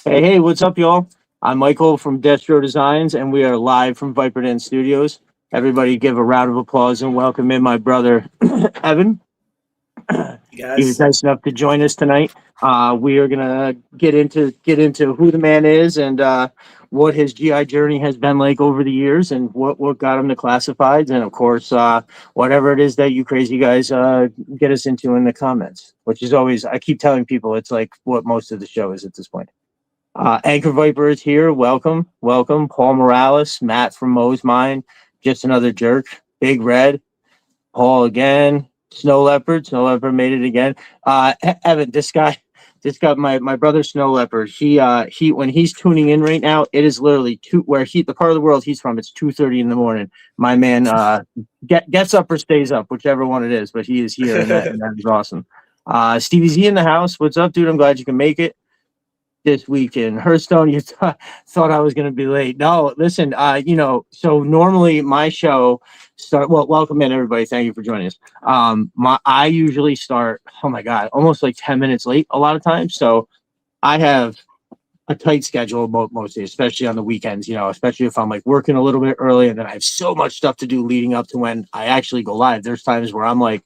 Hey, what's up, y'all? I'm Michael from Destro Designs, and we are live from Viper Den Studios. Everybody give a round of applause and welcome in my brother, Evan. You He was guys. nice enough to join us tonight. We are gonna get into who the man is and what his GI journey has been like over the years, and what got him to classifieds, and of course, whatever it is that you crazy guys get us into in the comments. Which is always, I keep telling people, it's like what most of the show is at this point. Anchor Viper is here. Welcome, welcome. Paul Morales, Matt from Moe's Mine, just another jerk. Big Red, Paul again. Snow Leopard, Snow Leopard made it again. Evan, this guy, my brother Snow Leopard. He when he's tuning in right now, it is literally the part of the world he's from. It's 2:30 in the morning. My man, gets up or stays up, whichever one it is. But he is here, and that is awesome. Stevie Z in the house. What's up, dude? I'm glad you can make it this week in Hearthstone. You thought I was going to be late. No, listen, so normally my show welcome in everybody. Thank you for joining us. I usually start, oh my God, almost like 10 minutes late a lot of times. So I have a tight schedule mostly, especially on the weekends, especially if I'm like working a little bit early and then I have so much stuff to do leading up to when I actually go live. There's times where I'm like,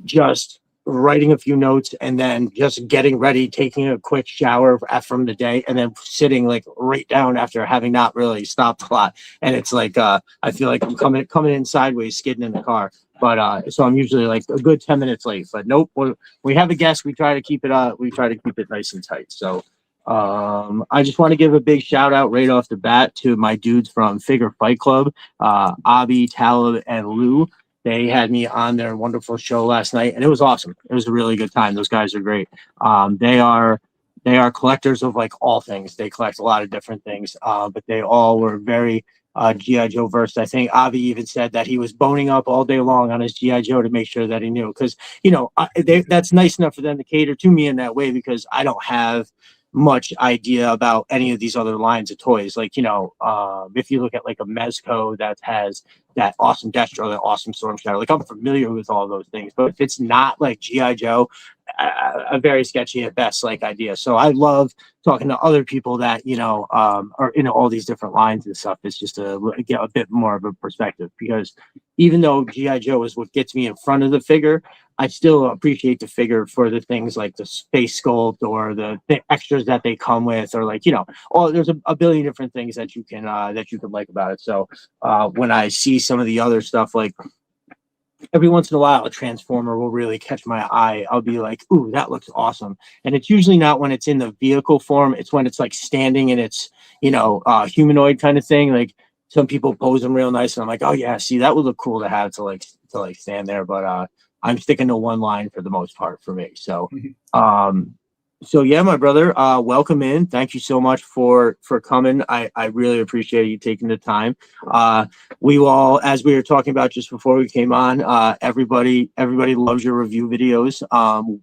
just writing a few notes and then just getting ready, taking a quick shower from the day, and then sitting like right down after having not really stopped a lot. And it's like I feel like I'm coming in sideways, skidding in the car. But so I'm usually like a good 10 minutes late. But nope, when we have a guest, we try to keep it nice and tight. So I just want to give a big shout out right off the bat to my dudes from Figure Fight Club, Abby, Talib, and Lou. They had me on their wonderful show last night, and it was awesome. It was a really good time. Those guys are great. They are collectors of like all things. They collect a lot of different things, but they all were very GI Joe versed. I think Avi even said that he was boning up all day long on his GI Joe to make sure that he knew, because that's nice enough for them to cater to me in that way, because I don't have much idea about any of these other lines of toys. Like, if you look at like a Mezco that has that awesome Destro, that awesome Storm Shadow, like I'm familiar with all those things, but if it's not like GI Joe, a very sketchy at best like idea. So I love talking to other people that are in all these different lines and stuff. It's just to get a bit more of a perspective, because even though GI Joe is what gets me in front of the figure, I still appreciate the figure for the things like the space sculpt or the extras that they come with, or like there's a billion different things that you can like about it. So when I see some of the other stuff, like every once in a while a transformer will really catch my eye. I'll be like, ooh, that looks awesome. And it's usually not when it's in the vehicle form, it's when it's like standing in its humanoid kind of thing. Like some people pose them real nice and I'm like, oh yeah, see, that would look cool to have to stand there. But I'm sticking to one line for the most part for me. So so yeah, my brother, welcome in. Thank you so much for coming. I really appreciate you taking the time. We all, as we were talking about just before we came on, everybody loves your review videos.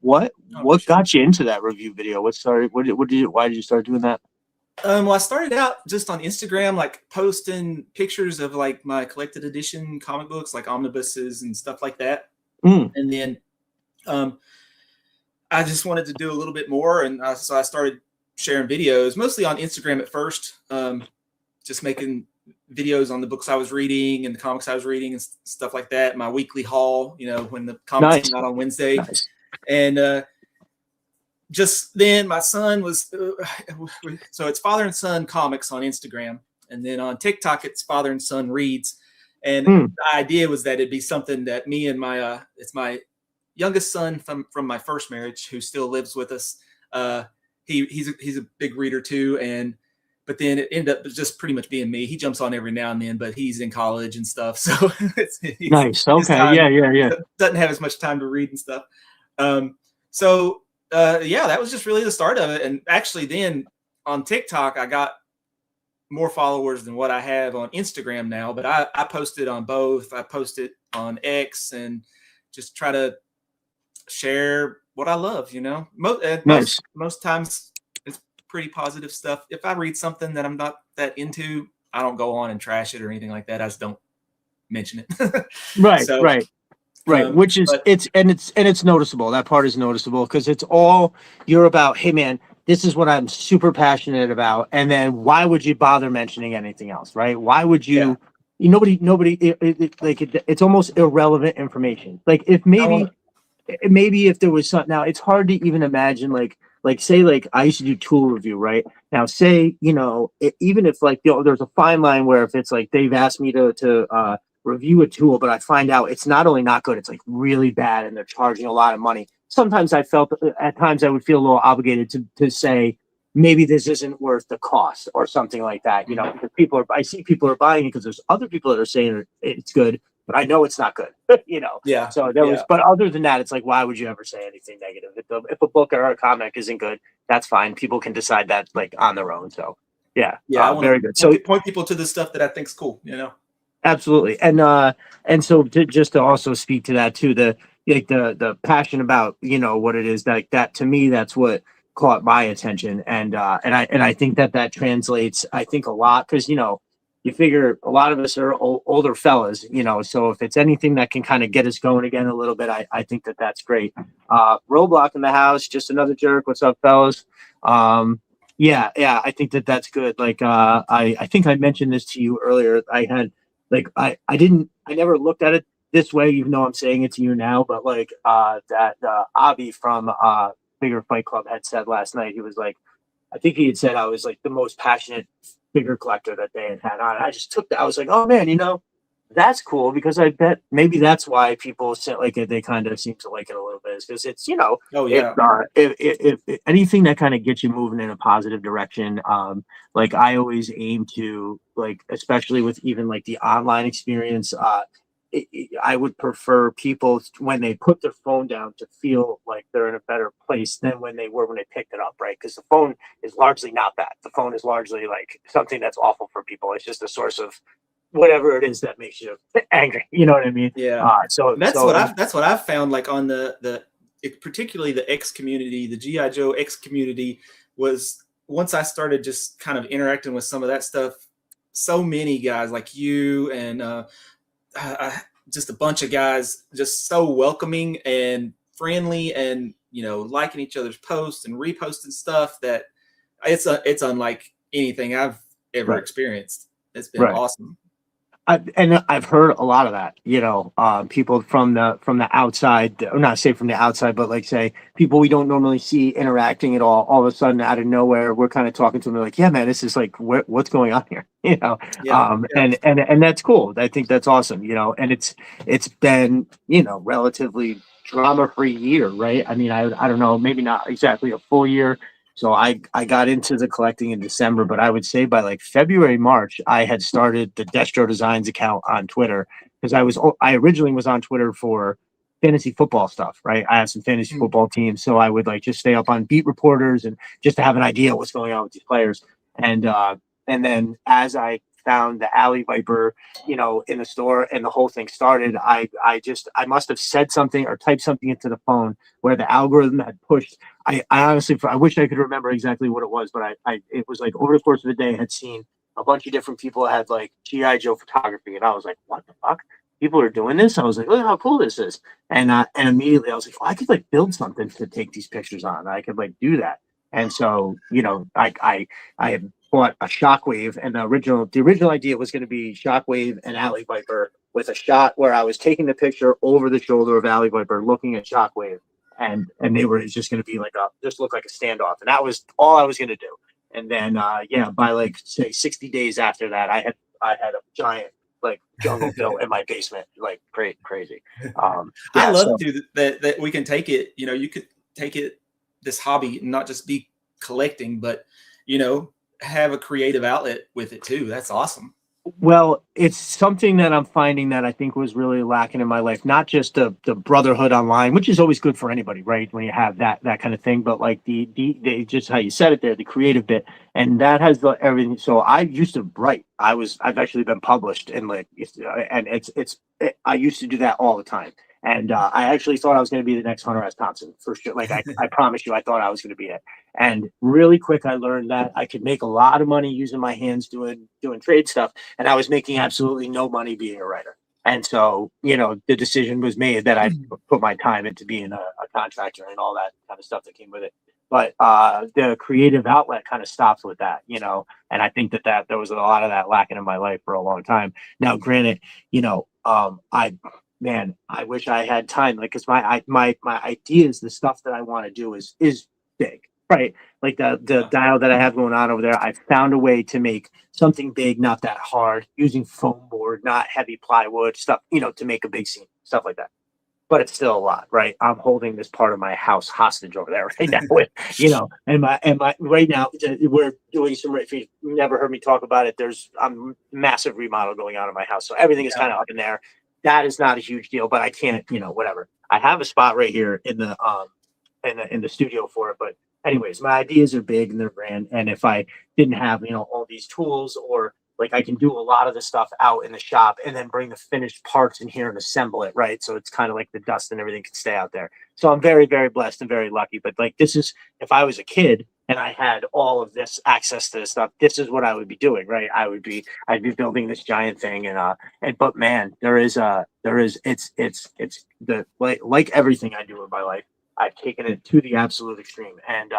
What got you into that review video? Why did you start doing that? Well, I started out just on Instagram, like posting pictures of like my collected edition comic books, like omnibuses and stuff like that. And then I just wanted to do a little bit more, and so I started sharing videos, mostly on Instagram at first, just making videos on the books I was reading and the comics I was reading and stuff like that. My weekly haul, when the comics come out on Wednesday. Nice. And just then my son was, so it's Father and Son Comics on Instagram. And then on TikTok, it's Father and Son Reads. And the idea was that it'd be something that me and it's my youngest son from my first marriage, who still lives with us. He's a big reader too. But then it ended up just pretty much being me. He jumps on every now and then, but he's in college and stuff. So nice. Okay. Yeah. Doesn't have as much time to read and stuff. That was just really the start of it. And actually then on TikTok, I got more followers than what I have on Instagram now, but I posted on both. I posted on X and just try to share what I love, most times it's pretty positive stuff. If I read something that I'm not that into, I don't go on and trash it or anything like that. I just don't mention it. Right. Which is, it's noticeable. That part is noticeable because it's all you're about. Hey man, this is what I'm super passionate about. And then why would you bother mentioning anything else, right? Why would Yeah. nobody, it's almost irrelevant information. Like if I want maybe if there was something, now it's hard to even imagine, like say, like I used to do tool review, right? Now say, even if like, there's a fine line where if it's like they've asked me to review a tool, but I find out it's not only not good, it's like really bad and they're charging a lot of money. Sometimes I felt at times I would feel a little obligated to say maybe this isn't worth the cost or something like that, because I see people are buying it because there's other people that are saying it's good, but I know it's not good, yeah. So there was, Yeah. but other than that, it's like, why would you ever say anything negative? If a book or a comic isn't good, that's fine. People can decide that like on their own. So yeah, Yeah. I want very good. So to point people to the stuff that I think's cool, absolutely, and so just to also speak to that too, the passion about what it is, like that to me, that's what caught my attention, and I think that translates, I think, a lot, because you figure a lot of us are older fellas, so if it's anything that can kind of get us going again a little bit, I think that's great. Roblox in the house, just another jerk. What's up, fellas? Yeah, I think that's good. Like I think I mentioned this to you earlier. I had like I never looked at it this way, even though I'm saying it to you now, but like that Avi from Bigger Fight Club had said last night. He was like, I think he had said I was like the most passionate figure collector that they had on. I just took that. I was like, oh man, that's cool, because I bet maybe that's why people say like it, they kind of seem to like it a little bit, is because it's Oh yeah. if anything that kind of gets you moving in a positive direction. Like I always aim to, like, especially with even like the online experience, I would prefer people when they put their phone down to feel like they're in a better place than when they were when they picked it up, right? Because the phone is largely not that. The phone is largely like something that's awful for people. It's just a source of whatever it is that makes you angry. You know what I mean? Yeah. So And that's what I've found, like on particularly the X community, the GI Joe X community, was once I started just kind of interacting with some of that stuff. So many guys like you and just a bunch of guys, just so welcoming and friendly, and liking each other's posts and reposting stuff, that it's unlike anything I've ever right, experienced. It's been right. awesome. And I've heard a lot of that, people from the outside, or not say from the outside, but like say people we don't normally see interacting at all of a sudden out of nowhere, we're kind of talking to them. They're like, yeah, man, this is like, what's going on here? Yeah. Yeah. And that's cool. I think that's awesome, and it's been, relatively drama-free year, right? I mean, I don't know, maybe not exactly a full year. So I got into the collecting in December, but I would say by like February, March, I had started the Destro Designs account on Twitter, because I originally was on Twitter for fantasy football stuff, right? I have some fantasy Mm. football teams, so I would like just stay up on beat reporters and just to have an idea what's going on with these players. And then as I found the Alley Viper, in the store, and the whole thing started, I must have said something or typed something into the phone where the algorithm had pushed. I honestly, I wish I could remember exactly what it was, but it was like over the course of the day, I had seen a bunch of different people had like GI Joe photography, and I was like, what the fuck? People are doing this. I was like, look how cool this is, and immediately I was like, oh, I could like build something to take these pictures on. I could like do that, and so I had bought a Shockwave, and the original idea was going to be Shockwave and Alley Viper with a shot where I was taking the picture over the shoulder of Alley Viper, looking at Shockwave, and they were just going to be like just look like a standoff, and that was all I was going to do. And then by like say 60 days after that, I had a giant like jungle built in my basement, like crazy. I Yeah, love so to that we can take it. You could take it, this hobby, and not just be collecting, but have a creative outlet with it too. That's awesome. well, it's something that I'm finding that I think was really lacking in my life. Not just the brotherhood online, which is always good for anybody, right? When you have that kind of thing, but like the just how you said it there, the creative bit, and that has everything. So I used to write. I've actually been published in like, and I used to do that all the time. And I actually thought I was going to be the next Hunter S. Thompson for sure. Like I promise you, I thought I was going to be it. And really quick, I learned that I could make a lot of money using my hands doing trade stuff, and I was making absolutely no money being a writer. And so, the decision was made that I put my time into being a contractor and all that kind of stuff that came with it. but the creative outlet kind of stops with that, you know. And I think that there was a lot of that lacking in my life for a long time. Now, granted, you know, I wish I had time, like, because my ideas, the stuff that I want to do is big, right? Like the dial that I have going on over there, I found a way to make something big, not that hard, using foam board, not heavy plywood stuff, you know, to make a big scene, stuff like that. But it's still a lot, right? I'm holding this part of my house hostage over there right now, with, you know, and my right now we're doing some. If you never heard me talk about it, there's a massive remodel going on in my house, so everything is kind of up in there. That is not a huge deal, but I can't, you know, whatever. I have a spot right here in the studio for it, but anyways, my ideas are big and they're grand, and if I didn't have, you know, all these tools, or like I can do a lot of the stuff out in the shop and then bring the finished parts in here and assemble it, right? So it's kind of like the dust and everything can stay out there. So I'm very, very blessed and very lucky. But like, this is, if I was a kid and I had all of this access to this stuff, this is what I would be doing, right? I'd be building this giant thing, but man, it's the, like everything I do in my life, I've taken it to the absolute extreme. And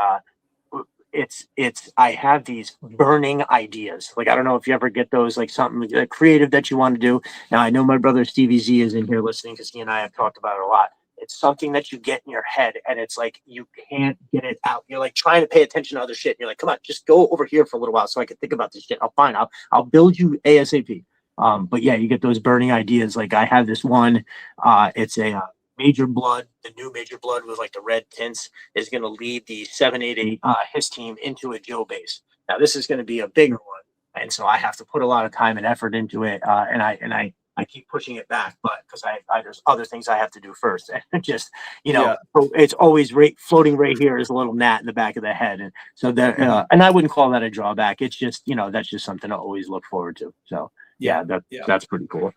I have these burning ideas. Like, I don't know if you ever get those, like something creative that you want to do. Now, I know my brother Stevie Z is in here listening, because he and I have talked about it a lot. It's something that you get in your head, and it's like you can't get it out. You're like trying to pay attention to other shit. You're like, come on, just go over here for a little while so I can think about this shit. I'll build you ASAP. But yeah, you get those burning ideas. Like, I have this one. It's a Major Blood, the new Major Blood with like the red tints, is going to lead the 788 his team into a Joe base. Now, this is going to be a bigger one, and so I have to put a lot of time and effort into it, and I keep pushing it back, but because there's other things I have to do first, and just, you know, it's always floating right here is a little gnat in the back of the head, and so that and I wouldn't call that a drawback. It's just, you know, that's just something to always look forward to. So. Yeah, that's pretty cool.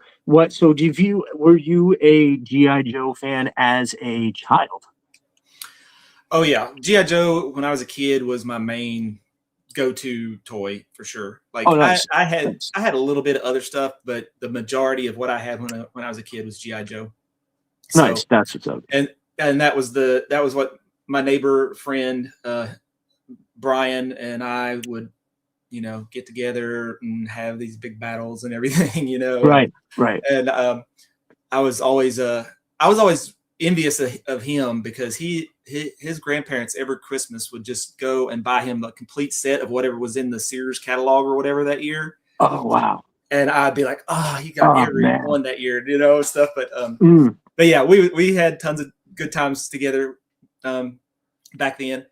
So were you a G.I. Joe fan as a child? Oh yeah, G.I. Joe when I was a kid was my main go-to toy for sure. Like, nice. I had a little bit of other stuff, but the majority of what I had when I was a kid was G.I. Joe. So, nice, that's what's up. And that was what my neighbor friend Brian and I would, you know, get together and have these big battles and everything, you know. Right. And I was always envious of him, because his grandparents every Christmas would just go and buy him a complete set of whatever was in the Sears catalog or whatever that year. Oh wow! And I'd be like, oh, he got every one that year, you know, stuff. But yeah, we had tons of good times together back then.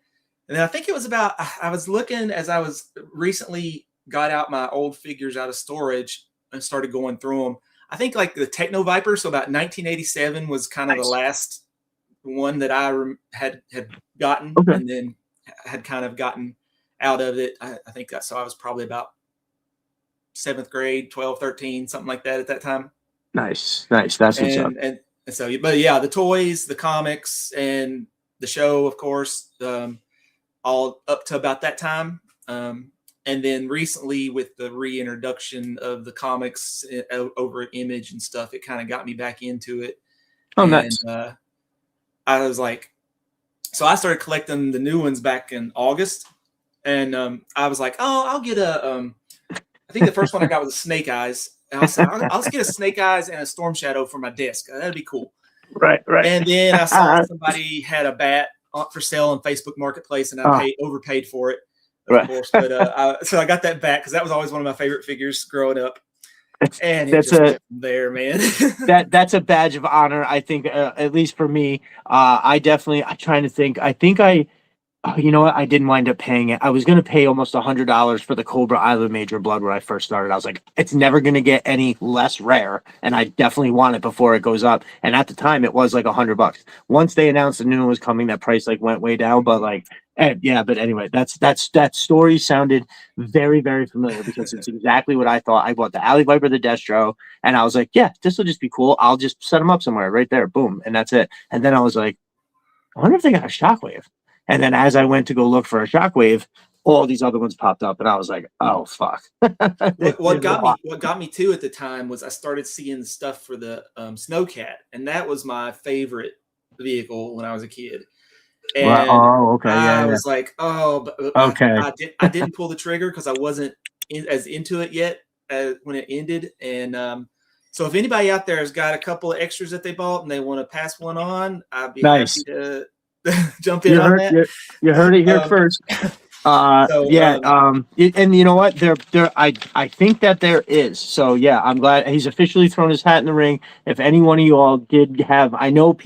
And then I think it was about, I was looking as I was recently got out my old figures out of storage and started going through them. I think like the Techno Viper, so about 1987 was kind of the last one that I had gotten, and then had kind of gotten out of it. I think that, so I was probably about 7th grade, 12, 13, something like that at that time. Nice. That's what's up. And so, but yeah, the toys, the comics, and the show, of course, all up to about that time. And then recently, with the reintroduction of the comics over Image and stuff, it kind of got me back into it. Oh, nice. I was like, so I started collecting the new ones back in August, and I was like, oh, I'll get I think the first one I got was a Snake Eyes. And I said, I'll just get a Snake Eyes and a Storm Shadow for my desk. That'd be cool. Right. And then I saw somebody had a bat for sale on Facebook Marketplace, and I overpaid for it, of course. But so I got that back, because that was always one of my favorite figures growing up. And that's there, man. that's a badge of honor, I think, at least for me. I'm trying to think. I think you know what? I didn't wind up paying it. I was going to pay almost $100 for the Cobra Island Major Blood when I first started. I was like, it's never going to get any less rare, and I definitely want it before it goes up. And at the time, it was like $100. Once they announced the new one was coming, that price like went way down. But like, yeah. But anyway, that story sounded very, very familiar, because it's exactly what I thought. I bought the Alley Viper, the Destro, and I was like, yeah, this will just be cool. I'll just set them up somewhere right there, boom, and that's it. And then I was like, I wonder if they got a Shockwave. And then as I went to go look for a Shockwave, all these other ones popped up, and I was like, oh fuck. What got me too at the time was I started seeing the stuff for the Snowcat, and that was my favorite vehicle when I was a kid. Right. And Oh, okay. Yeah. I Yeah. was like, oh, but Okay. I didn't pull the trigger because I wasn't as into it yet when it ended. And so if anybody out there has got a couple of extras that they bought and they want to pass one on, I'd be happy Nice. to jump in on that. You heard it here Um, first. so Yeah. And you know what? I think that there is. So yeah, I'm glad he's officially thrown his hat in the ring. If any one of you all did have, I know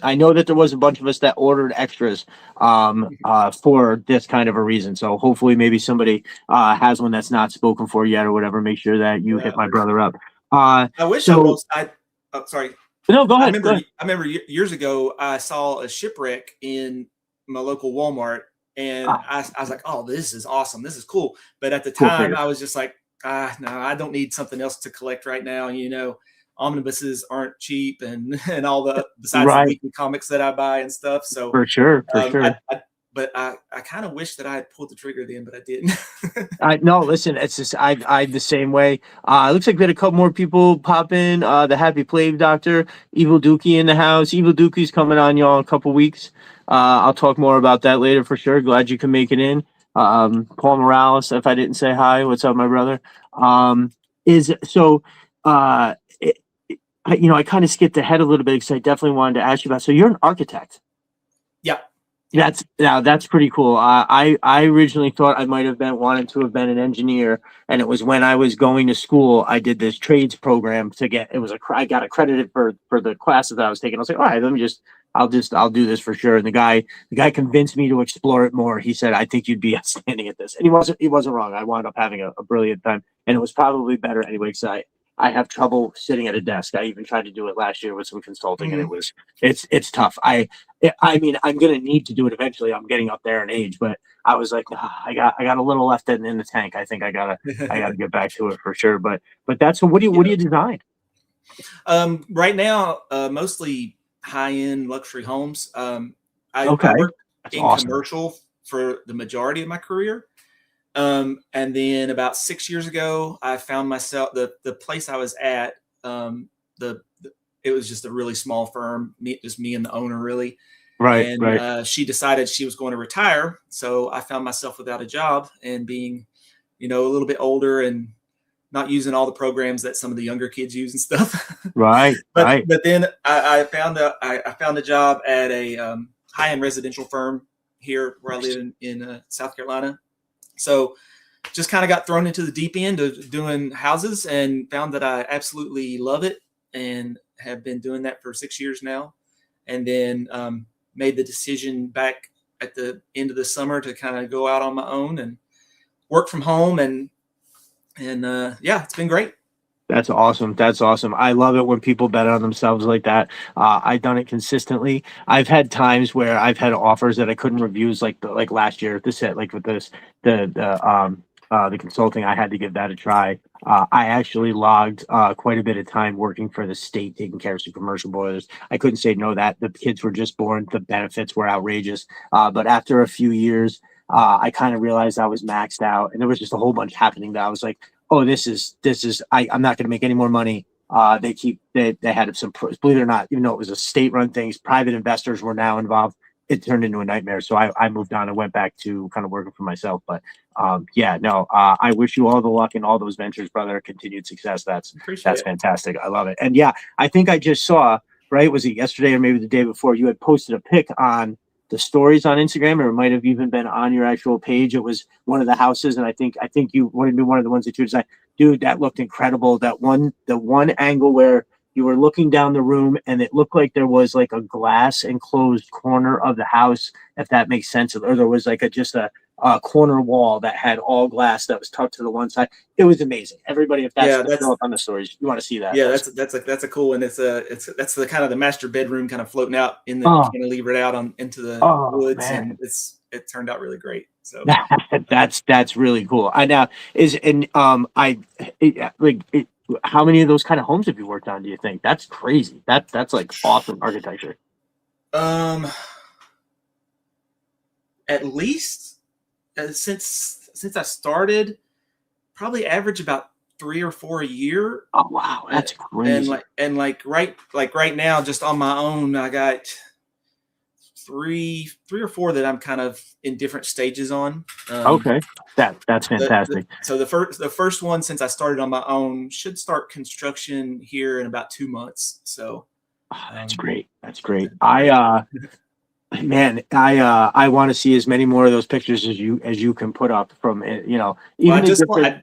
I know that there was a bunch of us that ordered extras, for this kind of a reason. So hopefully maybe somebody, has one that's not spoken for yet or whatever. Make sure that you hit yeah, my brother up. Uh, I wish I so was. Oh, sorry. no, go I ahead. Go remember. ahead. I remember years ago I saw a shipwreck in my local Walmart, and Ah, I was like, "Oh, this is awesome. This is cool." But at the cool time, figure. I was just like, no, I don't need something else to collect right now." Omnibuses aren't cheap, and and all the besides the Right. weekly comics that I buy and stuff. So, For sure. For um, I, sure. I but I kind of wish that I had pulled the trigger then, but I didn't. I no, listen, it's just I the same way. It looks like we had a couple more people pop in. The Happy Plague Doctor, Evil Dookie in the house. Evil Dookie's coming on y'all in a couple weeks. I'll talk more about that later for sure. Glad you can make it in. Paul Morales, if I didn't say hi, what's up, my brother? Is so it, I kind of skipped ahead a little bit because I definitely wanted to ask you about. So you're an architect. Yeah. That's pretty cool. I originally thought I might have been wanted to have been an engineer, and it was when I was going to school. I did this trades program to get it was I got accredited for the classes that I was taking. I was like, all right, let me I'll do this for sure. And the guy convinced me to explore it more. He said, I think you'd be outstanding at this, and he wasn't wrong. I wound up having a brilliant time, and it was probably better anyway. Because I have trouble sitting at a desk. I even tried to do it last year with some consulting, and Mhm. it's tough. I mean, I'm gonna need to do it eventually. I'm getting up there in age, but I was like, I got a little left in the tank. I think I gotta get back to it for sure. But that's so. What do you design? Right now, mostly high-end luxury homes. I Okay, worked that's in awesome. commercial for the majority of my career. And then about 6 years ago, I found myself the place I was at. It was just a really small firm, just me and the owner, really. Right, And right. she decided she was going to retire, so I found myself without a job and being, a little bit older and not using all the programs that some of the younger kids use and stuff. Right, but right. but then I found a job at a high end residential firm here where I live in South Carolina. So just kind of got thrown into the deep end of doing houses and found that I absolutely love it and have been doing that for 6 years now. And then made the decision back at the end of the summer to kind of go out on my own and work from home and yeah, it's been great. That's awesome. That's awesome. I love it when people bet on themselves like that. I've done it consistently. I've had times where I've had offers that I couldn't refuse, like last year. This set like with this the consulting. I had to give that a try. I actually logged quite a bit of time working for the state, taking care of some commercial boilers. I couldn't say no. That the kids were just born. The benefits were outrageous. But after a few years, I kind of realized I was maxed out, and there was just a whole bunch happening that I was like, oh, this is I'm not going to make any more money. They had some, believe it or not, even though it was a state run things, private investors were now involved. It turned into a nightmare. So I moved on and went back to kind of working for myself. But yeah, no, I wish you all the luck in all those ventures, brother. Continued success. Appreciate That's it. fantastic. I love it. And yeah, I think I just saw, right, was it yesterday or maybe the day before, you had posted a pic on the stories on Instagram, or it might have even been on your actual page. It was one of the houses, and I think you wanted to be one of the ones that you designed. Dude, that looked incredible. The one angle where you were looking down the room and it looked like there was like a glass enclosed corner of the house, if that makes sense, or there was like a corner wall that had all glass that was tucked to the one side. It was amazing. Everybody, if that's Yeah, the show up on the stories, you want to see that. yeah, That's that's a cool one. That's the kind of the master bedroom kind of floating out in the oh cantilevered out on into the oh woods, and man. it turned out really great. So That's really cool. I now is and how many of those kind of homes have you worked on? Do you think that's crazy? That's like awesome architecture. um, at least since I started, probably average about 3 or 4 a year. Oh wow, Uh, that's and crazy. like right now, just on my own, I got three or four that I'm kind of in different stages on. Okay, that's fantastic. So the first one, since I started on my own, should start construction here in about 2 months. So That's great. That's great. Man, I want to see as many more of those pictures as you can put up from it. well, Even the different.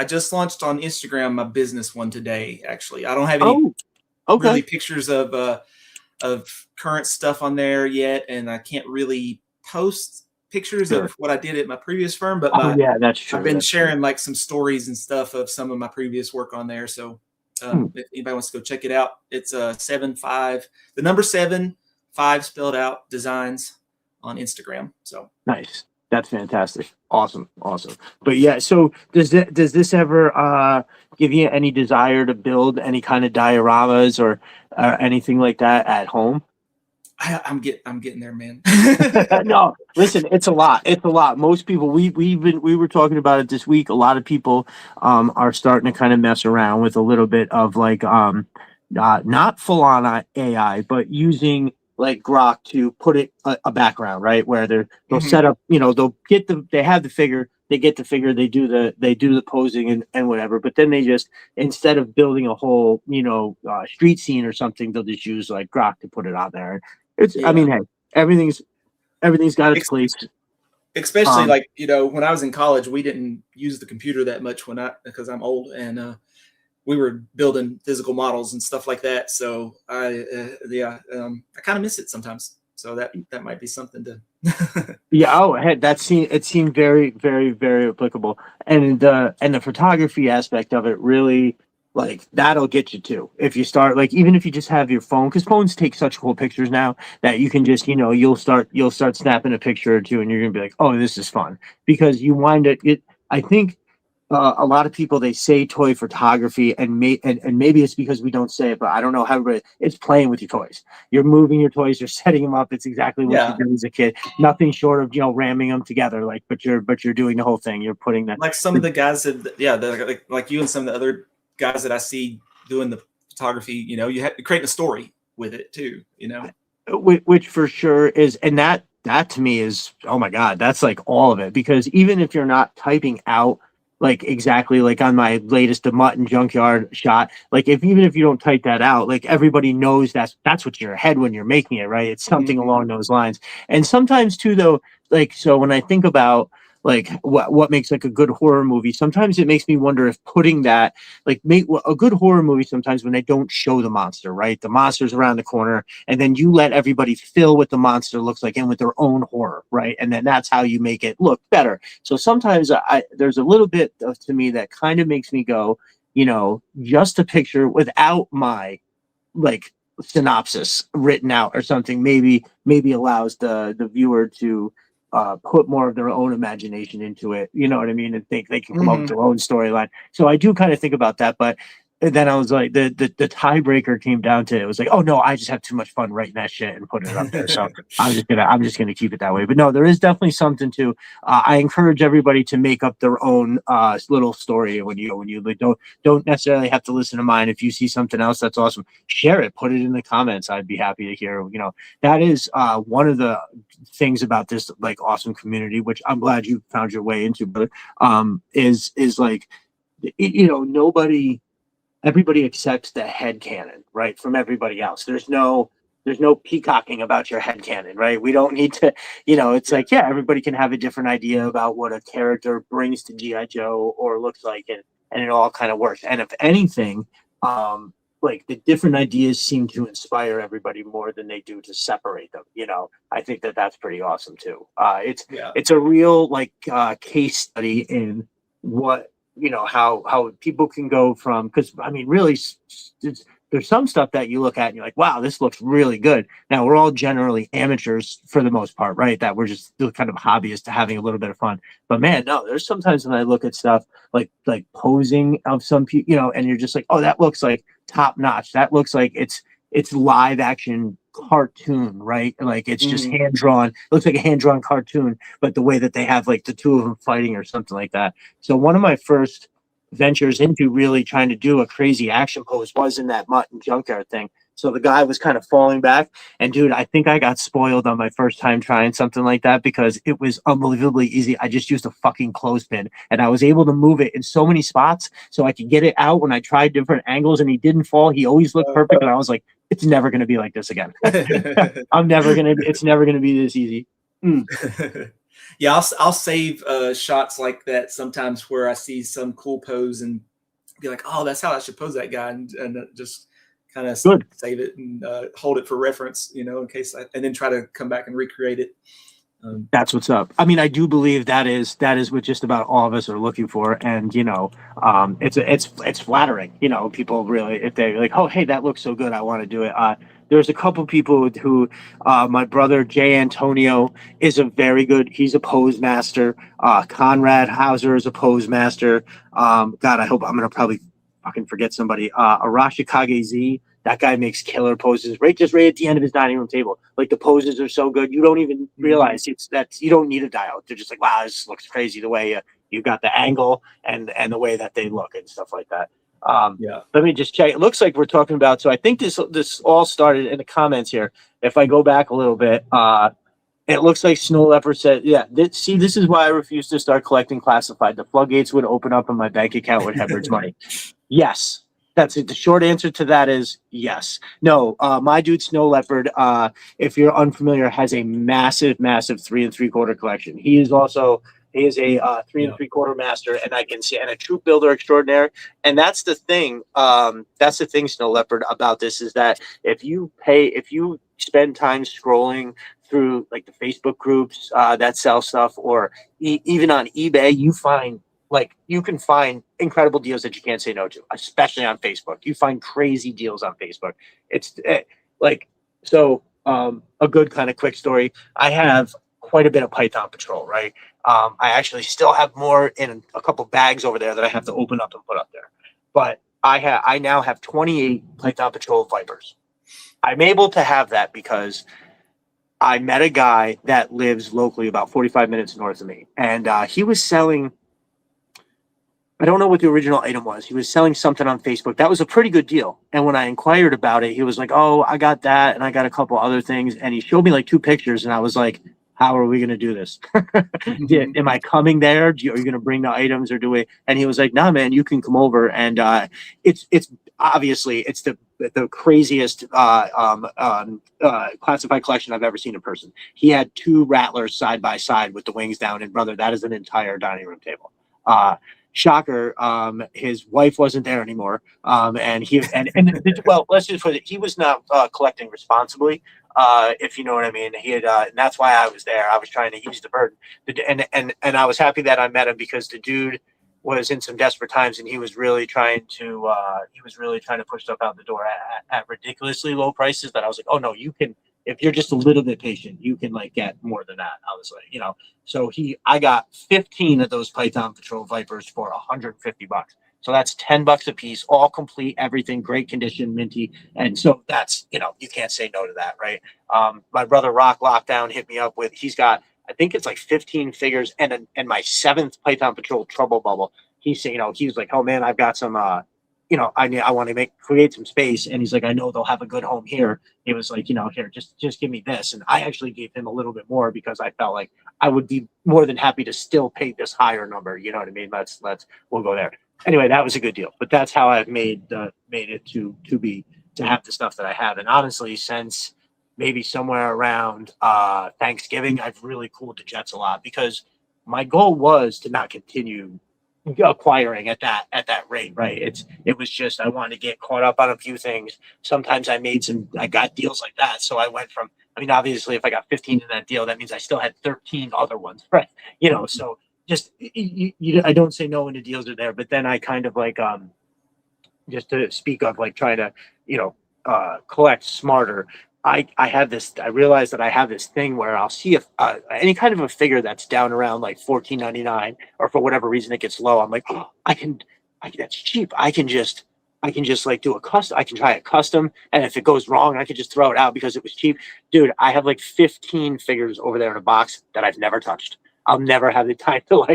I just launched on Instagram my business one today. Actually, I don't have any Oh, okay. really pictures of current stuff on there yet, and I can't really post pictures Sure. of what I did at my previous firm. But Oh, yeah, that's true. I've been That's sharing true. like some stories and stuff of some of my previous work on there. So if anybody wants to go check it out, it's 7-5, the number 7-5 spelled out designs on Instagram. So Nice. That's fantastic. Awesome. Awesome. But yeah, so does this ever give you any desire to build any kind of dioramas or anything like that at home? I'm getting there, man. No, listen, it's a lot. It's a lot. Most people, we were talking about it this week. A lot of people are starting to kind of mess around with a little bit of like not full on AI, but using like Grok to put it a background, right? Where they'll set up, they have the figure, they get the figure, they do the posing and whatever, but then they just, instead of building a whole, street scene or something, they'll just use like Grok to put it on there. I mean, hey, everything's got its place. Especially like, when I was in college, we didn't use the computer that much because I'm old, and we were building physical models and stuff like that. So I kind of miss it sometimes. So that might be something to. Yeah. Oh, it seemed very, very, very applicable, and the photography aspect of it really, like, that'll get you too. If you start, like, even if you just have your phone, because phones take such cool pictures now that you can just, you'll start snapping a picture or two, and you're gonna be like, oh, this is fun, because you wind it. I think a lot of people, they say toy photography, and maybe it's because we don't say it, but I don't know how. It's playing with your toys. You're moving your toys. You're setting them up. It's exactly what you did as a kid. Nothing short of ramming them together. Like, but you're doing the whole thing. You're putting that, like some of the guys that like you and some of the other guys that I see doing the photography. You have to create a story with it too. Which for sure is, and that to me is, oh my God, that's like all of it. Because even if you're not typing out, like, exactly like on my latest The Mutton Junkyard shot, like, even if you don't type that out, like, everybody knows that's what's in your head when you're making it, right? It's something along those lines. And sometimes too, though, like, so when I think about like what makes like a good horror movie, sometimes it makes me wonder if putting that, like, make a good horror movie sometimes when they don't show the monster, right? The monster's around the corner, and then you let everybody feel what the monster looks like and with their own horror, right? And then that's how you make it look better. So sometimes there's a little bit to me that kind of makes me go, just a picture without my, like, synopsis written out or something, maybe allows the viewer to put more of their own imagination into it, you know what I mean, and think they can come up with their own storyline. So I do kind of think about that, but then I was like, the tiebreaker came down to, it was like, oh no, I just have too much fun writing that shit and putting it up there. So I'm just gonna keep it that way. But no, there is definitely something to. I encourage everybody to make up their own little story when you like, don't necessarily have to listen to mine. If you see something else that's awesome, share it, put it in the comments. I'd be happy to hear. That is one of the things about this, like, awesome community, which I'm glad you found your way into, but is like, everybody accepts the head canon, right, from everybody else. There's no peacocking about your head canon, right? We don't need to, it's like, yeah, everybody can have a different idea about what a character brings to GI Joe or looks like, and it all kind of works. And if anything, like, the different ideas seem to inspire everybody more than they do to separate them. I think that's pretty awesome too. It's a real, like, case study in what, how people can go from, because I mean, really, there's some stuff that you look at and you're like, wow, this looks really good. Now, we're all generally amateurs for the most part, right? That we're just still kind of hobbyists to having a little bit of fun. But man, no, there's sometimes when I look at stuff like posing of some people, and you're just like, oh, that looks like top notch. That looks like it's live action cartoon, right? Like, it's just hand drawn. Looks like a hand drawn cartoon, but the way that they have, like, the two of them fighting or something like that. So one of my first ventures into really trying to do a crazy action pose was in that Mutton Junkyard thing. So the guy was kind of falling back. And dude, I think I got spoiled on my first time trying something like that because it was unbelievably easy. I just used a fucking clothespin and I was able to move it in so many spots so I could get it out when I tried different angles and he didn't fall. He always looked perfect. And I was like, it's never going to be like this again. It's never going to be this easy. Yeah, I'll save shots like that sometimes where I see some cool pose and be like, oh, that's how I should pose that guy, and just kind of save it and hold it for reference, in case and then try to come back and recreate it. That's what's up. I mean, I do believe that is what just about all of us are looking for, and it's flattering. People really, if they're like, oh, hey, that looks so good, I want to do it. There's a couple people who, my brother Jay Antonio is a very good. He's a pose master. Conrad Hauser is a pose master. God, I hope I'm gonna probably fucking forget somebody. Arashikage Z. That guy makes killer poses right at the end of his dining room table. Like the poses are so good, you don't even realize you don't need a dial. They're just like, wow, this looks crazy the way you got the angle and the way that they look and stuff like that. Let me just check. It looks like we're talking about. So I think this all started in the comments here. If I go back a little bit, it looks like Snow Leopard said, yeah, this is why I refuse to start collecting classified. The floodgates would open up and my bank account would hemorrhage money. Yes. That's it. The short answer to that is yes. No, my dude Snow Leopard, if you're unfamiliar, has a massive 3 3/4 collection. He is a 3 3/4 master, and I can see, and a troop builder extraordinaire. And that's the thing. Snow Leopard, about this is that if you spend time scrolling through like the Facebook groups that sell stuff, or even on eBay, you can find incredible deals that you can't say no to, especially on Facebook. You find crazy deals on Facebook. A good kind of quick story. I have quite a bit of Python Patrol, right? I actually still have more in a couple bags over there that I have to open up and put up there. But I now have 28 Python Patrol Vipers. I'm able to have that because I met a guy that lives locally about 45 minutes north of me, and he was selling. I don't know what the original item was. He was selling something on Facebook. That was a pretty good deal. And when I inquired about it, he was like, oh, I got that. And I got a couple other things. And he showed me like 2 pictures. And I was like, how are we going to do this? Am I coming there? Are you going to bring the items or do we? And he was like, nah, man, you can come over. And it's obviously it's the craziest classified collection I've ever seen in person. He had 2 rattlers side by side with the wings down. And brother, that is an entire dining room table. Shocker, his wife wasn't there anymore. Let's just put it, he was not collecting responsibly, if you know what I mean. He had, and that's why I was there. I was trying to ease the burden. And I was happy that I met him because the dude was in some desperate times and he was really trying to push stuff out the door at ridiculously low prices that I was like, oh no, you can, if you're just a little bit patient, you can like get more than that. I was like, so I got 15 of those Python Patrol Vipers for $150. So that's $10 a piece, all complete, everything, great condition, minty. And so that's, you can't say no to that, right? My brother Rock Lockdown hit me up with, he's got, I think it's like 15 figures and my 7th Python Patrol Trouble Bubble. He's saying, he was like, oh man, I've got some, I want to create some space. And he's like, I know they'll have a good home here. He was like, here, just give me this. And I actually gave him a little bit more because I felt like I would be more than happy to still pay this higher number. You know what I mean? We'll go there. Anyway, that was a good deal, but that's how I've made it to have the stuff that I have. And honestly, since maybe somewhere around Thanksgiving, I've really cooled the jets a lot because my goal was to not continue acquiring at that rate, right? It was just I wanted to get caught up on a few things. Sometimes I got deals like that, so I went from, obviously if I got 15 in that deal, that means I still had 13 other ones, right? So just I don't say no when the deals are there, but then I kind of like just to speak of like trying to collect smarter. I realize that I have this thing where I'll see if any kind of a figure that's down around like $14.99 or for whatever reason it gets low. I'm like, oh, that's cheap. I can just like do a custom. I can try a custom. And if it goes wrong, I can just throw it out because it was cheap. Dude, I have like 15 figures over there in a box that I've never touched. I'll never have the time to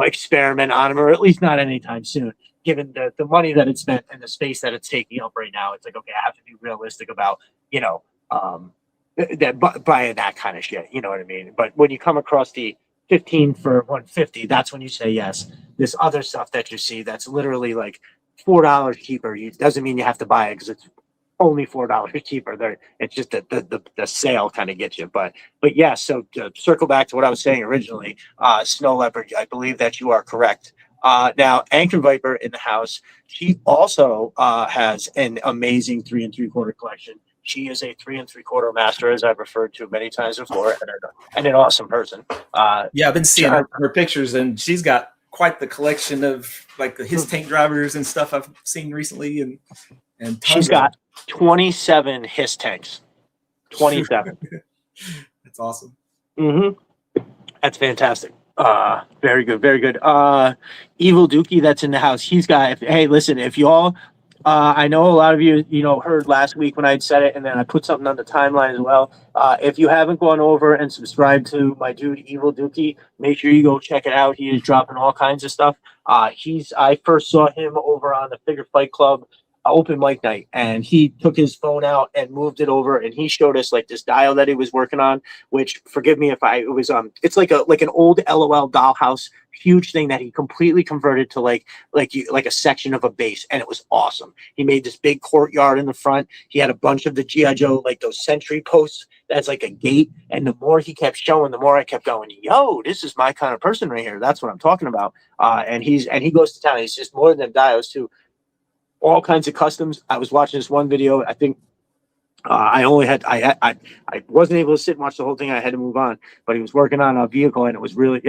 experiment on them, or at least not anytime soon. given the money that it's spent and the space that it's taking up right now, it's like, okay, I have to be realistic about, you know, buying that kind of shit. You know what I mean? But when you come across the 15 for 150, that's when you say yes. This other stuff that you see that's literally like $4 cheaper, doesn't mean you have to buy it because it's only $4 cheaper. There, it's just that the sale kind of gets you. But yeah. So to circle back to what I was saying originally, Snow Leopard, I believe that you are correct. Now Anchor Viper in the house, she also has an amazing 3 3/4 collection. She is a 3 3/4 master, as I've referred to many times before, and an awesome person. Yeah, I've been seeing her pictures, and she's got quite the collection of like his tank drivers and stuff I've seen recently, and she's got 27 HISS tanks. 27. That's awesome. Mm-hmm. That's fantastic. Very good, very good. Evil Dookie that's in the house. He's got. Hey, listen, if y'all. I know a lot of you, heard last week when I'd said it, and then I put something on the timeline as well. If you haven't gone over and subscribed to my dude Evil Dookie, make sure you go check it out. He is dropping all kinds of stuff. I first saw him over on the Figure Fight Club open mic night, and he took his phone out and moved it over, and he showed us like this dial that he was working on. Which, forgive me if it was it's like an old LOL dollhouse, huge thing that he completely converted to like a section of a base, and it was awesome. He made this big courtyard in the front. He had a bunch of the GI Joe, like those sentry posts. That's like a gate, and the more he kept showing, the more I kept going, yo, this is my kind of person right here. That's what I'm talking about. And he goes to town. He's just more than dials too. All kinds of customs. I was watching this one video. I think I wasn't able to sit and watch the whole thing. I had to move on, but he was working on a vehicle, and it was really,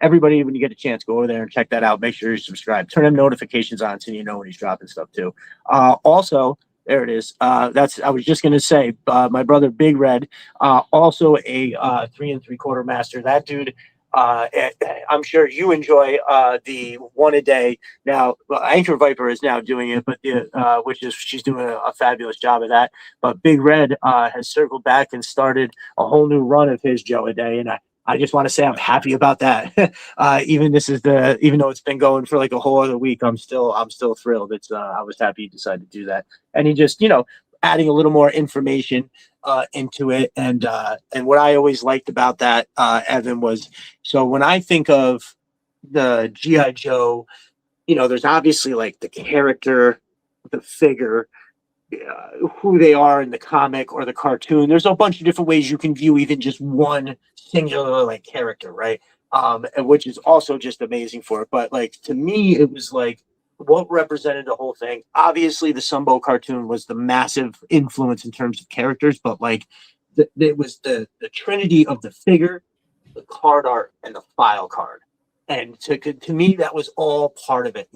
everybody, when you get a chance, go over there and check that out. Make sure you subscribe, turn them notifications on so you know when he's dropping stuff too. Also, there it is. I was just going to say, my brother, Big Red, also a 3 3/4 master. That dude, I'm sure you enjoy the one a day. Now, Anchor Viper is now doing it, but she's doing a fabulous job of that. But Big Red has circled back and started a whole new run of his Joe a day, and I just want to say I'm happy about that. Even though it's been going for like a whole other week, I'm still thrilled. I was happy he decided to do that, and he just adding a little more information into it, and what I always liked about that, Evan, was, so when I think of the GI Joe, there's obviously like the character, the figure, who they are in the comic or the cartoon. There's a bunch of different ways you can view even just one singular like character, right? And which is also just amazing for it. But like, to me, it was like what represented the whole thing. Obviously, the Sunbow cartoon was the massive influence in terms of characters, but like it was the trinity of the figure, the card art, and the file card. And to me, that was all part of it,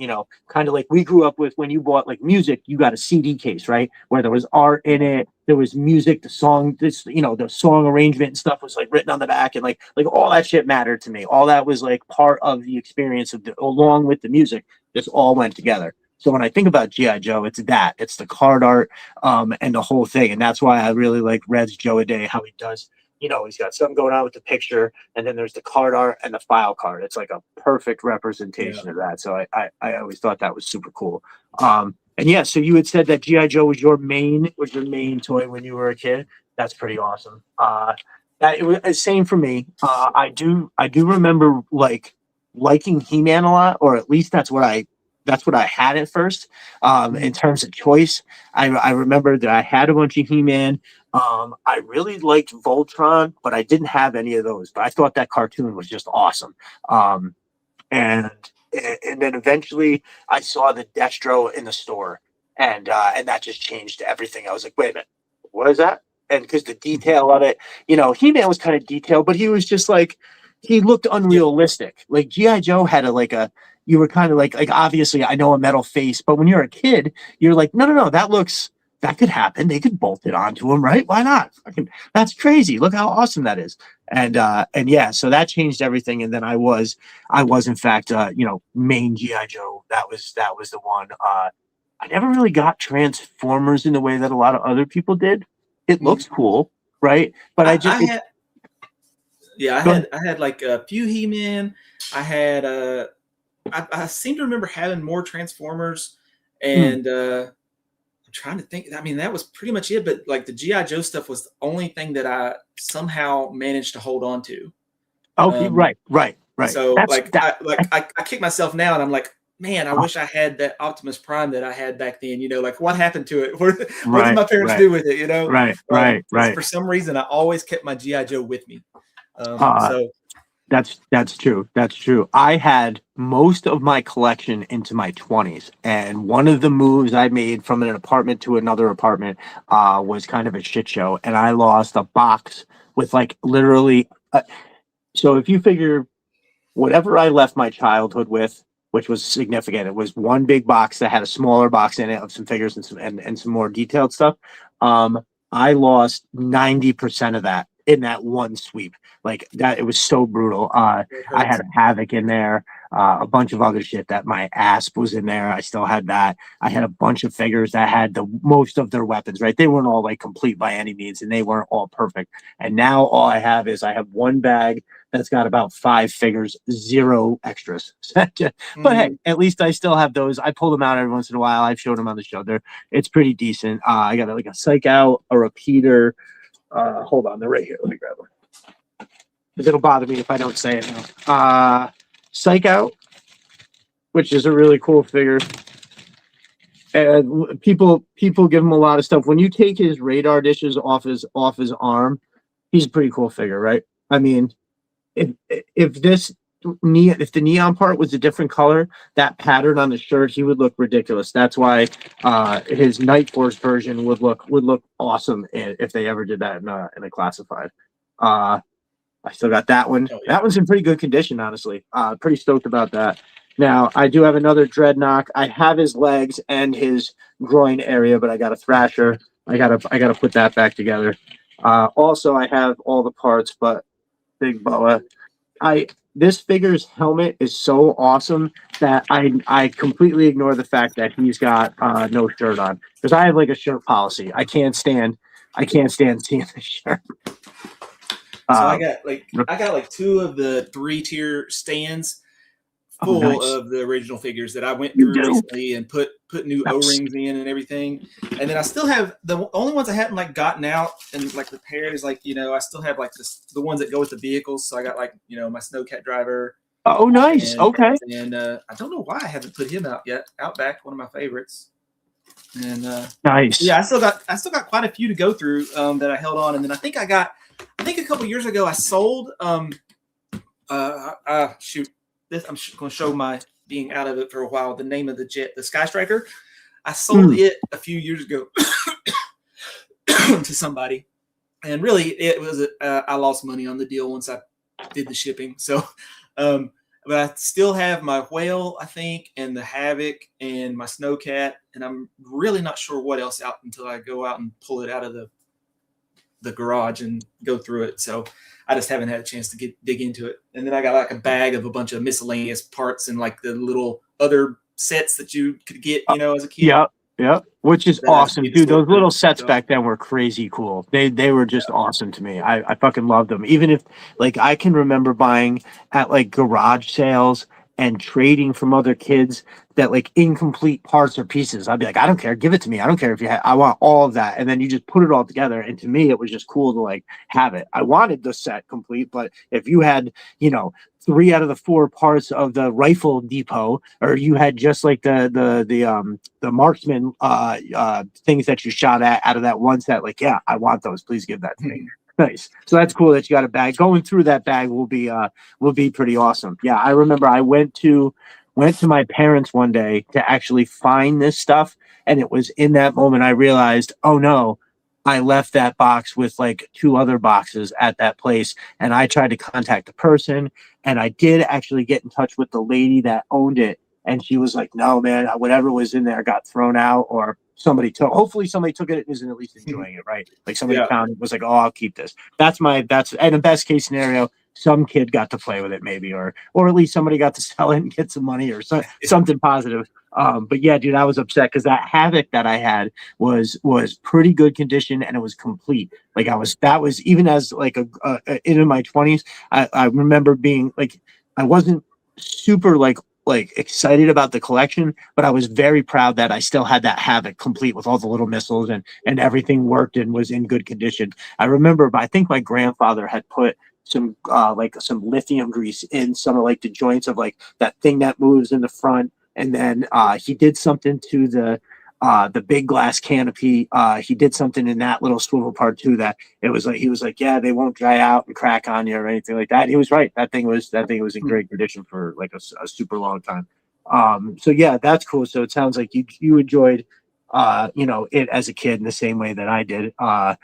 kind of like we grew up with when you bought like music, you got a CD case, right? Where there was art in it, there was music, the song, the song arrangement and stuff was like written on the back, and like all that shit mattered to me. All that was like part of the experience along with the music. This all went together. So when I think about GI Joe, it's the card art, and the whole thing, and that's why I really like Red's Joe a Day, how he does. He's got something going on with the picture, and then there's the card art and the file card. It's like a perfect representation of that. So I always thought that was super cool. And yeah, so you had said that GI Joe was your main toy when you were a kid. That's pretty awesome. That it was same for me. I do remember like liking He-Man a lot, or at least that's what I had at first. In terms of choice, I remember that I had a bunch of He-Man. I really liked Voltron, but I didn't have any of those. But I thought that cartoon was just awesome. And then eventually I saw the Destro in the store, and that just changed everything. I was like, wait a minute, what is that? And because the detail of it, He-Man was kind of detailed, but he was just like, he looked unrealistic. Like GI Joe had you were kind of like obviously I know a metal face, but when you're a kid, you're like, no, that could happen. They could bolt it onto him, right? Why not? That's crazy. Look how awesome that is. And yeah, so that changed everything. And then I was in fact, main GI Joe. That was the one. I never really got Transformers in the way that a lot of other people did. It looks cool, right? But I had like a few He-Man. I had I seem to remember having more Transformers, and I'm trying to think. I mean, that was pretty much it. But like the GI Joe stuff was the only thing that I somehow managed to hold on to. Okay, right. So That's like that. I kick myself now, and I'm like, man, I wish I had that Optimus Prime that I had back then. You know, like what happened to it? What did my parents do with it? You know, Right. For some reason, I always kept my GI Joe with me. Uh, So that's true. That's true. I had most of my collection into my 20s, and one of the moves I made from an apartment to another apartment was kind of a shit show, and I lost a box with like literally. So if you figure whatever I left my childhood with, which was significant, it was one big box that had a smaller box in it of some figures and some more detailed stuff. Um, I lost 90% of that in that one sweep. Like that, it was so brutal. it I hurts. had a Havoc in there, a bunch of other shit that my Asp was in there. I still had that. I had a bunch of figures that had the most of their weapons, right? They weren't all like complete by any means, and they weren't all perfect. And now all I have is I have one bag that's got about 5 figures, 0 extras. But hey, at least I still have those. I pull them out every once in a while. I've showed them on the show. It's pretty decent. I got like a Psych Out, a Repeater. Hold on, they're right here. Let me grab one. Because it'll bother me if I don't say it now. Psych Out, which is a really cool figure. And people give him a lot of stuff. When you take his radar dishes off his arm, he's a pretty cool figure, right? I mean, if the neon part was a different color, that pattern on the shirt, he would look ridiculous. That's why his Night Force version would look awesome if they ever did that in a classified. I still got that one. Oh, yeah. That one's in pretty good condition, honestly. Pretty stoked about that. Now I do have another Dreadnought. I have his legs and his groin area, but I got a Thrasher. I gotta put that back together. Also, I have all the parts, but Big Boa. This figure's helmet is so awesome that I completely ignore the fact that he's got no shirt on, because I have like a shirt policy. I can't stand seeing the shirt. So I got like 2 of the 3-tier stands full of the original figures that I went through recently and put new O-rings in and everything. And then I still have the only ones I haven't like gotten out and like repaired is like, I still have like the ones that go with the vehicles. So I got like, my Snowcat driver. Oh, nice. Okay. And I don't know why I haven't put him out yet. Outback, one of my favorites. And nice. Yeah, I still got quite a few to go through that I held on. And then I think a couple years ago I sold shoot. This I'm going to show my being out of it for a while. The name of the Sky Striker. I sold it a few years ago to somebody, and really it was I lost money on the deal once I did the shipping. So, but I still have my Whale, I think, and the Havoc and my Snowcat, and I'm really not sure what else out until I go out and pull it out of the garage and go through it. So I just haven't had a chance to dig into it. And then I got like a bag of a bunch of miscellaneous parts and like the little other sets that you could get, as a kid. Yeah. Which is awesome, dude. Those little sets back then were crazy cool. They were just awesome to me. I fucking loved them. Even if like I can remember buying at like garage sales and trading from other kids that like incomplete parts or pieces. I'd be like, I don't care, give it to me. I don't care if I want all of that. And then you just put it all together. And to me, it was just cool to like have it. I wanted the set complete, but if you had, 3 out of the 4 parts of the rifle depot, or you had just like the marksman things that you shot at out of that one set, like, yeah, I want those. Please give that to me. Nice. So that's cool that you got a bag. Going through that bag will be pretty awesome. Yeah, I remember I went to my parents one day to actually find this stuff, and it was in that moment I realized, oh no, I left that box with like 2 other boxes at that place, and I tried to contact the person, and I did actually get in touch with the lady that owned it, and she was like, no man, whatever was in there got thrown out, or hopefully somebody took it and isn't at least enjoying it, right? Like somebody found it, was like, oh, I'll keep this. That's and the best case scenario, some kid got to play with it maybe, or at least somebody got to sell it and get some money or something positive. But yeah, dude, I was upset because that Havoc that I had was pretty good condition, and it was complete. Like that was even as like in my 20s, I remember being like, I wasn't super like like excited about the collection, but I was very proud that I still had that Havoc complete with all the little missiles and everything worked and was in good condition. I remember, I think my grandfather had put some like some lithium grease in some of like the joints of like that thing that moves in the front, and then he did something to the big glass canopy. He did something in that little swivel part too, that it was like he was like, yeah, they won't dry out and crack on you or anything like that. And he was right. That thing was in great condition for like a super long time. So yeah, that's cool. So it sounds like you enjoyed it as a kid in the same way that I did. I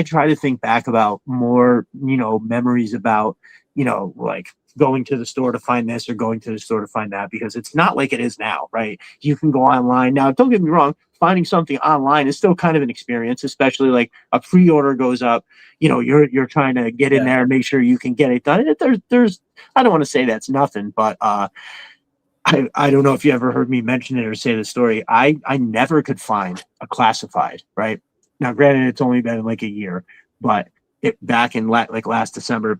try to think back about more, memories about, like going to the store to find this or going to the store to find that, because it's not like it is now, right? You can go online now. Don't get me wrong. Finding something online is still kind of an experience, especially like a pre-order goes up, you're trying to get in there and make sure you can get it done. There's, I don't want to say that's nothing, but, I don't know if you ever heard me mention it or say the story. I never could find a classified, right? Now, granted, it's only been like a year, but back in like last December,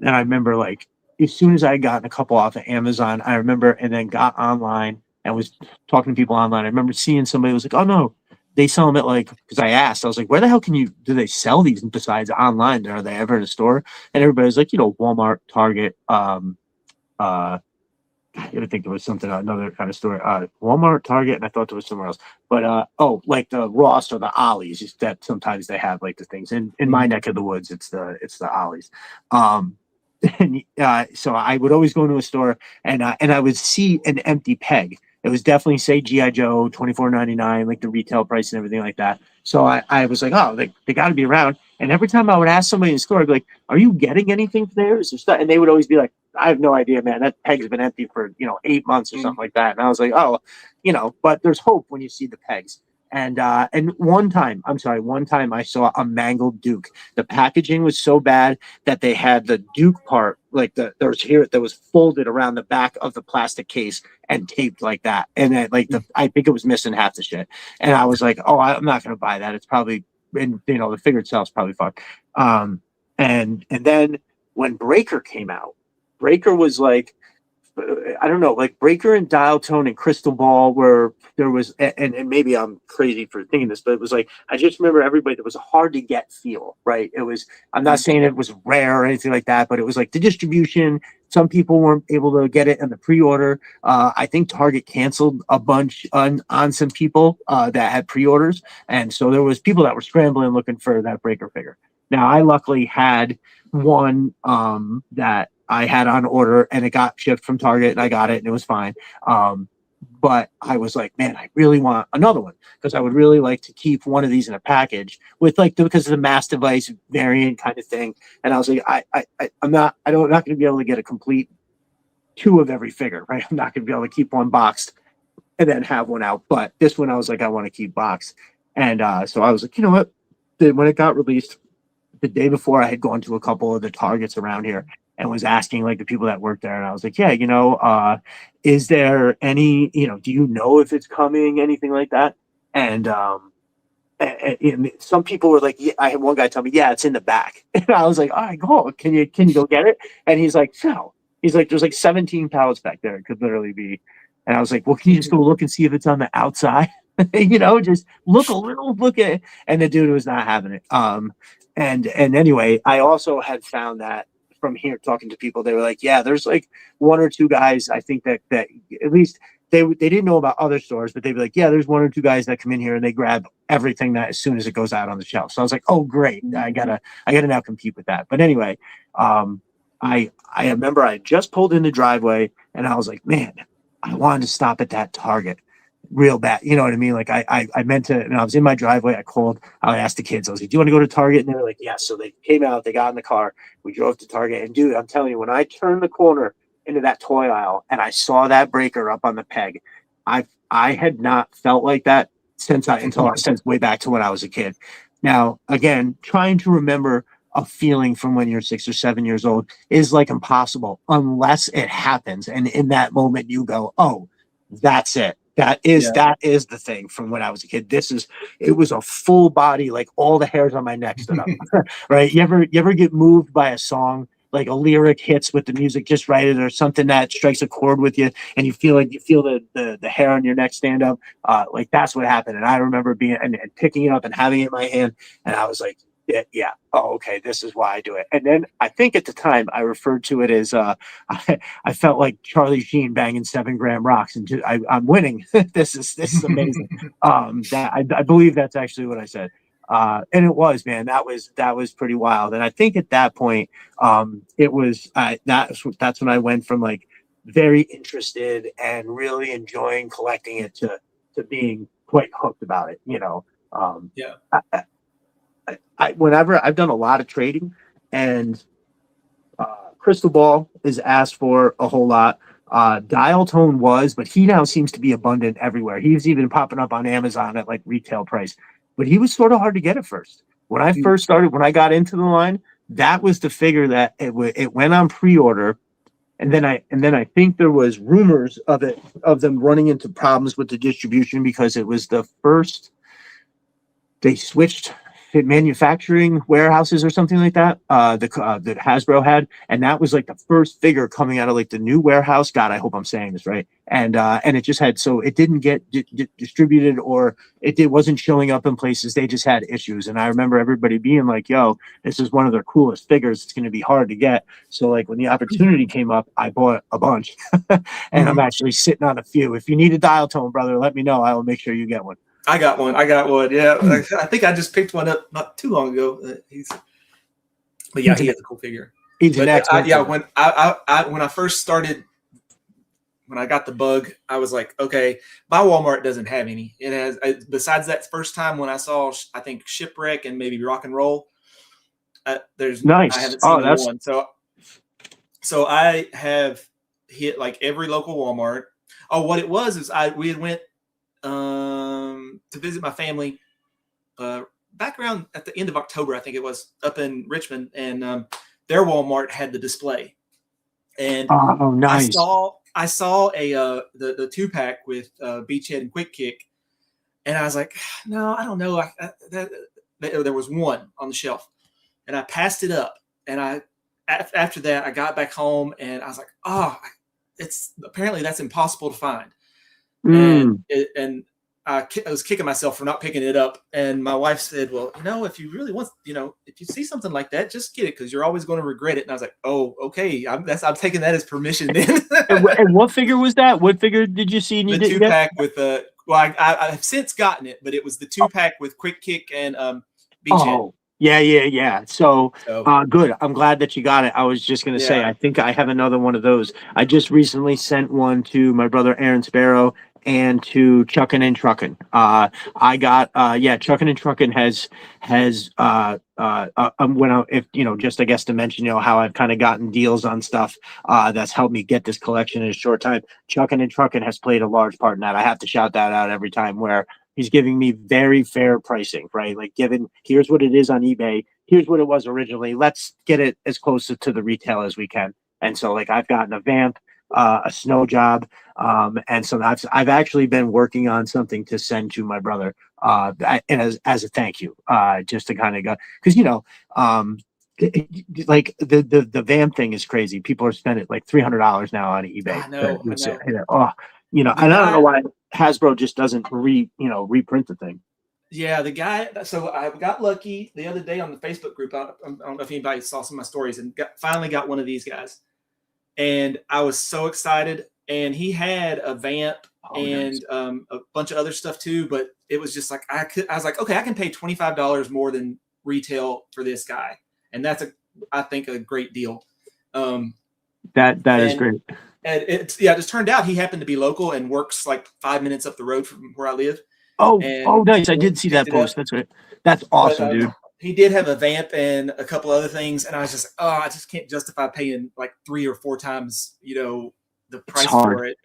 and I remember like as soon as I had gotten a couple off of Amazon, I remember, and then got online and was talking to people online. I remember seeing somebody was like, "Oh no, they sell them at like," because I asked, I was like, "Where the hell do they sell these besides online? Are they ever in a store?" And everybody was like, Walmart, Target, I didn't think there was another kind of store. Walmart, Target, and I thought there was somewhere else. But like the Ross or the Ollie's, that sometimes they have like the things. In my neck of the woods, it's the Ollie's. And so I would always go into a store and I would see an empty peg. It was definitely say G.I. Joe, $24.99, like the retail price and everything like that. So I was like, oh, they got to be around. And every time I would ask somebody in the store, I'd be like, "Are you getting anything there? Is there stuff?" And they would always be like, "I have no idea, man. That peg's been empty for 8 months or something like that." And I was like, "Oh, but there's hope when you see the pegs." And one time I saw a mangled Duke. The packaging was so bad that they had the Duke part, like that was folded around the back of the plastic case and taped like that. And then I think it was missing half the shit. And I was like, "Oh, I'm not going to buy that. It's probably," and the figure itself is probably fun. And then when Breaker came out, Breaker was like, I don't know, like Breaker and Dial Tone and Crystal Ball were, there was, and maybe I'm crazy for thinking this, but it was like, I just remember everybody, there was a hard to get feel, right? It was, I'm not saying it was rare or anything like that, but it was like the distribution. Some people weren't able to get it in the pre-order. I think Target canceled a bunch on some people that had pre-orders. And so there was people that were scrambling looking for that Breaker figure. Now, I luckily had one that I had on order and it got shipped from Target and I got it and it was fine. But I was like, man, I really want another one because I would really like to keep one of these in a package with because of the mass device variant kind of thing. And I was like, I'm not going to be able to get a complete 2 of every figure, right? I'm not going to be able to keep one boxed and then have one out. But this one, I was like, I want to keep boxed. And so I was like, you know what? When it got released, the day before, I had gone to a couple of the Targets around here and was asking like the people that work there. And I was like, yeah, is there any, do you know if it's coming, anything like that? And some people were like, yeah, I had one guy tell me, yeah, it's in the back. And I was like, all right, go, can you go get it? And he's like, no. He's like, there's like 17 pallets back there. It could literally be. And I was like, well, can you just go look and see if it's on the outside? Just look at it. And the dude was not having it. And anyway, I also had found that from here talking to people, they were like, yeah, there's like 1 or 2 guys, I think that at least they didn't know about other stores, but they'd be like, yeah, there's 1 or 2 guys that come in here and they grab everything that as soon as it goes out on the shelf. So I was like, oh great, I gotta now compete with that. But anyway, I remember I just pulled in the driveway and I was like, man, I wanted to stop at that Target real bad. You know what I mean? Like I meant to, and I was in my driveway. I asked the kids, I was like, do you want to go to Target? And they were like, yes. So they came out, they got in the car, we drove to Target. And dude, I'm telling you, when I turned the corner into that toy aisle and I saw that Breaker up on the peg, I had not felt like that since way back to when I was a kid. Now, again, trying to remember a feeling from when you're 6 or 7 years old is like impossible unless it happens. And in that moment you go, oh, that's it. That is the thing from when I was a kid. It was a full body, like all the hairs on my neck stood up. Right? You ever get moved by a song like a lyric hits with the music just right, or something that strikes a chord with you, and you feel the hair on your neck stand up. Like that's what happened. And I remember being and picking it up and having it in my hand, and I was like, yeah, oh, okay, this is why I do it. And then I think at the time I referred to it as I felt like Charlie Sheen banging 7 gram rocks, and I'm winning. This is amazing. That I believe that's actually what I said. And it was, man, that was pretty wild. And I think at that point, it was that's when I went from like very interested and really enjoying collecting it to being quite hooked about it. Yeah. Whenever I've done a lot of trading, and Crystal Ball is asked for a whole lot. Dial Tone was, but he now seems to be abundant everywhere. He's even popping up on Amazon at like retail price, but he was sort of hard to get at first. When I first started, when I got into the line, that was the figure that it went on pre-order. And then I think there was rumors of them running into problems with the distribution because it was the first they switched manufacturing warehouses or something like that that Hasbro had, and that was like the first figure coming out of like the new warehouse. God, I hope I'm saying this right. And it just had, so it didn't get distributed, or wasn't showing up in places. They just had issues. And I remember everybody being like, yo, this is one of their coolest figures. It's going to be hard to get. So like when the opportunity came up, I bought a bunch and I'm actually sitting on a few. If you need a dial tone, brother, let me know. I will make sure you get one. I got one. Yeah. I think I just picked one up not too long ago. He has a cool figure. When I first started, when I got the bug, I was like, okay, my Walmart doesn't have any. It has, besides that first time when I saw, I think Shipwreck and maybe Rock and Roll. There's nice. I haven't seen one. So I have hit like every local Walmart. Oh, what it was is we had went to visit my family back around at the end of October, I think it was, up in Richmond, and their Walmart had the display. And nice. I saw the 2-pack with Beachhead and Quick Kick, and I was like, no, I don't know. There was one on the shelf, and I passed it up. And after that, I got back home, and I was like, it's apparently that's impossible to find. And I was kicking myself for not picking it up. And my wife said, well, if you really want, if you see something like that, just get it, because you're always going to regret it. And I was like, oh, okay. I'm taking that as permission then. And what figure was that? What figure did you see? And the 2-pack with I've since gotten it, but it was the 2-pack with Quick Kick and Beachhead. Yeah. So good. I'm glad that you got it. I was just going to say, I think I have another one of those. I just recently sent one to my brother Aaron Sparrow and to Chuckin' and Truckin'. I got Chuckin' and Truckin' has just I guess to mention how I've kind of gotten deals on stuff that's helped me get this collection in a short time. Chuckin' and Truckin' has played a large part in that. I have to shout that out every time, where he's giving me very fair pricing, right? Like here's what it is on eBay, here's what it was originally. Let's get it as close to the retail as we can. And so like I've gotten a Vamp, a Snow Job, and so I've actually been working on something to send to my brother, and as a thank you, just to kind of go, because like the Vamp thing is crazy. People are spending like $300 now on eBay. I know. And I don't know why Hasbro just doesn't reprint the thing. Yeah, the guy. So I got lucky the other day on the Facebook group. I don't know if anybody saw some of my stories, and finally got one of these guys. And I was so excited. And he had a Vamp and a bunch of other stuff too. But it was just like I was like, okay, I can pay $25 more than retail for this guy, and that's I think a great deal. That is great. And it just turned out he happened to be local and works like 5 minutes up the road from where I live. Oh, nice! I did see that post. That's right. That's awesome, dude. He did have a Vamp and a couple other things, and I was just like, I just can't justify paying like 3 or 4 times, the price for it.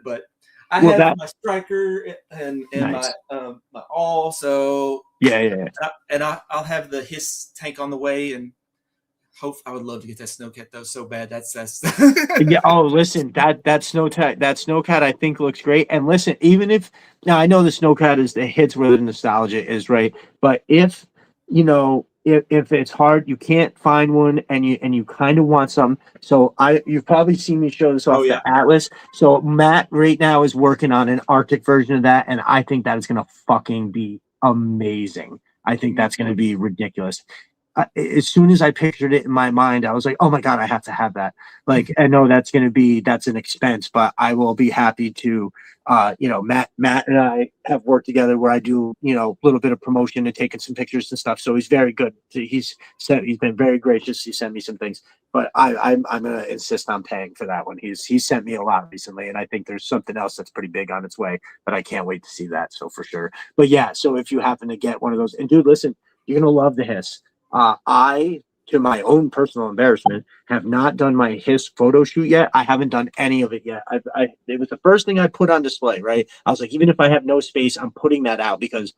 But I have my Striker and nice. my All. So yeah. And I'll have the Hiss tank on the way, and I would love to get that Snowcat though so bad. That's yeah. Oh, listen, that Snowcat I think looks great. And listen, even if now I know the Snowcat is the hits where the nostalgia is, right? But if if it's hard, you can't find one, and you kind of want some. So you've probably seen me show this off Oh, yeah. the Atlas. So Matt right now is working on an Arctic version of that, and I think that is gonna fucking be amazing. I think that's gonna be ridiculous. As soon as I pictured it in my mind, I was like, "Oh my god, I have to have that!" Like, I know that's an expense, but I will be happy to. Matt and I have worked together where I do, a little bit of promotion and taking some pictures and stuff. So he's very good. He's been very gracious. He sent me some things, but I'm gonna insist on paying for that one. He's sent me a lot recently, and I think there's something else that's pretty big on its way. But I can't wait to see that. So for sure. But yeah, so if you happen to get one of those, and dude, listen, you're gonna love the hiss. I, to my own personal embarrassment, have not done my Hiss photo shoot yet. I haven't done any of it yet. It was the first thing I put on display, right? I was like, even if I have no space, I'm putting that out because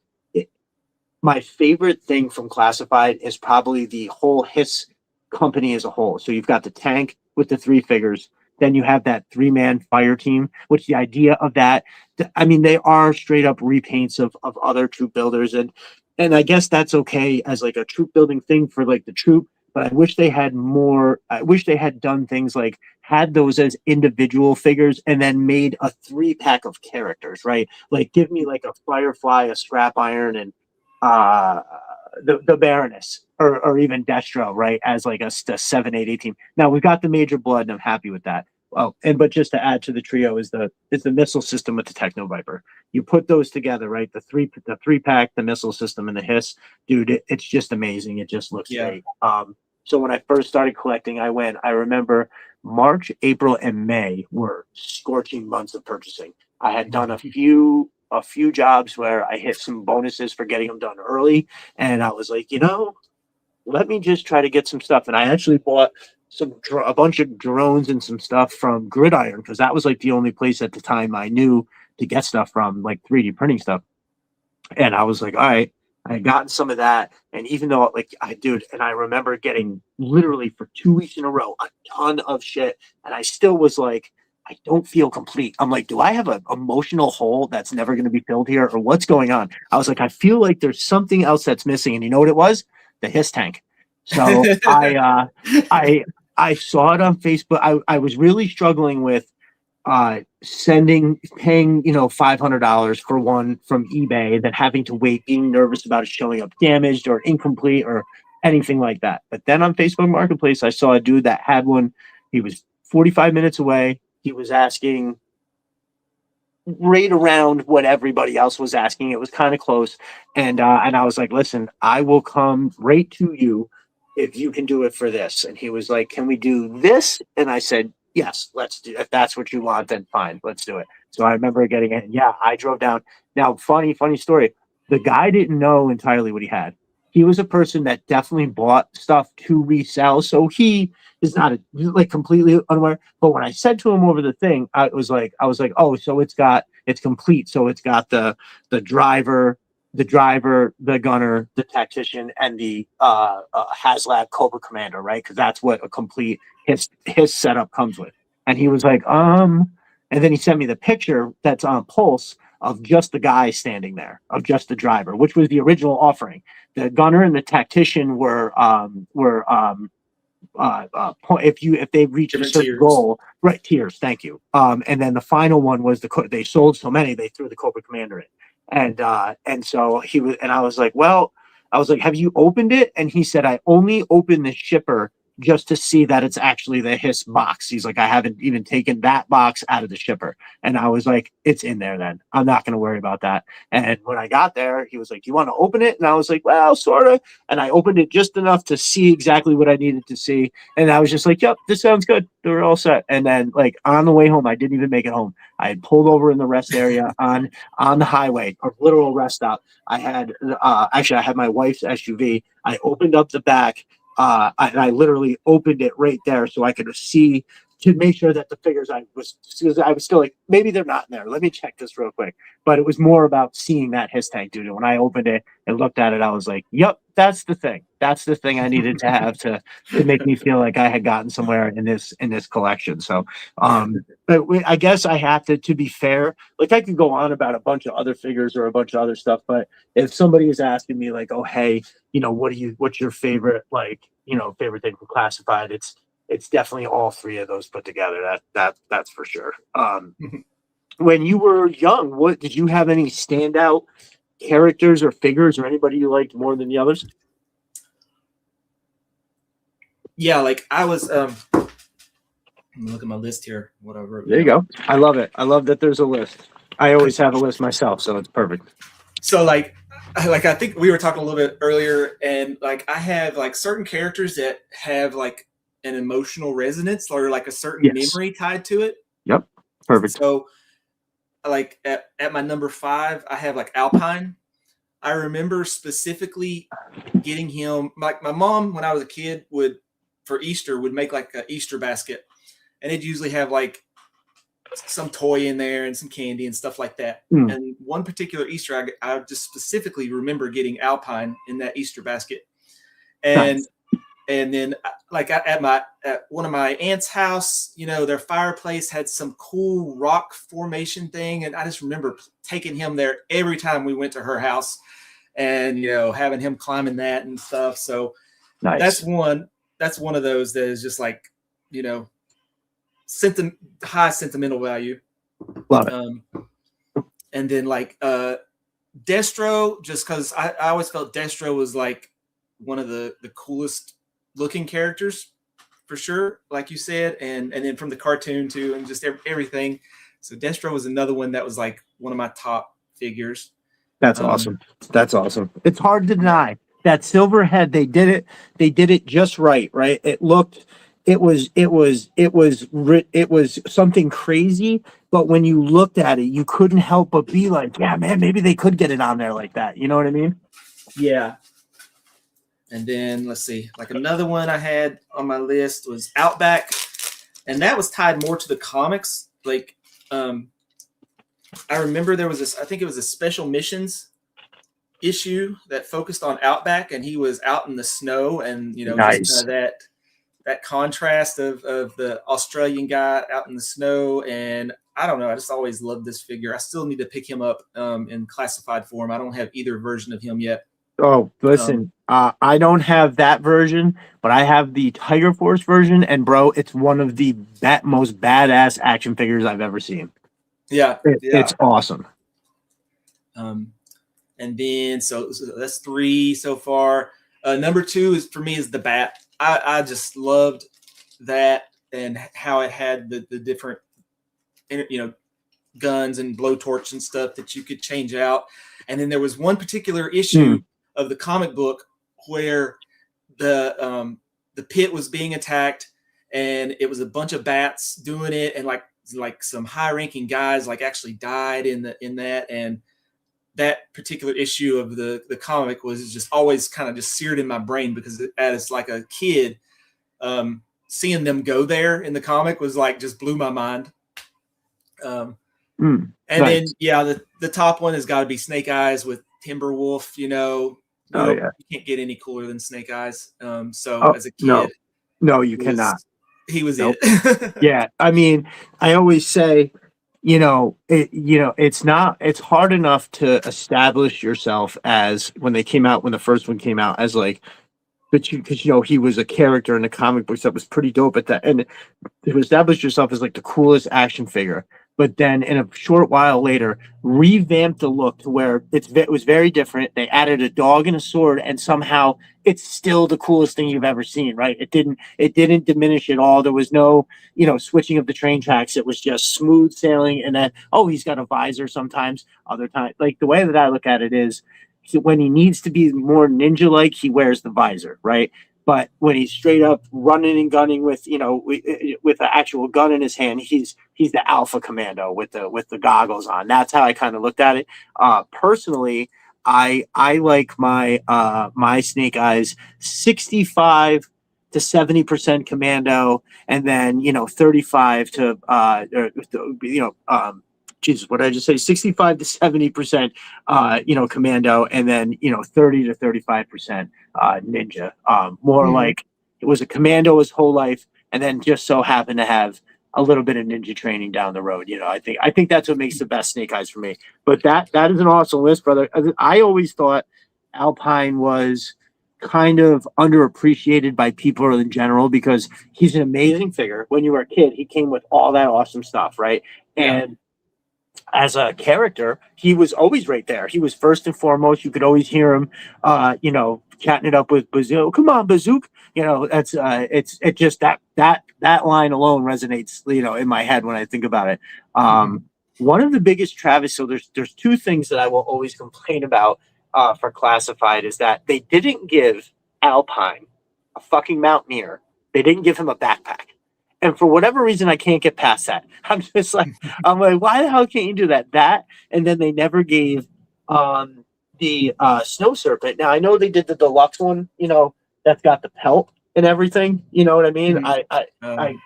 my favorite thing from Classified is probably the whole Hiss company as a whole. So you've got the tank with the three figures. Then you have that 3-man fire team, which the idea of that, I mean, they are straight up repaints of other troop builders. And I guess that's okay as like a troop building thing for like the troop, but I wish they had more. I wish they had done things like had those as individual figures and then made a 3-pack of characters, right? Like give me like a Firefly, a Scrap Iron, and uh the Baroness, or even Destro, right? As like a 7-8 team. Now we've got the Major Blood, and I'm happy with that. Oh, but just to add to the trio is the missile system with the Techno Viper. You put those together, right? The 3-pack, the missile system, and the Hiss, dude. It's just amazing. It just looks great. So when I first started collecting, I remember March, April, and May were scorching months of purchasing. I had done a few jobs where I hit some bonuses for getting them done early, and I was like, let me just try to get some stuff. And I actually bought a bunch of drones and some stuff from Gridiron because that was like the only place at the time I knew to get stuff from, like 3D printing stuff. And I was like, all right, I had gotten some of that. And even though and I remember getting literally for 2 weeks in a row, a ton of shit. And I still was like, I don't feel complete. I'm like, do I have an emotional hole that's never going to be filled here, or what's going on? I was like, I feel like there's something else that's missing. And you know what it was? The Hiss tank. So I saw it on Facebook. I was really struggling with paying $500 for one from eBay, then having to wait, being nervous about it showing up damaged or incomplete or anything like that. But then on Facebook Marketplace, I saw a dude that had one. He was 45 minutes away. He was asking right around what everybody else was asking. It was kind of close. And I was like, listen, I will come right to you if you can do it for this. And he was like, can we do this? And I said, yes, let's do it. If that's what you want, then fine, let's do it. So I remember getting it. Yeah, I drove down. Now, funny story. The guy didn't know entirely what he had. He was a person that definitely bought stuff to resell. So he is not completely unaware. But when I said to him over the thing, I was like, oh, so it's complete. So it's got the driver, the gunner, the tactician, and the HasLab Cobra Commander, right? Because that's what a complete his setup comes with. And he was like, and then he sent me the picture that's on Pulse of just the guy standing there, of just the driver, which was the original offering. The gunner and the tactician were if they reach a certain goal, right? Tiers, thank you. And then the final one was they sold so many they threw the Cobra Commander in. And so he was, and I was like, have you opened it? And he said, I only opened the shipper just to see that it's actually the Hiss box. He's like, I haven't even taken that box out of the shipper. And I was like, it's in there then. I'm not going to worry about that. And when I got there, he was like, you want to open it? And I was like, well, sort of. And I opened it just enough to see exactly what I needed to see. And I was just like, yep, this sounds good. We're all set. And then on the way home, I didn't even make it home. I had pulled over in the rest area on the highway, a literal rest stop. I had I had my wife's SUV. I opened up the back. And I literally opened it right there so I could see to make sure that the figures I was still like, maybe they're not in there. Let me check this real quick. But it was more about seeing that his tank dude. And when I opened it and looked at it, I was like, yep, that's the thing. That's the thing I needed to have to make me feel like I had gotten somewhere in this collection. So but I guess I have to be fair, like I could go on about a bunch of other figures or a bunch of other stuff, but if somebody is asking me like, oh hey, what's your favorite, like, favorite thing from Classified, it's definitely all three of those put together. That's for sure. When you were young, what did you have any standout characters or figures or anybody you liked more than the others? Yeah, like I was let me look at my list here. What I wrote. There you go. I love it. I love that there's a list. I always have a list myself, so it's perfect. So like I think we were talking a little bit earlier, and like I have like certain characters that have like an emotional resonance or like a certain memory tied to it. Yep. Perfect. So like at my number 5, I have like Alpine. I remember specifically getting him, like my mom when I was a kid for Easter would make like an Easter basket, and it'd usually have like some toy in there and some candy and stuff like that. And one particular Easter egg, I just specifically remember getting Alpine in that Easter basket. And nice. And then like at one of my aunt's house, their fireplace had some cool rock formation thing. And I just remember taking him there every time we went to her house and, having him climbing that and stuff. So nice. That's one of those that is just like, high sentimental value. Love it. And then like Destro, just because I always felt Destro was like one of the coolest looking characters for sure, like you said, and then from the cartoon too, and just everything. So Destro was another one that was like one of my top figures. That's awesome. That's awesome. It's hard to deny that silver head. They did it just right. It was something crazy, but when you looked at it, you couldn't help but be like, yeah, man, maybe they could get it on there like that. You know what I mean? Yeah. And then let's see, like another one I had on my list was Outback, and that was tied more to the comics. Like, I remember there was this, I think it was a Special Missions issue that focused on Outback, and he was out in the snow, and nice. Just that contrast of the Australian guy out in the snow. And I don't know, I just always loved this figure. I still need to pick him up in classified form. I don't have either version of him yet. Oh, listen, I don't have that version, but I have the Tiger Force version, and bro, it's one of the most badass action figures I've ever seen. Yeah, it's awesome. And then so that's 3 so far. Number 2 for me is the Bat. I just loved that and how it had the different, guns and blowtorch and stuff that you could change out. And then there was one particular issue of the comic book where the pit was being attacked, and it was a bunch of bats doing it, and like some high-ranking guys like actually died in that. And that particular issue of the comic was just always kind of just seared in my brain, because as like a kid, seeing them go there in the comic was like just blew my mind. And then the top one has got to be Snake Eyes with Timberwolf. You can't get any cooler than Snake Eyes. As a kid, no, you cannot. He was it. Yeah, I mean, I always say, it's hard enough to establish yourself as when the first one came out as like, because he was a character in the comic books that was pretty dope at that, and to establish yourself as like the coolest action figure. But then in a short while later, revamped the look to where it was very different. They added a dog and a sword, and somehow it's still the coolest thing you've ever seen, right? It didn't diminish at all. There was no, switching of the train tracks. It was just smooth sailing. And then, he's got a visor sometimes, other times. Like the way that I look at it is, when he needs to be more ninja-like, he wears the visor, right? But when he's straight up running and gunning with an actual gun in his hand, he's the alpha commando with the goggles on. That's how I kind of looked at it. Personally, I like my Snake Eyes 65 to 70% commando, and then 35 to Jesus, what did I just say? 65 to 70% commando, and then 30 to 35% ninja. More like it was a commando his whole life, and then just so happened to have a little bit of ninja training down the road. I think that's what makes the best Snake Eyes for me. But that is an awesome list, brother. I always thought Alpine was kind of underappreciated by people in general because he's an amazing figure. When you were a kid, he came with all that awesome stuff, right? And as a character, he was always right there. He was first and foremost. You could always hear him, chatting it up with Bazook. Come on, Bazook. That's it. Just that line alone resonates, in my head when I think about it. One of the biggest Travis. So there's two things that I will always complain about for Classified is that they didn't give Alpine a fucking mountaineer. They didn't give him a backpack. And for whatever reason, I can't get past that. I'm like, why the hell can't you do that? And then they never gave the Snow Serpent. Now I know they did the deluxe one, that's got the pelt and everything. You know what I mean? I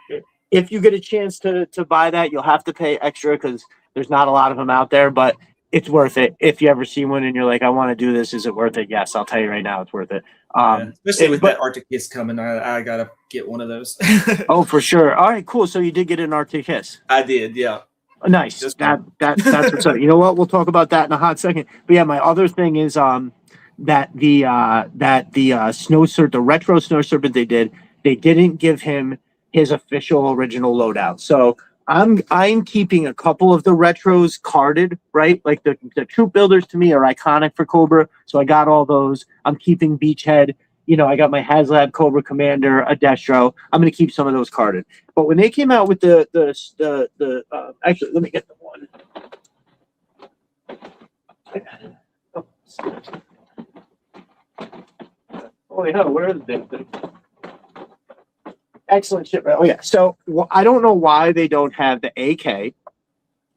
if you get a chance to buy that, you'll have to pay extra because there's not a lot of them out there, but it's worth it. If you ever see one and you're like, I want to do this, is it worth it? Yes, I'll tell you right now, it's worth it. Especially with that Arctic Hiss coming, I gotta get one of those. Oh, for sure. All right, cool. So you did get an Arctic Hiss. I did, yeah. Nice. That's what's up. You know what? We'll talk about that in a hot second. But yeah, my other thing is that the the retro Snow Serpent they didn't give him his official original loadout. So I'm keeping a couple of the retros carded, right? Like the troop builders to me are iconic for Cobra, so I got all those. I'm keeping Beachhead. I got my HasLab Cobra Commander, a Destro. I'm going to keep some of those carded. But when they came out with the actually, let me get the one. Oh yeah, where are the things? Excellent shit. Oh yeah. So I don't know why they don't have the AK,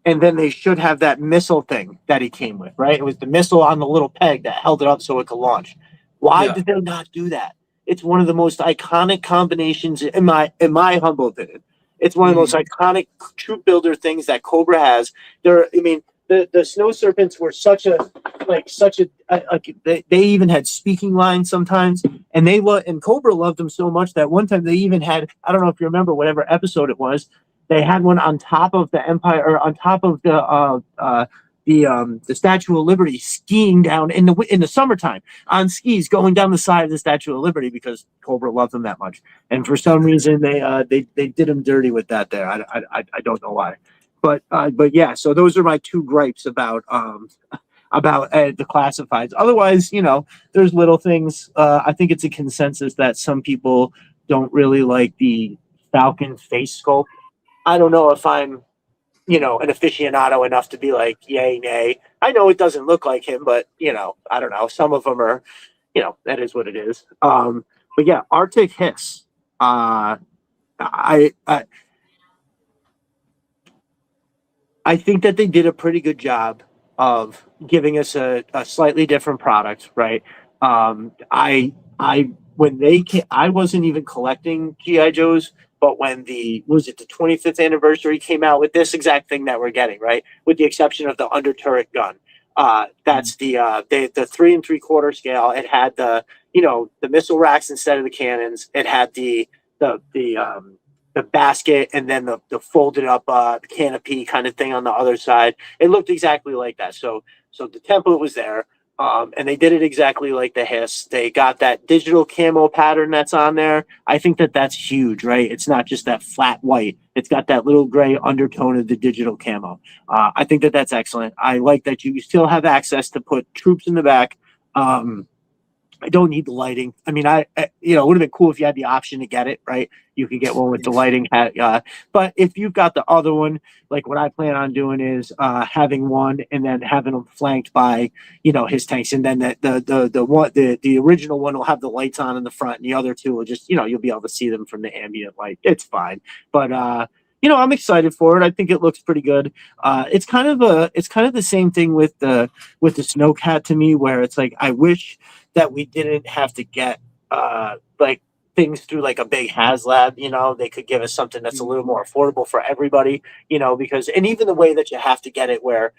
and then they should have that missile thing that he came with, right? It was the missile on the little peg that held it up so it could launch. Why did they not do that? It's one of the most iconic combinations in my humble opinion. It's one of the most iconic troop builder things that Cobra has. The Snow Serpents were they even had speaking lines sometimes, and Cobra loved them so much that one time they even had, I don't know if you remember whatever episode it was, they had one on top of the Empire, or on top of the Statue of Liberty, skiing down in the summertime on skis, going down the side of the Statue of Liberty because Cobra loved them that much. And for some reason they did him dirty with that there. I don't know why. But yeah, so those are my two gripes about the classifieds. Otherwise, there's little things. I think it's a consensus that some people don't really like the Falcon face sculpt. I don't know if I'm, an aficionado enough to be like, yay, nay. I know it doesn't look like him, but I don't know. Some of them are, that is what it is. But yeah, Arctic Hiss. I think that they did a pretty good job of giving us a slightly different product, right? When they came, I wasn't even collecting GI Joes, but when the 25th anniversary came out with this exact thing that we're getting, right? With the exception of the under turret gun, that's the 3 3/4 scale. It had the missile racks instead of the cannons. It had the basket and then the folded up canopy kind of thing on the other side. It looked exactly like that. So the template was there. And they did it exactly like the Hiss. They got that digital camo pattern that's on there. I think that that's huge, right? It's not just that flat white. It's got that little gray undertone of the digital camo. I think that that's excellent. I like that you still have access to put troops in the back. I don't need the lighting. I mean, it would have been cool if you had the option to get it, right? You could get one with the lighting. But if you've got the other one, like what I plan on doing is having one and then having them flanked by, his tanks. And then the original one will have the lights on in the front, and the other two will just, you'll be able to see them from the ambient light. It's fine. But, I'm excited for it. I think it looks pretty good. It's kind of the same thing with the Snowcat to me, where it's like, I wish that we didn't have to get things through like a big HasLab, they could give us something that's a little more affordable for everybody, because, and even the way that you have to get it where,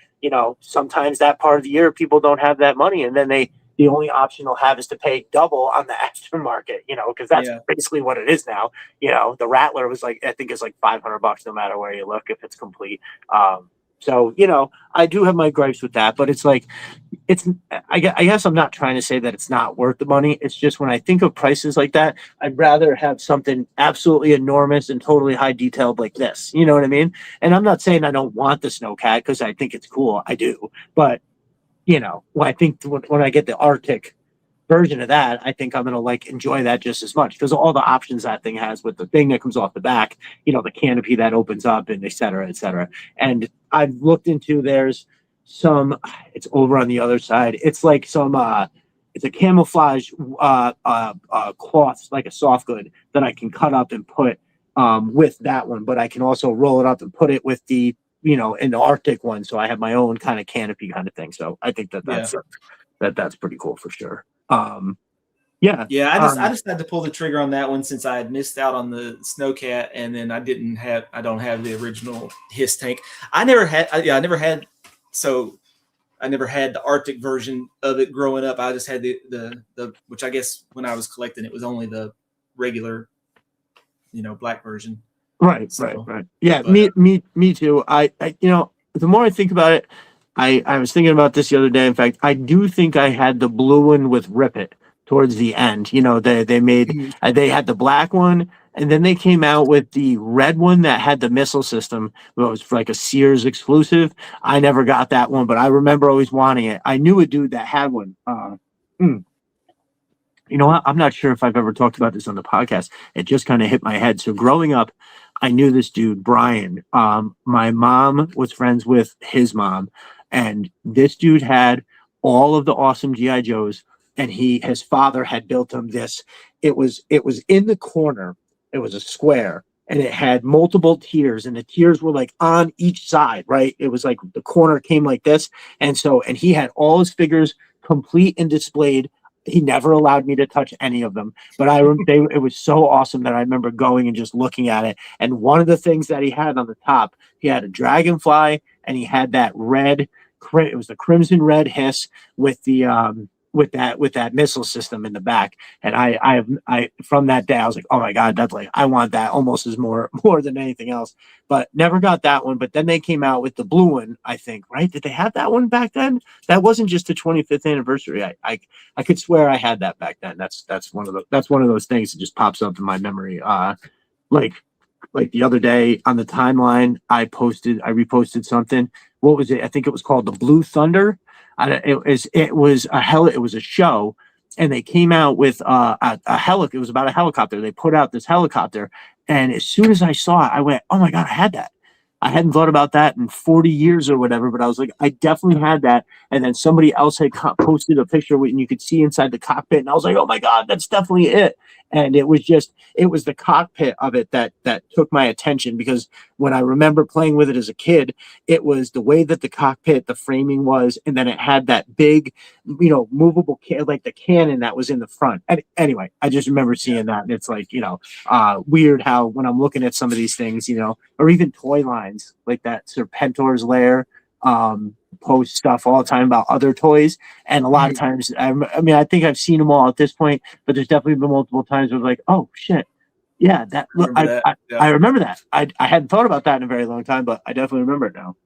sometimes that part of the year people don't have that money, and then the only option they'll have is to pay double on the aftermarket, because that's basically what it is now. The Rattler was like, I think it's like $500 no matter where you look, if it's complete. So, I do have my gripes with that, but it's like, I guess I'm not trying to say that it's not worth the money. It's just when I think of prices like that, I'd rather have something absolutely enormous and totally high detailed like this. You know what I mean? And I'm not saying I don't want the Snowcat because I think it's cool. I do. But, when I think when I get the Arctic version of that, I think I'm going to like enjoy that just as much because all the options that thing has with the thing that comes off the back, the canopy that opens up and et cetera, et cetera. And I've looked into, there's some, it's over on the other side. It's like it's a camouflage cloth, like a soft good that I can cut up and put with that one, but I can also roll it up and put it with the, in the Arctic one. So I have my own kind of canopy kind of thing. So I think that's pretty cool for sure. Yeah. I just had to pull the trigger on that one since I had missed out on the Snowcat, and then I don't have the original Hiss tank. I never had the Arctic version of it growing up. I just had the which I guess when I was collecting it was only the regular, black version. Right. Yeah, but, me too. I the more I think about it, I was thinking about this the other day. In fact, I do think I had the blue one with Rip It towards the end. They made they had the black one, and then they came out with the red one that had the missile system. It was like a Sears exclusive. I never got that one, but I remember always wanting it. I knew a dude that had one. You know what? I'm not sure if I've ever talked about this on the podcast. It just kind of hit my head. So growing up, I knew this dude, Brian. My mom was friends with his mom, and this dude had all of the awesome GI Joes, and his father had built him this. It was in the corner. It was a square, and it had multiple tiers, and the tiers were like on each side, right? It was like the corner came like this, and he had all his figures complete and displayed. He never allowed me to touch any of them, but it was so awesome that I remember going and just looking at it. And one of the things that he had on the top, he had a dragonfly, and he had that red, it was the crimson red Hiss with the with that missile system in the back. And I from that day I was like, oh my God, that's like, I want that almost as more than anything else. But never got that one. But then they came out with the blue one, I think, right? Did they have that one back then? That wasn't just the 25th anniversary. I could swear I had that back then. That's one of those things that just pops up in my memory. Like the other day on the timeline, I reposted something. What was it? I think it was called the Blue Thunder. It was a show, and they came out with it was about a helicopter. They put out this helicopter, and as soon as I saw it, I went, "Oh my God, I had that." I hadn't thought about that in 40 years or whatever, but I was like, I definitely had that. And then somebody else had posted a picture and you could see inside the cockpit, and I was like, oh my God, that's definitely it. And it was the cockpit of it that took my attention, because when I remember playing with it as a kid, it was the way that the cockpit, the framing was, and then it had that big, movable like the cannon that was in the front. And anyway, I just remember seeing that, and it's like, weird how when I'm looking at some of these things, or even toy lines like that Serpentor's Lair post stuff all the time about other toys, and a lot of times I think I've seen them all at this point, but there's definitely been multiple times where like, oh shit, yeah, I remember that. I hadn't thought about that in a very long time, but I definitely remember it now.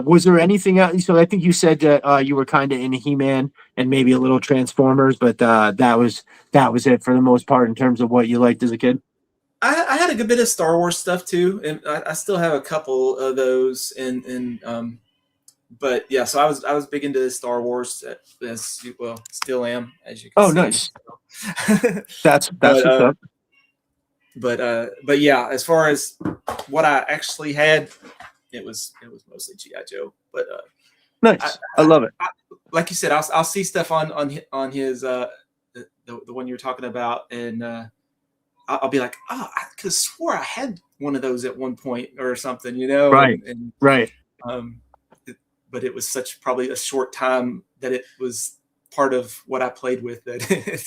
Was there anything else? So I think you said that you were kind of into He-Man and maybe a little Transformers, but that was it for the most part in terms of what you liked as a kid. I had a good bit of Star Wars stuff too, and I still have a couple of those. But yeah, so I was big into Star Wars, still am, as you can see. Oh, nice. That's what's up. But yeah, as far as what I actually had, it was mostly GI Joe. But nice, I love it. Like you said, I'll see stuff on his the one you're talking about, and I'll be like, oh, I could have swore I had one of those at one point or something, Right. But it was probably a short time that it was part of what I played with that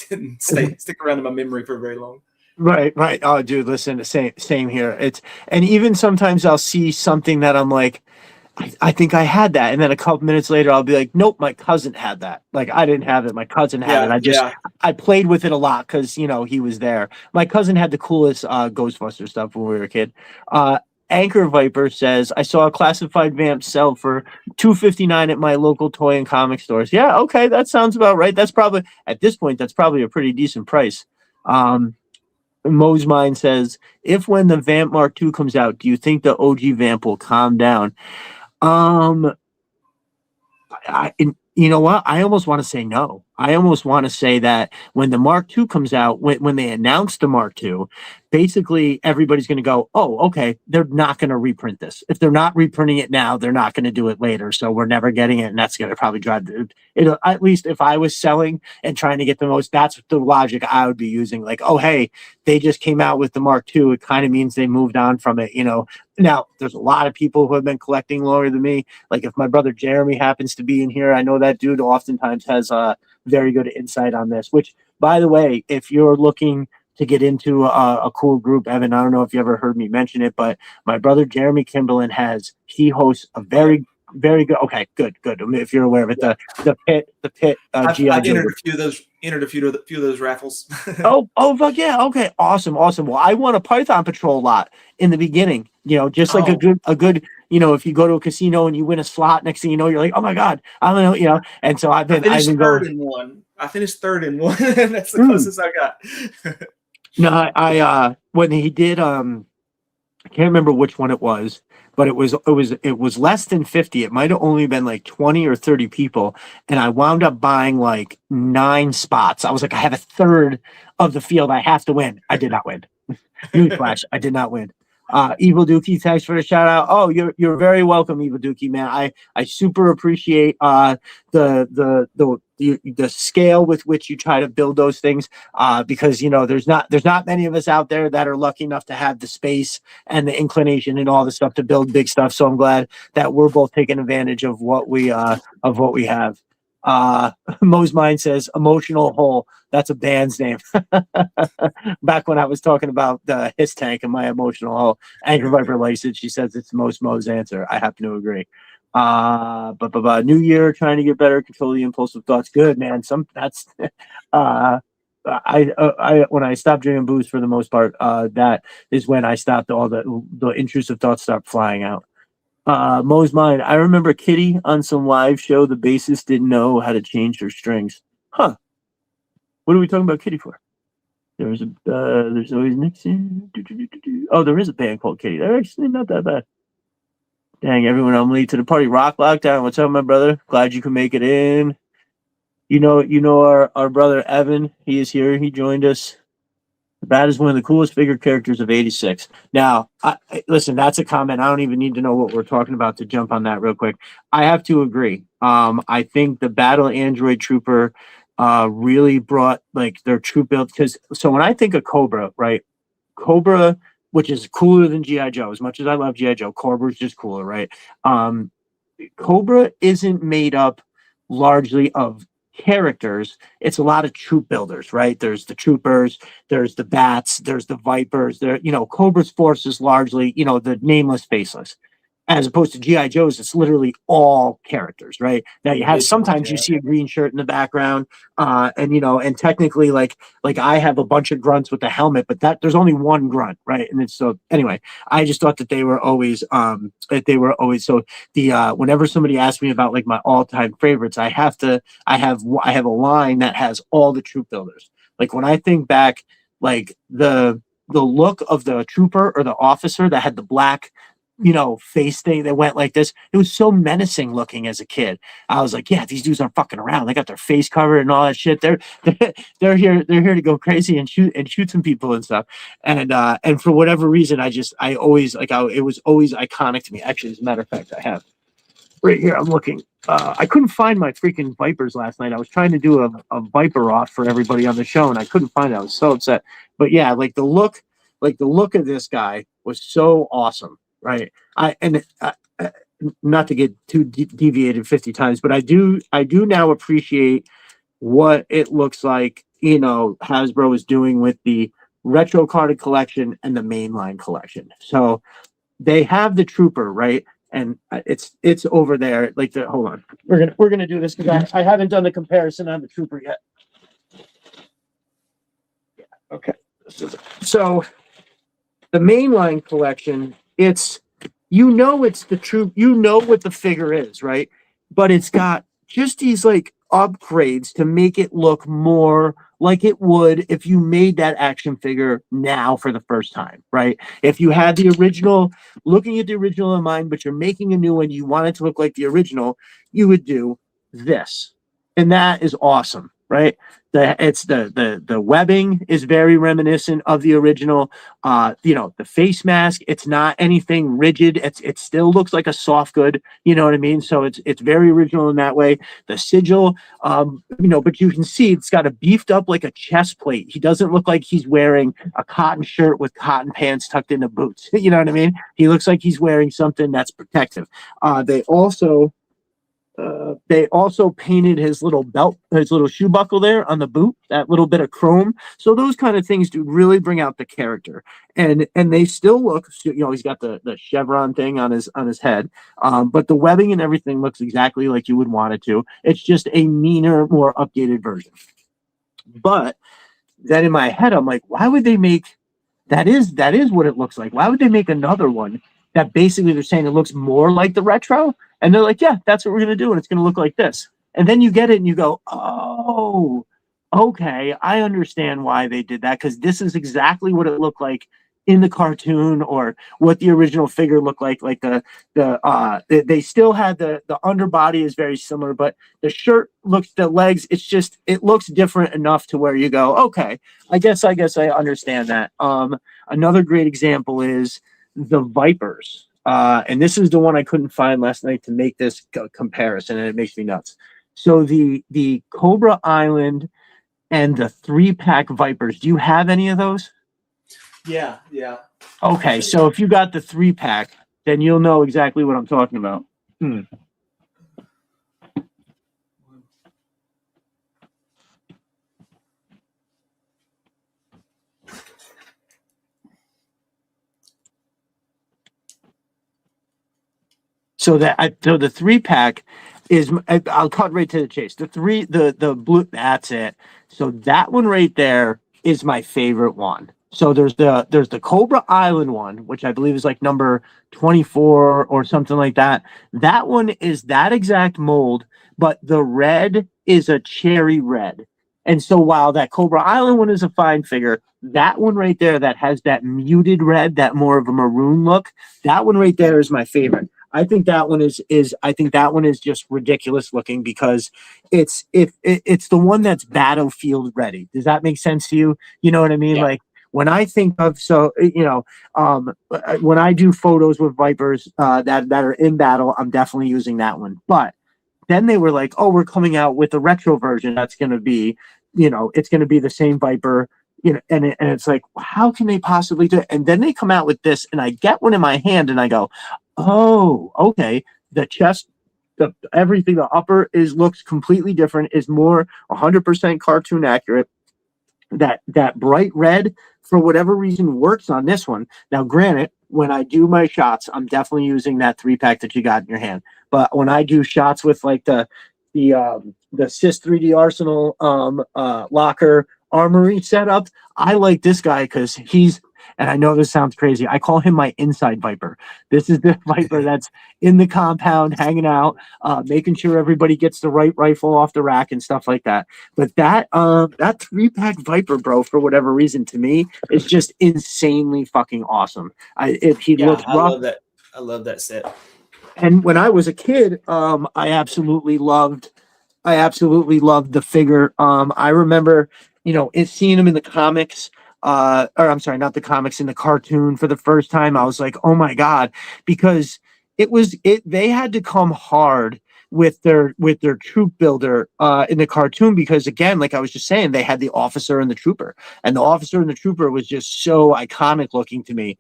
didn't stick around in my memory for very long. Right. Oh, dude, listen, same here. And even sometimes I'll see something that I'm like, I think I had that. And then a couple minutes later, I'll be like, nope, my cousin had that. Like, I didn't have it. My cousin had it. I played with it a lot because, he was there. My cousin had the coolest Ghostbuster stuff when we were a kid. Anchor Viper says, I saw a classified vamp sell for $2.59 at my local toy and comic stores. Yeah, okay, that sounds about right. That's probably, at this point, that's probably a pretty decent price. Mo's Mind says, if when the Vamp Mark II comes out, do you think the OG Vamp will calm down? You know what? I almost want to say no. I almost want to say that when the Mark II comes out, when they announce the Mark II, basically everybody's going to go, oh, okay, they're not going to reprint this. If they're not reprinting it now, they're not going to do it later. So we're never getting it. And that's going to probably drive it. At least if I was selling and trying to get the most, that's the logic I would be using. Like, oh, hey, they just came out with the Mark II. It kind of means they moved on from it, Now, there's a lot of people who have been collecting longer than me. Like if my brother Jeremy happens to be in here, I know that dude oftentimes has very good insight on this, which, by the way, if you're looking to get into a cool group, Evan, I don't know if you ever heard me mention it, but my brother Jeremy Kimberlin he hosts a very, very good. Okay, good. If you're aware of it, the pit. I've entered a few of those raffles. oh, fuck yeah. Okay, awesome. Well, I won a Python Patrol lot in the beginning. Just like a good. If you go to a casino and you win a slot, next thing you know, you're like, oh my god, I don't know. And so I've been third in one. I finished third in one. That's the closest I got. No, I when he did I can't remember which one it was, but it was less than 50. It might have only been like 20 or 30 people, and I wound up buying like 9 spots. I was like, I have a third of the field. I have to win. I did not win. Newsflash, I did not win. Evil Dookie, thanks for the shout out. Oh, you're very welcome, Evil Dookie, man. I super appreciate the scale with which you try to build those things, because there's not many of us out there that are lucky enough to have the space and the inclination and all the stuff to build big stuff. So I'm glad that we're both taking advantage of what we have. Mo's Mind says Emotional Hole. That's a band's name. Back when I was talking about his tank and my emotional hole, Anchor Viper likes it. She says it's Mo's answer. I happen to agree. But New Year, trying to get better, control the impulsive thoughts. Good, man. I when I stopped drinking booze for the most part, that is when I stopped all the intrusive thoughts start flying out. Mo's Mind. I remember Kitty on some live show. The bassist didn't know how to change her strings. Huh. What are we talking about Kitty for? There's always Nixon. Oh, there is a band called Kitty. They're actually not that bad. Dang, everyone, I'm late to the party. Rock Lockdown. What's up, my brother? Glad you could make it in. Our brother Evan. He is here. He joined us. That is one of the coolest figure characters of '86. Now, listen, that's a comment. I don't even need to know what we're talking about to jump on that real quick. I have to agree. I think the Battle Android Trooper really brought like their troop build, because so when I think of Cobra, right? Cobra, which is cooler than G.I. Joe, as much as I love G.I. Joe, Cobra's just cooler, right? Cobra isn't made up largely of characters. It's a lot of troop builders, right? There's the troopers, there's the bats, there's the vipers. Cobra's force is largely, the nameless, faceless. As opposed to G.I. Joe's, it's literally all characters, right? Now you have sometimes you see a green shirt in the background, and technically like I have a bunch of grunts with the helmet, but there's only one grunt, right? And it's so anyway, I just thought that they were always so the whenever somebody asks me about like my all-time favorites, I have a line that has all the troop builders. Like when I think back, like the look of the trooper or the officer that had the black face thing that went like this. It was so menacing looking as a kid. I was like, yeah, these dudes aren't fucking around. They got their face covered and all that shit. They're here to go crazy and shoot some people and stuff. And for whatever reason, it was always iconic to me. Actually, as a matter of fact, I have right here. I'm looking. I couldn't find my freaking Vipers last night. I was trying to do a Viper off for everybody on the show, and I couldn't find it. I was so upset. But yeah, the look of this guy was so awesome. Right. Not to get too deviated 50 times, but I do now appreciate what it looks like, Hasbro is doing with the retro carded collection and the mainline collection. So they have the Trooper, right? And it's over there. Like hold on, we're gonna do this because I haven't done the comparison on the Trooper yet. Yeah, okay. So the mainline collection, it's the true, what the figure is, right? But it's got just these like upgrades to make it look more like it would if you made that action figure now for the first time, right? If you had the original, looking at the original in mind, but you're making a new one, you want it to look like the original, you would do this. And that is awesome, right? The webbing is very reminiscent of the original. The face mask, it's not anything rigid. It still looks like a soft good, you know what I mean? So it's very original in that way. The sigil, but you can see it's got a beefed up like a chest plate. He doesn't look like he's wearing a cotton shirt with cotton pants tucked into boots. You know what I mean? He looks like he's wearing something that's protective. They also painted his little belt, his little shoe buckle there on the boot, that little bit of chrome. So those kind of things do really bring out the character. And they still look, he's got the chevron thing on his head. But the webbing and everything looks exactly like you would want it to. It's just a meaner, more updated version. But then in my head, I'm like, why would they make that is what it looks like? Why would they make another one that basically they're saying it looks more like the retro? And they're like, yeah, that's what we're going to do. And it's going to look like this. And then you get it and you go, oh, okay. I understand why they did that. Because this is exactly what it looked like in the cartoon, or what the original figure looked like. Like they still had the underbody is very similar, but the shirt looks, the legs, it looks different enough to where you go, okay, I guess I understand that. Another great example is the Vipers. And this is the one I couldn't find last night to make this comparison, and it makes me nuts. So the Cobra Island and the 3-pack Vipers, do you have any of those? Yeah. Okay, so if you got the 3-pack, then you'll know exactly what I'm talking about. So the 3-pack is, I'll cut right to the chase. The blue, that's it. So that one right there is my favorite one. So there's the Cobra Island one, which I believe is like number 24 or something like that. That one is that exact mold, but the red is a cherry red. And so while that Cobra Island one is a fine figure, that one right there that has that muted red, that more of a maroon look, that one right there is my favorite. I think that one is just ridiculous looking, because it's the one that's battlefield ready. Does that make sense to you? You know what I mean? Yeah. Like when I think of, when I do photos with Vipers that are in battle, I'm definitely using that one. But then they were like, oh, we're coming out with a retro version that's going to be, it's going to be the same Viper. And it's like, how can they possibly do it? And then they come out with this, and I get one in my hand, and I go, oh, okay. The chest, everything, the upper looks completely different. Is more 100% cartoon accurate. That bright red, for whatever reason, works on this one. Now, granted, when I do my shots, I'm definitely using that 3-pack that you got in your hand. But when I do shots with like the Sys 3D Arsenal locker armory setup, I like this guy because he's, and I know this sounds crazy, I call him my inside Viper. This is the Viper that's in the compound, hanging out, making sure everybody gets the right rifle off the rack and stuff like that. But that 3-pack Viper, bro, for whatever reason, to me, is just insanely fucking awesome. Looks rough. I love that set. And when I was a kid, I absolutely loved the figure. I remember, seeing him in the comics, or I'm sorry, not the comics, in the cartoon for the first time. I was like, oh my God, because they had to come hard with their troop builder in the cartoon, because again, like I was just saying, they had the officer and the trooper, and the officer and the trooper was just so iconic looking to me.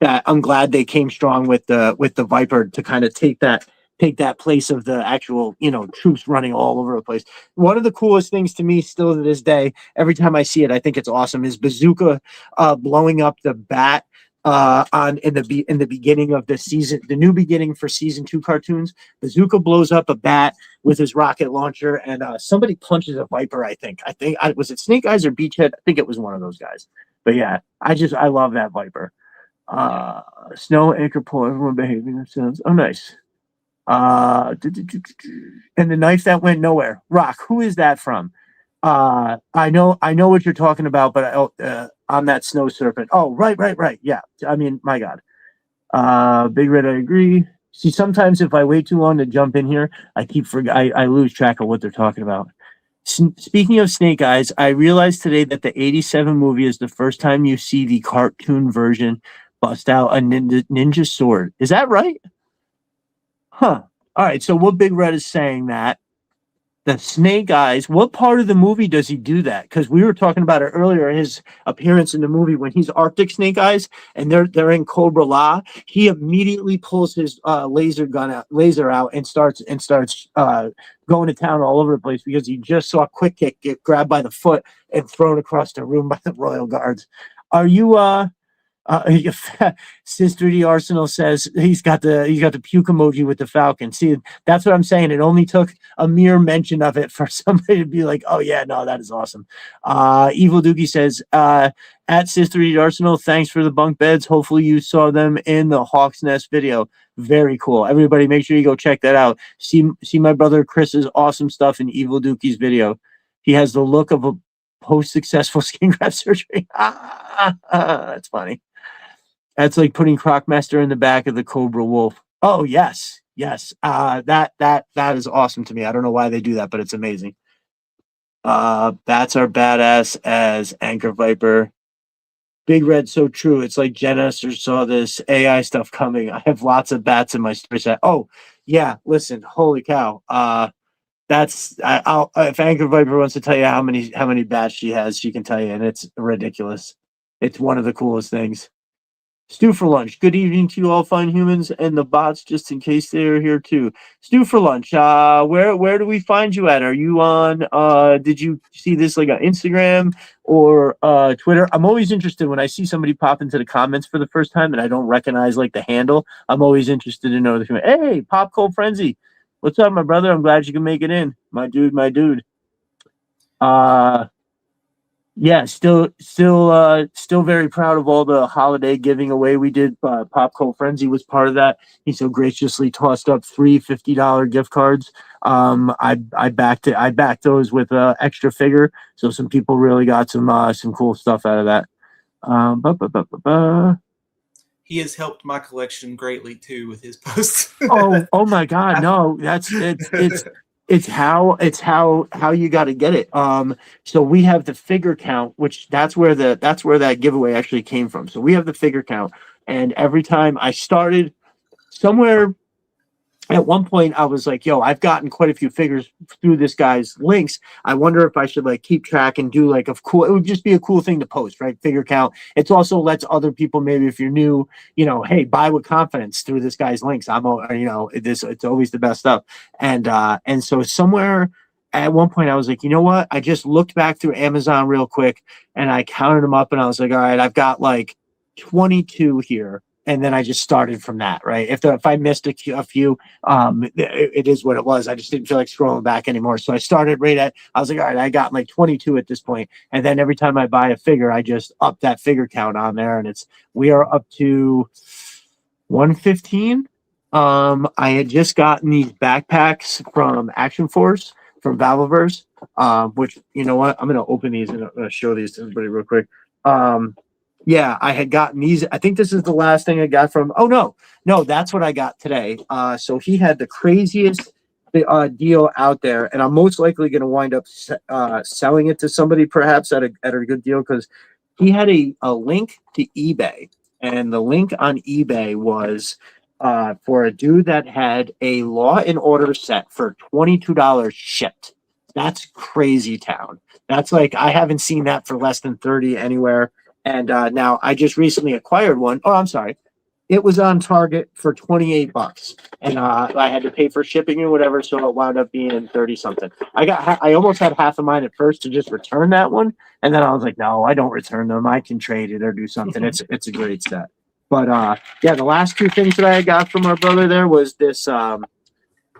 That I'm glad they came strong with the Viper to kind of take that take that place of the actual, troops running all over the place. One of the coolest things to me still to this day, every time I see it, I think it's awesome, is Bazooka blowing up the bat in the beginning of the season, the new beginning for season 2 cartoons. Bazooka blows up a bat with his rocket launcher, and somebody punches a viper. I think was it Snake Eyes or Beachhead? I think it was one of those guys. But yeah, I love that viper. Snow anchor pull, everyone behaving themselves. Oh, nice. And the knife that went nowhere. Rock, who is that from? I know what you're talking about, but on that snow serpent. Oh, right. Yeah. I mean, my God. Big Red, I agree. See, sometimes if I wait too long to jump in here, I lose track of what they're talking about. Speaking of Snake Eyes, I realized today that the 87 movie is the first time you see the cartoon version bust out a ninja sword. Is that right? Huh. All right. So what Big Red is saying that the Snake Eyes, what part of the movie does he do that? Because we were talking about it earlier, his appearance in the movie when he's Arctic Snake Eyes and they're in Cobra La. He immediately pulls his laser out and starts going to town all over the place because he just saw Quick Kick get grabbed by the foot and thrown across the room by the Royal Guards. Are you Sister D Arsenal says he's got the puke emoji with the Falcon. See, that's what I'm saying. It only took a mere mention of it for somebody to be like, "Oh yeah, no, that is awesome." Evil Dookie says, "At Sister D Arsenal, thanks for the bunk beds. Hopefully you saw them in the Hawk's Nest video. Very cool. Everybody, make sure you go check that out. See my brother Chris's awesome stuff in Evil Dookie's video. He has the look of a post-successful skin graft surgery. That's funny." That's like putting Crocmaster in the back of the Cobra Wolf. Oh, yes. That is awesome to me. I don't know why they do that, but it's amazing. Bats are badass as Anchor Viper. Big Red, so true. It's like Gen Esther saw this AI stuff coming. I have lots of bats in my story set. Oh, yeah. Listen, holy cow. If Anchor Viper wants to tell you how many bats she has, she can tell you, and it's ridiculous. It's one of the coolest things. Stew for lunch. Good evening to you all fine humans and the bots, just in case they're here too. Stew for lunch. Where do we find you at? Are you on did you see this like on Instagram or Twitter? I'm always interested when I see somebody pop into the comments for the first time and I don't recognize like the handle. I'm always interested to know the hey, Pop Cold Frenzy. What's up, my brother? I'm glad you can make it in. My dude. Yeah, still very proud of all the holiday giving away we did. Pop Cult Frenzy was part of that. He so graciously tossed up three $50 gift cards. I backed it. I backed those with extra figure, so some people really got some cool stuff out of that. He has helped my collection greatly too with his posts. oh my God, no, it's how you got to get it. So we have the figure count, which that's where that giveaway actually came from. So we have the figure count, and every time I started somewhere, at one point I was like, yo, I've gotten quite a few figures through this guy's links. I wonder if I should like keep track and do like it would just be a cool thing to post, right? Figure count. It also lets other people, maybe if you're new, hey, buy with confidence through this guy's links. It's always the best stuff. And so somewhere at one point I was like, you know what? I just looked back through Amazon real quick and I counted them up and I was like, all right, I've got like 22 here. And then I just started from that, right? If I missed a few, it is what it was. I just didn't feel like scrolling back anymore. So I started I was like, all right, I got like 22 at this point. And then every time I buy a figure, I just up that figure count on there. And we are up to 115. I had just gotten these backpacks from Action Force, from Valveverse, which, you know what? I'm going to open these and I'm going to show these to everybody real quick. Yeah, I had gotten these. I think this is the last thing I got from. Oh no, that's what I got today. So he had the craziest deal out there, and I'm most likely going to wind up selling it to somebody, perhaps at a good deal, because he had a link to eBay, and the link on eBay was for a dude that had a Law and Order set for $22 shipped. That's crazy town. That's like I haven't seen that for less than 30 anywhere. And now I just recently acquired one. Oh, I'm sorry. It was on Target for $28, and I had to pay for shipping and whatever, so it wound up being 30 something. I almost had half of mine at first to just return that one, and then I was like, no, I don't return them. I can trade it or do something. It's a great set. But yeah, the last two things that I got from our brother there was this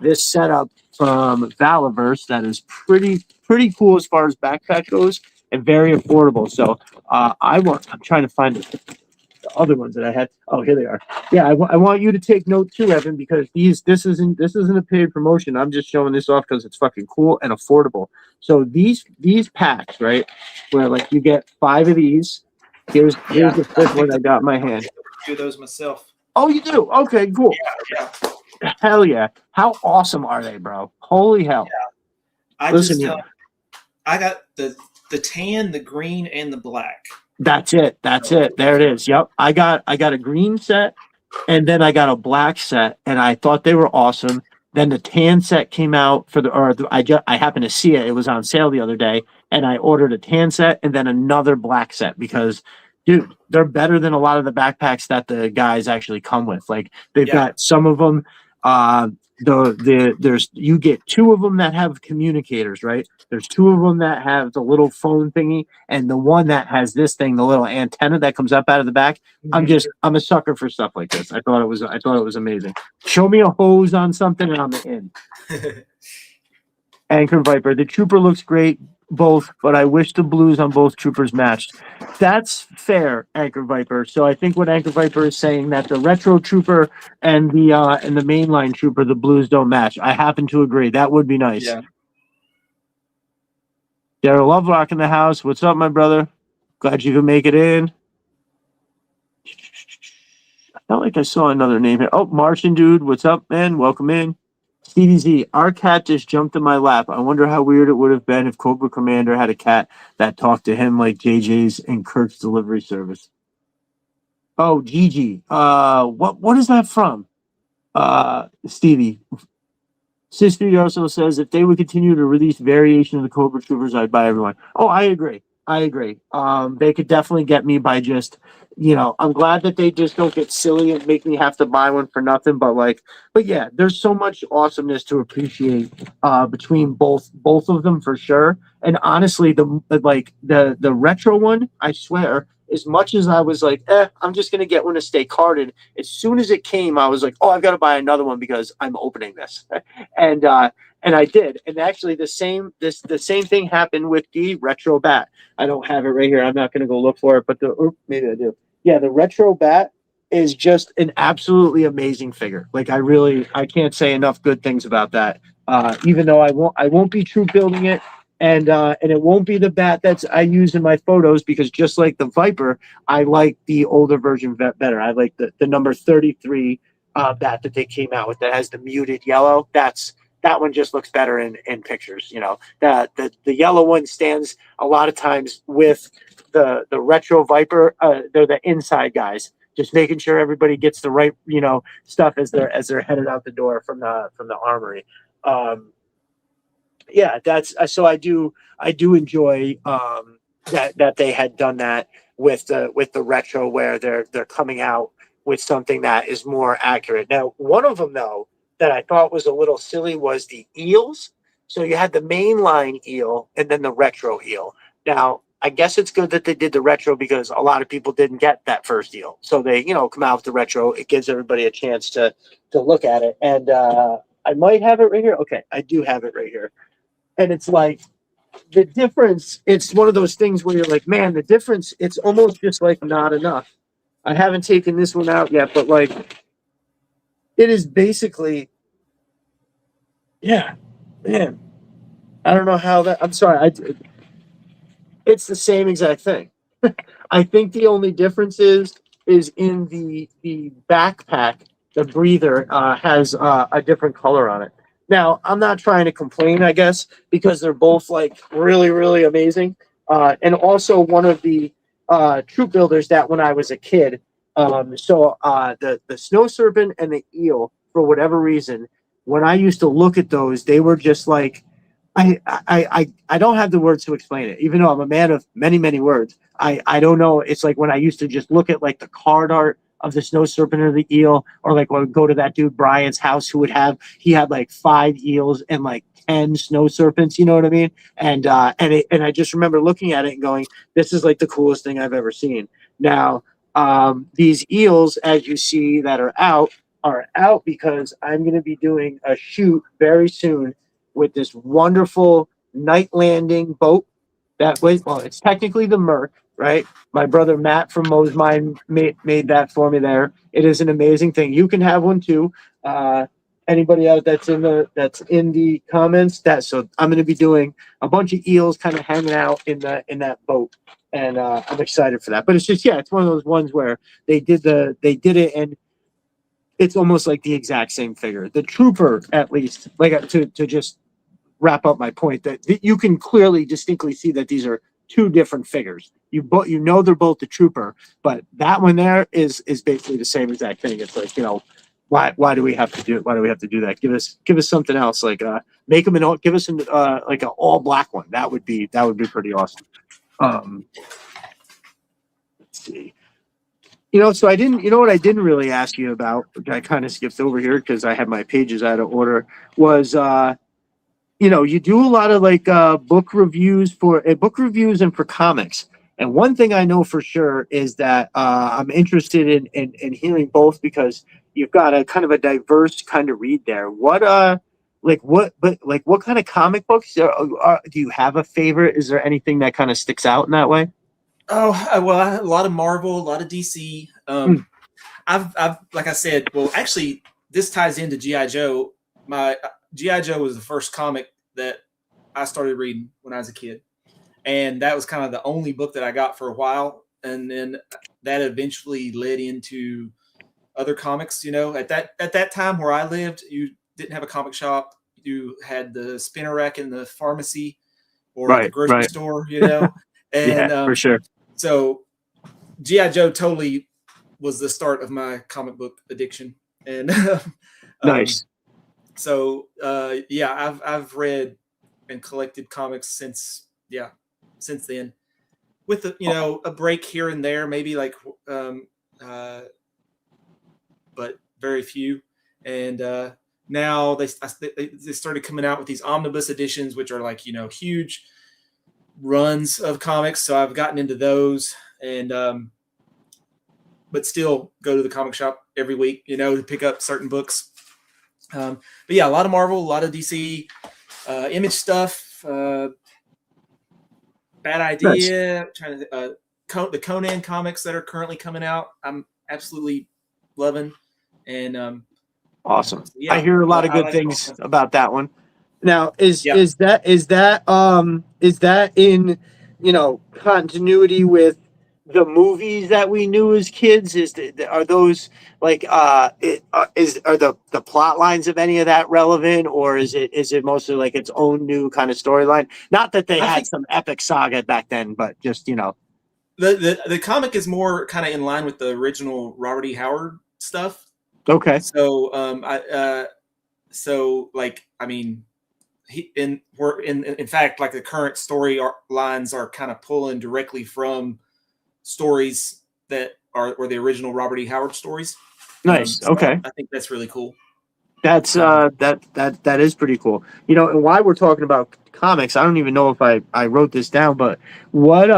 this setup from Valiverse that is pretty cool as far as backpack goes and very affordable. So I'm trying to find the other ones that I had. Oh, here they are. Yeah, I want you to take note too, Evan, because this isn't a paid promotion. I'm just showing this off because it's fucking cool and affordable. So these packs, right, where like you get 5 of these. Here's the fifth one I got in my hand. Do those myself. Oh, you do? Okay, cool. Yeah. Hell yeah! How awesome are they, bro? Holy hell! Yeah. I got the tan, the green, and the black. That's it. There it is. Yep. I got a green set, and then I got a black set, and I thought they were awesome. Then the tan set came out I happened to see it. It was on sale the other day, and I ordered a tan set and then another black set because, dude, they're better than a lot of the backpacks that the guys actually come with. Like they've got some of them. You get 2 of them that have communicators, right? There's 2 of them that have the little phone thingy, and the one that has this thing, the little antenna that comes up out of the back. I'm a sucker for stuff like this. I thought it was amazing. Show me a hose on something and I'm in. Anchor Viper. The Trooper looks great, both, but I wish the blues on both Troopers matched. That's fair, Anchor Viper. So I think what Anchor Viper is saying that the Retro Trooper and the mainline Trooper, the blues don't match. I happen to agree. That would be nice. Yeah. Daryl Lovelock in the house. What's up, my brother? Glad you could make it in. I felt like I saw another name here. Oh, Martian Dude. What's up, man? Welcome in. Stevie Z, our cat just jumped in my lap. I wonder how weird it would have been if Cobra Commander had a cat that talked to him like JJ's and Kirk's delivery service. Oh, Gigi. What is that from? Stevie. Sister also says if they would continue to release variation of the Cobra Troopers, I'd buy everyone. Oh, I agree. They could definitely get me by just, I'm glad that they just don't get silly and make me have to buy one for nothing. But yeah, there's so much awesomeness to appreciate between both of them for sure. And honestly, the retro one, I swear, as much as I was like, I'm just gonna get one to stay carded. As soon as it came, I was like, oh, I've got to buy another one because I'm opening this, and I did. And actually, the same thing happened with the retro bat. I don't have it right here. I'm not gonna go look for it, but maybe I do. Yeah, the retro bat is just an absolutely amazing figure. Like I can't say enough good things about that. Even though I won't be troop building it. And it won't be the bat I use in my photos because just like the Viper, I like the older version better. I like the number 33 bat that they came out with that has the muted yellow. That one just looks better in pictures. That the yellow one stands a lot of times with the retro Viper. They're the inside guys, just making sure everybody gets the right stuff as they're headed out the door from the armory. Yeah, that's so I do enjoy that they had done that with the retro where they're coming out with something that is more accurate. Now, one of them though that I thought was a little silly was the eels. So you had the mainline eel and then the retro eel. Now, I guess it's good that they did the retro because a lot of people didn't get that first eel. So they, come out with the retro. It gives everybody a chance to look at it. And I might have it right here. Okay, I do have it right here. And it's like the difference, it's one of those things where you're like, man, the difference, it's almost just like not enough. I haven't taken this one out yet, but it is basically, yeah, man. I don't know how I'm sorry. It's the same exact thing. I think the only difference is in the backpack, the breather has a different color on it. Now, I'm not trying to complain, I guess, because they're both really, really amazing. And also one of the troop builders that when I was a kid, the snow serpent and the eel, for whatever reason, when I used to look at those, they were just like, I don't have the words to explain it, even though I'm a man of many, many words. I don't know. It's like when I used to just look at the card art of the snow serpent or the eel, or like when we go to that dude Brian's house who he had like 5 eels and like 10 snow serpents, you know what I mean? And I just remember looking at it and going, this is like the coolest thing I've ever seen. Now, these eels, as you see that are out because I'm going to be doing a shoot very soon with this wonderful night landing boat that was, well, it's technically the Merc, right? My brother Matt from Mo's Mine made that for me there. It is an amazing thing. You can have one too. Anybody out that's in the comments, so I'm going to be doing a bunch of eels kind of hanging out in that boat, and I'm excited for that. But it's just, yeah, it's one of those ones where they did it, and it's almost like the exact same figure. The Trooper, at least, like to just wrap up my point, that you can clearly distinctly see that these are two different figures. You know they're both the Trooper, but that one there is basically the same exact thing. It's like, why do we have to do it? Why do we have to do that? Give us something else, like make them give us like an all black one. That would be pretty awesome. Let's see. So I didn't, what I didn't really ask you about, which I kind of skipped over here because I had my pages out of order, was, you do a lot of like book reviews and for comics. And one thing I know for sure is that I'm interested in hearing both, because you've got a kind of a diverse kind of read there. What kind of comic books do you have a favorite? Is there anything that kind of sticks out in that way? Oh, well, a lot of Marvel, a lot of DC. I've like I said, well, actually, this ties into G.I. Joe. My G.I. Joe was the first comic that I started reading when I was a kid. And that was kind of the only book that I got for a while. And then that eventually led into other comics. At that time where I lived, you didn't have a comic shop. You had the spinner rack in the pharmacy or the grocery store, And yeah, for sure. So G.I. Joe totally was the start of my comic book addiction. And nice. So yeah, I've read and collected comics since then, with a break here and there, maybe like but very few. And now they started coming out with these omnibus editions, which are like huge runs of comics. So I've gotten into those, and but still go to the comic shop every week, to pick up certain books. But yeah, a lot of Marvel, a lot of DC, Image stuff. Bad Idea. Nice. Trying to the Conan comics that are currently coming out, I'm absolutely loving. And awesome. Yeah, I hear a lot of good things about that one. Now, is that in continuity with the movies that we knew as kids? Are those like are the plot lines of any of that relevant, or is it mostly like its own new kind of storyline? Not that they had some epic saga back then, but just the comic is more kind of in line with the original Robert E. Howard stuff. Okay. So in fact, like the current story lines are kind of pulling directly from stories that were the original Robert E. Howard stories. Nice. So okay. I think that's really cool. That's that is pretty cool. And why we're talking about comics, I don't even know if I wrote this down, but what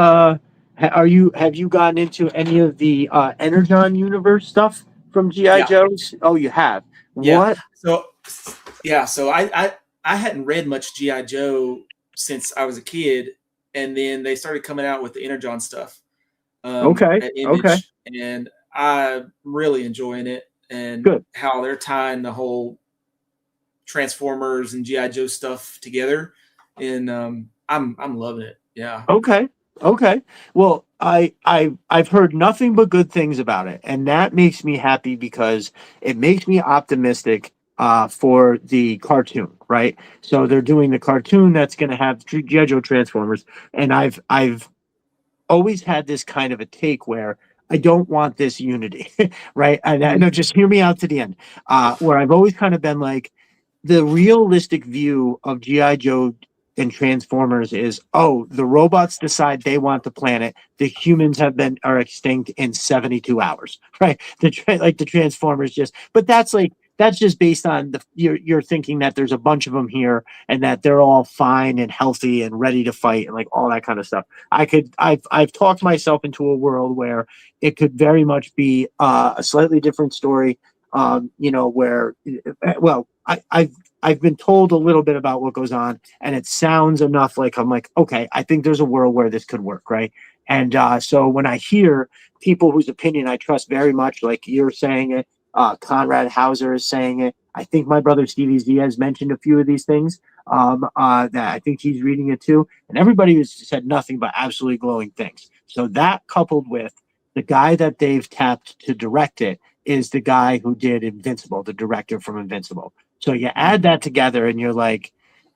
have you gotten into any of the Energon universe stuff from G.I. Joe's? Oh, you have. Yeah. What? So I hadn't read much G.I. Joe since I was a kid, and then they started coming out with the Energon stuff. Okay. And I'm really enjoying it, and how they're tying the whole Transformers and G.I. Joe stuff together, and I'm loving it. Yeah. Okay. Well, I've heard nothing but good things about it, and that makes me happy because it makes me optimistic for the cartoon, right? So they're doing the cartoon that's going to have G.I. Joe Transformers, and I've always had this kind of a take where I don't want this unity, right? No, just hear me out to the end. Where I've always kind of been like, the realistic view of G.I. Joe in Transformers is, oh, the robots decide they want the planet. The humans are extinct in 72 hours, right? Like the Transformers but that's just based on you're thinking that there's a bunch of them here and that they're all fine and healthy and ready to fight and like all that kind of stuff. I've talked myself into a world where it could very much be a slightly different story. Where, well, I've been told a little bit about what goes on, and it sounds enough like I'm like, okay, I think there's a world where this could work, right? And so when I hear people whose opinion I trust very much, like you're saying it, Conrad Hauser is saying it. I think my brother Stevie Z has mentioned a few of these things. That I think he's reading it too, and everybody has said nothing but absolutely glowing things. So that coupled with the guy that they've tapped to direct it is the guy who did Invincible, the director from Invincible. So you add that together and you're like,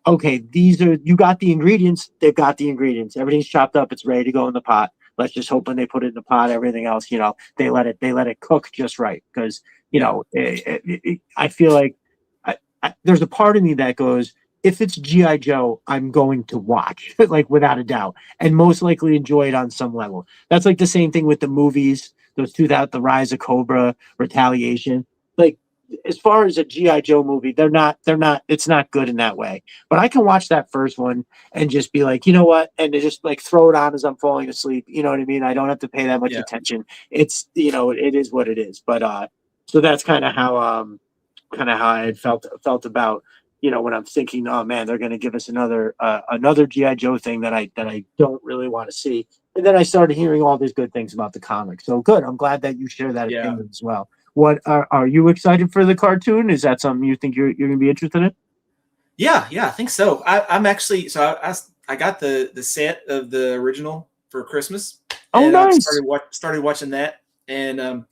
okay, you got the ingredients. They've got the ingredients. Everything's chopped up. It's ready to go in the pot. Let's just hope when they put it in the pot, everything else, they let it cook just right. Because, I feel like there's a part of me that goes, if it's G.I. Joe, I'm going to watch, like without a doubt, and most likely enjoy it on some level. That's like the same thing with the movies, those The Rise of Cobra, Retaliation. Like, as far as a G.I. Joe movie, it's not good in that way. But I can watch that first one and just be like, you know what? And to just like throw it on as I'm falling asleep. You know what I mean? I don't have to pay that much attention. It's, it is what it is. But, so that's kind of how I had felt about, when I'm thinking, oh man, they're going to give us another G.I. Joe thing that I don't really want to see. And then I started hearing all these good things about the comic. So good. I'm glad that you share that opinion as well. What are you excited for the cartoon? Is that something you think you're going to be interested in? Yeah, I think so. I'm actually, I got the set of the original for Christmas. Oh, and nice. I started watching that, and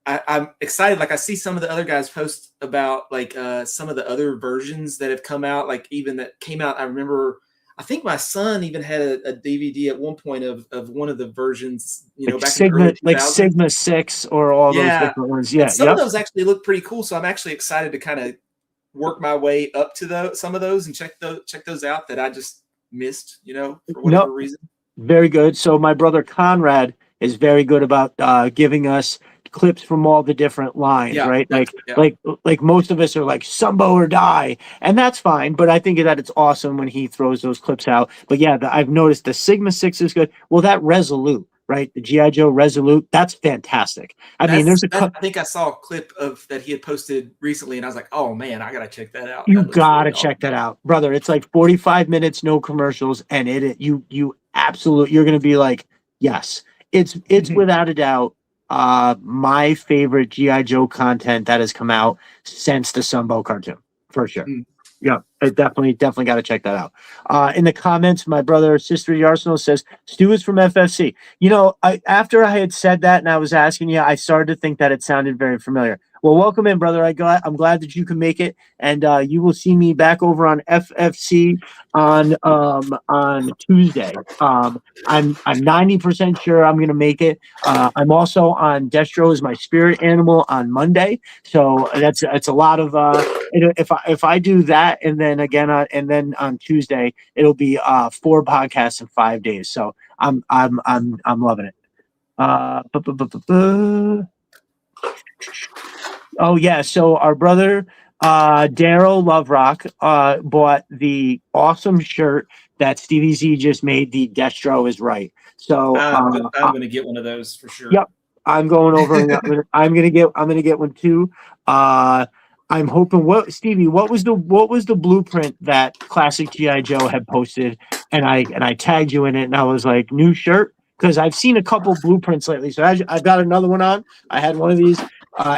I'm excited. Like I see some of the other guys post about like some of the other versions that have come out, like even that came out. I remember, I think my son even had a DVD at one point of one of the versions, like back Sigma, in the early 2000s. like Sigma 6 or all those different ones. Yeah, and some of those actually look pretty cool. So I'm actually excited to kind of work my way up to some of those and check those out that I just missed, for whatever reason. Very good. So my brother Conrad is very good about giving us clips from all the different lines, right? Like most of us are like Sumbo or die, and that's fine. But I think that it's awesome when he throws those clips out. But yeah, I've noticed the Sigma 6 is good. Well, that Resolute, right? The G.I. Joe Resolute, that's fantastic. I think I saw a clip of that he had posted recently, and I was like, oh man, I gotta check that out. You gotta check that out, brother. It's like 45 minutes, no commercials, and you absolutely, you're gonna be like, yes, it's without a doubt my favorite G.I. Joe content that has come out since the Sumbo cartoon, for sure. Yeah, I definitely got to check that out. In the comments, my brother, sister Arsenal says, Stu is from FFC. After I had said that and I was asking you, I started to think that it sounded very familiar. Well, welcome in, brother. I'm glad that you can make it, and you will see me back over on FFC on Tuesday. I'm 90% sure I'm going to make it. I'm also on Destro as my spirit animal on Monday, so it's a lot of if I do that and then again and then on Tuesday it'll be 4 podcasts in 5 days. So I'm loving it. Oh yeah, so our brother Daryl Loverock bought the awesome shirt that Stevie Z just made. The Destro is right. So I'm gonna get one of those for sure. Yep, I'm going over. And I'm gonna get one too. I'm hoping. Stevie? What was the blueprint that Classic G.I. Joe had posted, and I tagged you in it, and I was like, new shirt, because I've seen a couple blueprints lately. So I've got another one on. I had one of these.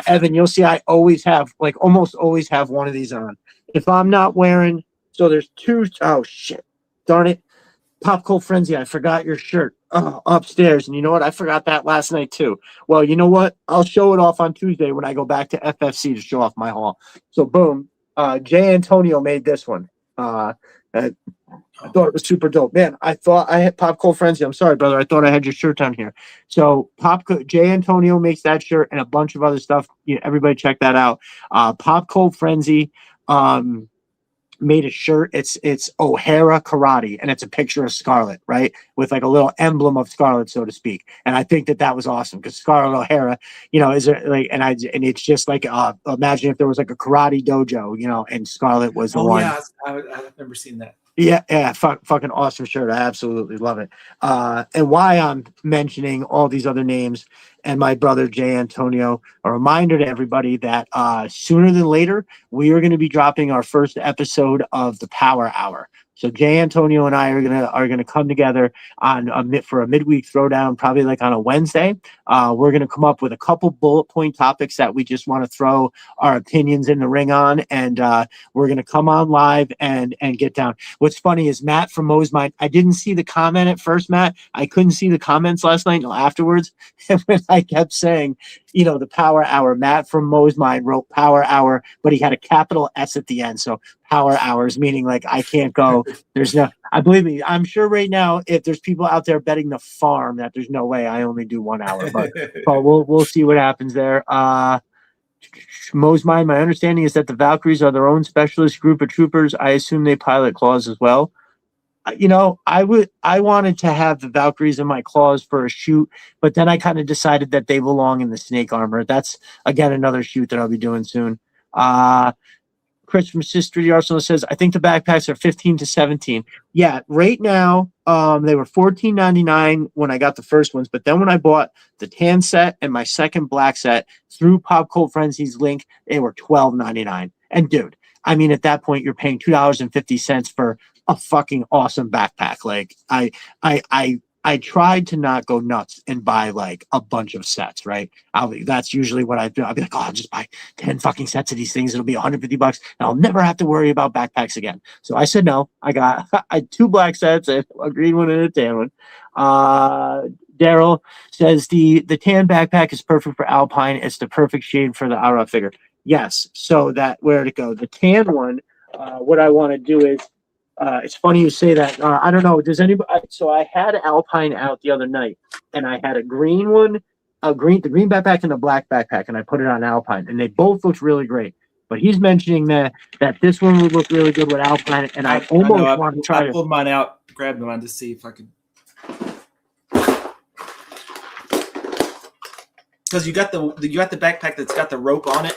Evan, you'll see I almost always have one of these on. If I'm not wearing, so there's 2. Oh shit, darn it. Pop Cold Frenzy, I forgot your shirt upstairs. And you know what? I forgot that last night too. Well, you know what? I'll show it off on Tuesday when I go back to FFC to show off my haul. So boom, Jay Antonio made this one. I thought it was super dope. Man, I thought I had Pop Cold Frenzy. I'm sorry, brother. I thought I had your shirt down here. So Jay Antonio makes that shirt and a bunch of other stuff. Everybody check that out. Pop Cold Frenzy. made a shirt. It's O'Hara Karate, and it's a picture of Scarlett, right, with like a little emblem of Scarlett, so to speak. And I think that was awesome because Scarlett O'Hara, is there, like, and it's just like imagine if there was like a karate dojo, and Scarlett was the one. Yeah, I remember seeing that. Yeah, fucking awesome shirt. I absolutely love it. And why I'm mentioning all these other names and my brother Jay Antonio, a reminder to everybody that sooner than later, we are going to be dropping our first episode of the Power Hour. So Jay Antonio and I are gonna come together for a midweek throwdown, probably like on a Wednesday. We're gonna come up with a couple bullet point topics that we just want to throw our opinions in the ring on, and we're gonna come on live and get down. What's funny is Matt from Mo's Mind. I didn't see the comment at first, Matt. I couldn't see the comments last night until afterwards, and when I kept saying, the Power Hour, Matt from Mo's Mind wrote Power Hour, but he had a capital S at the end, so Power Hours, meaning like I can't go. I believe me, I'm sure right now if there's people out there betting the farm that there's no way I only do 1 hour, but we'll see what happens there. Mo's Mind, my understanding is that the Valkyries are their own specialist group of troopers. I assume they pilot claws as well. I wanted to have the Valkyries in my claws for a shoot, but then I kind of decided that they belong in the snake armor. That's again another shoot that I'll be doing soon. Chris from Sister the Arsenal says, I think the backpacks are 15 to 17. Yeah, right now, they were $14.99 when I got the first ones, but then when I bought the tan set and my second black set through Pop Cult Frenzy's link, they were $12.99. And dude, I mean, at that point, you're paying $2.50 for a fucking awesome backpack. Like I tried to not go nuts and buy like a bunch of sets, right? That's usually what I do. I'll be like, I'll just buy 10 fucking sets of these things. It'll be $150 and I'll never have to worry about backpacks again. So I said, no, I got 2 black sets, a green one and a tan one. Daryl says the tan backpack is perfect for Alpine. It's the perfect shade for the Aura figure. Yes. So where'd it go? The tan one, what I want to do is, it's funny you say that. I don't know. Does anybody? So I had Alpine out the other night, and I had a green one, the green backpack and a black backpack, and I put it on Alpine, and they both looked really great. But he's mentioning that this one would look really good with Alpine, and I almost want to try to pull mine out, grab mine to see if I could. Because you got the backpack that's got the rope on it.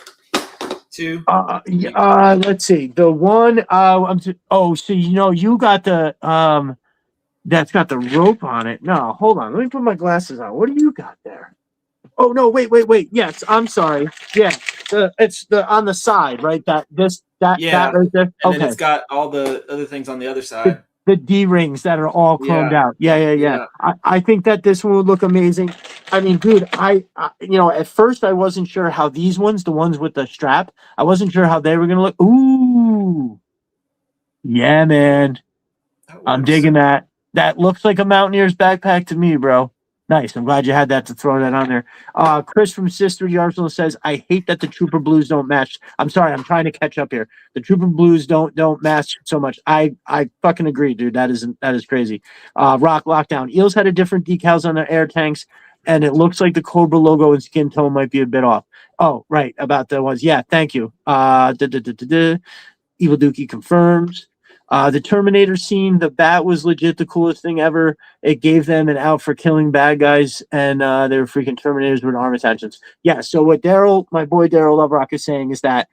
Let's see. The one so you got the that's got the rope on it. No, hold on. Let me put my glasses on. What do you got there? Oh no, wait. Yes, I'm sorry. Yeah. It's on the side, right? That right there. And then it's got all the other things on the other side. The D rings that are all chromed out. Yeah. I think that this one would look amazing. I mean, dude, I at first I wasn't sure how these ones, the ones with the strap, I wasn't sure how they were gonna look. Ooh, yeah, man, I'm digging that. That looks like a mountaineer's backpack to me, bro. Nice. I'm glad you had that to throw that on there. Chris from Sister the Arsenal says, I hate that the Trooper Blues don't match. I'm sorry, I'm trying to catch up here. The Trooper Blues don't match so much. I fucking agree, dude. That is crazy. Rock Lockdown. Eels had a different decals on their air tanks, and it looks like the Cobra logo and skin tone might be a bit off. Oh, right, about the ones. Yeah, thank you. Evil Dookie confirms. The Terminator scene, the bat was legit the coolest thing ever. It gave them an out for killing bad guys, and they were freaking Terminators with arm attachments. Yeah, so what my boy Daryl Loverock is saying is that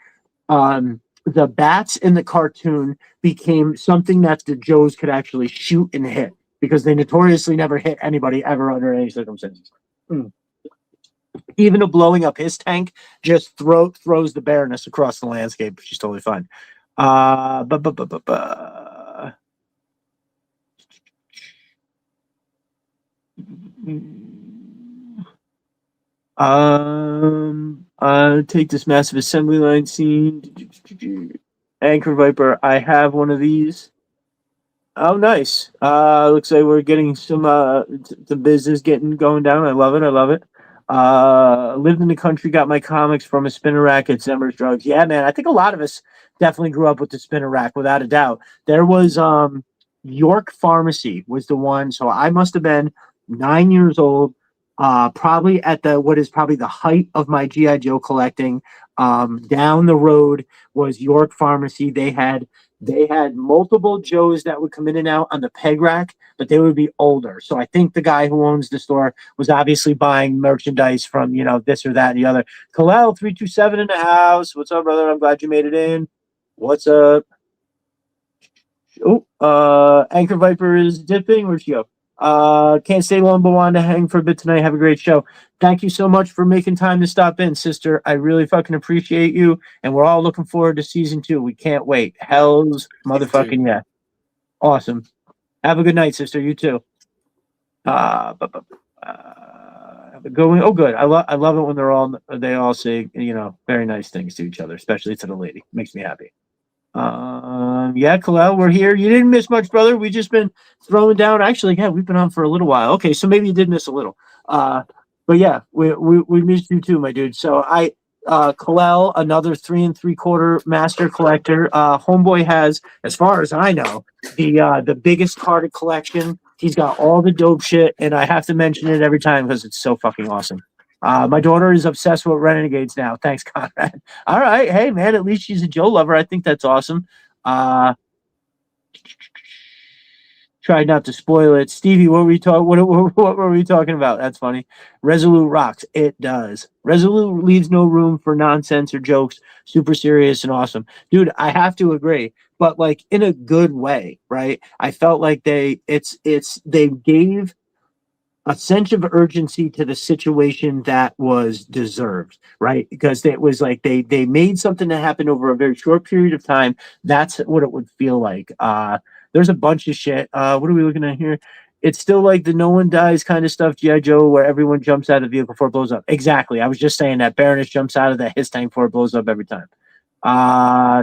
the bats in the cartoon became something that the Joes could actually shoot and hit because they notoriously never hit anybody ever under any circumstances. Even a blowing up his tank just throws the Baroness across the landscape. She's totally fine. I take this massive assembly line scene. Anchor Viper. I have one of these. Oh, nice. Looks like we're getting some business going down. I love it. Lived in the country, got my comics from a spinner rack at Zemmer's Drugs. Yeah, man, I think a lot of us definitely grew up with the spinner rack, without a doubt. There was York Pharmacy was the one, so I must have been 9 years old. probably at what is probably the height of my GI Joe collecting. Down the road was York Pharmacy. They had multiple Joes that would come in and out on the peg rack, but they would be older. So I think the guy who owns the store was obviously buying merchandise from, this or that and the other. Kalel 327 in the house. What's up, brother? I'm glad you made it in. What's up? Oh, Anchor Viper is dipping. Where'd she go? Can't stay long, but wanted to hang for a bit tonight. Have a great show. Thank you so much for making time to stop in, sister. I really fucking appreciate you, and we're all looking forward to season 2. We can't wait. Hell's motherfucking yeah. Awesome. Have a good night, sister. You too. Have a good one. Oh, good. I love it when they all say, very nice things to each other, especially to the lady. Makes me happy. Yeah, Kalel, we're here. You didn't miss much, brother. We just been throwing down. Actually, yeah, we've been on for a little while. Okay, so maybe you did miss a little. But yeah, we missed you too, my dude. So Kalel, another 3 3/4 master collector. Homeboy has, as far as I know, the biggest carded collection. He's got all the dope shit, and I have to mention it every time because it's so fucking awesome. My daughter is obsessed with Renegades now. Thanks, Conrad. All right. Hey, man, at least she's a Joe lover. I think that's awesome. Tried not to spoil it. Stevie, what were we talking about? That's funny. Resolute rocks. It does. Resolute leaves no room for nonsense or jokes. Super serious and awesome. Dude, I have to agree. But like in a good way, right? I felt like they gave a sense of urgency to the situation that was deserved, right? Because it was like they made something that happened over a very short period of time. That's what it would feel like. There's a bunch of shit. What are we looking at here? It's still like the no one dies kind of stuff, G.I. Joe, where everyone jumps out of the vehicle before it blows up. Exactly. I was just saying that Baroness jumps out of the his tank before it blows up every time.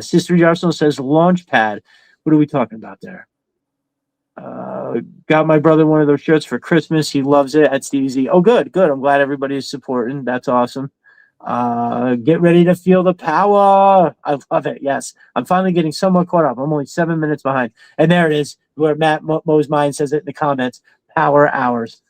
Sister Arsenal says launch pad. What are we talking about there? Got my brother one of those shirts for Christmas. He loves it at Stevie Z. Oh, good. I'm glad everybody is supporting. That's awesome. Get ready to feel the power. I love it. Yes. I'm finally getting somewhat caught up. I'm only 7 minutes behind. And there it is, where Matt Mo's mind says it in the comments. Power hours.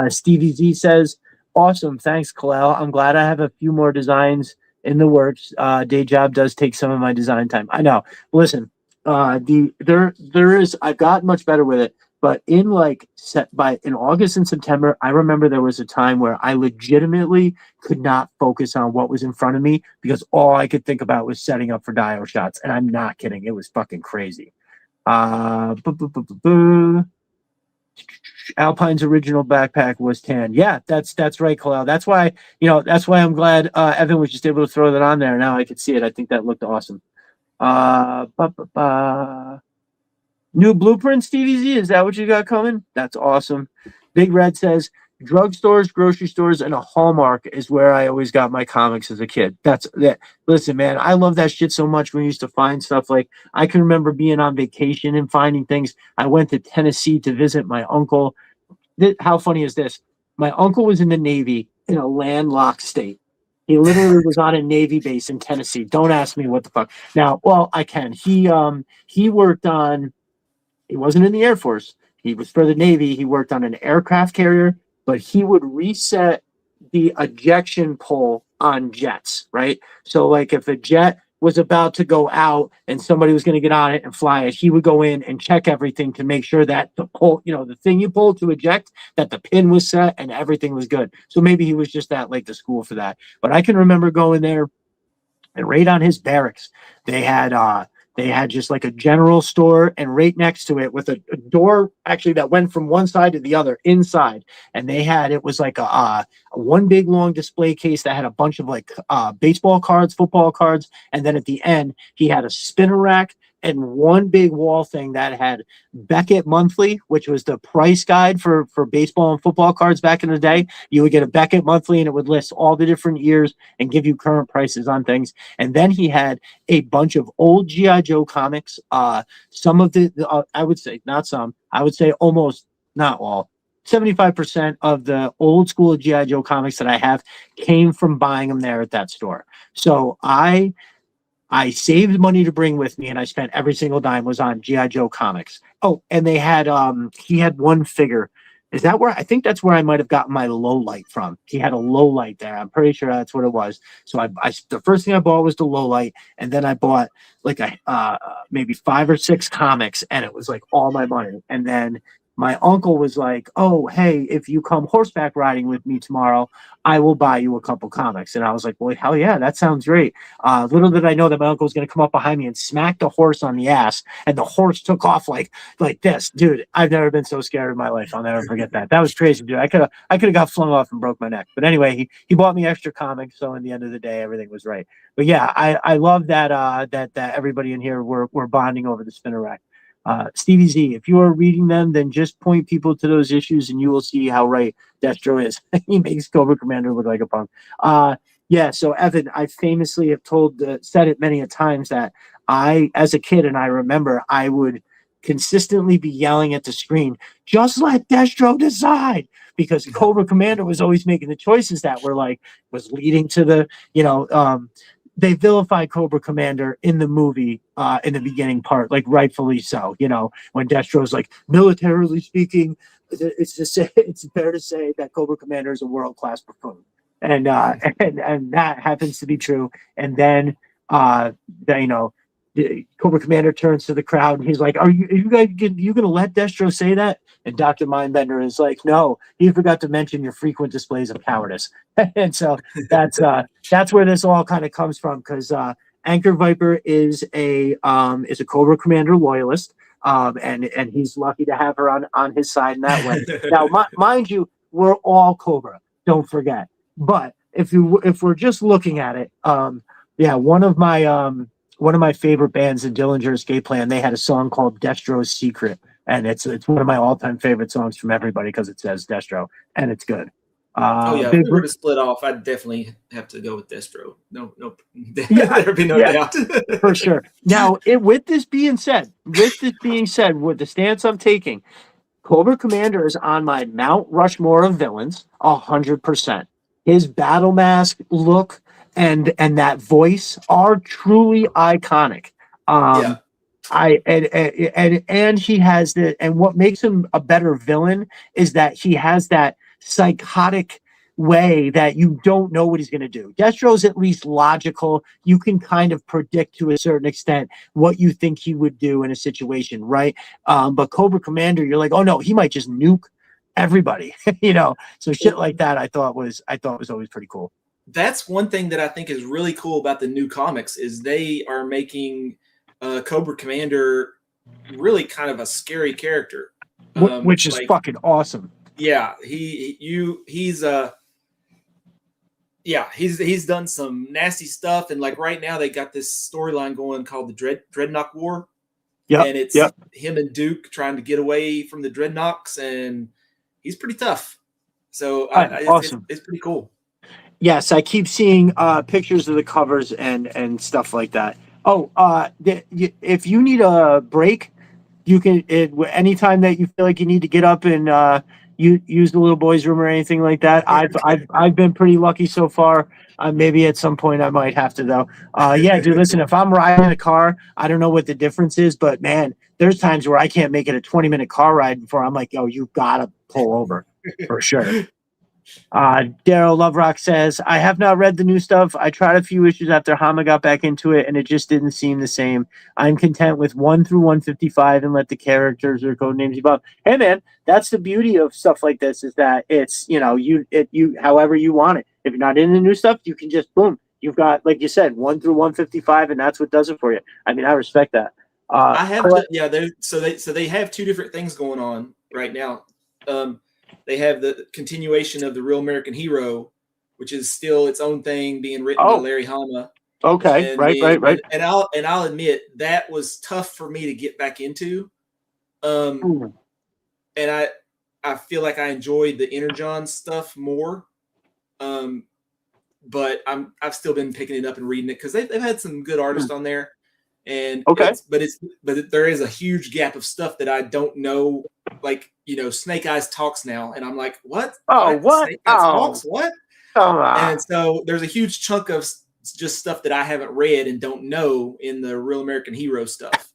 Stevie Z says, awesome. Thanks, Kalel. I'm glad I have a few more designs in the works. Day job does take some of my design time. I know. Listen, I've gotten much better with it, but in August and September, I remember there was a time where I legitimately could not focus on what was in front of me because all I could think about was setting up for dio shots, and I'm not kidding. It was fucking crazy. Alpine's original backpack was tan. Yeah, that's right, Kalel. That's why I'm glad Evan was just able to throw that on there. Now I could see it. I think that looked awesome. New blueprint, Stevie Z. Is that what you got coming? That's awesome. Big Red says drugstores, grocery stores, and a Hallmark is where I always got my comics as a kid. That's that. Listen, man, I love that shit so much. When we used to find stuff, like I can remember being on vacation and finding things. I went to Tennessee to visit my uncle. How funny is this? My uncle was in the Navy in a landlocked state. He literally was on a Navy base in Tennessee. Don't ask me what the fuck. Now, well, I can. He worked on. He wasn't in the Air Force. He was for the Navy. He worked on an aircraft carrier, but he would reset the ejection pole on jets, right? So, like, if a jet was about to go out and somebody was going to get on it and fly it, he would go in and check everything to make sure that the pole, the thing you pulled to eject, that the pin was set and everything was good. So maybe he was just at like the school for that. But I can remember going there, and right on his barracks, they had just like a general store, and right next to it with a door actually that went from one side to the other inside. And it was like a one big long display case that had a bunch of like baseball cards, football cards. And then at the end, he had a spinner rack and one big wall thing that had Beckett Monthly, which was the price guide for baseball and football cards back in the day. You would get a Beckett Monthly and it would list all the different years and give you current prices on things. And then he had a bunch of old G.I. Joe comics. Some of I would say, not some, I would say almost not all. 75% of the old school G.I. Joe comics that I have came from buying them there at that store. So I saved money to bring with me, and I spent every single dime was on G.I. Joe comics. Oh, and they had he had one figure Is that where I think that's where I might have gotten my low light from? He had a low light there. I'm pretty sure that's what it was. So the first thing I bought was the low light, and then I bought like a maybe 5 or 6 comics, and it was like all my money. And then my uncle was like, "Oh, hey, if you come horseback riding with me tomorrow, I will buy you a couple comics." And I was like, "Well, hell yeah, that sounds great." Little did I know that my uncle was going to come up behind me and smack the horse on the ass, and the horse took off like this, dude. I've never been so scared in my life. I'll never forget that. That was crazy, dude. I could have got flung off and broke my neck. But anyway, he bought me extra comics, so in the end of the day, everything was right. But yeah, I love that that everybody in here we're bonding over the spinner rack. Stevie Z, if you are reading them, then just point people to those issues, and you will see how right Destro is. He makes Cobra Commander look like a punk. Yeah. So Evan, I famously have said it many a times that as a kid, and I remember I would consistently be yelling at the screen, just let Destro decide, because Cobra Commander was always making the choices that was leading to they vilified Cobra Commander in the movie in the beginning part, like rightfully so. When Destro's like, militarily speaking, it's fair to say that Cobra Commander is a world-class buffoon. And and that happens to be true. And then the Cobra Commander turns to the crowd and he's like, "Are you guys gonna let Destro say that?" And Dr. Mindbender is like, "No, he forgot to mention your frequent displays of cowardice." And so that's where this all kind of comes from, because Anchor Viper is a Cobra Commander loyalist, and he's lucky to have her on his side in that way. Now, mind you, we're all Cobra. Don't forget. But if we're just looking at it, yeah, one of my favorite bands in Dillinger Escape Plan, they had a song called Destro's Secret, and it's one of my all-time favorite songs from everybody because it says Destro, and it's good. If we were to split off, I'd definitely have to go with Destro. No, there'd be no doubt. For sure. Now, with this being said, with the stance I'm taking, Cobra Commander is on my Mount Rushmore of villains, 100%. His battle mask look and that voice are truly iconic. And he has and what makes him a better villain is that he has that psychotic way that you don't know what he's going to do. Destro's at least logical. You can kind of predict to a certain extent what you think he would do in a situation, right? But Cobra Commander, you're like, oh no, he might just nuke everybody, So shit like that, I thought was always pretty cool. That's one thing that I think is really cool about the new comics is they are making Cobra Commander really kind of a scary character, which is fucking awesome. Yeah, he's done some nasty stuff, and like right now they got this storyline going called the Dreadnought War. Yeah, and it's him and Duke trying to get away from the Dreadnoughts, and he's pretty tough. So awesome. It's pretty cool. Yes, I keep seeing pictures of the covers and stuff like that. Oh, if you need a break, you can anytime that you feel like you need to get up and you use the little boys' room or anything like that. I've been pretty lucky so far. Maybe at some point I might have to though. Yeah, dude. Listen, if I'm riding in a car, I don't know what the difference is, but man, there's times where I can't make it a 20-minute car ride before I'm like, yo, you gotta pull over for sure. Daryl Loverock says, I have not read the new stuff. I tried a few issues after Hama got back into it, and it just didn't seem the same. I'm content with 1 through 155 and let the characters or code names evolve. Hey, man, that's the beauty of stuff like this is that it's, you however you want it. If you're not in the new stuff, you can just, boom, you've got, like you said, 1 through 155, and that's what does it for you. I mean, I respect that. I have, so they have two different things going on right now. They have the continuation of the Real American Hero, which is still its own thing, being written by Larry Hama. Okay, right. And I'll admit that was tough for me to get back into. And I feel like I enjoyed the Energon stuff more. But I've still been picking it up and reading it because they've had some good artists on there. And but there is a huge gap of stuff that I don't know. Like, Snake Eyes talks now, and I'm like, what? What? Snake Eyes talks? What? And so there's a huge chunk of just stuff that I haven't read and don't know in the Real American Hero stuff.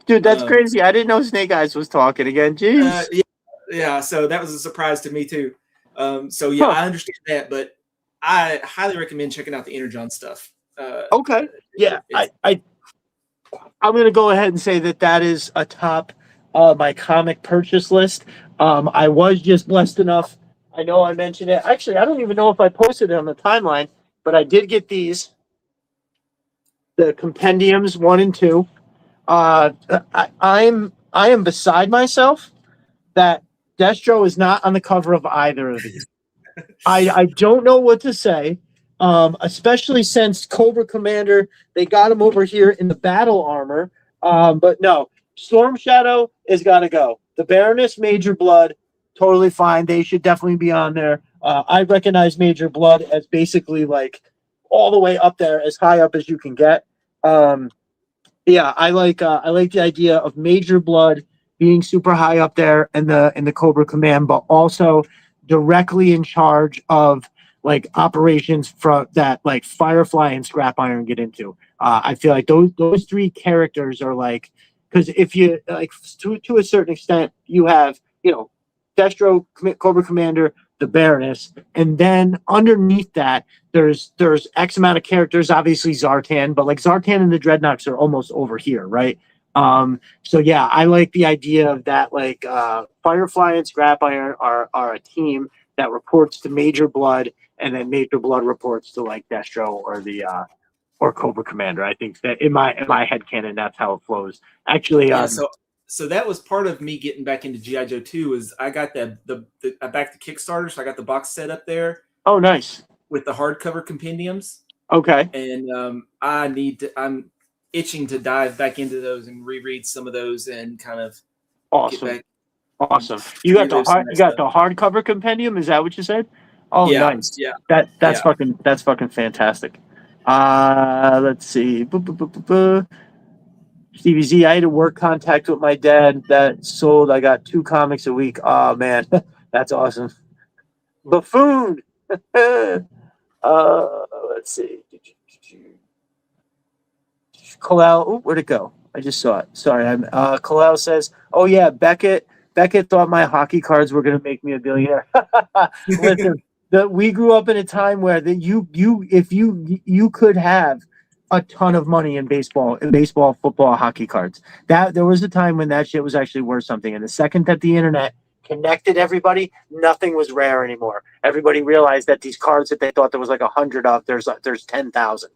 Dude, that's crazy. I didn't know Snake Eyes was talking again. Jeez. Yeah, so that was a surprise to me too. So yeah, Huh. I understand that, but I highly recommend checking out the Energon stuff. Okay. Yeah. It's I'm going to go ahead and say that is atop my comic purchase list. I was just blessed enough. I know I mentioned it. Actually, I don't even know if I posted it on the timeline, but I did get the compendiums 1 and 2. I am beside myself that Destro is not on the cover of either of these. I don't know what to say, especially since Cobra Commander, they got him over here in the battle armor. But no, Storm Shadow has got to go. The Baroness, Major Blood, totally fine. They should definitely be on there. I recognize Major Blood as basically like all the way up there, as high up as you can get. Yeah, I like the idea of Major Blood being super high up there in the Cobra Command, but also directly in charge of like operations from that like Firefly and Scrap Iron get into. I feel like those three characters are like, because if you like to a certain extent, you have Destro, Cobra Commander, the Baroness, and then underneath that there's X amount of characters, obviously Zartan, but like Zartan and the Dreadnoks are almost over here, right? So yeah, I like the idea of that. Like Firefly and Scrap Iron are a team that reports to Major Blood, and then Major Blood reports to like Destro or Cobra Commander. I think that in my headcanon, that's how it flows. Actually, yeah. So that was part of me getting back into GI Joe 2. Is I got I backed the Kickstarter, so I got the box set up there. Oh, nice. With the hardcover compendiums. Okay. And I'm itching to dive back into those and reread some of those and kind of awesome. You got the hardcover compendium. Is that what you said? Oh, yeah, nice. Yeah. That's fucking fantastic. Let's see. Stevie Z, I had a work contact with my dad that sold. I got 2 comics a week. Oh man, that's awesome. Buffoon. Let's see. Kalal, where'd it go? I just saw it. Sorry, Kalal says, "Oh yeah, Beckett thought my hockey cards were gonna make me a billionaire." Listen, we grew up in a time where if you could have a ton of money in baseball, football, hockey cards. That there was a time when that shit was actually worth something. And the second that the internet connected everybody, nothing was rare anymore. Everybody realized that these cards that they thought there was like 100 of, there's 10,000,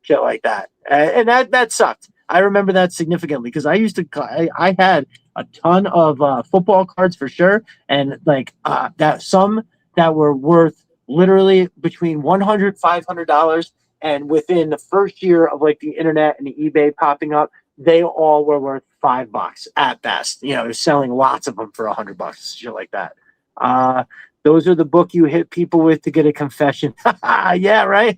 shit like that. And that sucked. I remember that significantly because I had a ton of football cards for sure. And like that some that were worth literally between $100, $500. And within the first year of like the internet and the eBay popping up, they all were worth $5 at best. They're selling lots of them for $100, shit like that. Those are the book you hit people with to get a confession. Yeah, right.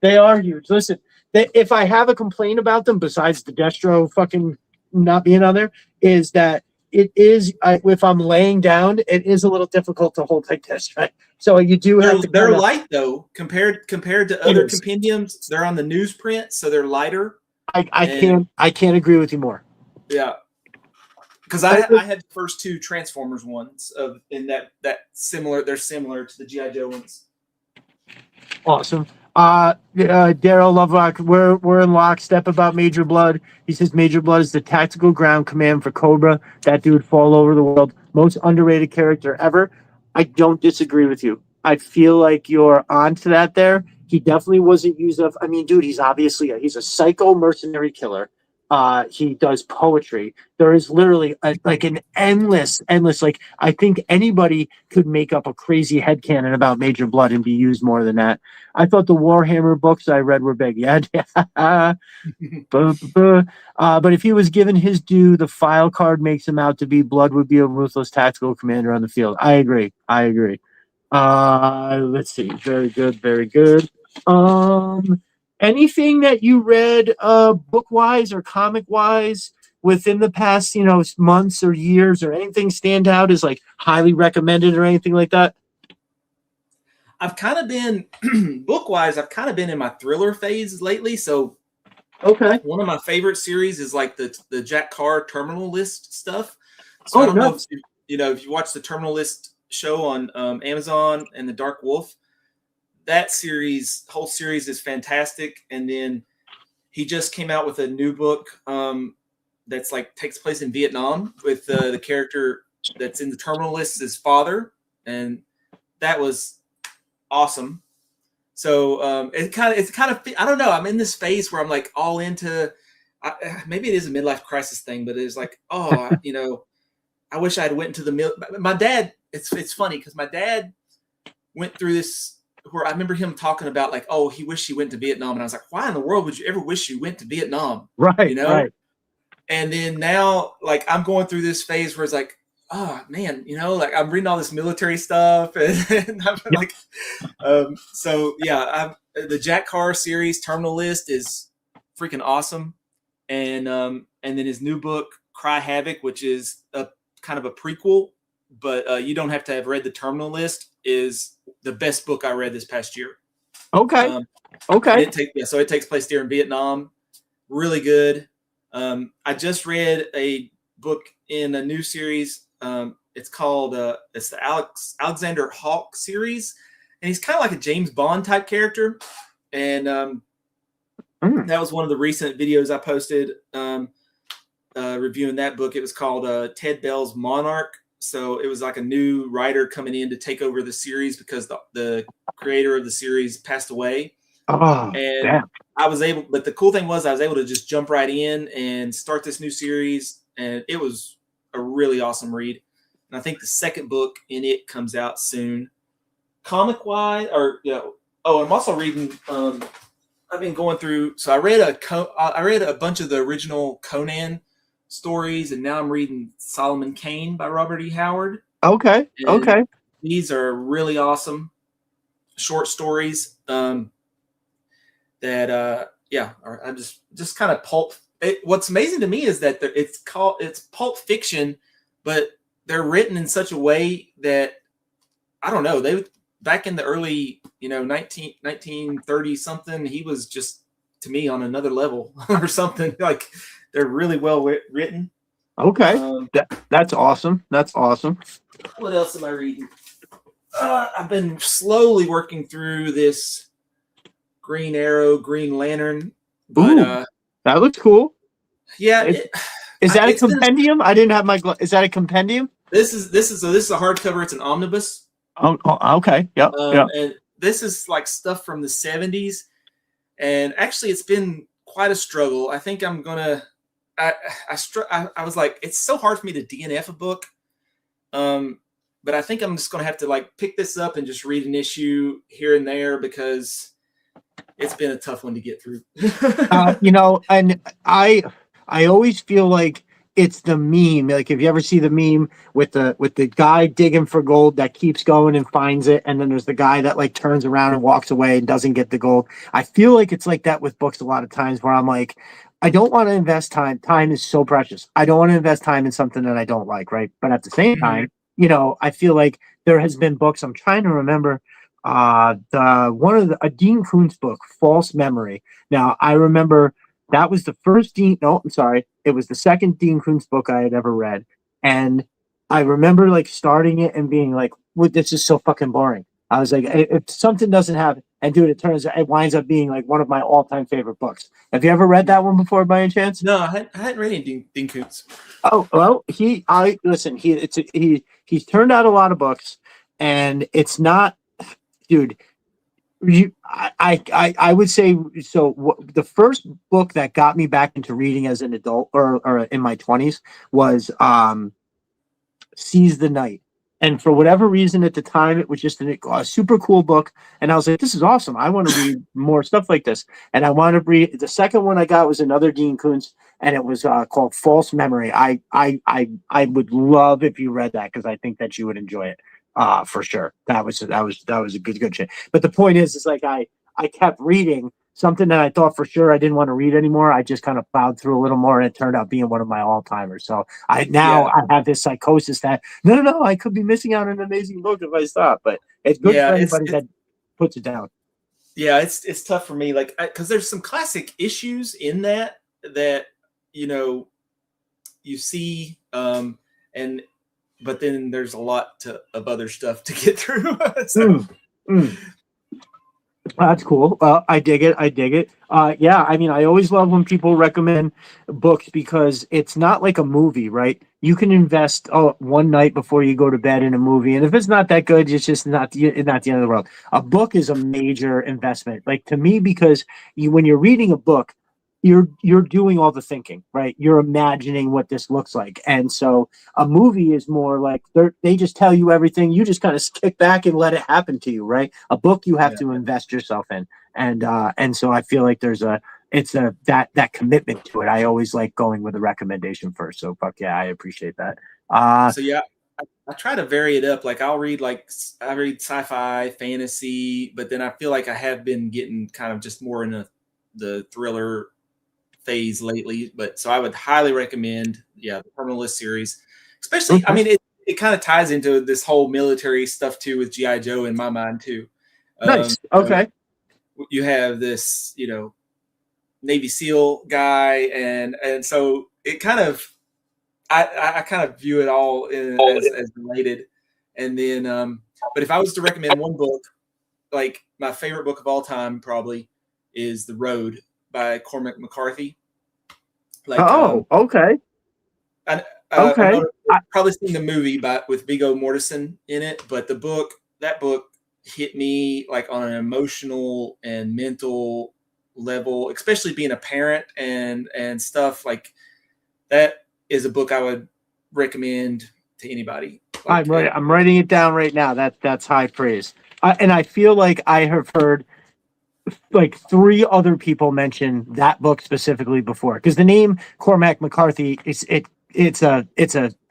They are huge. Listen, if I have a complaint about them, besides the Destro fucking not being on there, is that it is if I'm laying down, it is a little difficult to hold like this, right? So you do have to. They're light though compared to other compendiums. They're on the newsprint, so they're lighter. I can't agree with you more. Yeah, because I had the first 2 Transformers ones that similar. They're similar to the GI Joe ones. Awesome. Daryl Lovelock, we're in lockstep about Major Blood. He says Major Blood is the tactical ground command for Cobra. That dude fall over the world. Most underrated character ever. I don't disagree with you. I feel like you're onto that there. He definitely wasn't used of. I mean, dude, he's a psycho mercenary killer. He does poetry. There is literally an endless. Like I think anybody could make up a crazy headcanon about Major Blood and be used more than that. I thought the Warhammer books I read were big. Yeah. But if he was given his due, the file card makes him out to be Blood would be a ruthless tactical commander on the field. I agree. Let's see. Very good. Anything that you read book wise or comic wise within the past, months or years, or anything stand out as like highly recommended or anything like that? I've kind of been book wise, I've kind of been in my thriller phase lately. So okay. One of my favorite series is like the Jack Carr Terminal List stuff. So I don't know if you watch the Terminal List show on Amazon and the Dark Wolf, that whole series is fantastic. And then he just came out with a new book that's like takes place in Vietnam with the character that's in the Terminal List, his father, and that was awesome. So it's kind of I don't know. I'm in this phase where I'm like all into. Maybe it is a midlife crisis thing, but it's like, I wish I'd went into my dad. It's funny because my dad went through this where I remember him talking about like, oh, he wished he went to Vietnam, and I was like, why in the world would you ever wish you went to Vietnam? Right, right. And then now, like, I'm going through this phase where it's like, oh man, like I'm reading all this military stuff, and I'm like, so yeah, the Jack Carr series, Terminal List, is freaking awesome, and then his new book, Cry Havoc, which is a kind of a prequel, but you don't have to have read the Terminal List, is the best book I read this past year. Okay. Okay. So it takes place there in Vietnam. Really good. I just read a book in a new series. It's called it's the Alexander Hawke series, and he's kind of like a James Bond type character. And that was one of the recent videos I posted reviewing that book. It was called Ted Bell's Monarch. So it was like a new writer coming in to take over the series because the creator of the series passed away. Oh, and damn. But the cool thing was I was able to just jump right in and start this new series, and it was a really awesome read. And I think the second book in it comes out soon. Comic wise, I'm also reading. I've been going through. So I read a bunch of the original Conan stories, and now I'm reading Solomon Kane by Robert E. Howard. Okay. And okay. These are really awesome short stories. I'm just kind of pulp. What's amazing to me is that it's pulp fiction, but they're written in such a way that I don't know. They back in the early 1930 something, he was just to me on another level or something. Like they're really well written. Okay, that's awesome. That's awesome. What else am I reading? I've been slowly working through this Green Arrow, Green Lantern. But that looks cool. Yeah. Is that a compendium? I didn't have my. Is that a compendium? This is a hardcover. It's an omnibus. Oh, okay. Yep. And this is like stuff from the 70s. And actually, it's been quite a struggle. I think I'm gonna. I was like, it's so hard for me to DNF a book. But I think I'm just gonna have to like pick this up and just read an issue here and there because it's been a tough one to get through. And I always feel like it's the meme. Like if you ever see the meme with the guy digging for gold that keeps going and finds it, and then there's the guy that like turns around and walks away and doesn't get the gold. I feel like it's like that with books a lot of times where I'm like, I don't want to invest time. Time is so precious. I don't want to invest time in something that I don't like, right? But at the same time, I feel like there has been books. I'm trying to remember a Dean Koontz book, False Memory. Now I remember that was the first Dean. No, I'm sorry. It was the second Dean Koontz book I had ever read, and I remember like starting it and being like, "Well, this is so fucking boring." I was like, "If something doesn't have," and dude, it winds up being like one of my all-time favorite books. Have you ever read that one before, by any chance? No, I hadn't read any Dean Koontz. Oh well, he's turned out a lot of books, and it's not, dude. I would say so. The first book that got me back into reading as an adult or in my 20s was Seize the Night. And for whatever reason at the time, it was just a super cool book. And I was like, this is awesome. I want to read more stuff like this. And I want to read the second one I got was another Dean Koontz, and it was called False Memory. I would love if you read that because I think that you would enjoy it. For sure. That was a good shit. But the point is like I kept reading something that I thought for sure I didn't want to read anymore. I just kind of plowed through a little more, and it turned out being one of my all-timers. So I have this psychosis that no, I could be missing out on an amazing book if I stop. But it's good for anybody that puts it down. Yeah, it's tough for me, like because there's some classic issues in that you see, and but then there's a lot of other stuff to get through. Mm, mm. That's cool. I dig it. I dig it. Yeah, I mean, I always love when people recommend books because it's not like a movie, right? You can invest one night before you go to bed in a movie, and if it's not that good, it's just not the end of the world. A book is a major investment, like to me, because when you're reading a book, you're doing all the thinking, right? You're imagining what this looks like, and so a movie is more like they just tell you everything. You just kind of kick back and let it happen to you, right? A book you have to invest yourself in, and so I feel like it's a that commitment to it. I always like going with a recommendation first. So fuck yeah, I appreciate that. So yeah, I try to vary it up. Like I read sci-fi, fantasy, but then I feel like I have been getting kind of just more in the thriller phase lately. But so I would highly recommend, the Terminal List series, especially. Okay. I mean, it kind of ties into this whole military stuff too with GI Joe in my mind too. Nice. Okay. You have this, Navy SEAL guy, and so it kind of, I kind of view it all as related. And then, but if I was to recommend one book, like my favorite book of all time probably is The Road by Cormac McCarthy. Like, okay. I Okay. know you've probably seen the movie with Viggo Mortensen in it, but that book hit me like on an emotional and mental level, especially being a parent and stuff like that. Is a book I would recommend to anybody. Like, I'm writing it down right now. That's high praise. And I feel like I have heard like 3 other people mention that book specifically before, because the name Cormac McCarthy it's a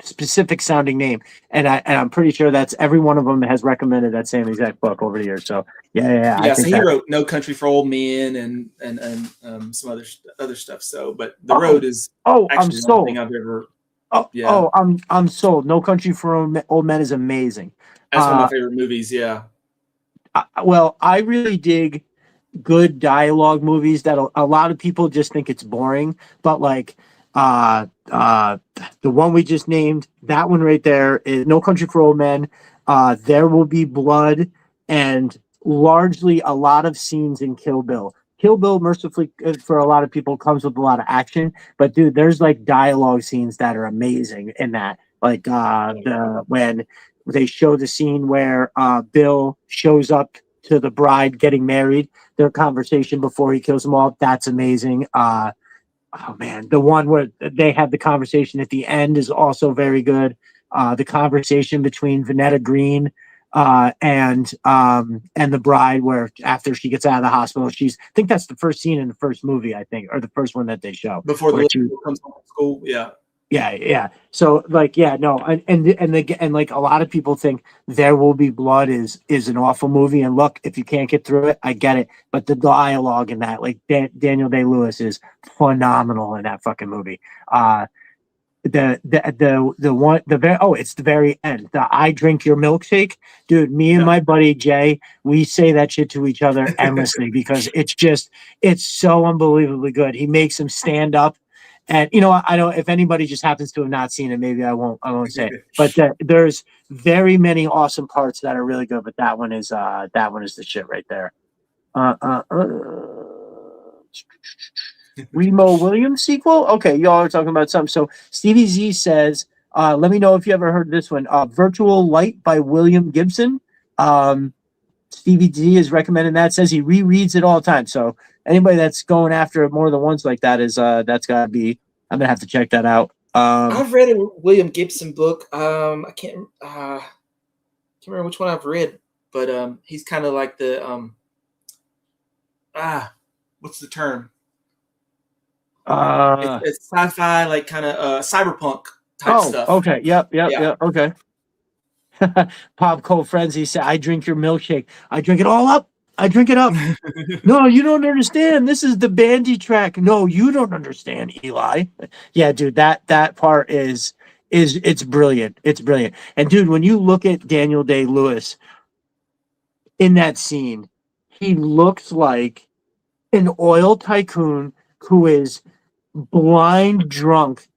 specific sounding name, and I'm pretty sure that's every one of them has recommended that same exact book over the years. So yeah. So he wrote No Country for Old Men and some other stuff. So, but The Road is I'm sold. thing I've ever. I'm sold. No Country for Old Men is amazing. That's one of my favorite movies. Yeah. Well, I really dig good dialogue movies that a lot of people just think it's boring, but like the one we just named, that one right there is No Country for Old Men. There Will Be Blood, and largely a lot of scenes in Kill Bill. Kill Bill, mercifully for a lot of people, comes with a lot of action, but dude, there's like dialogue scenes that are amazing in that. Like when they show the scene where Bill shows up to the bride getting married, their conversation before he kills them all, that's amazing. Oh man, the one where they have the conversation at the end is also very good. The conversation between Vanetta Green and the bride, where after she gets out of the hospital, I think that's the first scene in the first movie, I think, or the first one that they show before the little comes home from school. Yeah. So like, and like a lot of people think There Will Be Blood is an awful movie. And look, if you can't get through it, I get it. But the dialogue in that, like Daniel Day-Lewis is phenomenal in that fucking movie. It's the very end. The I Drink Your Milkshake, dude. Me and my buddy Jay, we say that shit to each other endlessly because it's so unbelievably good. He makes him stand up. And I don't. If anybody just happens to have not seen it, maybe I won't say it. But there's very many awesome parts that are really good. But that one is the shit right there. Remo Williams sequel. Okay, y'all are talking about something. So Stevie Z says, "Let me know if you ever heard this one. Virtual Light by William Gibson." Stevie Z is recommending that. Says he rereads it all the time. So anybody that's going after it more than once like that is that's gotta be. I'm gonna have to check that out. I've read a William Gibson book. I can't remember which one I've read, but he's kind of like the what's the term? It's sci-fi, like kind of cyberpunk type stuff. Okay. Yep. Okay. Pop Cold Frenzy said, "I drink your milkshake. I drink it all up. I drink it up." No, you don't understand. This is the bandy track. No, you don't understand, Eli. Yeah, dude, that part is it's brilliant. It's brilliant. And dude, when you look at Daniel Day-Lewis in that scene, he looks like an oil tycoon who is blind drunk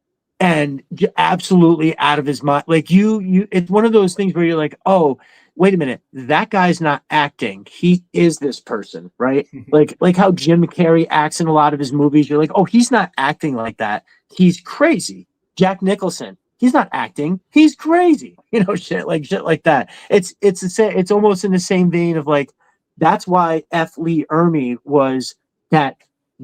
and absolutely out of his mind. Like it's one of those things where you're like, oh, wait a minute, that guy's not acting. He is this person, right? Like how Jim Carrey acts in a lot of his movies. You're like, oh, he's not acting like that. He's crazy. Jack Nicholson, he's not acting. He's crazy. Shit like that. It's the same. It's almost in the same vein of like, that's why F. Lee Ermey was that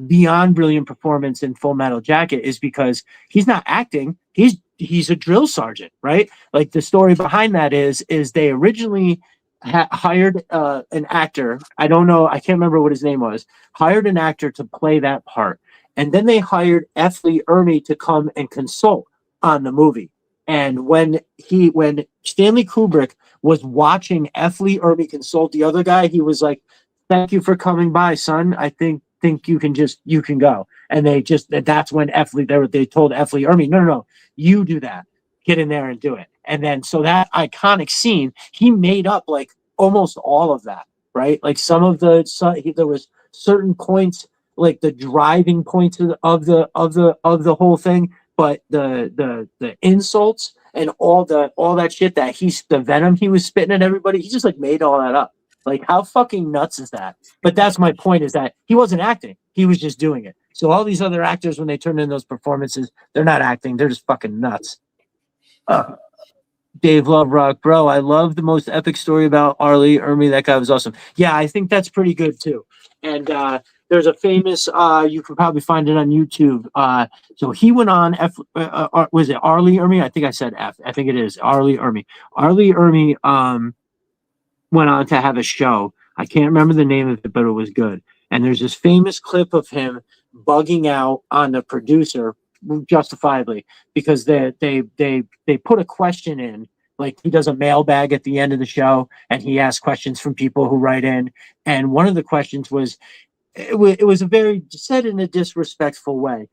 beyond brilliant performance in Full Metal Jacket, is because he's not acting. He's a drill sergeant, right? Like the story behind that is they originally hired an actor. I don't know. I can't remember what his name was. Hired an actor to play that part. And then they hired F. Lee Ermey to come and consult on the movie. And when Stanley Kubrick was watching F. Lee Ermey consult the other guy, he was like, "Thank you for coming by, son. I think you can go." And that's when they told F. Lee Ermey, no, you do that. Get in there and do it. And then so that iconic scene, he made up like almost all of that, right? Like there was certain points, like the driving points of the whole thing, but the insults and all that shit the venom he was spitting at everybody, he just like made all that up. Like, how fucking nuts is that? But that's my point, is that he wasn't acting. He was just doing it. So all these other actors, when they turn in those performances, they're not acting. They're just fucking nuts. Dave Love Rock, bro, I love the most epic story about Arlie Ermey. That guy was awesome. Yeah, I think that's pretty good too. And there's a famous, you can probably find it on YouTube. So he went on, was it Arlie Ermey? I think I said F. I think it is Arlie Ermey. Arlie Ermey went on to have a show. I can't remember the name of it, but it was good. And there's this famous clip of him bugging out on the producer, justifiably, because they put a question in. Like, he does a mailbag at the end of the show, and he asks questions from people who write in. And one of the questions was, it was a very, said in a disrespectful way,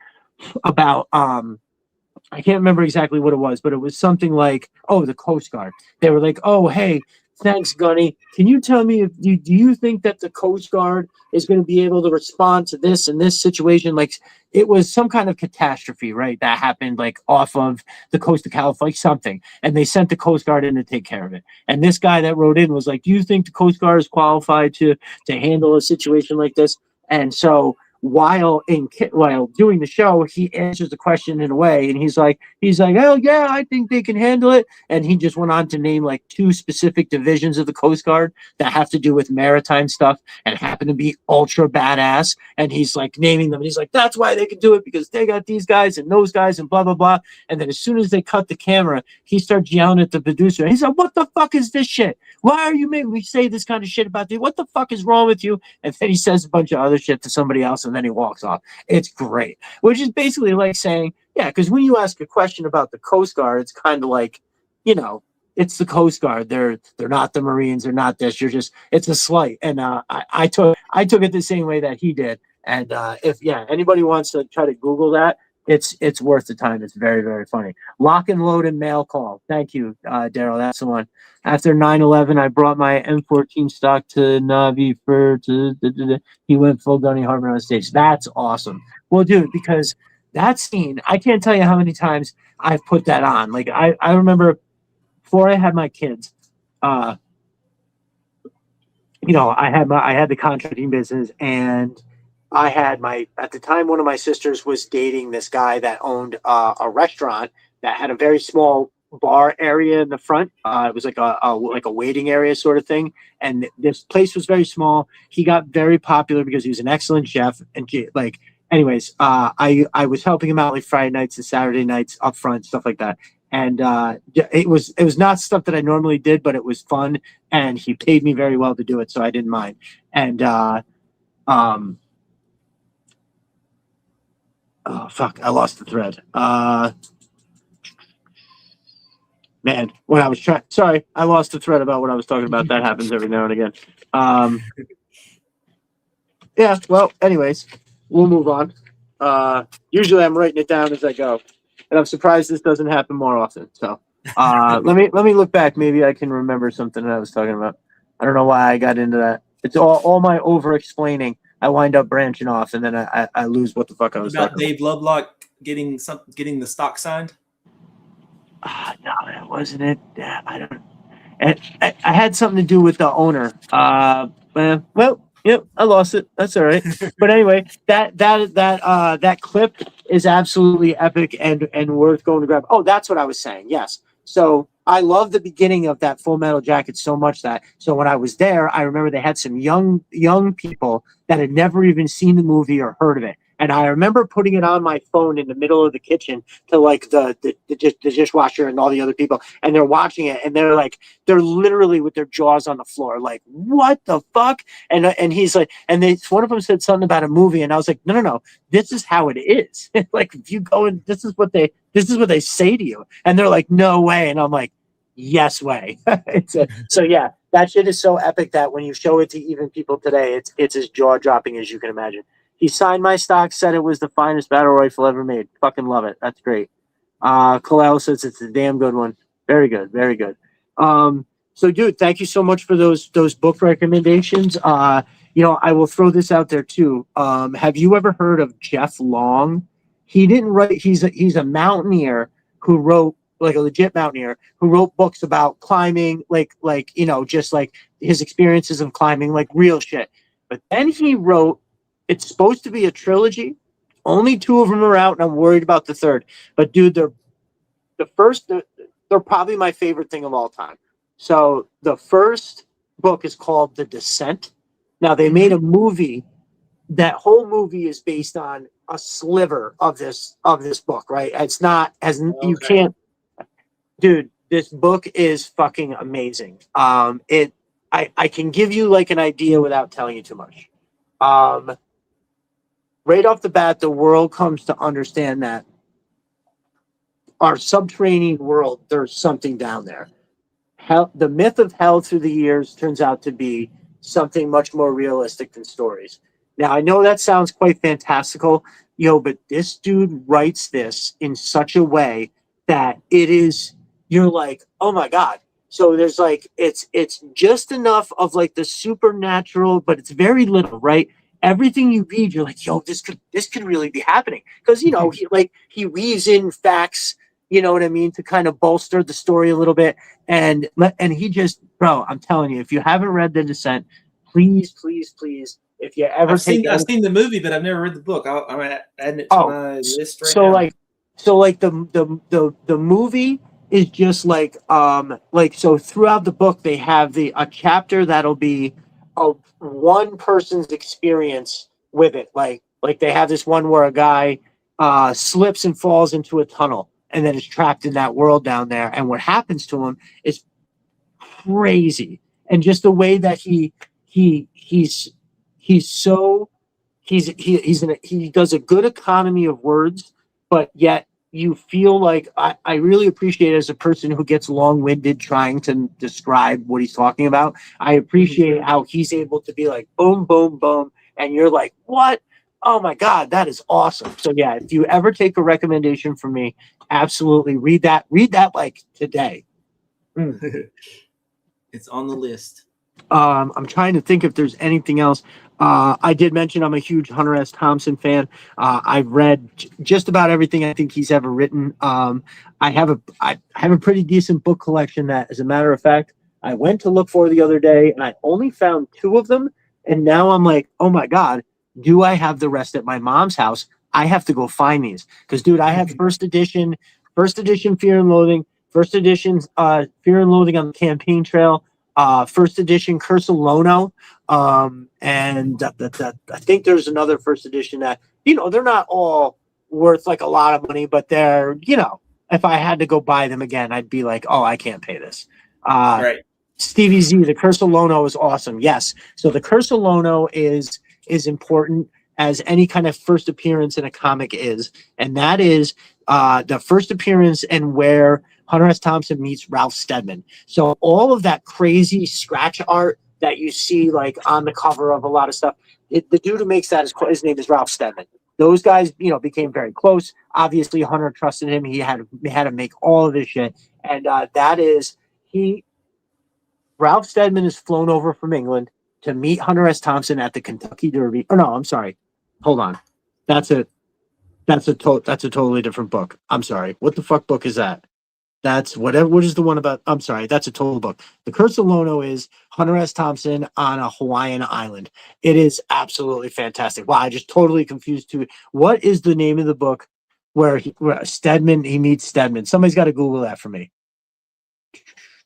about I can't remember exactly what it was, but it was something like, oh, the Coast Guard. They were like, oh, hey, thanks, Gunny. Can you tell me, do you think that the Coast Guard is going to be able to respond to this and this situation? Like, it was some kind of catastrophe, right? That happened like off of the coast of California, something. And they sent the Coast Guard in to take care of it. And this guy that wrote in was like, do you think the Coast Guard is qualified to handle a situation like this? And so while doing the show, he answers the question in a way, and he's like, oh yeah, I think they can handle it. And he just went on to name like 2 specific divisions of the Coast Guard that have to do with maritime stuff and happen to be ultra badass. And he's like naming them, and he's like, that's why they can do it, because they got these guys and those guys and blah blah blah. And then as soon as they cut the camera, he starts yelling at the producer. He's like, what the fuck is this shit? Why are you making me say this kind of shit about you? What the fuck is wrong with you? And then he says a bunch of other shit to somebody else, and then he walks off. It's great. Which is basically like saying, yeah, because when you ask a question about the Coast Guard, it's kind of like, it's the Coast Guard. They're not the Marines. They're not this. It's a slight. And I took it the same way that he did. And if anybody wants to try to Google that, it's worth the time. It's very, very funny. Lock and load and mail call. Thank you, Daryl. That's the one. After 9/11, I brought my M14 stock to Navi he went full Gunny Harmon on stage. That's awesome. Well, dude, because that scene, I can't tell you how many times I've put that on. Like, I remember before I had my kids, I had the contracting business, and I had at the time, one of my sisters was dating this guy that owned a restaurant that had a very small bar area in the front. It was like a waiting area sort of thing. And this place was very small. He got very popular because he was an excellent chef. And anyways, I was helping him out like Friday nights and Saturday nights up front, stuff like that. And it was not stuff that I normally did, but it was fun. And he paid me very well to do it, so I didn't mind. And oh fuck, I lost the thread. Man, when I was sorry, I lost the thread about what I was talking about. That happens every now and again. Yeah, well, anyways, we'll move on. Usually I'm writing it down as I go, and I'm surprised this doesn't happen more often. So let me look back. Maybe I can remember something that I was talking about. I don't know why I got into that. It's all my over explaining. I wind up branching off, and then I lose what the fuck I was talking about. Dave Lovelock getting the stock signed? No, that wasn't it. I don't. I had something to do with the owner. Well, yep, I lost it. That's all right. But anyway, that clip is absolutely epic and worth going to grab. Oh, that's what I was saying. Yes. So I love the beginning of that Full Metal Jacket so much that so when I was there, I remember they had some young people that had never even seen the movie or heard of it. And I remember putting it on my phone in the middle of the kitchen to like the dishwasher and all the other people, and they're watching it, and they're literally with their jaws on the floor, like, what the fuck? And he's like, and one of them said something about a movie, and I was like, no, this is how it is. Like, if you go and this is what they say to you, and they're like, no way, and I'm like, yes way. So yeah, that shit is so epic that when you show it to even people today, it's as jaw dropping as you can imagine. He signed my stock, said it was the finest battle rifle ever made. Fucking love it. That's great. Kalel says it's a damn good one. Very good, very good. So dude, thank you so much for those book recommendations. I will throw this out there too. Have you ever heard of Jeff Long? He didn't write. He's a mountaineer who wrote, like a legit mountaineer who wrote books about climbing, just like his experiences of climbing, like real shit. But then he wrote. It's supposed to be a trilogy. Only 2 of them are out, and I'm worried about the third. But dude, they're probably my favorite thing of all time. So the first book is called The Descent. Now they made a movie. That whole movie is based on a sliver of this book, right? It's not as you can't, dude. This book is fucking amazing. I can give you like an idea without telling you too much. Right off the bat, the world comes to understand that our subterranean world, there's something down there. Hell, the myth of hell through the years turns out to be something much more realistic than stories. Now, I know that sounds quite fantastical, but this dude writes this in such a way that you're like, oh my God. So there's like, it's just enough of like the supernatural, but it's very little, right? Everything you read, you're like, this could really be happening. Because, he weaves in facts, you know what I mean, to kind of bolster the story a little bit. And he just, bro, I'm telling you, if you haven't read The Descent, please, if you ever I've seen the movie, but I've never read the book. I'm adding it to my list right now. The movie is just like so throughout the book they have a chapter that'll be one person's experience with it. Like they have this one where a guy slips and falls into a tunnel and then is trapped in that world down there. And what happens to him is crazy. And just the way that he does a good economy of words, but yet you feel like I really appreciate it as a person who gets long-winded trying to describe what he's talking about. I appreciate how he's able to be like boom, boom, boom, and you're like, what? Oh my God, that is awesome. So yeah, if you ever take a recommendation from me, absolutely read that like today. It's on the list. I'm trying to think if there's anything else. I did mention I'm a huge Hunter S. Thompson fan. I've read just about everything I think he's ever written. I have a pretty decent book collection that, as a matter of fact, I went to look for the other day, and I only found 2 of them. And now I'm like, oh my God, do I have the rest at my mom's house? I have to go find these because, dude, I have first edition Fear and Loathing, first edition Fear and Loathing on the Campaign Trail. First edition Curse of Lono, and I think there's another first edition that they're not all worth like a lot of money, but they're if I had to go buy them again, I'd be like, oh, I can't pay this. Right. Stevie Z, the Curse of Lono is awesome. Yes, so the Curse of Lono is important as any kind of first appearance in a comic is, and that is the first appearance and where Hunter S. Thompson meets Ralph Steadman. So all of that crazy scratch art that you see like on the cover of a lot of stuff, the dude who makes that, his name is Ralph Steadman. Those guys, became very close. Obviously, Hunter trusted him. He had to make all of this shit. And Ralph Steadman is flown over from England to meet Hunter S. Thompson at the Kentucky Derby. Oh, no, I'm sorry. Hold on. That's it. That's a totally different book. I'm sorry. What the fuck book is that? That's whatever. What is the one about? I'm sorry. That's a total book. The Curse of Lono is Hunter S. Thompson on a Hawaiian island. It is absolutely fantastic. Wow, I just totally confused too. What is the name of the book where Stedman, he meets Stedman? Somebody's got to Google that for me.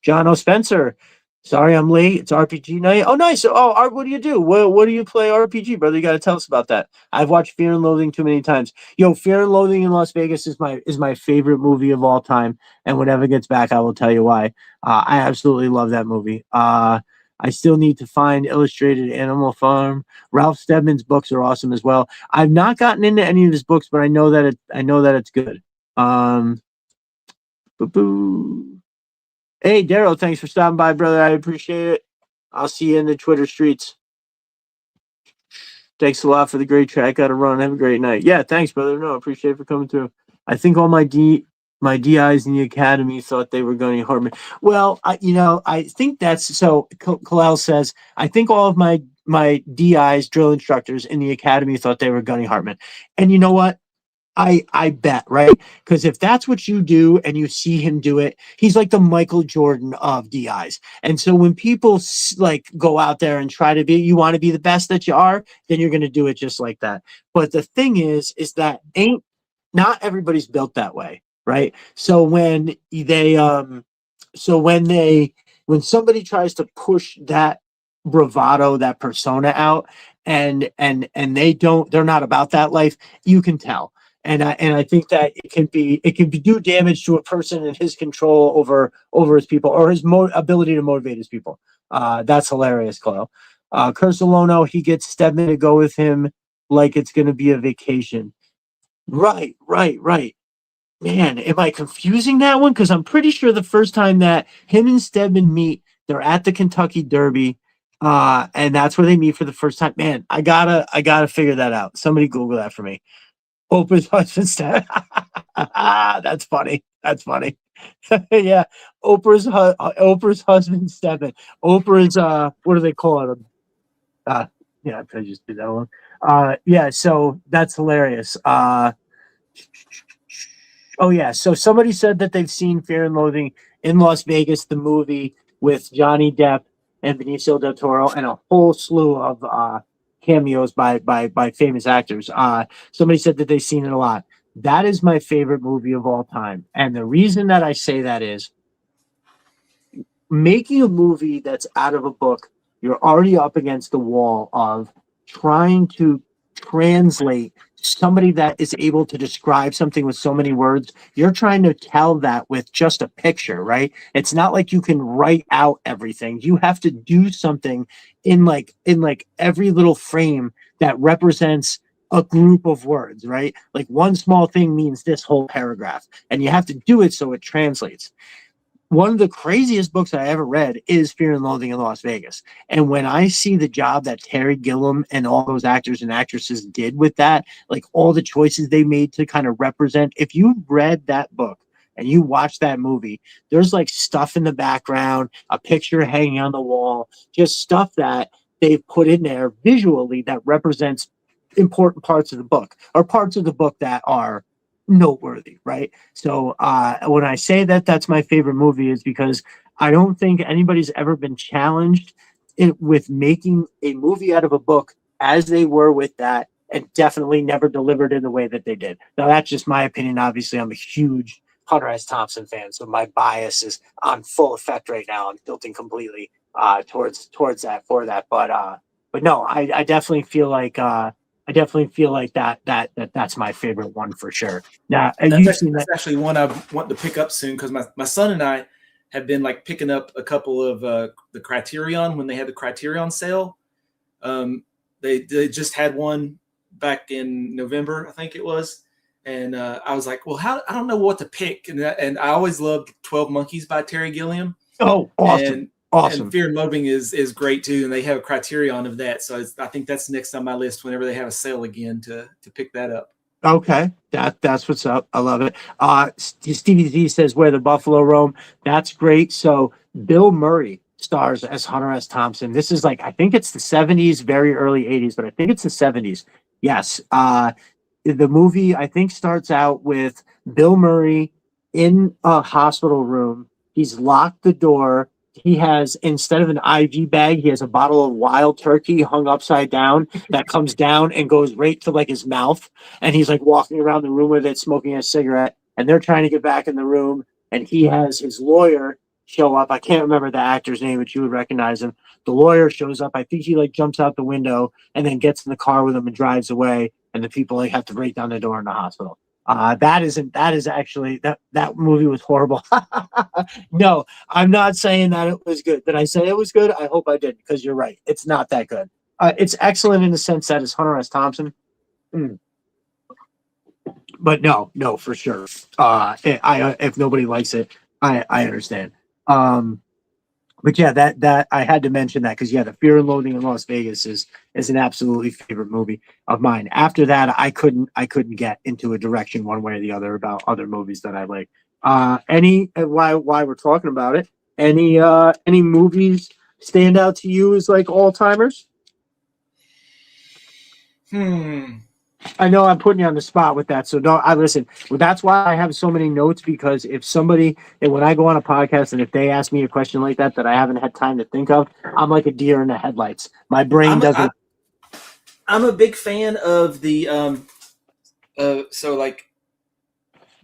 John O. Spencer. Sorry, I'm late. It's RPG night. Oh, nice. Oh, Art, what do you do? What do you play RPG, brother? You got to tell us about that. I've watched Fear and Loathing too many times. Yo, Fear and Loathing in Las Vegas is my favorite movie of all time. And whenever it gets back, I will tell you why. I absolutely love that movie. I still need to find Illustrated Animal Farm. Ralph Steadman's books are awesome as well. I've not gotten into any of his books, but I know that it's good. Boo-boo. Hey, Daryl, thanks for stopping by, brother. I appreciate it. I'll see you in the Twitter streets. Thanks a lot for the great chat. Got to run. Have a great night. Yeah, thanks, brother. No, appreciate it for coming through. I think all my DIs in the academy thought they were going to harm me. Well, I think that's so. Kalel says I think all of my DIs, drill instructors in the academy, thought they were Gunny Hartman. And you know what? I bet, right? Because if that's what you do and you see him do it, he's like the Michael Jordan of DIs. And so when people like go out there and try to be, you want to be the best that you are, then you're going to do it just like that. But the thing is that not everybody's built that way, right? So when when somebody tries to push that bravado, that persona out, and they're not about that life, you can tell. And I think that it can do damage to a person in his control over his people, or his ability to motivate his people. That's hilarious, Kyle. Curse of Lono, he gets Stedman to go with him like it's going to be a vacation. Right. Man, am I confusing that one? Because I'm pretty sure the first time that him and Stedman meet, they're at the Kentucky Derby, and that's where they meet for the first time. Man, I gotta figure that out. Somebody Google that for me. Oprah's husband Stedman. That's funny. Yeah, Oprah's husband Stedman. Oprah's what do they call it? Yeah, I just did that one. Yeah, so that's hilarious. Oh yeah, so somebody said that they've seen Fear and Loathing in Las Vegas, the movie with Johnny Depp and Benicio del Toro, and a whole slew of cameos by famous actors. Somebody said that they've seen it a lot. That is my favorite movie of all time, and the reason that I say that is making a movie that's out of a book. You're already up against the wall of trying to translate somebody that is able to describe something with so many words. You're trying to tell that with just a picture, right? It's not like you can write out everything. You have to do something in like every little frame that represents a group of words, right? Like one small thing means this whole paragraph, and you have to do it so it translates. One of the craziest books I ever read is Fear and Loathing in Las Vegas. And when I see the job that Terry Gilliam and all those actors and actresses did with that, like all the choices they made to kind of represent, if you read that book and you watch that movie, there's like stuff in the background, a picture hanging on the wall, just stuff that they've put in there visually that represents important parts of the book, or parts of the book that are noteworthy, right? So when I say that that's my favorite movie, is because I don't think anybody's ever been challenged with making a movie out of a book as they were with that, and definitely never delivered in the way that they did. Now that's just my opinion. Obviously, I'm a huge Hunter S. Thompson fan, so my bias is on full effect right now. I'm tilting completely towards that for that. But no, I definitely feel like that's my favorite one for sure. Now, that's actually one I want to pick up soon, because my son and I have been like picking up a couple of the Criterion when they had the Criterion sale. They just had one back in November, I think it was. And I was like, well, I don't know what to pick. And I always loved 12 Monkeys by Terry Gilliam. Oh, awesome. Awesome. And Fear and Loathing is great too, and they have a Criterion of that. So I think that's next on my list whenever they have a sale again to pick that up. Okay, that's what's up. I love it. Stevie Z says Where the Buffalo Roam. That's great. So Bill Murray stars as Hunter S. Thompson. This is like, I think it's the 70s, very early 80s, but I think it's the 70s. Yes. the movie, I think, starts out with Bill Murray in a hospital room. He's locked the door. He has, instead of an IV bag, he has a bottle of wild turkey hung upside down that comes down and goes right to like his mouth. And he's like walking around the room with it, smoking a cigarette. And they're trying to get back in the room. And he has his lawyer show up. I can't remember the actor's name, but you would recognize him. The lawyer shows up. I think he like jumps out the window and then gets in the car with him and drives away. And the people like have to break down the door in the hospital. That is actually that movie was horrible. No, I'm not saying that it was good. Did I say it was good? I hope I did, because you're right. It's not that good. It's excellent in the sense that it's Hunter S. Thompson. But no, for sure. If nobody likes it, I understand. But yeah, that I had to mention that because the Fear and Loathing in Las Vegas is an absolutely favorite movie of mine. After that, I couldn't get into a direction one way or the other about other movies that I like. Why we're talking about it? Any movies stand out to you as like all timers? I know I'm putting you on the spot with that, so listen. Well, that's why I have so many notes, because when I go on a podcast and if they ask me a question like that I haven't had time to think of, I'm like a deer in the headlights. My brain doesn't. I'm a big fan of the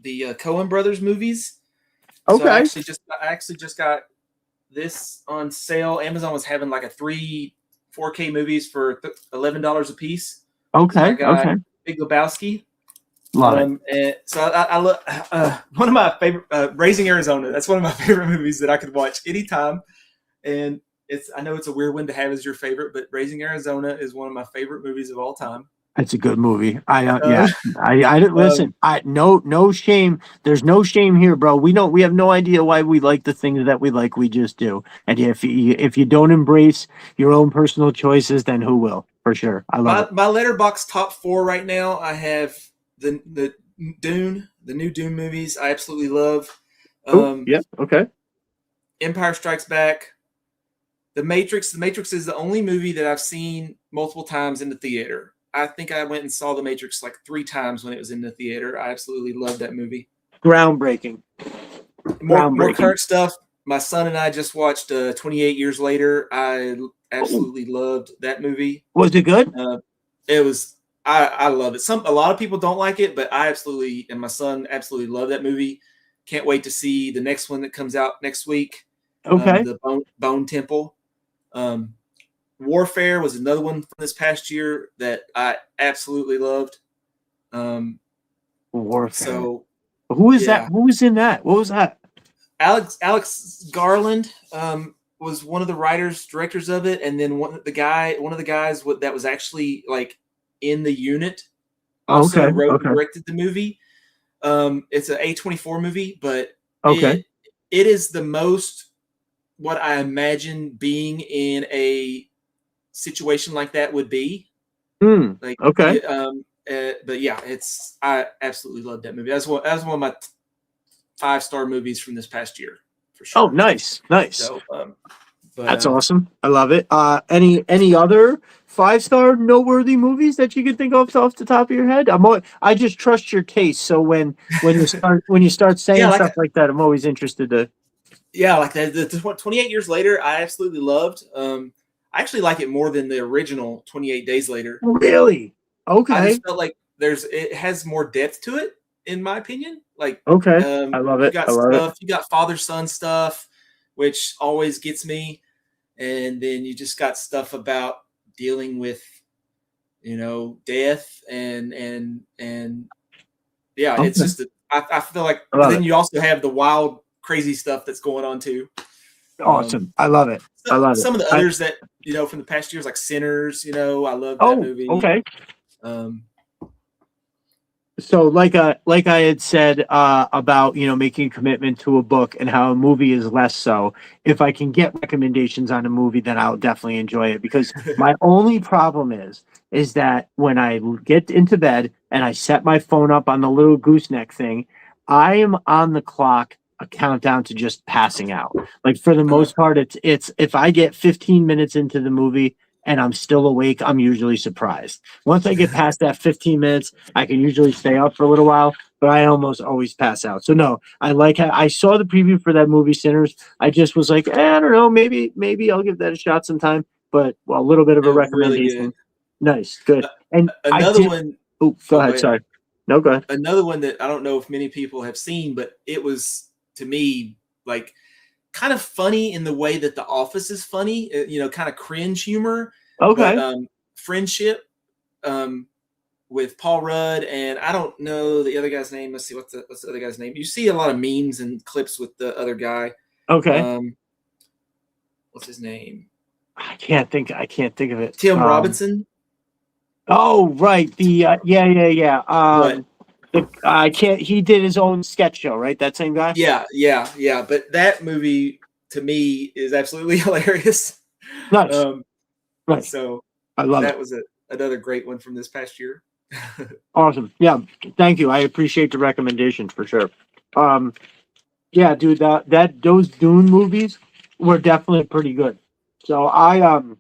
the Coen Brothers movies. Okay. So I actually just got this on sale. Amazon was having like a 3 4K movies for $11 a piece. Okay. So okay. Big Lebowski. Love it. And so I love one of my favorite, Raising Arizona. That's one of my favorite movies that I could watch anytime. And I know it's a weird one to have as your favorite, but Raising Arizona is one of my favorite movies of all time. It's a good movie. I didn't listen. No shame. There's no shame here, bro. We have no idea why we like the things that we like. We just do. And if you don't embrace your own personal choices, then who will? For sure. I love it. My Letterboxd top 4 right now. I have the Dune, the new Dune movies. I absolutely love. Yep. Okay. Empire Strikes Back. The Matrix. The Matrix is the only movie that I've seen multiple times in the theater. I think I went and saw The Matrix like 3 times when it was in the theater. I absolutely loved that movie. Groundbreaking. More current stuff. My son and I just watched 28 Years Later. I absolutely loved that movie. Was it good? It was. I love it. A lot of people don't like it, but I absolutely, and my son absolutely love that movie. Can't wait to see the next one that comes out next week. Okay. The Bone Temple. Warfare was another one from this past year that I absolutely loved. Warfare. So who is that? Who was in that? What was that? Alex Garland was one of the writers, directors of it, and then one of the guys that was actually like in the unit also wrote and directed the movie. It's an A24 movie, but it is the most what I imagine being in a situation like that would be. But yeah, I absolutely love that movie. That's one of my 5-star movies from this past year for sure. Oh, nice. So, that's awesome. I love it. Any other 5-star noteworthy movies that you can think of off the top of your head? I just trust your taste. So when you start saying stuff like that, I'm always interested to. Yeah, like the 28 Years Later, I absolutely loved. I actually like it more than the original 28 Days Later. Really? Okay. I just felt like it has more depth to it, in my opinion. Like, I love it. You got father-son stuff, which always gets me. And then you just got stuff about dealing with, death and yeah, it's just I feel like then you also have the wild, crazy stuff that's going on too. Awesome. I love it. Some of the others that, from the past years, like Sinners, I love that movie. Okay. So like I had said about, making a commitment to a book and how a movie is less so, if I can get recommendations on a movie, then I'll definitely enjoy it, because my only problem is that when I get into bed and I set my phone up on the little gooseneck thing, I am on the clock a countdown to just passing out. Like, for the most part, it's if I get 15 minutes into the movie, and I'm still awake, I'm usually surprised. Once I get past that 15 minutes, I can usually stay up for a little while, but I almost always pass out. So no, I like how I saw the preview for that movie Sinners. I just was like, I don't know, maybe I'll give that a shot sometime. But well, a little bit of It a was really good. recommendation. Nice, good. And I Another did. one. Oh, go Oh, ahead. Sorry. No, go ahead. Another one that I don't know if many people have seen, but it was to me like kind of funny in the way that The Office is funny, kind of cringe humor. Okay. But Friendship with Paul Rudd, and I don't know the other guy's name. Let's see, what's the other guy's name? You see a lot of memes and clips with the other guy. Okay. What's his name? I can't think of it. Tim Robinson. Oh, right. The yeah. But I can't. He did his own sketch show, right? That same guy. Yeah. But that movie to me is absolutely hilarious. Nice. Right. So I love that it. was another great one from this past year. Awesome. Yeah. Thank you. I appreciate the recommendation for sure. Yeah, dude. Those Dune movies were definitely pretty good. So I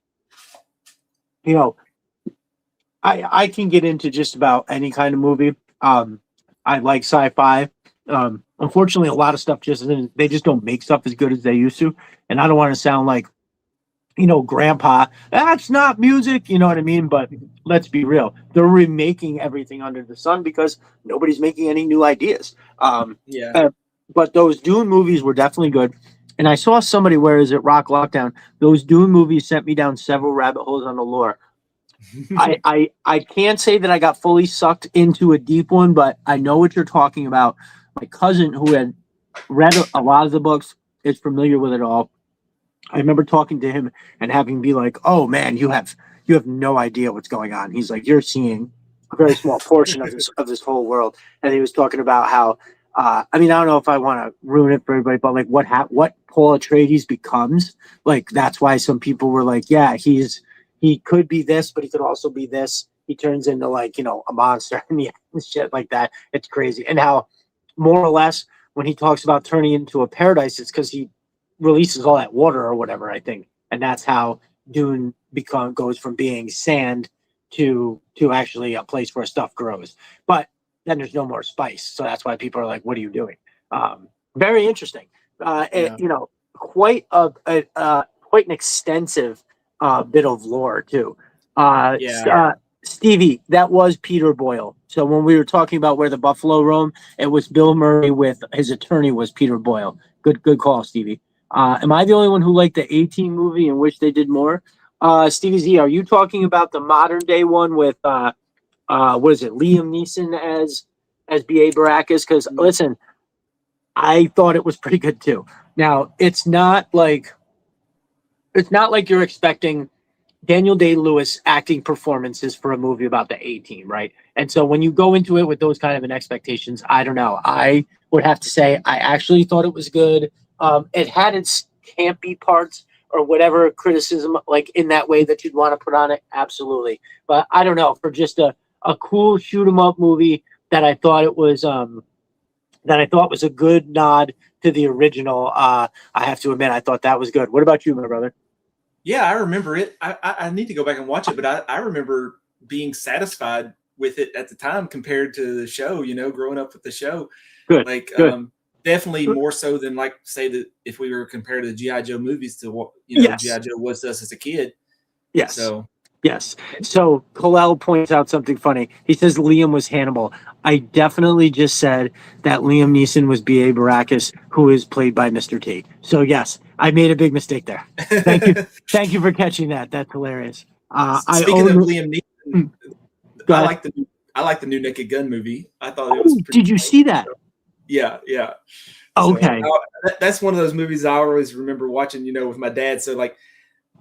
can get into just about any kind of movie. I like sci-fi. Unfortunately, a lot of stuff they just don't make stuff as good as they used to. And I don't want to sound like, grandpa, that's not music, you know what I mean? But let's be real. They're remaking everything under the sun because nobody's making any new ideas. But those Dune movies were definitely good. And I saw somebody, where is it, Rock Lockdown, those Dune movies sent me down several rabbit holes on the lore. I can't say that I got fully sucked into a deep one, but I know what you're talking about. My cousin, who had read a lot of the books, is familiar with it all. I remember talking to him and having be like, "Oh man, you have no idea what's going on." He's like, "You're seeing a very small portion of this whole world." And he was talking about how, I don't know if I want to ruin it for everybody, but like what Paul Atreides becomes, like that's why some people were like, "Yeah, he could be this, but he could also be this." He turns into like a monster and shit like that. It's crazy, and how more or less when he talks about turning into a paradise, it's because he releases all that water or whatever, I think, and that's how Dune goes from being sand to actually a place where stuff grows. But then there's no more spice, so that's why people are like, "What are you doing?" Very interesting. Quite quite an extensive bit of lore too. Stevie, that was Peter Boyle. So when we were talking about where the buffalo roam, it was Bill Murray with his attorney was Peter Boyle. Good call, Stevie. Am I the only one who liked the 18 movie and wish they did more? Stevie Z, are you talking about the modern day one with what is it, Liam Neeson as B.A. Baracus? Because listen, I thought it was pretty good too. Now it's not like you're expecting Daniel Day-Lewis acting performances for a movie about the A-Team, right? And so when you go into it with those kind of an expectations, I don't know. I would have to say I actually thought it was good. It had its campy parts or whatever criticism, like in that way that you'd want to put on it, absolutely. But I don't know, for just a cool shoot 'em up movie that I thought it was a good nod to the original. I have to admit, I thought that was good. What about you, my brother? Yeah, I remember it. I need to go back and watch it, but I remember being satisfied with it at the time compared to the show, growing up with the show. Good. Definitely more so than like say that if we were compared to the G.I. Joe movies to what Yes. G.I. Joe was to us as a kid. Yes. So yes. So Colel points out something funny. He says Liam was Hannibal. I definitely just said that Liam Neeson was B.A. Baracus, who is played by Mr. T. So yes, I made a big mistake there. Thank you. Thank you for catching that. That's hilarious. Speaking of Liam Neeson, I like the new Naked Gun movie. I thought it was pretty Did you see that? Yeah. Okay. So, that's one of those movies I always remember watching, with my dad. So like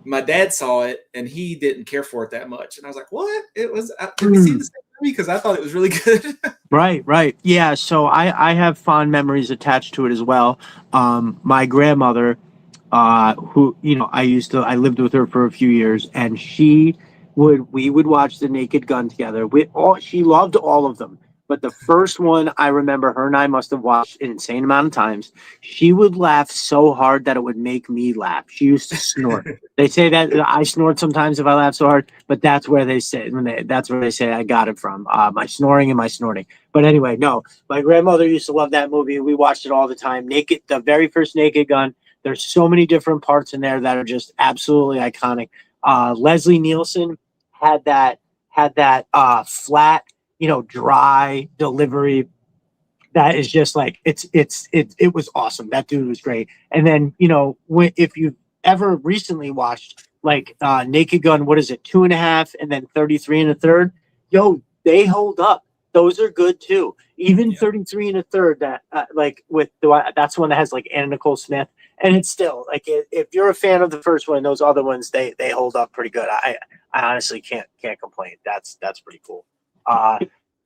my dad saw it and he didn't care for it that much. And I was like, what? Did we see the same movie? Because I thought it was really good. Right. Yeah. So I have fond memories attached to it as well. My grandmother, who, I lived with her for a few years, and we would watch The Naked Gun together. She loved all of them. but the first one, I remember her and I must have watched an insane amount of times. She would laugh so hard that it would make me laugh. She used to snort. They say that I snort sometimes if I laugh so hard, but that's where they say that's where they say I got it from. My snoring and my snorting. But anyway, no, my grandmother used to love that movie. We watched it all the time. Naked, the very first Naked Gun. There's so many different parts in there that are just absolutely iconic. Leslie Nielsen had that flat, dry delivery that is just like it was awesome. That dude was great. And then if you've ever recently watched like Naked Gun, what is it, 2.5 and then 33 and a third? Yo, they hold up. Those are good too. Even 33 and a third, that like with that's one that has like Anna Nicole Smith, and it's still like if you're a fan of the first one, those other ones they hold up pretty good. I honestly can't complain. That's pretty cool.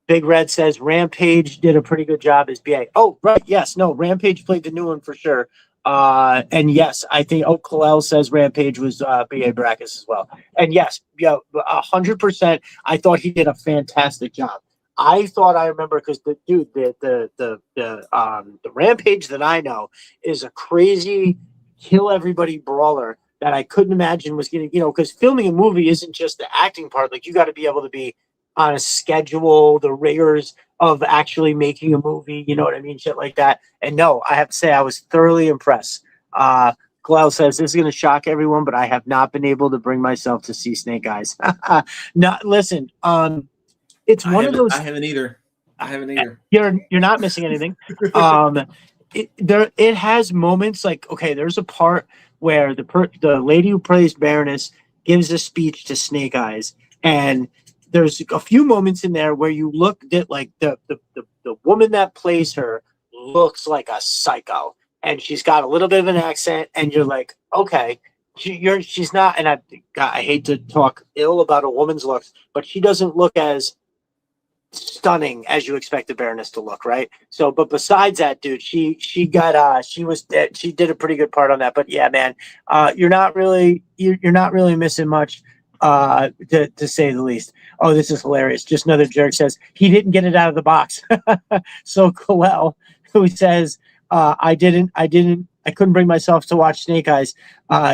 Big Red says Rampage did a pretty good job as BA. Oh, right. Yes. No, Rampage played the new one for sure. And yes, I think Kalel says Rampage was BA Baracus as well. And yes, 100%. I thought he did a fantastic job. I remember because the dude, the Rampage that I know is a crazy kill everybody brawler that I couldn't imagine was getting, because filming a movie isn't just the acting part. Like you got to be able to be on a schedule, the rigors of actually making a movie, you know what I mean? Shit like that. And no, I have to say I was thoroughly impressed. Kalel says this is going to shock everyone, but I have not been able to bring myself to see Snake Eyes. Listen, it's one of those. I haven't either. You're not missing anything. It has moments like, okay, there's a part where the lady who plays Baroness gives a speech to Snake Eyes, and there's a few moments in there where you look at like the woman that plays her looks like a psycho, and she's got a little bit of an accent, and you're like, okay, she's not. And I hate to talk ill about a woman's looks, but she doesn't look as stunning as you expect the Baroness to look, right? So, but besides that, dude, she did a pretty good part on that. But yeah, man, you're not really missing much, to say the least. Oh, this is hilarious. Just another jerk says he didn't get it out of the box. So Kalel, who says I couldn't bring myself to watch Snake Eyes.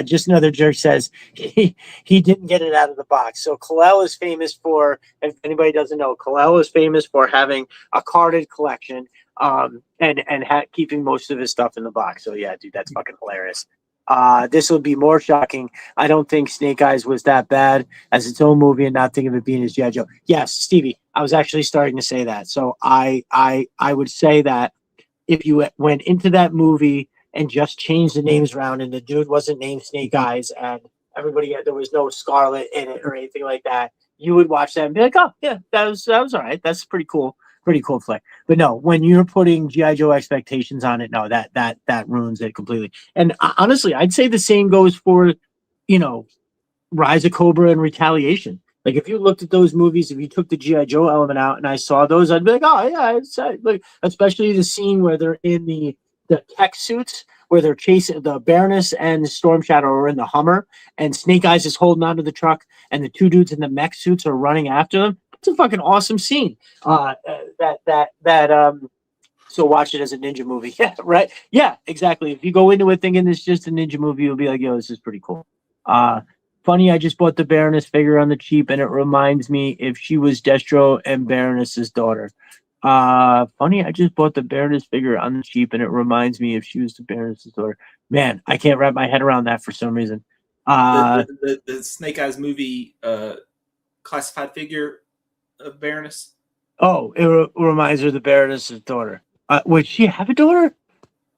Just another jerk says he didn't get it out of the box. So Kalel is famous for, if anybody doesn't know, Kalel is famous for having a carded collection, and keeping most of his stuff in the box. So yeah, dude, that's fucking hilarious. This would be more shocking. I don't think Snake Eyes was that bad as its own movie, and not think of it being as G.I. Joe. Yes, Stevie, I was actually starting to say that. So I would say that if you went into that movie and just changed the names around, and the dude wasn't named Snake Eyes, and there was no Scarlet in it or anything like that, you would watch that and be like, oh yeah, that was all right. That's pretty cool flick. But no, when you're putting G.I. Joe expectations on it, no, that ruins it completely. And honestly, I'd say the same goes for, Rise of Cobra and Retaliation. Like if you looked at those movies, if you took the G.I. Joe element out and I saw those, I'd be like, oh yeah, it's like, especially the scene where they're in the tech suits, where they're chasing the Baroness and the Storm Shadow are in the Hummer, and Snake Eyes is holding onto the truck, and the two dudes in the mech suits are running after them. It's a fucking awesome scene. So watch it as a ninja movie. Yeah, right. Yeah, exactly. If you go into it thinking it's just a ninja movie, you'll be like, yo, this is pretty cool. Funny, I just bought the Baroness figure on the cheap, and it reminds me if she was Destro and Baroness's daughter. Funny, I just bought the Baroness figure on the cheap, and it reminds me if she was the Baroness's daughter. Man, I can't wrap my head around that for some reason. The Snake Eyes movie classified figure of Baroness. Oh, it reminds her of the Baroness's daughter. Would she have a daughter?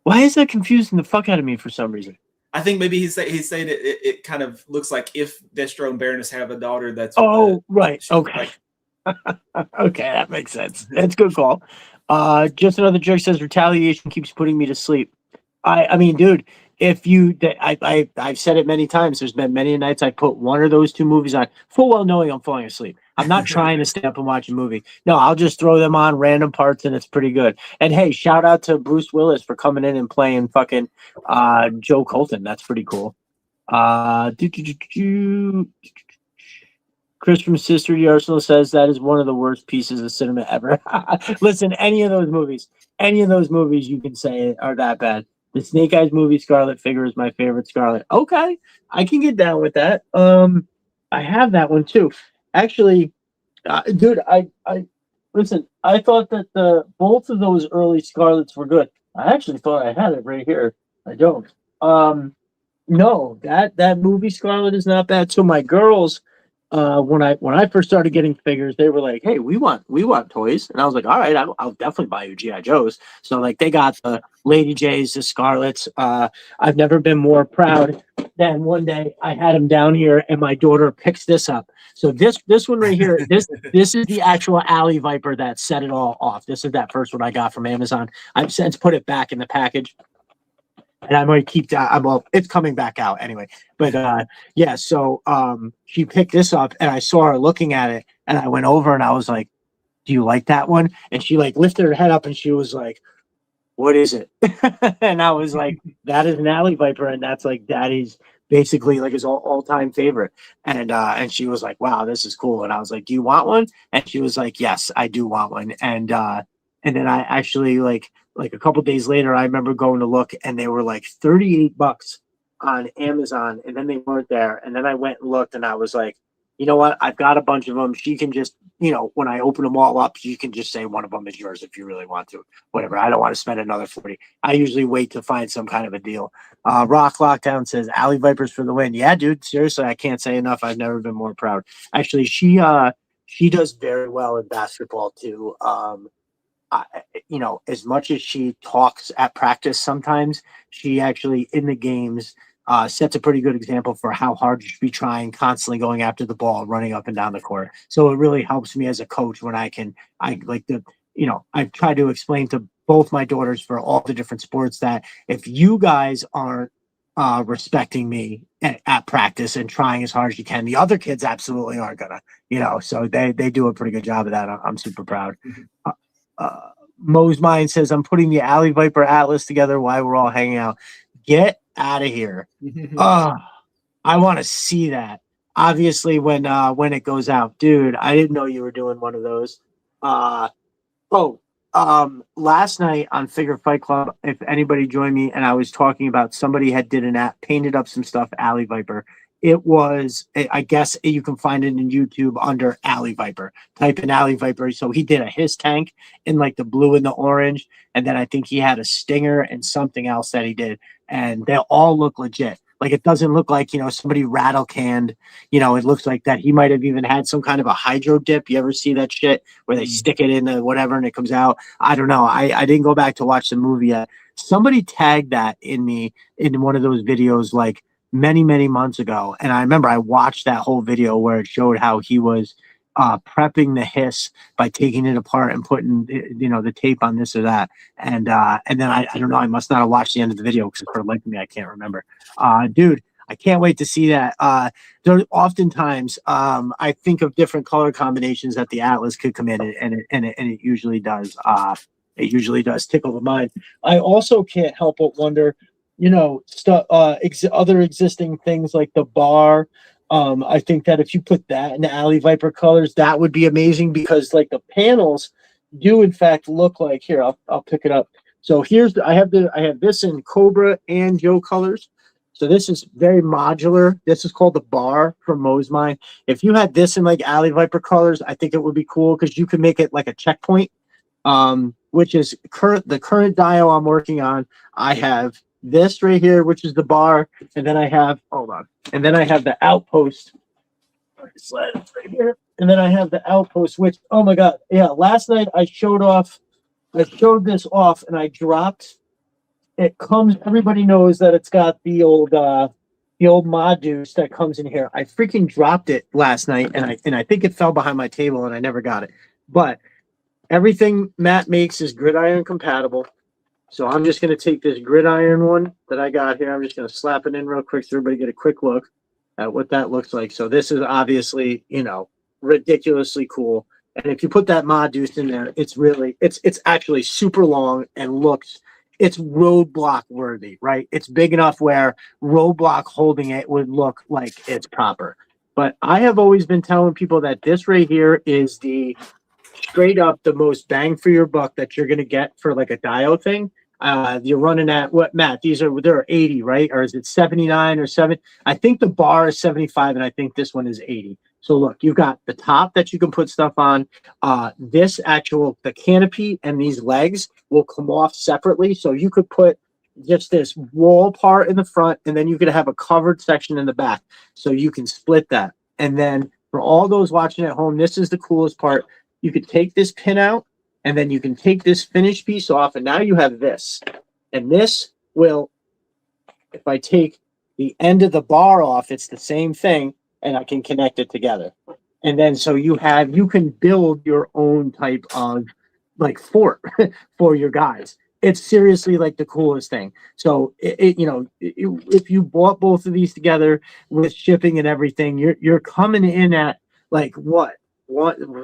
Why is that confusing the fuck out of me for some reason? I think maybe he's saying it kind of looks like if Destro and Baroness have a daughter. That's right. Okay. Okay, that makes sense. That's a good call. Just another jerk says Retaliation keeps putting me to sleep. I mean, dude, if you, I've said it many times. There's been many nights I put one or those two movies on, full well knowing I'm falling asleep. I'm not trying to stay up and watch a movie. No, I'll just throw them on random parts, and it's pretty good. And hey, shout out to Bruce Willis for coming in and playing fucking Joe Colton. That's pretty cool. Chris from Sister the Arsenal says that is one of the worst pieces of cinema ever. Listen, any of those movies you can say are that bad. The Snake Eyes movie, Scarlet Figure, is my favorite Scarlet. Okay, I can get down with that. I have that one too. Actually, dude, I listen. I thought that the both of those early Scarlets were good. I actually thought I had it right here. I don't. No, that movie Scarlet is not bad. So my girls, when I first started getting figures, they were like, "Hey, we want toys," and I was like, "All right, I'll definitely buy you GI Joes." So like they got the Lady Jays, the Scarlets. I've never been more proud than one day I had them down here, and my daughter picks this up. So this one right here, this is the actual Alley Viper that set it all off. This is that first one I got from Amazon. I've since put it back in the package. And I might keep that. Well, it's coming back out anyway. But yeah, so she picked this up, and I saw her looking at it, and I went over and I was like, "Do you like that one?" And she like lifted her head up, and she was like, "What is it?" And I was like, "That is an Alley Viper, and that's like Daddy's basically like his all-time favorite." And she was like, "Wow, this is cool." And I was like, "Do you want one?" And she was like, "Yes, I do want one." And then I actually like a couple days later, I remember going to look, and they were like $38 on Amazon, and then they weren't there. And then I went and looked, and I was like, you know what? I've got a bunch of them. She can just, when I open them all up, you can just say one of them is yours if you really want to. Whatever. I don't want to spend another 40. I usually wait to find some kind of a deal. Rock Lockdown says Alley Vipers for the win. Yeah, dude. Seriously, I can't say enough. I've never been more proud. Actually, she does very well in basketball too. As much as she talks at practice, sometimes she actually in the games sets a pretty good example for how hard you should be trying, constantly going after the ball, running up and down the court. So it really helps me as a coach when I've tried to explain to both my daughters for all the different sports that if you guys aren't respecting me at practice and trying as hard as you can, the other kids absolutely aren't gonna, so they do a pretty good job of that. I'm super proud. Mo's Mind says, I'm putting the Alley Viper Atlas together while we're all hanging out. Get out of here. I want to see that. Obviously, when it goes out. Dude, I didn't know you were doing one of those. Last night on Figure Fight Club, if anybody joined me, and I was talking about somebody had did an app, painted up some stuff, Alley Viper. It was, I guess you can find it in YouTube under Alley Viper. Type in Alley Viper. So he did his tank in like the blue and the orange. And then I think he had a stinger and something else that he did. And they all look legit. Like it doesn't look like, somebody rattle canned, it looks like that. He might have even had some kind of a hydro dip. You ever see that shit where they stick it in the whatever and it comes out? I don't know. I didn't go back to watch the movie yet. Somebody tagged that in one of those videos, like, many, many months ago. And I remember I watched that whole video where it showed how he was prepping the hiss by taking it apart and putting, the tape on this or that. And then I don't know, I must not have watched the end of the video because for the life of me, I can't remember. Dude, I can't wait to see that. There oftentimes I think of different color combinations that the Atlas could come in and it usually does. It usually does tickle the mind. I also can't help but wonder, stuff, other existing things like the bar. I think that if you put that in the Alley Viper colors, that would be amazing because like the panels do in fact look like here. I'll pick it up. So I have this in Cobra and Joe colors. So this is very modular. This is called the bar from Mo's Mind. If you had this in like Alley Viper colors, I think it would be cool because you could make it like a checkpoint, which is the current dial I'm working on. I have this right here, which is the bar, and then I have the outpost right here, and then I have the outpost, which, oh my god, yeah, last night I showed this off and I dropped it. Everybody knows that it's got the old Modus that comes in here. I freaking dropped it last night and I think it fell behind my table and I never got it. But everything Matt makes is gridiron compatible. So I'm just going to take this gridiron one that I got here. I'm just going to slap it in real quick so everybody get a quick look at what that looks like. So this is obviously, ridiculously cool. And if you put that Modus in there, it's actually super long and it's roadblock worthy, right? It's big enough where roadblock holding it would look like it's proper. But I have always been telling people that this right here is the straight up the most bang for your buck that you're gonna get for like a dio thing. You're running at what, Matt? They're 80, right? Or is it 79 or 7? I think the bar is 75, and I think this one is 80. So look, you've got the top that you can put stuff on. The canopy and these legs will come off separately. So you could put just this wall part in the front, and then you could have a covered section in the back. So you can split that. And then for all those watching at home, this is the coolest part. You could take this pin out, and then you can take this finished piece off, and now you have this. And this will, if I take the end of the bar off, it's the same thing, and I can connect it together. And then so you can build your own type of like fort for your guys. It's seriously like the coolest thing. So if you bought both of these together with shipping and everything, you're coming in at like what?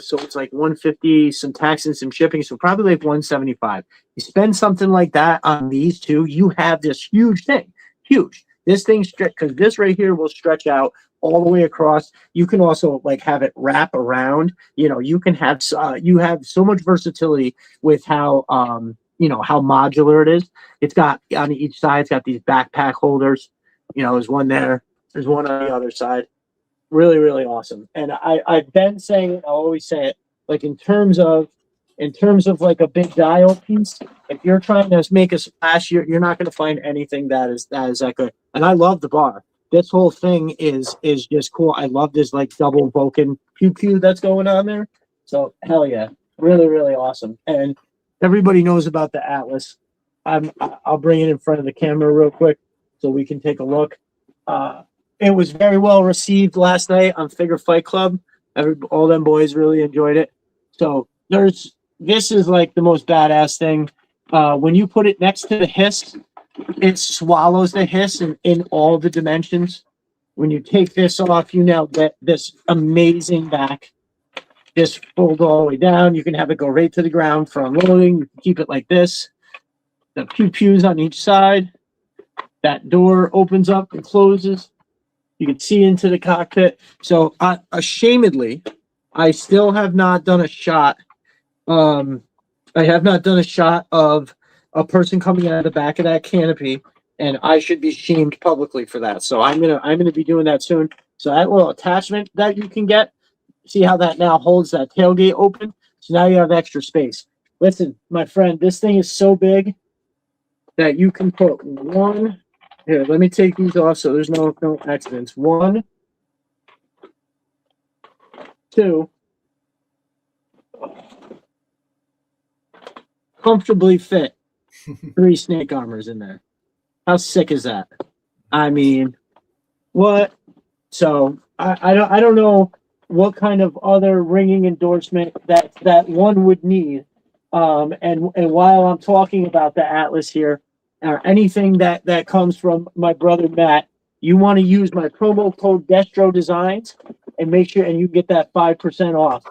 So it's like 150, some tax and some shipping, so probably like 175. You spend something like that on these two, you have this huge thing. Huge. This thing because this right here will stretch out all the way across. You can also like have it wrap around. You can have you have so much versatility with how how modular it is. It's got on each side, it's got these backpack holders. There's one there. There's one on the other side. Really, really awesome. And I've been saying it, I'll always say it, like in terms of like a big dial piece, if you're trying to make a splash, you're not going to find anything that is that good. And I love the bar. This whole thing is just cool. I love this like double Vulcan pew pew that's going on there. So hell yeah, really, really awesome. And everybody knows about the Atlas. I'll bring it in front of the camera real quick so we can take a look. It was very well received last night on Figure Fight Club. All them boys really enjoyed it. So this is like the most badass thing. When you put it next to the hiss, it swallows the hiss in all the dimensions. When you take this off, you now get this amazing back. Just fold all the way down. You can have it go right to the ground for unloading. You can keep it like this. The pew-pews on each side. That door opens up and closes. You can see into the cockpit. So, ashamedly, I still have not done a shot. I have not done a shot of a person coming out of the back of that canopy, and I should be shamed publicly for that. So I'm gonna be doing that soon. So that little attachment that you can get, see how that now holds that tailgate open. So now you have extra space. Listen, my friend, this thing is so big that you can put one. Here, let me take these off so there's no accidents. 1, 2. Comfortably fit 3 snake armors in there. How sick is that? I mean, what? So I don't know what kind of other ringing endorsement that one would need. And while I'm talking about the Atlas here, or anything that comes from my brother Matt, you want to use my promo code Destro Designs and make sure and you get that 5% off.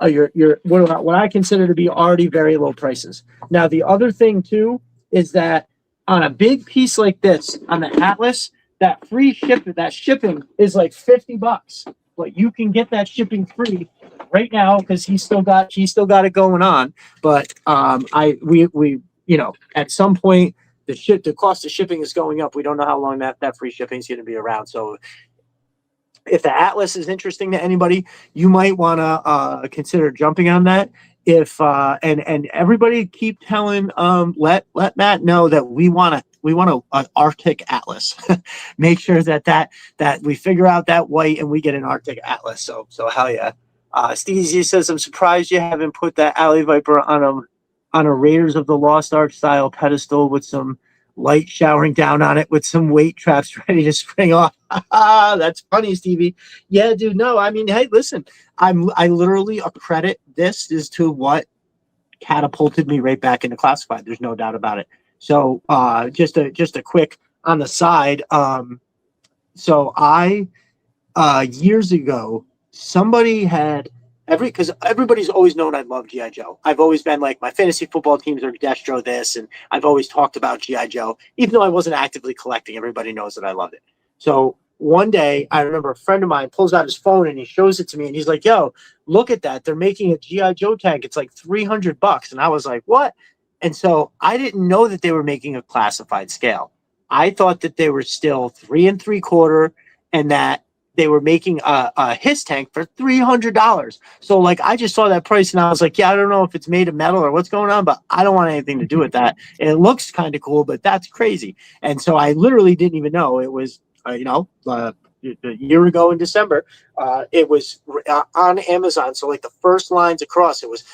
Your what I consider to be already very low prices. Now the other thing too is that on a big piece like this on the Atlas, that shipping is like $50, but you can get that shipping free right now because he's still got it going on. But we at some point the cost of shipping is going up. We don't know how long that free shipping is going to be around. So if the Atlas is interesting to anybody, you might want to consider jumping on that. If and everybody keep telling let Matt know that we want an Arctic Atlas. Make sure that we figure out that white and we get an Arctic Atlas. So hell yeah. Stevie says, I'm surprised you haven't put that Alley Viper on a Raiders of the Lost Ark style pedestal with some light showering down on it with some weight traps ready to spring off. That's funny, Stevie. Yeah, dude. No, I mean, hey, listen, I literally accredit this is to what catapulted me right back into classified. There's no doubt about it. So just a quick on the side. So I years ago, somebody had because everybody's always known I love G.I. Joe. I've always been like, my fantasy football teams are Destro this, and I've always talked about G.I. Joe. Even though I wasn't actively collecting, everybody knows that I loved it. So one day I remember a friend of mine pulls out his phone and he shows it to me and he's like, yo, look at that. They're making a GI Joe tank. It's like $300. And I was like, what? And so I didn't know that they were making a classified scale. I thought that they were still 3 3/4 and that they were making a his tank for $300. So like I just saw that price and I was like, yeah, I don't know if it's made of metal or what's going on, but I don't want anything to do with that. And it looks kind of cool, but that's crazy. And so I literally didn't even know it was, a year ago in December, it was on Amazon. So like the first lines across, it was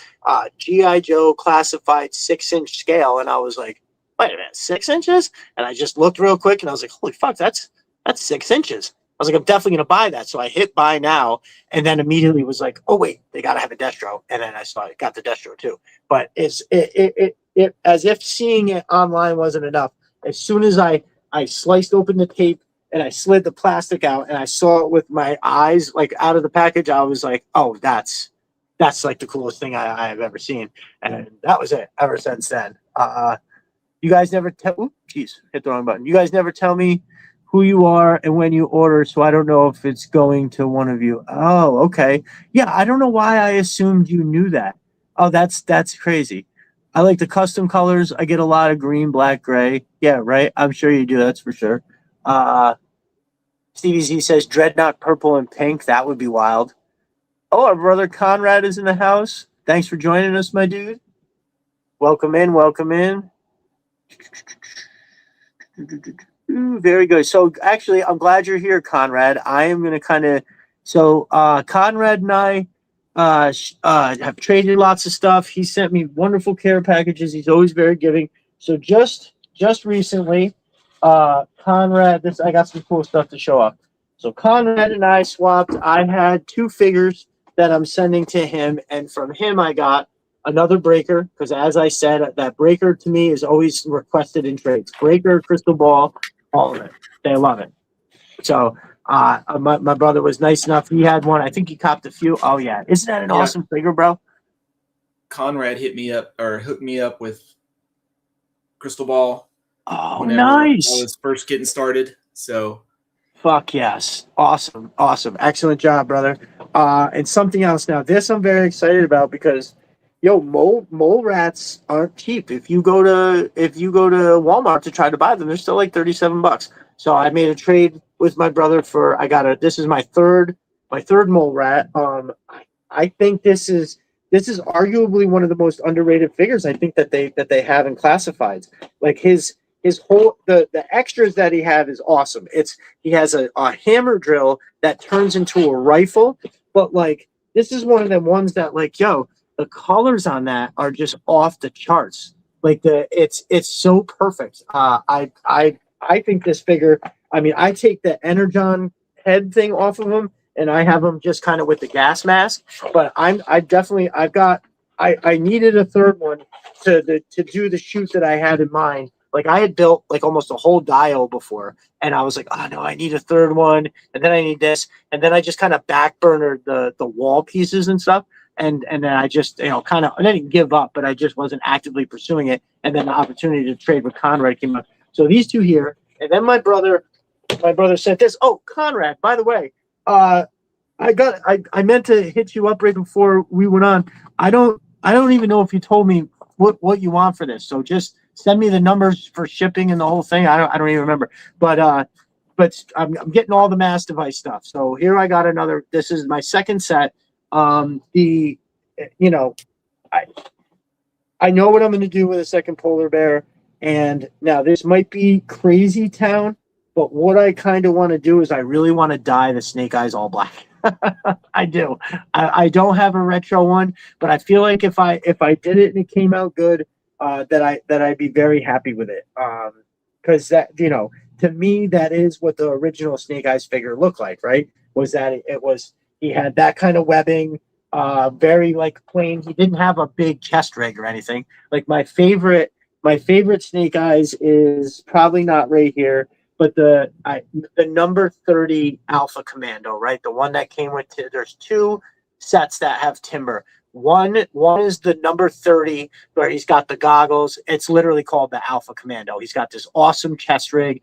GI Joe classified 6-inch scale, and I was like, wait a minute, 6 inches? And I just looked real quick, and I was like, holy fuck, that's 6 inches. I was like, I'm definitely gonna buy that. So I hit buy now, and then immediately was like, oh wait, they gotta have a Destro, and then I saw it, got the Destro too. But it as if seeing it online wasn't enough. As soon as I sliced open the tape and I slid the plastic out and I saw it with my eyes like out of the package, I was like, oh, that's like the coolest thing I've ever seen. And that was it ever since then. You guys never tell, hit the wrong button. You guys never tell me who you are and when you order, so I don't know if it's going to one of you. Oh, okay. Yeah, I don't know why I assumed you knew that. Oh, that's crazy. I like the custom colors. I get a lot of green, black, gray. Yeah, right. I'm sure you do. That's for sure. Stevie Z says Dreadnought purple and pink. That would be wild. Oh, our brother Conrad is in the house. Thanks for joining us, my dude. Welcome in. Welcome in. Ooh, very good. So actually, I'm glad you're here, Conrad. I am going to kind of... So Conrad and I have traded lots of stuff. He sent me wonderful care packages. He's always very giving. So just recently, Conrad, I got some cool stuff to show off. So Conrad and I swapped. I had 2 figures that I'm sending to him, and from him I got another breaker, because as I said, that breaker to me is always requested in trades. Breaker, crystal ball, all of it. They love it. So my brother was nice enough. He had one. I think he copped a few. Oh yeah, isn't that an awesome figure, bro? Conrad hooked me up with crystal ball. Oh, nice. I was first getting started. So fuck yes. Awesome. Excellent job, brother. And something else now. This I'm very excited about because mole rats aren't cheap. If you go to Walmart to try to buy them, they're still like $37. So I made a trade with my brother for this is my third mole rat. I think this is arguably one of the most underrated figures I think that they have in classifieds. Like his whole the extras that he have is awesome. He has a hammer drill that turns into a rifle, but like this is one of them ones that like the colors on that are just off the charts. Like it's so perfect. I think this figure. I mean, I take the Energon head thing off of him, and I have him just kind of with the gas mask. But I needed a third one to do the shoot that I had in mind. Like I had built like almost a whole dial before, and I was like, oh no, I need a third one, and then I need this, and then I just kind of backburnered the wall pieces and stuff, and then I just I didn't give up, but I just wasn't actively pursuing it, and then the opportunity to trade with Conrad came up. So these 2 here, and then my brother sent this. Oh, Conrad, by the way, I meant to hit you up right before we went on. I don't even know if you told me what you want for this. So just send me the numbers for shipping and the whole thing. I don't even remember. But I'm getting all the mass device stuff. So here I got another. This is my second set. I know what I'm going to do with a second polar bear. And now this might be crazy town, but what I kind of want to do is I really want to dye the Snake Eyes all black. I do. I don't have a retro one, but I feel like if I did it and it came out good, that I'd be very happy with it. Because that to me that is what the original Snake Eyes figure looked like, right? Was that he had that kind of webbing, very like plain. He didn't have a big chest rig or anything. Like my favorite Snake Eyes is probably not right here, but the number 30 Alpha Commando, right? The one that came with there's 2 sets that have timber. One is the number 30 where he's got the goggles. It's literally called the Alpha Commando. He's got this awesome chest rig,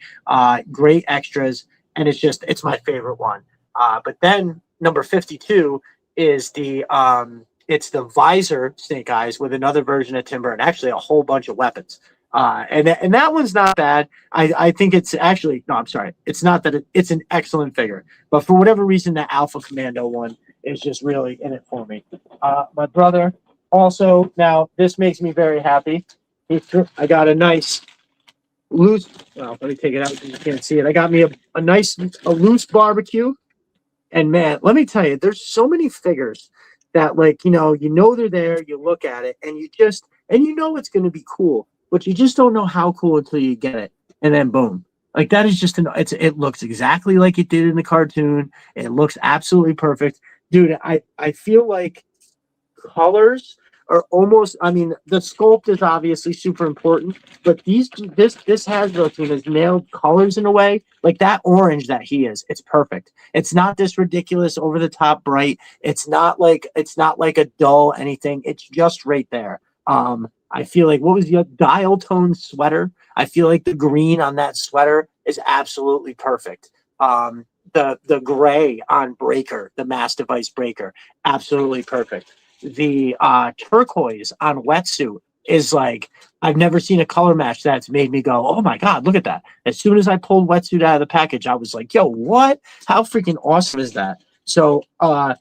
great extras. and it's my favorite one. But then number 52 is it's the visor snake eyes with another version of timber and actually a whole bunch of weapons. And that one's not bad. I think it's actually no. I'm sorry. It's not that it's an excellent figure, but for whatever reason, the Alpha Commando one is just really in it for me. My brother also, now this makes me very happy. I got a nice loose. Well, let me take it out so you can't see it. I got me a nice loose barbecue. And man, let me tell you, there's so many figures that like, they're there, you look at it and it's going to be cool, but you just don't know how cool until you get it. And then boom. Like that is it looks exactly like it did in the cartoon. It looks absolutely perfect. Dude, I feel like colors are almost, I mean, the sculpt is obviously super important, but this Hasbro team has nailed colors in a way like that orange that he is. It's perfect. It's not this ridiculous over the top bright. It's not like a dull anything. It's just right there. I feel like what was the dial tone sweater? I feel like the green on that sweater is absolutely perfect. The gray on Breaker, the Mass Device Breaker, absolutely perfect. The turquoise on Wetsuit is like, I've never seen a color match that's made me go, oh my God, look at that. As soon as I pulled Wetsuit out of the package, I was like, yo, what? How freaking awesome is that? So I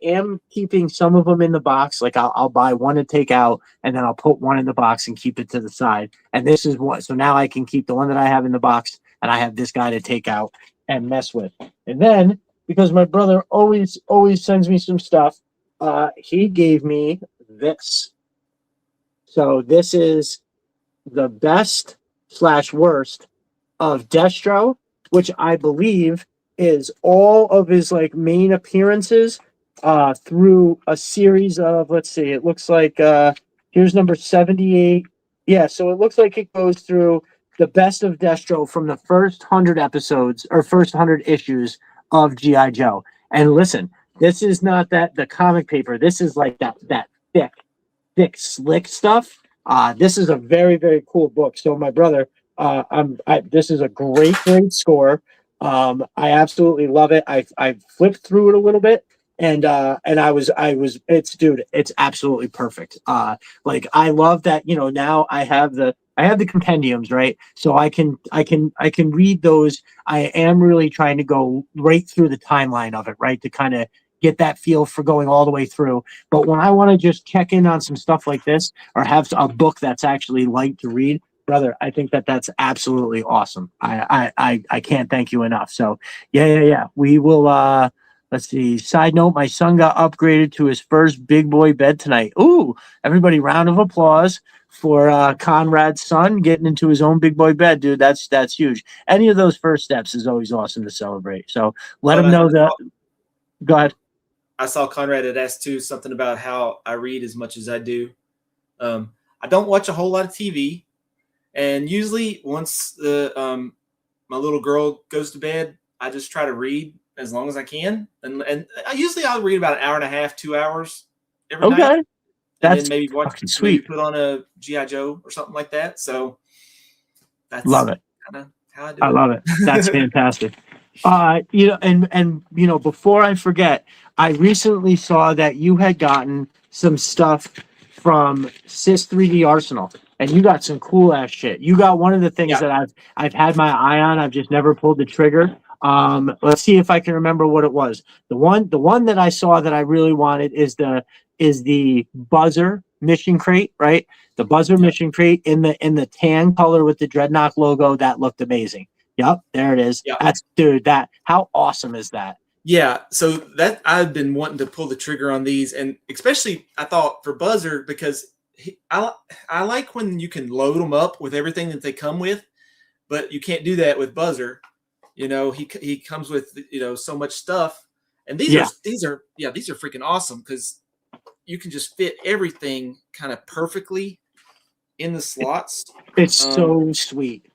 am keeping some of them in the box. Like I'll buy one to take out and then I'll put one in the box and keep it to the side. And this is one. So now I can keep the one that I have in the box and I have this guy to take out and mess with. And then because my brother always sends me some stuff, he gave me this. So this is the best / worst of Destro, which I believe is all of his like main appearances through a series of, let's see, it looks like here's number 78. Yeah, so it looks like it goes through the best of Destro from the first 100 episodes or first 100 issues of G.I. Joe. And listen, this is not the comic paper. This is like that thick, slick stuff. This is a very, very cool book. So my brother, this is a great score. I absolutely love it. I flipped through it a little bit and it's absolutely perfect. Like I love that, now I have the compendiums, right? So I can read those. I am really trying to go right through the timeline of it, right? To kind of get that feel for going all the way through. But when I want to just check in on some stuff like this or have a book that's actually light to read, brother, I think that's absolutely awesome. I can't thank you enough. So yeah. We will, let's see. Side note, my son got upgraded to his first big boy bed tonight. Ooh, everybody, round of applause for Conrad's son getting into his own big boy bed, dude. That's huge. Any of those first steps is always awesome to celebrate. So let him know that. Go ahead. I saw Conrad had asked too something about how I read as much as I do. I don't watch a whole lot of TV, and usually once my little girl goes to bed, I just try to read as long as I can, and I'll read about an hour and a half, 2 hours every night. That's then maybe sweet. Put on a G.I. Joe or something like that. So that's love it. Kind of how I do I love it. That's fantastic. Before I forget, I recently saw that you had gotten some stuff from Sis 3D Arsenal, and you got some cool ass shit. You got one of the things that I've had my eye on. I've just never pulled the trigger. Let's see if I can remember what it was. The one that I saw that I really wanted is the Buzzer mission crate, right? The Buzzer mission crate in the tan color with the Dreadnought logo. That looked amazing. Yep, there it is. Yep. How awesome is that? Yeah, so that I've been wanting to pull the trigger on these, and especially I thought for Buzzer because I like when you can load them up with everything that they come with, but you can't do that with Buzzer. He comes with so much stuff, and these are freaking awesome because you can just fit everything kind of perfectly in the slots. It's so sweet.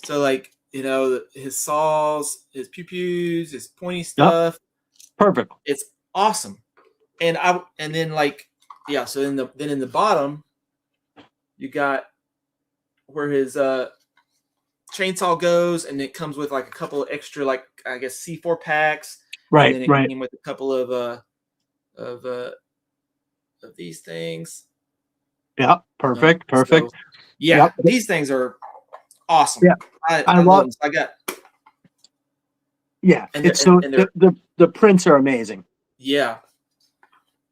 So like. His saws, his pew-pews, his pointy stuff. Yep. Perfect. It's awesome. So in the bottom, you got where his chainsaw goes, and it comes with like a couple of extra, like I guess C4 packs, Right, and then it right. came with a couple of these things. Yep, perfect, So, perfect. yeah, Yep. these things are awesome. Yeah, I I love love. them. So I got Yeah, and it's so they're the prints are amazing yeah,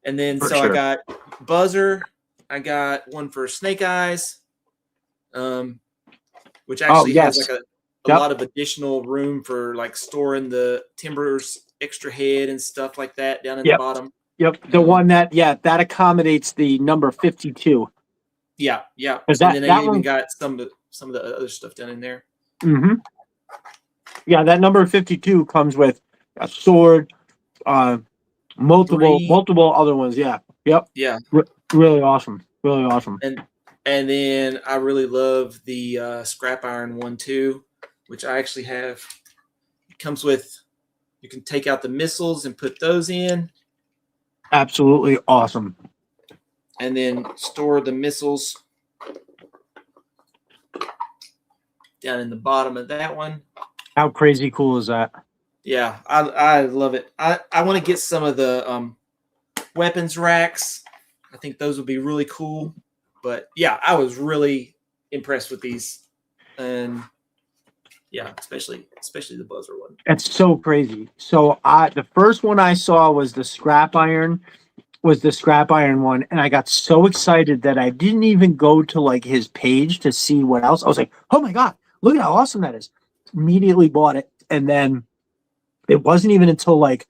and then for so I sure. got Buzzer. I got one for Snake Eyes, which Oh actually has yes, like a yep, lot of additional room for like storing the timbers extra head and stuff like that down in the yep, bottom. yep. The one that accommodates the number 52. Yeah, yeah. Is And then I that even one? got some of the other stuff down in there. Mm-hmm. Yeah, that number 52 comes with a sword, uh, Three, multiple other ones. Yeah, yep. yeah. Really awesome, really awesome. And then I really love the scrap iron one too, which I actually have. It comes with, you can take out the missiles and put those in, Absolutely awesome. and then store the missiles down in the bottom of that one. How crazy cool is that? Yeah, I love it. I want to get some of the weapons racks. I think those would be really cool. But yeah, I was really impressed with these, and yeah, especially the buzzer one. It's so crazy. So the first one I saw was the scrap iron, one, and I got so excited that I didn't even go to like his page to see what else. I was like, oh my god, look at how awesome that is. Immediately bought it, and then it wasn't even until like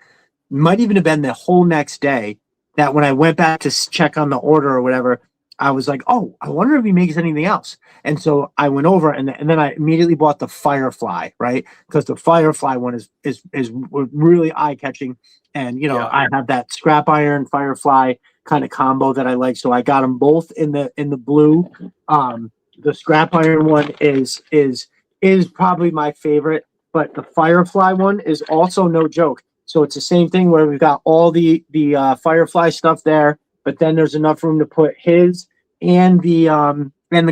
might even have been the whole next day that when I went back to check on the order or whatever, I was like, oh, I wonder if he makes anything else. And so I went over and then I immediately bought the Firefly, right? Because the Firefly one is really eye catching. And Yeah, I have that scrap iron Firefly kind of combo that I like. So I got them both in the blue. The scrap iron one is probably my favorite, but the Firefly one is also no joke. So it's the same thing where we've got all the Firefly stuff there, but then there's enough room to put his and the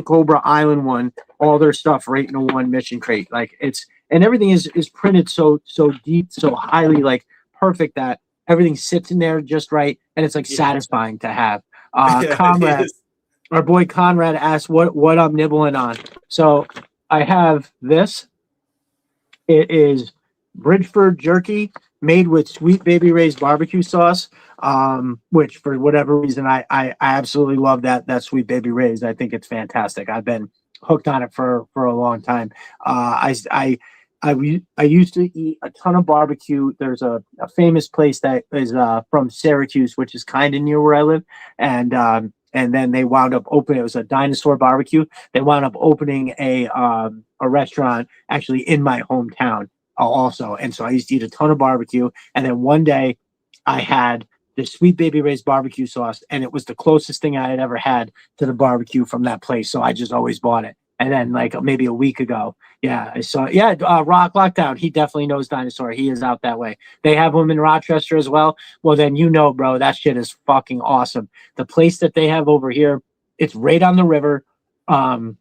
Cobra Island one, all their stuff right in a one mission crate. Like and everything is printed so deep, so highly like perfect that everything sits in there just right, and it's like yeah, satisfying to have. yeah. It Conrad, is. our boy Conrad asked what I'm nibbling on. So I have this. It is Bridgeford jerky made with Sweet Baby Ray's barbecue sauce, which for whatever reason I absolutely love that Sweet Baby Ray's. I think it's fantastic. I've been hooked on it for a long time. I used to eat a ton of barbecue. There's a famous place that is from Syracuse, which is kind of near where I live, and then they wound up opening. It was a dinosaur barbecue. They wound up opening a restaurant actually in my hometown also. And so I used to eat a ton of barbecue. And then one day I had the Sweet Baby Ray's barbecue sauce, and it was the closest thing I had ever had to the barbecue from that place. So I just always bought it. And then like maybe a week ago, I saw, Rock Lockdown. He definitely knows dinosaur. He is out that way. They have them in Rochester as well. Well, then bro, that shit is fucking awesome. The place that they have over here, it's right on the river. You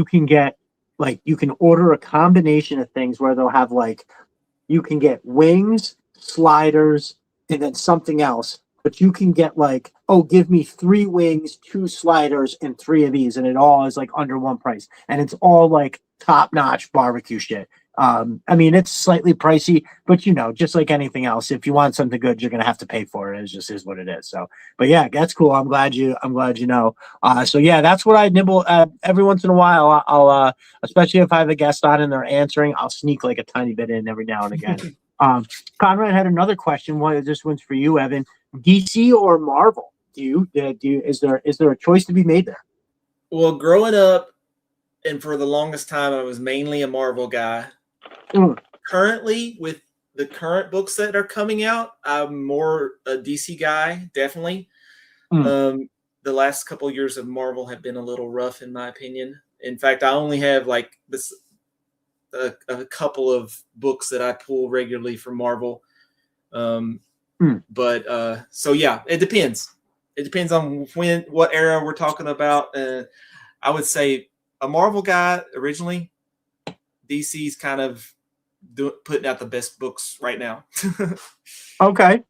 can get like you can order a combination of things where they'll have like you can get wings, sliders, and then something else. But you can get like, oh, give me 3 wings, 2 sliders, and 3 of these, and it all is like under one price, and it's all like top notch barbecue shit. I mean, it's slightly pricey, but just like anything else, if you want something good, you're gonna have to pay for it. It just is what it is. So, but yeah, that's cool. I'm glad you know. So yeah, that's what I nibble at every once in a while. I'll especially if I have a guest on and they're answering, I'll sneak like a tiny bit in every now and again. Conrad had another question. This one's for you, Evan. DC or Marvel? Is there a choice to be made there? Well, growing up, and for the longest time, I was mainly a Marvel guy. Currently, with the current books that are coming out, I'm more a DC guy, definitely. The last couple of years of Marvel have been a little rough, in my opinion. In fact, I only have like this a couple of books that I pull regularly from Marvel. But so yeah, it depends. It depends on what era we're talking about. I would say a Marvel guy originally. DC's kind of putting out the best books right now. Okay.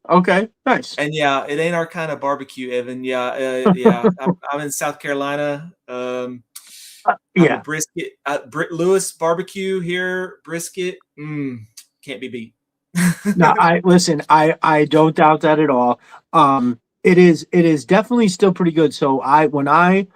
Nice. And yeah, it ain't our kind of barbecue, Evan. Yeah. I'm in South Carolina. I'm a Yeah. brisket. Lewis barbecue here. Brisket. Can't be beat. No, I don't doubt that at all. It is definitely still pretty good. So when I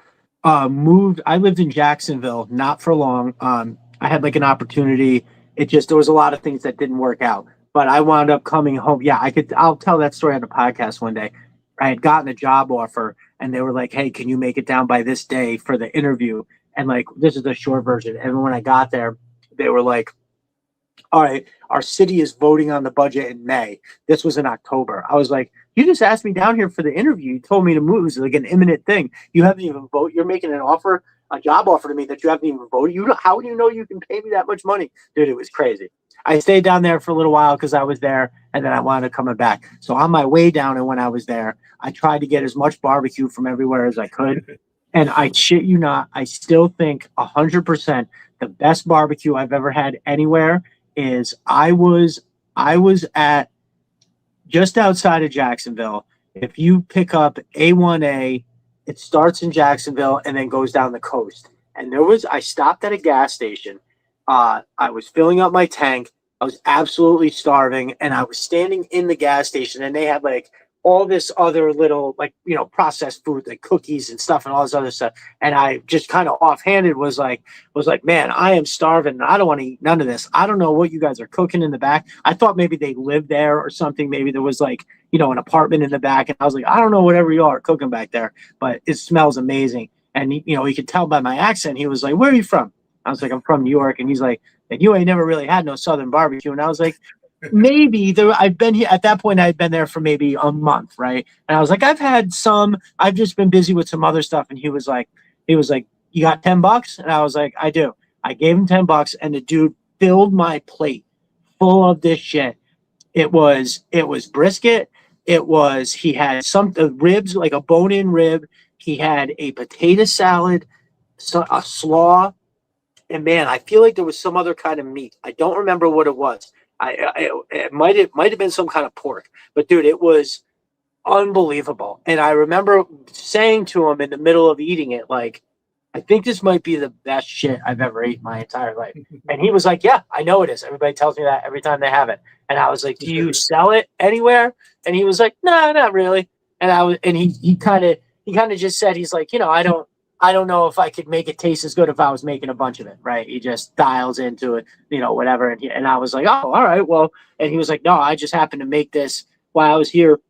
moved, I lived in Jacksonville, not for long. I had like an opportunity. There was a lot of things that didn't work out, but I wound up coming home. Yeah, I'll tell that story on the podcast one day. I had gotten a job offer and they were like, "Hey, can you make it down by this day for the interview?" And like, this is the short version. And when I got there, they were like, "All right, our city is voting on the budget in May." This was in October. I was like, "You just asked me down here for the interview. You told me to move. It's like an imminent thing. You haven't even voted. You're making a job offer to me that you haven't even voted. How do you know you can pay me that much money?" Dude, it was crazy. I stayed down there for a little while because I was there, and then I wound up coming back. So on my way down, and when I was there, I tried to get as much barbecue from everywhere as I could. And I shit you not, I still think 100% the best barbecue I've ever had anywhere is I was at just outside of Jacksonville. If you pick up A1A, it starts in Jacksonville and then goes down the coast. And I stopped at a gas station. I was filling up my tank. I was absolutely starving, and I was standing in the gas station, and they had like all this other little processed food like cookies and stuff and all this other stuff. And I just kind of offhanded was like, "Man, I am starving and I don't want to eat none of this. I don't know what you guys are cooking in the back." I thought maybe they lived there or something. Maybe there was like, an apartment in the back. And I was like, "I don't know whatever y'all are cooking back there, but it smells amazing." And he could tell by my accent. He was like, "Where are you from?" I was like, "I'm from New York." And he's like, "And you ain't never really had no Southern barbecue." And I was like, maybe I've been here at that point. I'd been there for maybe a month, right? And I was like, "I've had some. I've just been busy with some other stuff." And he was like, "You got $10?" And I was like, "I do." I gave him $10, and the dude filled my plate full of this shit. It was brisket. He had some ribs, like a bone-in rib. He had a potato salad, a slaw, and man, I feel like there was some other kind of meat. I don't remember what it was. It might have been some kind of pork, but dude, it was unbelievable. And I remember saying to him in the middle of eating it, like, "I think this might be the best shit I've ever eaten my entire life." And he was like, "Yeah, I know it is. Everybody tells me that every time they have it." And I was like, "Do you sell it anywhere?" And he was like, "No, not really." And he kind of just said, he's like, I don't know if I could make it taste as good if I was making a bunch of it, right? He just dials into it, whatever. And I was like, "Oh, all right, well." And he was like, "No, I just happened to make this while I was here."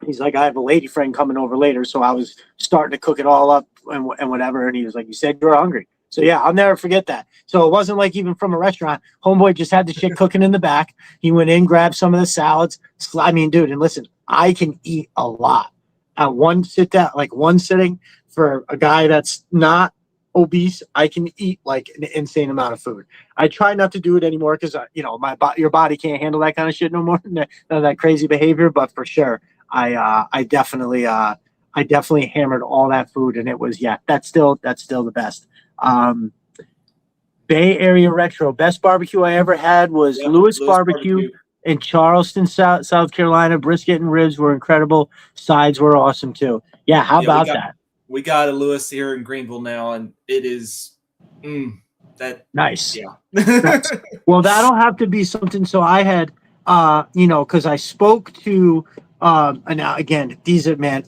He's like, "I have a lady friend coming over later, so I was starting to cook it all up and whatever." And he was like, "You said you were hungry." So yeah, I'll never forget that. So it wasn't like even from a restaurant. Homeboy just had the shit cooking in the back. He went in, grabbed some of the salads. I mean, dude, and listen, I can eat a lot at one sitting. For a guy that's not obese, I can eat like an insane amount of food. I try not to do it anymore because your body can't handle that kind of shit no more, none of that crazy behavior. But for sure, I definitely hammered all that food, and it was that's still the best. Bay Area Retro, best barbecue I ever had was Lewis Barbecue in Charleston, South Carolina. Brisket and ribs were incredible. Sides were awesome too. Yeah, how about that? We got a Lewis here in Greenville now, and it is that nice. Yeah. Nice. Well, that'll have to be something. So I had, because I spoke to, and now again,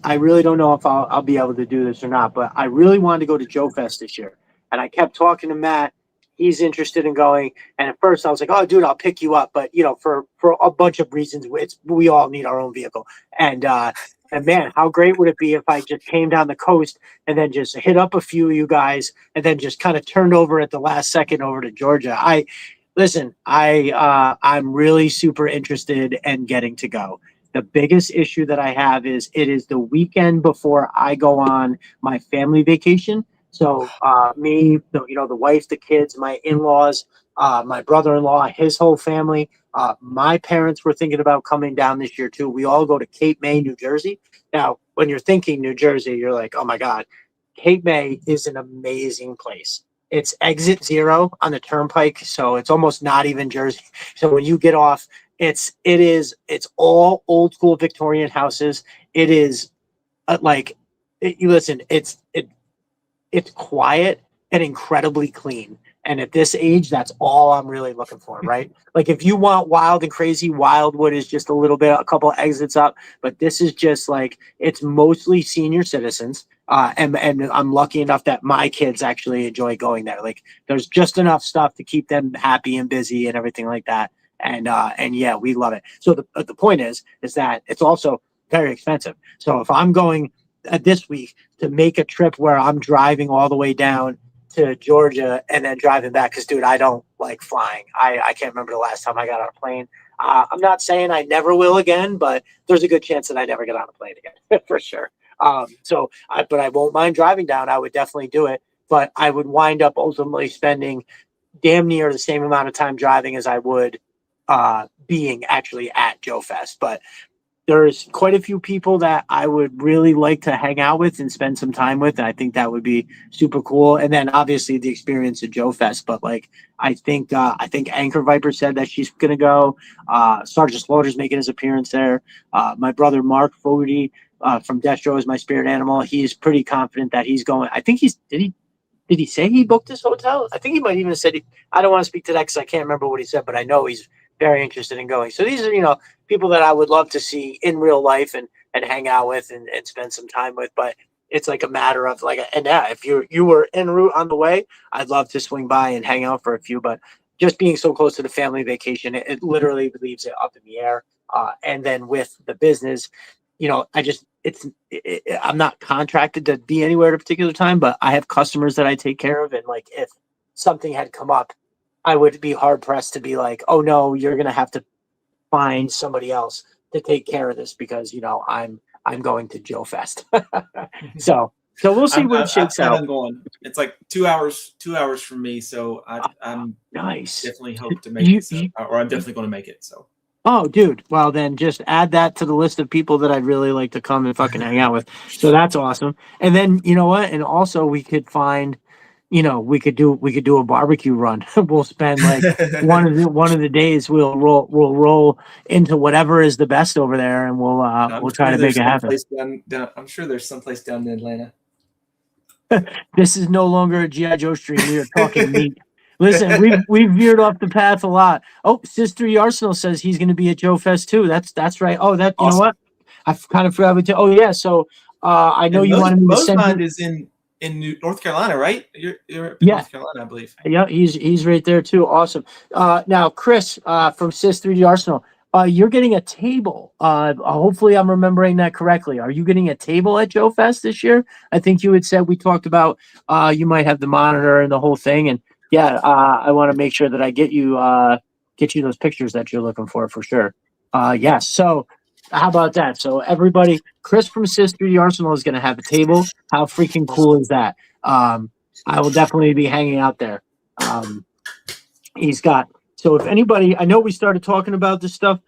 I really don't know if I'll be able to do this or not, but I really wanted to go to Joe Fest this year, and I kept talking to Matt. He's interested in going, and at first I was like, "Oh, dude, I'll pick you up," but for a bunch of reasons, we all need our own vehicle, and man, how great would it be if I just came down the coast and then just hit up a few of you guys and then just kind of turned over at the last second over to Georgia. I'm really super interested in getting to go. The biggest issue that I have is it is the weekend before I go on my family vacation. So me, the wife, the kids, my in-laws, my brother-in-law, his whole family. My parents were thinking about coming down this year too. We all go to Cape May, New Jersey. Now, when you're thinking New Jersey, you're like, "Oh my God, Cape May is an amazing place." It's exit 0 on the turnpike, so it's almost not even Jersey. So when you get off, it's all old school Victorian houses. It is you listen. It's quiet and incredibly clean. And at this age, that's all I'm really looking for, right? Like if you want wild and crazy, Wildwood is just a couple exits up, but this is just like it's mostly senior citizens. And I'm lucky enough that my kids actually enjoy going there. Like there's just enough stuff to keep them happy and busy and everything like that. And yeah, we love it. So the point is that it's also very expensive. So if I'm going this week to make a trip where I'm driving all the way down to Georgia and then driving back, because dude, I don't like flying. I can't remember the last time I got on a plane. I'm not saying I never will again, but there's a good chance that I never get on a plane again for sure. But I won't mind driving down. I would definitely do it, but I would wind up ultimately spending damn near the same amount of time driving as I would being actually at Joe Fest. But there's quite a few people that I would really like to hang out with and spend some time with. And I think that would be super cool. And then obviously the experience at Joe Fest. But like, I think Anchor Viper said that she's going to go. Sergeant Slaughter's making his appearance there. My brother, Mark Fogarty from Destro is my spirit animal. He's pretty confident that he's going. I think did he say he booked his hotel? I think he might even have said, I don't want to speak to that because I can't remember what he said, but I know he's very interested in going. So these are, people that I would love to see in real life and hang out with and spend some time with. But it's like a matter of if you were en route on the way, I'd love to swing by and hang out for a few. But just being so close to the family vacation, it literally leaves it up in the air. And then with the business, I'm not contracted to be anywhere at a particular time, but I have customers that I take care of. And like, if something had come up, I would be hard pressed to be like, oh no, you're going to have to find somebody else to take care of this because, I'm going to Joe Fest. so we'll see what it shakes out. I'm going. It's like 2 hours from me. So I'm nice. Definitely hope to make it. Or I'm definitely going to make it. So. Oh, dude. Well, then just add that to the list of people that I'd really like to come and fucking hang out with. So that's awesome. And then, you know what? And also we could find, we could do a barbecue run. We'll spend like one of the days we'll roll into whatever is the best over there, and we'll try to make it happen. I'm sure there's someplace down in Atlanta. This is no longer a G.I. Joe stream. We are talking meat. Listen, we've veered off the path a lot. Oh, Sister Arsenal says he's going to be at Joe Fest too. That's right. Oh, that awesome. You know what? I kind of forgot. Oh yeah. So I know you wanted me to send. Mosmond is in North Carolina, right? You're in North Carolina, I believe. Yeah, he's right there too. Awesome. Now, Chris from Sis 3D Arsenal, you're getting a table. Hopefully, I'm remembering that correctly. Are you getting a table at Joe Fest this year? I think you had said we talked about you might have the monitor and the whole thing, and yeah, I want to make sure that I get you those pictures that you're looking for sure. Yes. So how about that? So everybody, Chris from Sis 3D Arsenal is going to have a table. How freaking cool is that? I will definitely be hanging out there. So if anybody, I know we started talking about this stuff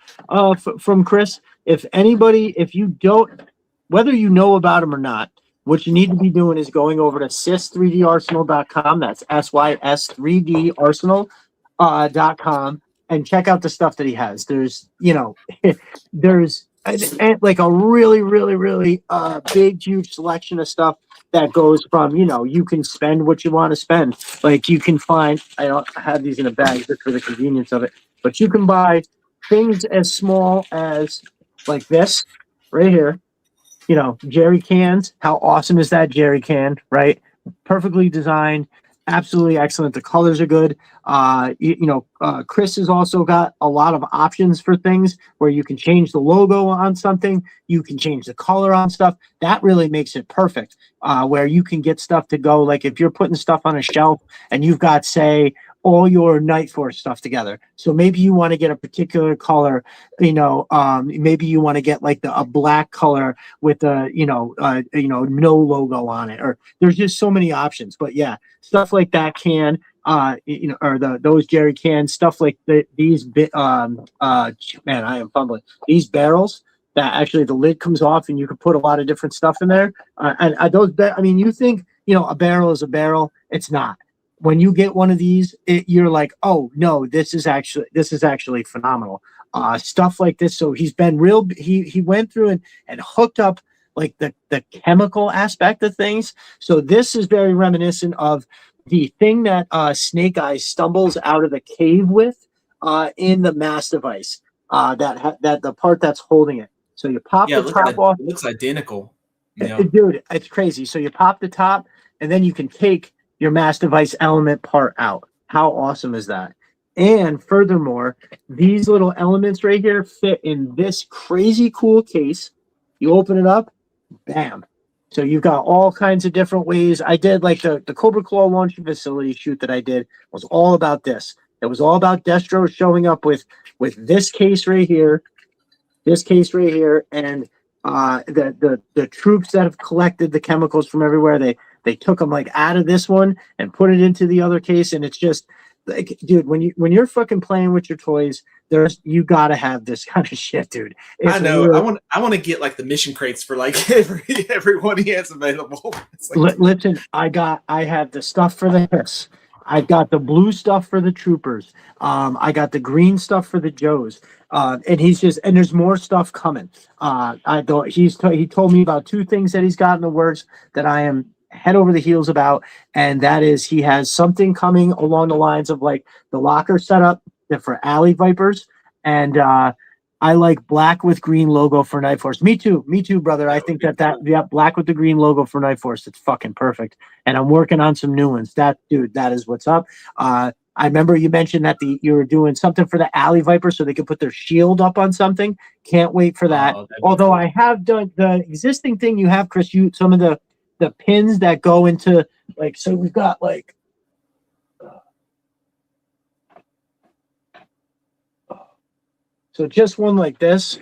from Chris. If you don't, whether you know about him or not, what you need to be doing is going over to sys3darsenal.com. That's sys3darsenal.com and check out the stuff that he has. There's like a really, really, really big, huge selection of stuff that goes from, you can spend what you want to spend. Like you can find, I don't have these in a bag just for the convenience of it, but you can buy things as small as like this right here. Jerry cans. How awesome is that Jerry can, right? Perfectly designed, absolutely excellent. The colors are good. Chris has also got a lot of options for things where you can change the logo on something. You can change the color on stuff. That really makes it perfect, where you can get stuff to go. Like if you're putting stuff on a shelf and you've got, say, all your Night Force stuff together. So maybe you want to get a particular color, maybe you want to get like a black color with no logo on it, or there's just so many options. But yeah, stuff like that can, or those Jerry cans, stuff like these man, I am fumbling. These barrels that actually the lid comes off and you can put a lot of different stuff in there. And those, you think, a barrel is a barrel. It's not. when you get one of these, you're like, oh no, this is actually phenomenal. Stuff like this. So he's been real. He went through and hooked up like the chemical aspect of things. So this is very reminiscent of the thing that Snake Eyes stumbles out of the cave with in the Mass Device. That the part that's holding it. So you pop Yeah, the top off. it looks identical. Yeah. Dude, it's crazy. So you pop the top, and then you can take your Mass Device element part out. How awesome is that? And furthermore, these little elements right here fit in this crazy cool case. You open it up, bam. So you've got all kinds of different ways. I did like the Cobra Claw launching facility shoot that I did was all about this. It was all about Destro showing up with this case right here, and the troops that have collected the chemicals from everywhere. They took them like out of this one and put it into the other case, and it's just like, dude, when you're fucking playing with your toys, you gotta have this kind of shit, dude. I know. Really, I want to get like the mission crates for like everyone he has available. Like, listen, I have the stuff for this. I got the blue stuff for the troopers. I got the green stuff for the Joes. And there's more stuff coming. He told me about 2 things that he's got in the works that I am head over the heels about, and that is he has something coming along the lines of like the locker setup for Alley Vipers, and I like black with green logo for Night Force. Me too, brother. I think that black with the green logo for Night Force, it's fucking perfect. And I'm working on some new ones. That is what's up. I remember you mentioned that you were doing something for the Alley Viper so they could put their shield up on something. Can't wait for that. Although cool. I have done the existing thing you have, Chris. Some of the pins that go into like, so we've got like so just one like this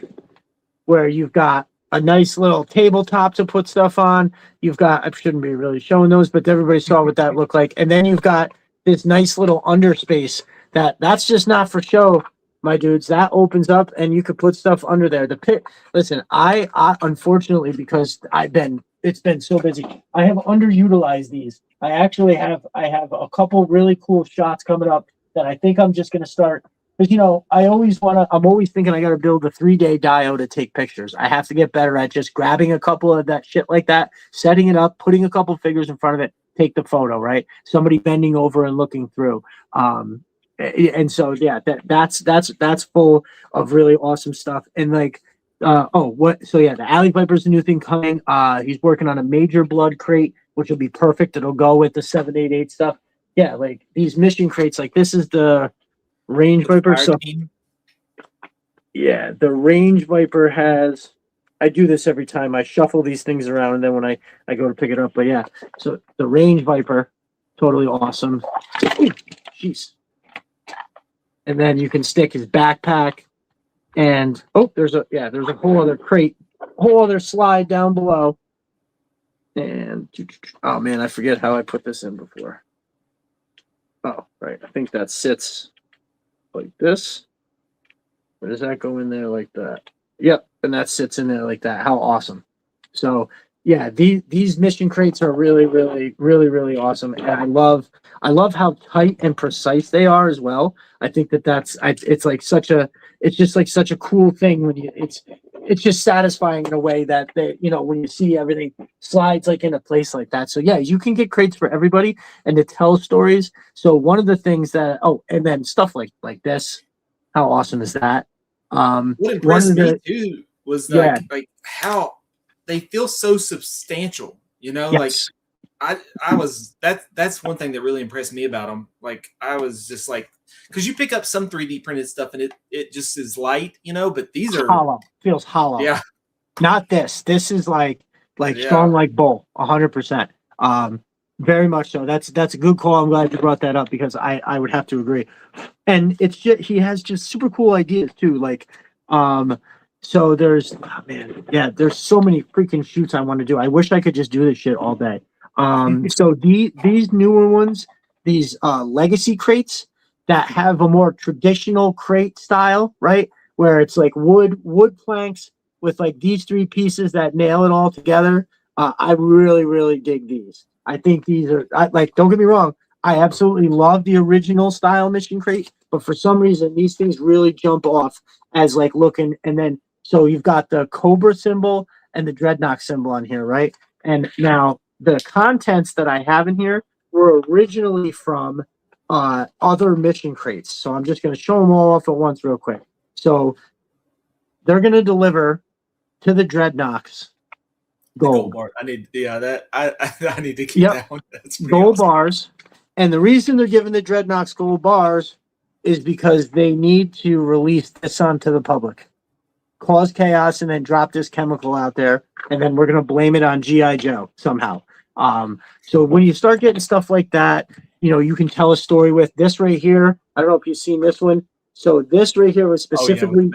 where you've got a nice little tabletop to put stuff on. You've got, I shouldn't be really showing those, but everybody saw what that looked like. And then you've got this nice little underspace that's just not for show, my dudes. That opens up and you could put stuff under there. The pit, listen, I unfortunately, because it's been so busy, I have underutilized these. I have a couple really cool shots coming up that I think I'm just going to start, because I'm always thinking I got to build a 3-day dio to take pictures. I have to get better at just grabbing a couple of that shit like that, setting it up, putting a couple figures in front of it, take the photo, right? Somebody bending over and looking through. And so yeah, that's full of really awesome stuff. And like the Alley Viper's a new thing coming. He's working on a major blood crate, which will be perfect. It'll go with the 788 stuff. Yeah, like these mission crates, like this is the Range Viper. So yeah, the Range Viper has, I do this every time. I shuffle these things around and then when I go to pick it up. But yeah, so the Range Viper, totally awesome. Jeez. And then you can stick his backpack. And there's a whole other crate, whole other slide down below. And oh man, I forget how I put this in before. Oh, right. I think that sits like this. Where does that go in there like that? Yep, and that sits in there like that. How awesome. So yeah, these mission crates are really, really, really, really awesome. And I love how tight and precise they are as well. I think it's just like such a cool thing when it's just satisfying in a way that when you see everything slides like in a place like that. So yeah, you can get crates for everybody and to tell stories. So one of the things that and then stuff like this, how awesome is that? What impressed me too was like how they feel so substantial, yes. Like that's one thing that really impressed me about them. Like I was just like, because you pick up some 3D printed stuff and it just is light, but these are hollow. Feels hollow. Yeah. Not this. This is like strong like bull, 100%. Very much so. That's a good call. I'm glad you brought that up because I would have to agree. And it's just he has just super cool ideas too. Like so there's there's so many freaking shoots I want to do. I wish I could just do this shit all day. So these newer ones, these legacy crates that have a more traditional crate style, right? Where it's like wood planks with like these 3 pieces that nail it all together. I really, really dig these. I think these are don't get me wrong. I absolutely love the original style mission crate, but for some reason these things really jump off as like looking. And then so you've got the Cobra symbol and the Dreadnought symbol on here, right? And now the contents that I have in here were originally from other mission crates. So I'm just going to show them all off at once real quick. So they're going to deliver to the Dreadnoughts gold bar. I need, I need to keep Yep. that one. That's gold awesome. bars. And the reason they're giving the Dreadnoughts gold bars is because they need to release this onto the public, cause chaos, and then drop this chemical out there. And then we're going to blame it on G.I. Joe somehow. So when you start getting stuff like that, you know, you can tell a story with this right here. I don't know if you've seen this one. So this right here was specifically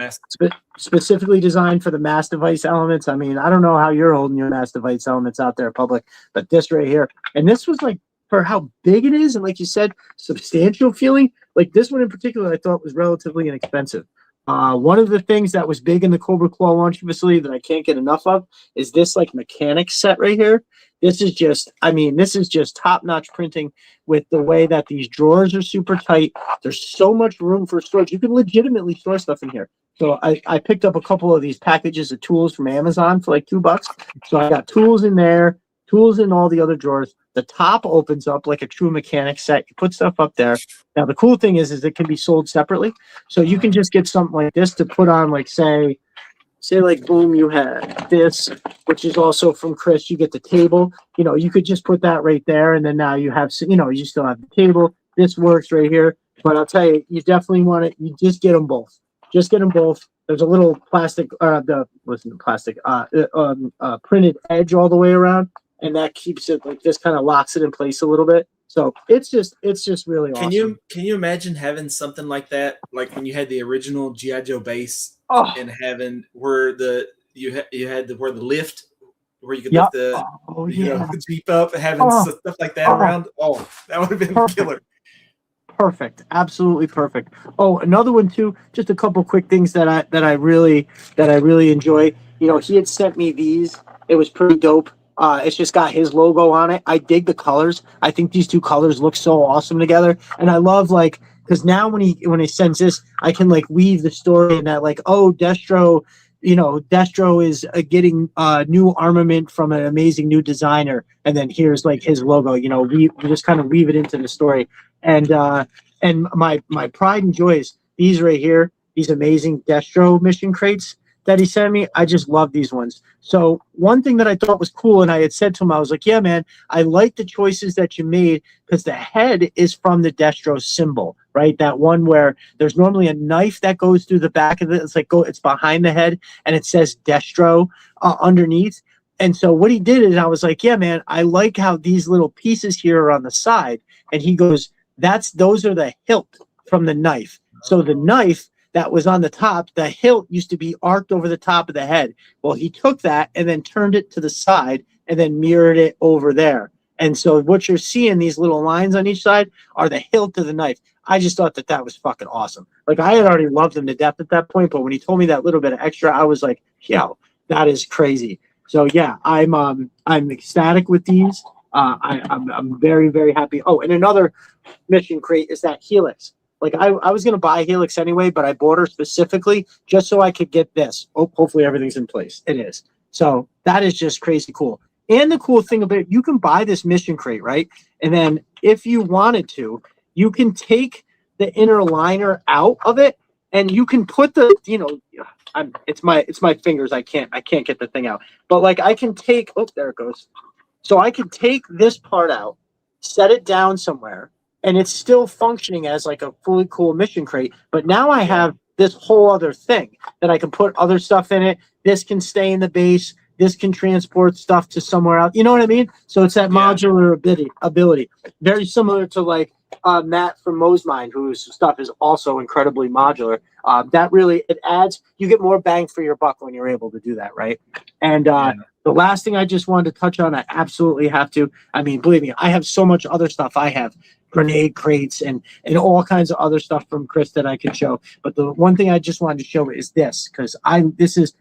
designed for the mass device elements. I mean, I don't know how you're holding your mass device elements out there public, but this right here, and this was like, for how big it is, and like you said, substantial feeling. Like this one in particular, I thought was relatively inexpensive. One of the things that was big in the Cobra Claw launching facility that I can't get enough of is this like mechanics set right here. This is just, I mean, this is just top-notch printing with the way that these drawers are super tight. There's so much room for storage. You can legitimately store stuff in here. So I picked up a couple of these packages of tools from Amazon for like $2. So I got tools in there, tools in all the other drawers. The top opens up like a true mechanic set. You put stuff up there. Now, the cool thing is it can be sold separately. So you can just get something like this to put on, like, say like, boom, you had this, which is also from Chris. You get the table. You know, you could just put that right there. And then now you have, you know, you still have the table. This works right here. But I'll tell you, you definitely want it. You just get them both. Just get them both. There's a little plastic, printed edge all the way around. And that keeps it like this, kind of locks it in place a little bit. So it's just really awesome. Can you imagine having something like that, like when you had the original G.I. Joe base, and having where you had where the lift, where you could lift the the Jeep up, and having stuff like that around. Oh, that would have been killer. Perfect, absolutely perfect. Oh, another one too. Just a couple quick things that I really enjoy. You know, he had sent me these. It was pretty dope. It's just got his logo on it. I dig the colors. I think these two colors look so awesome together. And I love, like, because now when he sends this, I can like weave the story in that, like, oh, Destro is getting new armament from an amazing new designer, and then here's like his logo. You know, we just kind of weave it into the story. And my pride and joy is these right here, these amazing Destro mission crates that he sent me. I just love these ones. So one thing that I thought was cool, and I had said to him, I was like, yeah, man, I like the choices that you made, because the head is from the Destro symbol, right? That one where there's normally a knife that goes through the back of it. It's like, it's behind the head, and it says Destro underneath. And so what he did is, I was like, yeah, man, I like how these little pieces here are on the side. And he goes, those are the hilt from the knife. So the knife that was on the top, the hilt used to be arced over the top of the head. Well, he took that and then turned it to the side and then mirrored it over there. And so what you're seeing, these little lines on each side, are the hilt of the knife. I just thought that was fucking awesome. Like, I had already loved him to death at that point, but when he told me that little bit of extra, I was like, yo, that is crazy. So yeah, I'm ecstatic with these. I'm very, very happy. Oh, and another mission crate is that Helix. Like, I was going to buy Helix anyway, but I bought her specifically just so I could get this. Oh, hopefully everything's in place. It is. So that is just crazy cool. And the cool thing about it, you can buy this mission crate, right? And then if you wanted to, you can take the inner liner out of it, and you can put the, it's my fingers. I can't get the thing out. But like, I can take, oh, there it goes. So I can take this part out, set it down somewhere, and it's still functioning as like a fully cool mission crate. But now I have this whole other thing that I can put other stuff in it. This can stay in the base. This can transport stuff to somewhere else. You know what I mean? So it's that modular ability. Very similar to like Matt from Mo's Mind, whose stuff is also incredibly modular. That really, it adds, you get more bang for your buck when you're able to do that, right? And the last thing I just wanted to touch on, I absolutely have to. I mean, believe me, I have so much other stuff. I have grenade crates and all kinds of other stuff from Chris that I could show. But the one thing I just wanted to show is this, because this is,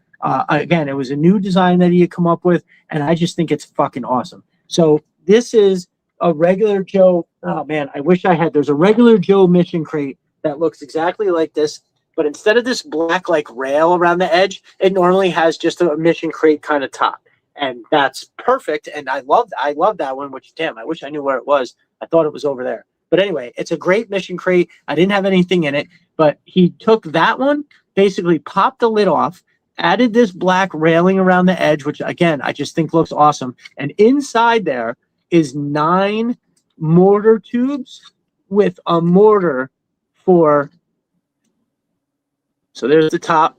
again, it was a new design that he had come up with, and I just think it's fucking awesome. So this is a regular Joe. Oh man, I wish I had. There's a regular Joe mission crate that looks exactly like this, but instead of this black like rail around the edge, it normally has just a mission crate kind of top, and that's perfect. And I love that one. Which damn, I wish I knew where it was. I thought it was over there. But anyway, it's a great mission crate. I didn't have anything in it, but he took that one, basically popped the lid off, added this black railing around the edge, which again I just think looks awesome, and inside there is 9 mortar tubes with a mortar for. So there's the top.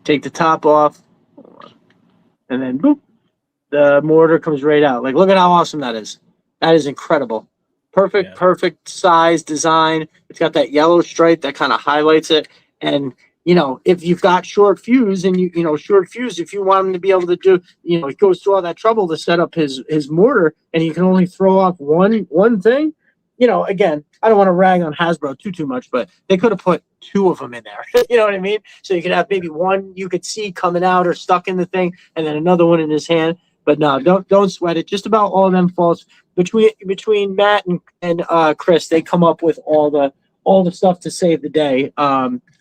Take the top off, and then boop, the mortar comes right out. Like, look at how awesome that is. That is incredible. Perfect size, design. It's got that yellow stripe that kind of highlights it. And if you've got short fuse and short fuse, if you want him to be able to do, he goes through all that trouble to set up his mortar, and you can only throw off one thing. Again, I don't want to rag on Hasbro too much, but they could have put 2 of them in there. You know what I mean? So you could have maybe one you could see coming out or stuck in the thing, and then another one in his hand. But no, don't sweat it. Just about all of them falls between Matt and Chris. They come up with all the stuff to save the day.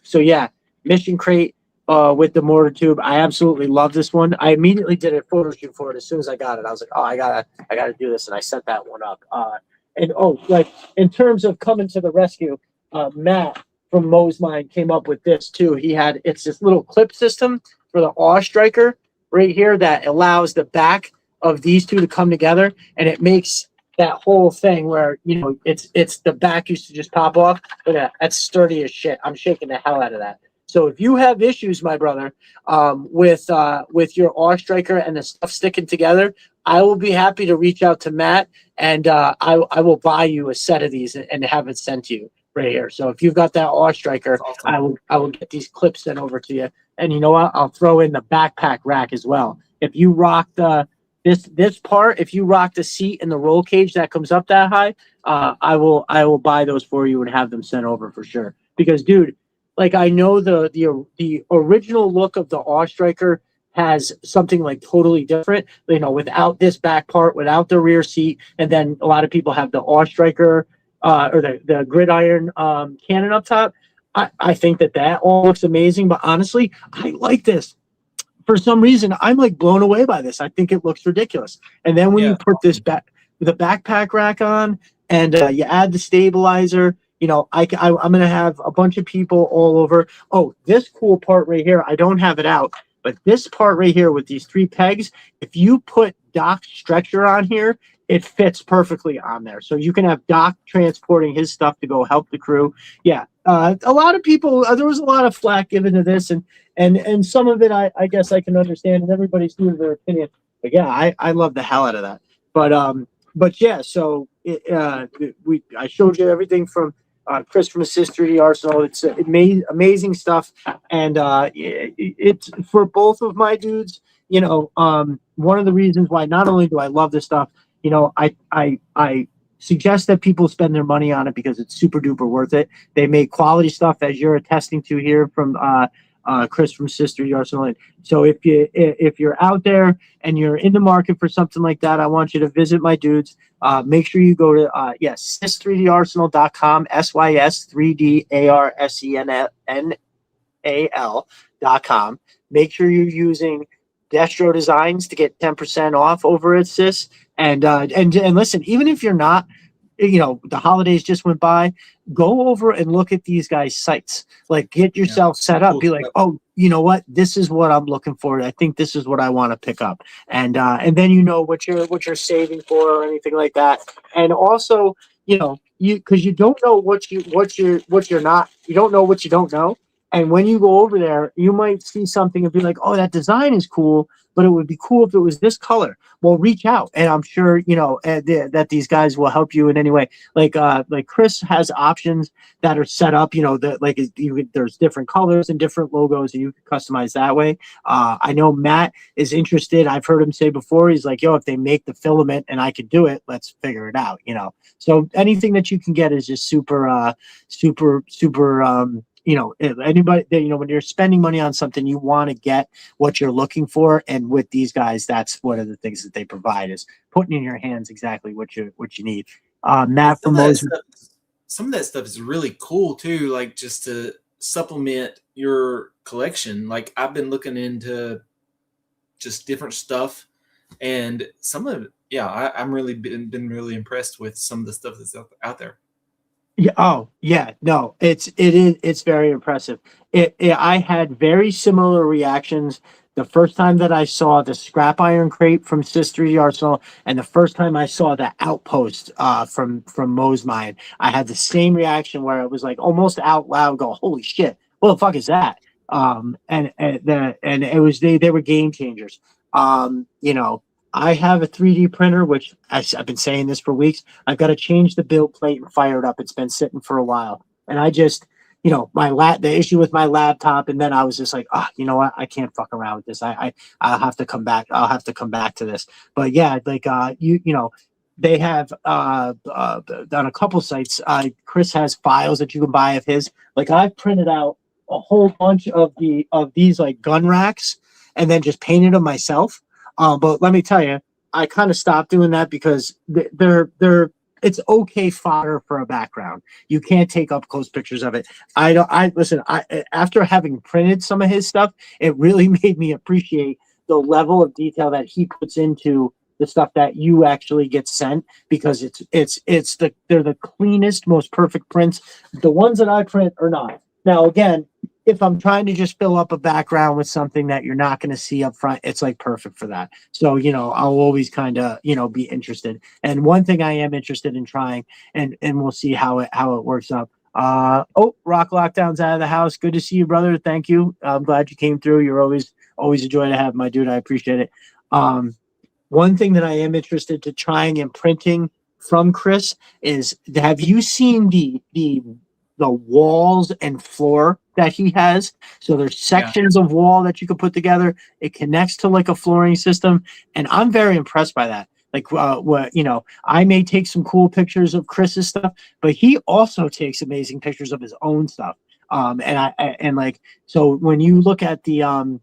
So yeah, mission crate with the mortar tube. I absolutely love this one. I immediately did a photo shoot for it as soon as I got it. I was like, oh, I gotta do this, and I set that one up. And like in terms of coming to the rescue, Matt from Mo's Mind came up with this too. It's this little clip system for the Awe Striker right here that allows the back of these two to come together, and it makes that whole thing where it's the back used to just pop off. Look at that. That's sturdy as shit. I'm shaking the hell out of that. So if you have issues, my brother, with your Awe Striker and the stuff sticking together, I will be happy to reach out to Matt, and I will buy you a set of these and have it sent to you right here. So if you've got that Awe Striker, awesome. I will get these clips sent over to you. And you know what? I'll throw in the backpack rack as well. If you rock this part, if you rock the seat and the roll cage that comes up that high, I will buy those for you and have them sent over for sure. Because dude, like I know the original look of the Awe Striker has something like totally different, without this back part, without the rear seat, and then a lot of people have the Awe Striker or the gridiron cannon up top. I think that all looks amazing, but honestly, I like this. For some reason, I'm like blown away by this. I think it looks ridiculous. And then when you put the backpack rack on and you add the stabilizer, I'm going to have a bunch of people all over. Oh, this cool part right here, I don't have it out, but this part right here with these 3 pegs, if you put Doc's stretcher on here, it fits perfectly on there. So you can have Doc transporting his stuff to go help the crew. Yeah. A lot of people, there was a lot of flack given to this, and some of it I guess I can understand, and everybody's doing their opinion. But yeah, I love the hell out of that. But yeah, so I showed you everything from Chris from Assist 3D Arsenal. It's amazing stuff, and it's for both of my dudes. One of the reasons why not only do I love this stuff, I suggest that people spend their money on it because it's super duper worth it. They make quality stuff, as you're attesting to here from Chris from Sister Arsenal. So if you're out there and you're in the market for something like that, I want you to visit my dudes. Make sure you go to sys3darsenal.com, sys3darsenal.com. Make sure you're using Destro Designs to get 10% off over at Sys. And listen, even if you're not, the holidays just went by, go over and look at these guys' sites. Like, get yourself set up. Be like, oh, you know what? This is what I'm looking for. I think this is what I want to pick up. And then what you're saving for or anything like that. And also, because you don't know what you're not. You don't know what you don't know. And when you go over there, you might see something and be like, oh, that design is cool, but it would be cool if it was this color. Well, reach out, and I'm sure, that these guys will help you in any way. Like Chris has options that are set up, there's different colors and different logos, and you can customize that way. I know Matt is interested. I've heard him say before, he's like, yo, if they make the filament and I could do it, let's figure it out, So anything that you can get is just super, if anybody, when you're spending money on something, you want to get what you're looking for. And with these guys, that's one of the things that they provide is putting in your hands exactly what you need. Matt from some of that stuff is really cool too, like just to supplement your collection. Like I've been looking into just different stuff, and some of it, I'm really been really impressed with some of the stuff that's out there. Yeah. Oh, yeah. No, it's very impressive. I had very similar reactions the first time that I saw the scrap iron crate from Sister Arsenal, and the first time I saw the outpost from Moe's Mine. I had the same reaction where it was like almost out loud, go, "Holy shit! What the fuck is that?" And it was they were game changers. I have a 3D printer, which I've been saying this for weeks. I've got to change the build plate and fire it up. It's been sitting for a while. And I just, the issue with my laptop. And then I was just like, you know what? I can't fuck around with this. I'll have to come back. I'll have to come back to this. But yeah, like, they have, on a couple sites, Chris has files that you can buy of his. Like I've printed out a whole bunch of these like gun racks and then just painted them myself. But let me tell you, I kind of stopped doing that because it's okay fodder for a background. You can't take up close pictures of it. After having printed some of his stuff, it really made me appreciate the level of detail that he puts into the stuff that you actually get sent, because they're the cleanest, most perfect prints. The ones that I print are not. Now, again, if I'm trying to just fill up a background with something that you're not going to see up front, it's like perfect for that. So, I'll always kind of, be interested. And one thing I am interested in trying, and we'll see how it works out. Rock Lockdown's out of the house. Good to see you, brother. Thank you. I'm glad you came through. You're always a joy to have, my dude. I appreciate it. One thing that I am interested to trying and printing from Chris is, have you seen the walls and floor that he has? So there's sections of wall that you can put together. It connects to like a flooring system, and I'm very impressed by that. Like, I may take some cool pictures of Chris's stuff, but he also takes amazing pictures of his own stuff. So when you look at the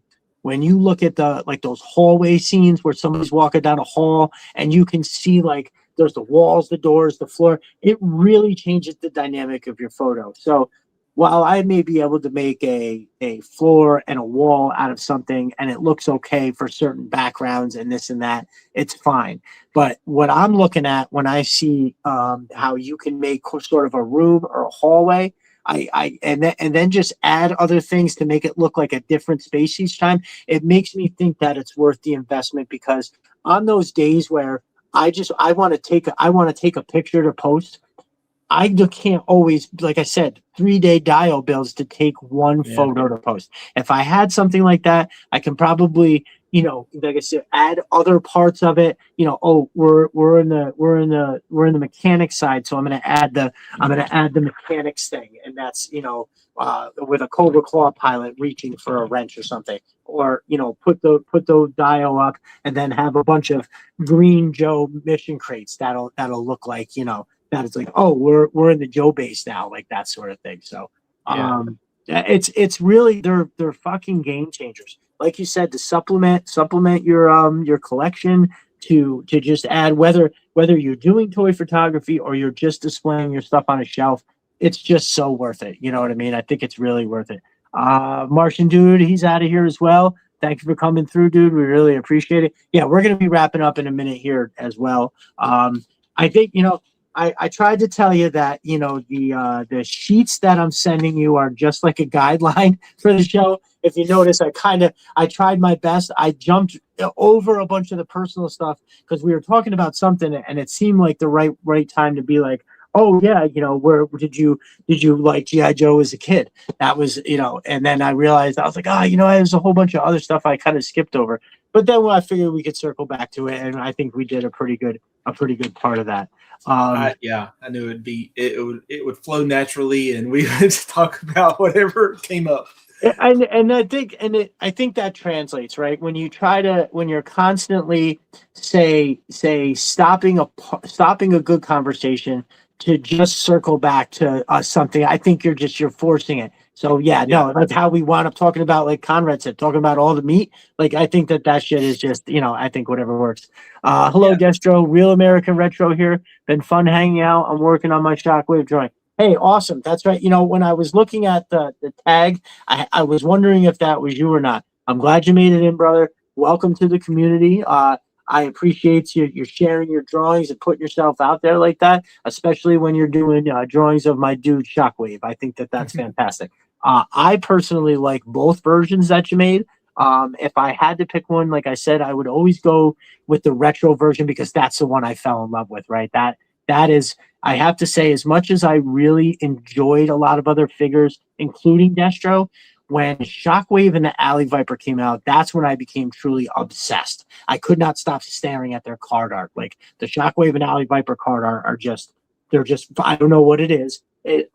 like those hallway scenes where somebody's walking down a hall and you can see like there's the walls, the doors, the floor, it really changes the dynamic of your photo. So while I may be able to make a floor and a wall out of something and it looks okay for certain backgrounds and this and that, it's fine. But what I'm looking at when I see how you can make sort of a room or a hallway, and then just add other things to make it look like a different space each time, it makes me think that it's worth the investment, because on those days where I want to take a picture to post, I can't always, like I said, 3-day dial bills to take one photo to post. If I had something like that, I can probably, like I said, add other parts of it. We're in the mechanics side, so I'm going to add the mechanics thing, and that's with a Cobra Claw pilot reaching for a wrench or something, or put the dial up and then have a bunch of Green Joe mission crates that'll look like that it's like, oh, we're in the Joe base now, like that sort of thing. So it's really they're fucking game changers. Like you said, to supplement your collection, to just add, whether you're doing toy photography or you're just displaying your stuff on a shelf, it's just so worth it. You know what I mean? I think it's really worth it. Martian dude, he's out of here as well. Thank you for coming through, dude. We really appreciate it. Yeah, we're gonna be wrapping up in a minute here as well. I think I tried to tell you that the sheets that I'm sending you are just like a guideline for the show. If you notice, I tried my best. I jumped over a bunch of the personal stuff because we were talking about something, and it seemed like the right time to be like, oh yeah, where did you like G.I. Joe as a kid? That was, and then I realized, I was like, there's a whole bunch of other stuff I kind of skipped over. But then I figured we could circle back to it, and I think we did a pretty good part of that. I knew it would flow naturally, and we would talk about whatever came up. And I think that translates, right? When you're constantly stopping a good conversation to just circle back to something, I think you're forcing it. So no, that's how we wound up talking about, like Conrad said, talking about all the meat. Like, I think that shit is just, I think whatever works. Hello, Destro, Real American Retro here. Been fun hanging out. I'm working on my shockwave drawing. Hey, awesome. That's right. When I was looking at the tag, I was wondering if that was you or not. I'm glad you made it in, brother. Welcome to the community. I appreciate you sharing your drawings and putting yourself out there like that, especially when you're doing drawings of my dude Shockwave. I think that's fantastic. I personally like both versions that you made. If I had to pick one, like I said, I would always go with the retro version because that's the one I fell in love with, right? That is, I have to say, as much as I really enjoyed a lot of other figures, including Destro, when Shockwave and the Alley Viper came out, that's when I became truly obsessed. I could not stop staring at their card art. Like, the Shockwave and Alley Viper card art are just, I don't know what it is. It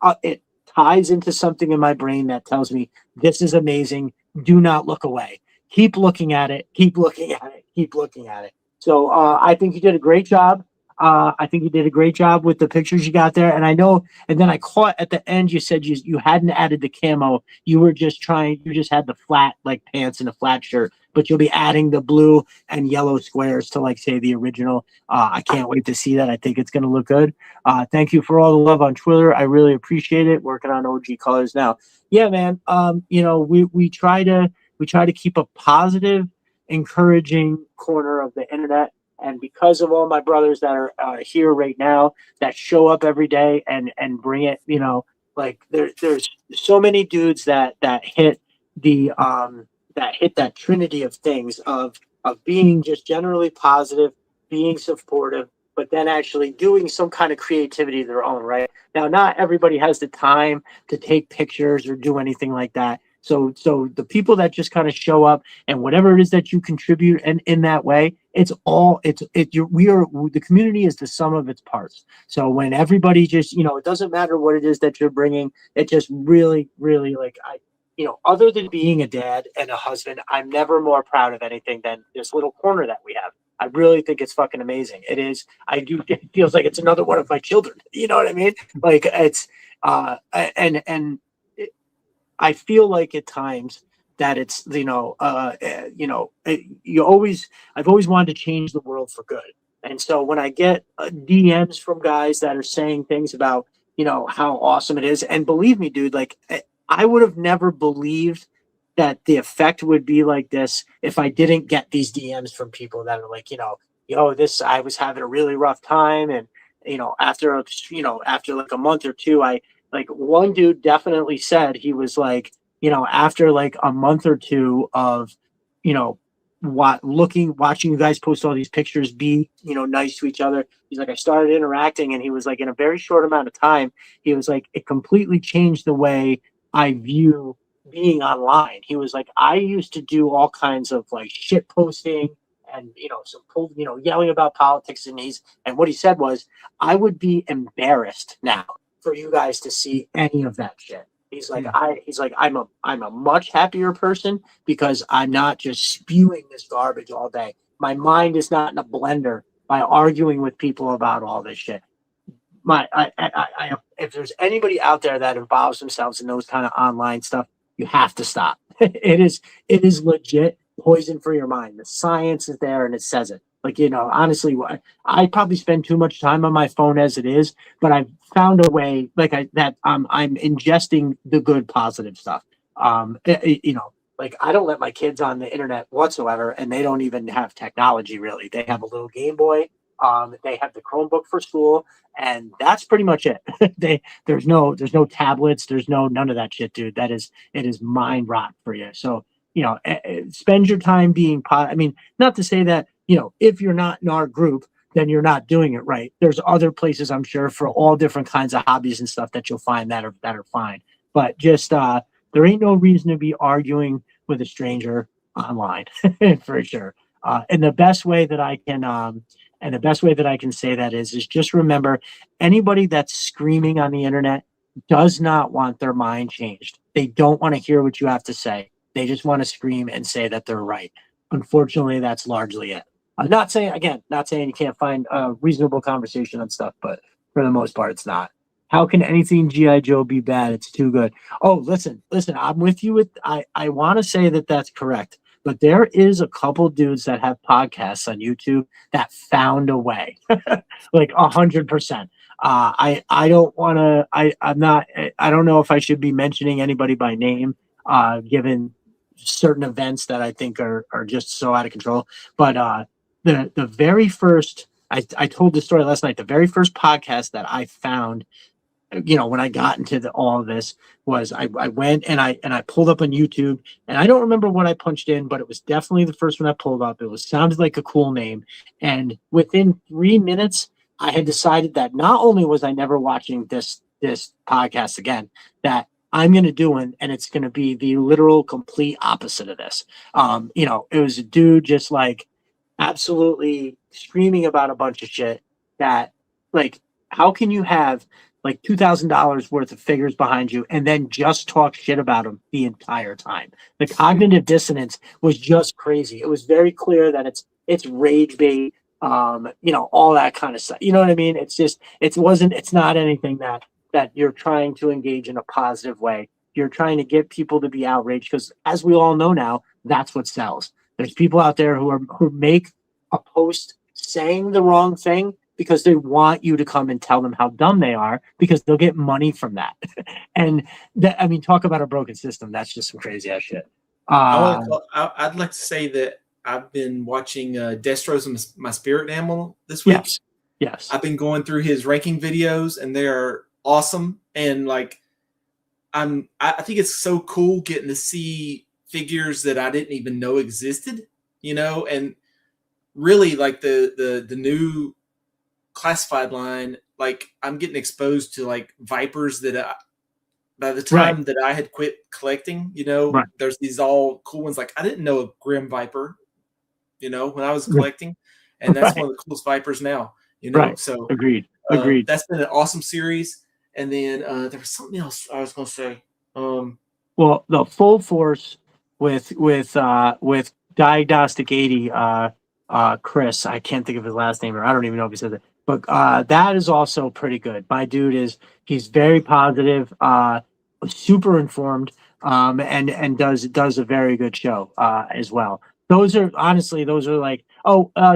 ties into something in my brain that tells me this is amazing. Do not look away. Keep looking at it. Keep looking at it. Keep looking at it. So I think you did a great job. I think you did a great job with the pictures you got there. And I know, and then I caught at the end, you said you hadn't added the camo. You just had the flat, like, pants and a flat shirt, but you'll be adding the blue and yellow squares to, like, say, the original. I can't wait to see that. I think it's going to look good. Thank you for all the love on Twitter. I really appreciate it. Working on OG colors now. Yeah, man. We try to keep a positive, encouraging corner of the internet. And because of all my brothers that are here right now that show up every day and bring it, like there's so many dudes that hit that trinity of things of being just generally positive, being supportive, but then actually doing some kind of creativity of their own, right? Now, not everybody has the time to take pictures or do anything like that. So the people that just kind of show up and whatever it is that you contribute and in that way, the community is the sum of its parts. So when everybody just, it doesn't matter what it is that you're bringing, it just really, really, like, other than being a dad and a husband, I'm never more proud of anything than this little corner that we have. I really think it's fucking amazing. It is. It feels like it's another one of my children. You know what I mean? Like, it's, I feel like at times that it's, I've always wanted to change the world for good. And so when I get DMs from guys that are saying things about, how awesome it is, and believe me, dude, like, I would have never believed that the effect would be like this if I didn't get these DMs from people that are like, I was having a really rough time. And, after like a month or two, like, one dude definitely said, he was like, after like a month or two of, watching you guys post all these pictures, be, nice to each other. He's like, I started interacting, and he was like, in a very short amount of time, he was like, it completely changed the way I view being online. He was like, I used to do all kinds of like shit posting and, yelling about politics, and what he said was, I would be embarrassed now for you guys to see any of that shit. He's like, I'm a much happier person because I'm not just spewing this garbage all day. My mind is not in a blender by arguing with people about all this shit. If there's anybody out there that involves themselves in those kind of online stuff, you have to stop. It is legit poison for your mind. The science is there and it says it. Like, honestly, I probably spend too much time on my phone as it is, but I've found a way I'm ingesting the good, positive stuff. Like, I don't let my kids on the internet whatsoever, and they don't even have technology really. They have a little Game Boy. They have the Chromebook for school, and that's pretty much it. There's no tablets. There's none of that shit, dude. It is mind rot for you. So, spend your time being I mean, not to say that, if you're not in our group, then you're not doing it right. There's other places, I'm sure, for all different kinds of hobbies and stuff that you'll find that are fine. But just there ain't no reason to be arguing with a stranger online for sure. And the best way that I can say that is just remember, anybody that's screaming on the internet does not want their mind changed. They don't want to hear what you have to say. They just want to scream and say that they're right. Unfortunately, that's largely it. I'm not saying you can't find a reasonable conversation on stuff, but for the most part, it's not. How can anything G.I. Joe be bad? It's too good. Oh, listen. I'm with you. I want to say that that's correct, but there is a couple dudes that have podcasts on YouTube that found a way, like 100%. I don't want to. I'm not. I don't know if I should be mentioning anybody by name, given certain events that I think are just so out of control. But the very first. I told the story last night. The very first podcast that I found, when I got into all of this, was I went and I pulled up on YouTube, and I don't remember what I punched in, but it was definitely the first one I pulled up. It was sounded like a cool name, and within 3 minutes, I had decided that not only was I never watching this podcast again, that I'm going to do it, and it's going to be the literal complete opposite of this. It was a dude just like absolutely screaming about a bunch of shit that, like, how can you have like $2,000 worth of figures behind you and then just talk shit about them the entire time? The cognitive dissonance was just crazy. It was very clear that it's rage bait, all that kind of stuff. You know what I mean? It's not anything that you're trying to engage in a positive way. You're trying to get people to be outraged because, as we all know now, that's what sells. There's people out there who make a post saying the wrong thing because they want you to come and tell them how dumb they are, because they'll get money from that. And talk about a broken system. That's just some crazy ass shit. I'd like to say that I've been watching Destro's My Spirit Animal this week. Yes. I've been going through his ranking videos, and they are awesome. And like, I think it's so cool getting to see figures that I didn't even know existed, and really like the new classified line. Like, I'm getting exposed to like Vipers that by the time that I had quit collecting, there's these all cool ones. Like, I didn't know a Grim Viper, when I was collecting, and that's one of the coolest Vipers now, so agreed. That's been an awesome series. And then there was something else I was going to say. Well, the Full Force with Diagnostic 80, Chris, I can't think of his last name, or I don't even know if he said that, but that is also pretty good. My dude he's very positive, super informed, and does a very good show as well. Those are like,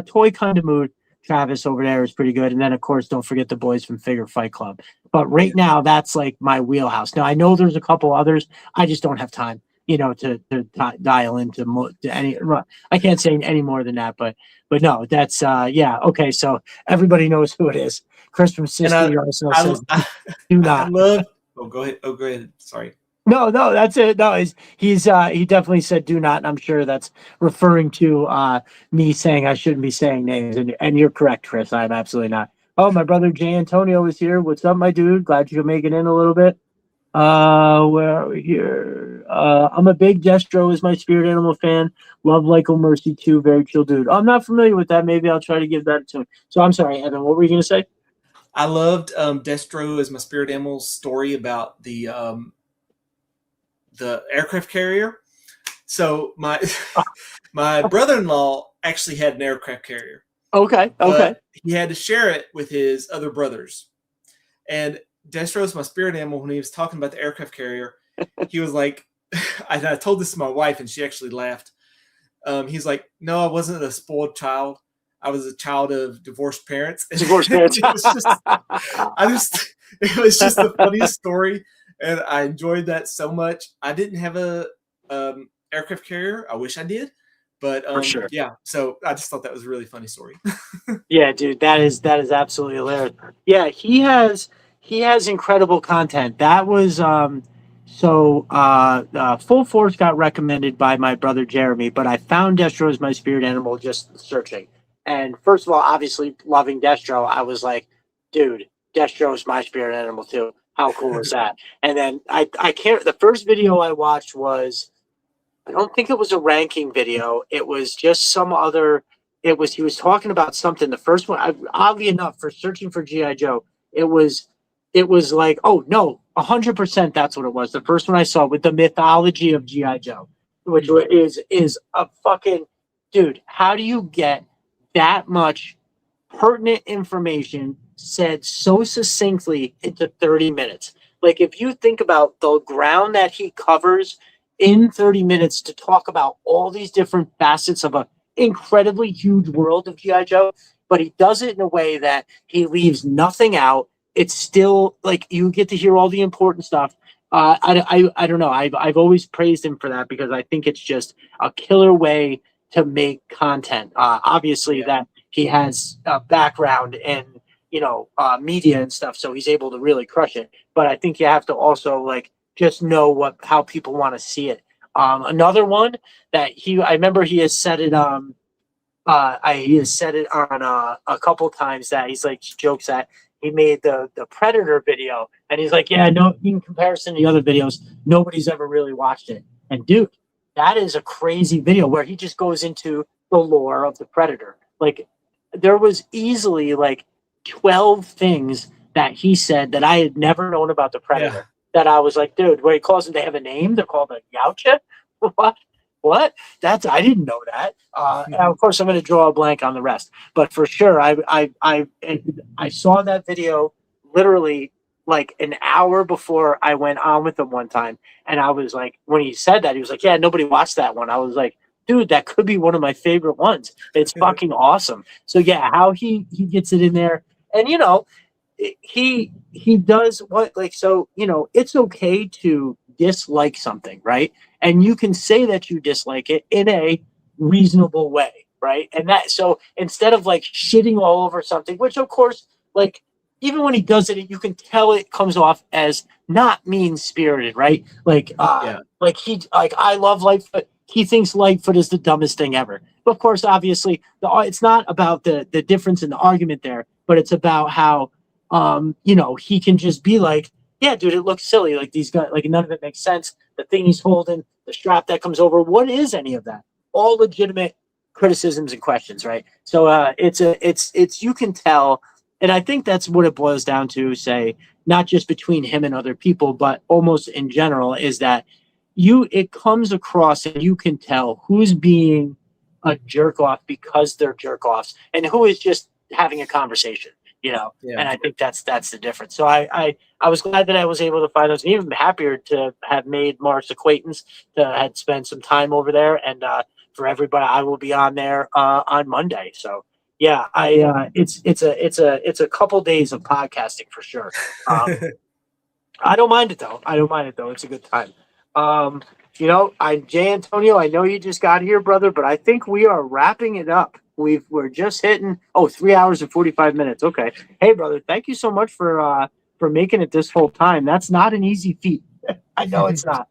Toy Kind of Mood. Travis over there is pretty good. And then, of course, don't forget the boys from Figure Fight Club. But right now, that's like my wheelhouse. Now, I know there's a couple others. I just don't have time, to dial into any. I can't say any more than that. But no, that's okay. So everybody knows who it is. Chris from Sister also says, "Do not." Go ahead. Sorry. No, that's it. No, he definitely said do not, and I'm sure that's referring to me saying I shouldn't be saying names, and you're correct, Chris. I'm absolutely not. Oh, my brother Jay Antonio is here. What's up, my dude? Glad you could make it in a little bit. Where are we here? I'm a big Destro is my spirit animal fan. Love Lyco Mercy too. Very chill dude. I'm not familiar with that. Maybe I'll try to give that a tune. So I'm sorry, Evan. What were you gonna say? I loved Destro is my spirit animal story about the aircraft carrier. So my brother-in-law actually had an aircraft carrier. Okay. He had to share it with his other brothers. And Destro's my spirit animal, when he was talking about the aircraft carrier, he was like, I told this to my wife, and she actually laughed. He's like, no, I wasn't a spoiled child. I was a child of divorced parents. It was just the funniest story. And I enjoyed that so much. I didn't have a aircraft carrier. I wish I did, but for sure. Yeah. So I just thought that was a really funny story. Yeah, dude, that is absolutely hilarious. Yeah, he has incredible content. That was Full Force got recommended by my brother Jeremy, but I found Destro as my spirit animal just searching. And first of all, obviously loving Destro, I was like, dude, Destro is my spirit animal too. How cool is that? And then I can't. The first video I watched was, I don't think it was a ranking video. It was just some other. He was talking about something. The first one, oddly enough, for searching for GI Joe, it was like, oh no, 100%. That's what it was. The first one I saw with the mythology of GI Joe, which is a fucking dude. How do you get that much pertinent information said so succinctly into 30 minutes. Like, if you think about the ground that he covers in 30 minutes to talk about all these different facets of a incredibly huge world of G.I. Joe, but he does it in a way that he leaves nothing out. It's still like you get to hear all the important stuff. I don't know. I've always praised him for that because I think it's just a killer way to make content. Obviously, that he has a background in media and stuff, so he's able to really crush it. But I think you have to also like just know how people want to see it. Another one that I remember he has said it. He has said it on a couple times that he's like jokes that he made the Predator video, and he's like, yeah, no, in comparison to the other videos, nobody's ever really watched it. And dude, that is a crazy video where he just goes into the lore of the Predator. Like, there was easily like 12 things that he said that I had never known about the Predator. Yeah. That I was like, dude, where he calls them, they have a name. They're called a Yautja. What? I didn't know that. And of course, I'm going to draw a blank on the rest. But for sure, I saw that video literally like an hour before I went on with him one time. And I was like, when he said that, he was like, yeah, nobody watched that one. I was like, dude, that could be one of my favorite ones. It's fucking awesome. So yeah, how he gets it in there. And, he does what, like, so, it's okay to dislike something, right? And you can say that you dislike it in a reasonable way, right? And so instead of like shitting all over something, which of course, like, even when he does it, you can tell it comes off as not mean-spirited, right? Like, I love Lightfoot. He thinks Lightfoot is the dumbest thing ever. But of course, obviously, it's not about the difference in the argument there, but it's about how, he can just be like, yeah, dude, it looks silly. Like, these guys, like, none of it makes sense. The thing he's holding, the strap that comes over, what is any of that? All legitimate criticisms and questions, right? So it's you can tell, and I think that's what it boils down to, say, not just between him and other people, but almost in general, is that it comes across and you can tell who's being a jerk off because they're jerk offs and who is just having a conversation, Yeah. And I think that's the difference. So I was glad that I was able to find those, and even happier to have made Mark's acquaintance, to had spent some time over there. And for everybody, I will be on there on Monday. So yeah, it's a couple days of podcasting for sure. I don't mind it though. It's a good time. Jay Antonio, I know you just got here, brother, but I think we are wrapping it up. We're just hitting 3 hours and 45 minutes. Okay. Hey, brother, thank you so much for making it this whole time. That's not an easy feat. I know it's not.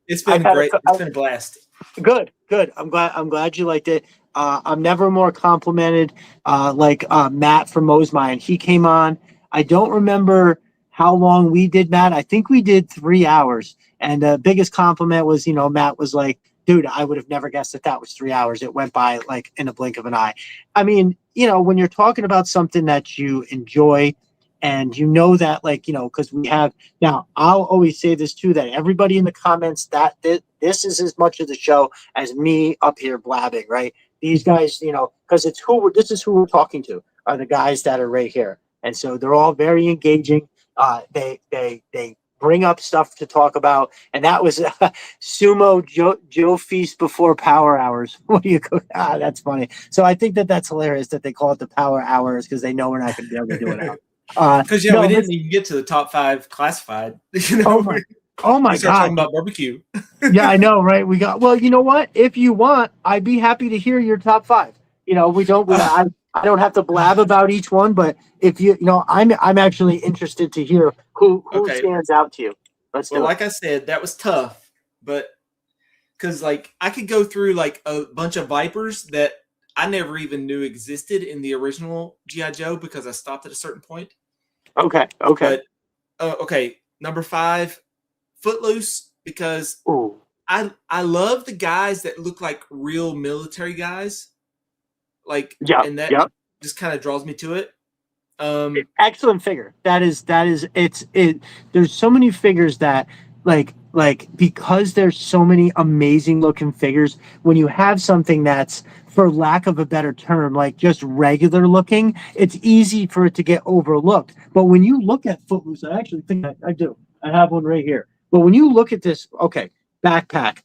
It's been great. It's been a blast. Good. I'm glad you liked it. I'm never more complimented like Matt from Mosemine. He came on. I don't remember how long we did, Matt. I think we did 3 hours. And the biggest compliment was, Matt was like, dude, I would have never guessed that was 3 hours. It went by like in a blink of an eye. I mean, when you're talking about something that you enjoy and that, like, because we have now, I'll always say this too, that everybody in the comments, that this is as much of the show as me up here blabbing, right? These guys, because this is who we're talking to, are the guys that are right here. And so they're all very engaging. They bring up stuff to talk about, and that was Sumo Joe Feast before Power Hours. What do you go? That's funny. So I think that's hilarious that they call it the Power Hours because they know we're not going to be able to do it out. Because we didn't even get to the top 5 classified. Oh my God! Talking about barbecue. Yeah, I know, right? We got. Well, you know what? If you want, I'd be happy to hear your top 5. We don't. I don't have to blab about each one, but if I'm actually interested to hear who stands out to you. Let's do it. Like I said, that was tough, but because like I could go through like a bunch of Vipers that I never even knew existed in the original G.I. Joe because I stopped at a certain point. Okay. But, number 5, Footloose, because I love the guys that look like real military guys. Like, and that just kind of draws me to it. Excellent figure. That is there's so many figures that like because there's so many amazing looking figures, when you have something that's for lack of a better term, like just regular looking, it's easy for it to get overlooked. But when you look at Footloose, I actually think I do. I have one right here. But when you look at this, okay, backpack,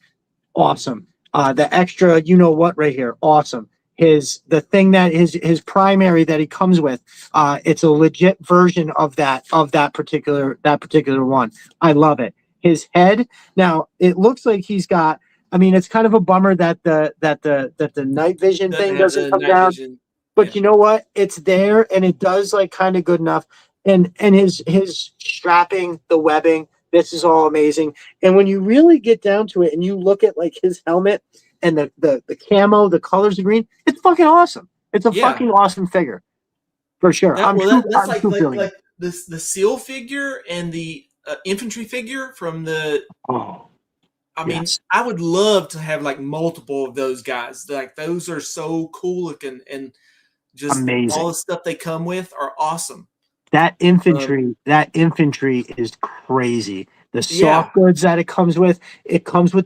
awesome. The extra, you know what, right here, awesome. The thing that his primary that he comes with, it's a legit version of that particular one. I love it. His head, now it looks like he's got. I mean, it's kind of a bummer that the night vision thing doesn't come down. Vision. But Yeah. you know what? It's there, and it does like kind of good enough. And his strapping, the webbing, this is all amazing. And when you really get down to it, and you look at like his helmet and the camo, the colors of green, it's fucking awesome. It's a fucking awesome figure, for sure. That's like the SEAL figure and the infantry figure from the. Oh. I mean, I would love to have like multiple of those guys. Like those are so cool looking, and just amazing. All the stuff they come with are awesome. That infantry is crazy. The soft goods that it comes with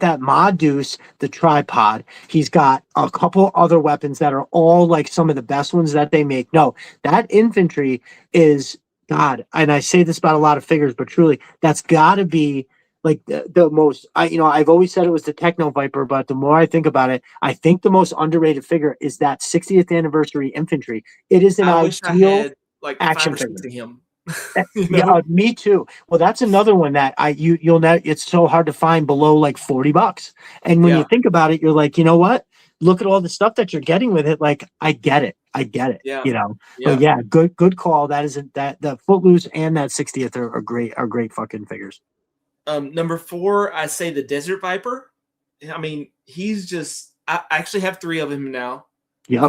that Mod Deuce, the tripod. He's got a couple other weapons that are all like some of the best ones that they make. No, that infantry is God. And I say this about a lot of figures, but truly, that's got to be like the most. I've always said it was the Techno Viper, but the more I think about it, I think the most underrated figure is that 60th anniversary infantry. It is an ideal like action 5 or 6 figure. of him. Yeah, me too. Well, that's another one that you'll know. It's so hard to find below like $40. And when you think about it, you're like, you know what? Look at all the stuff that you're getting with it. Like, I get it. Yeah. You know. But yeah, good call. That isn't that the Footloose and that 60th are great fucking figures. Number 4, I say the Desert Viper. I mean, he's just. I actually have 3 of him now. Yeah.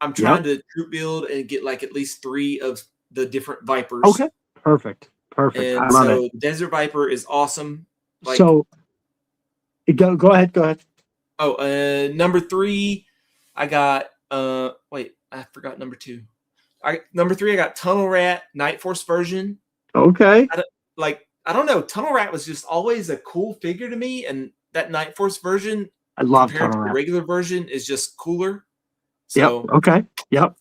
I'm trying to troop build and get like at least 3 of the different Vipers. Okay. Perfect. And I love it. Desert Viper is awesome. Like, so go ahead. Oh, number 3, I got wait, I forgot number 2. Number 3, I got Tunnel Rat Night Force version. Okay. I don't know. Tunnel Rat was just always a cool figure to me, and that Night Force version, I love compared Tunnel to Rat. the regular version, is just cooler. So Okay. Yep.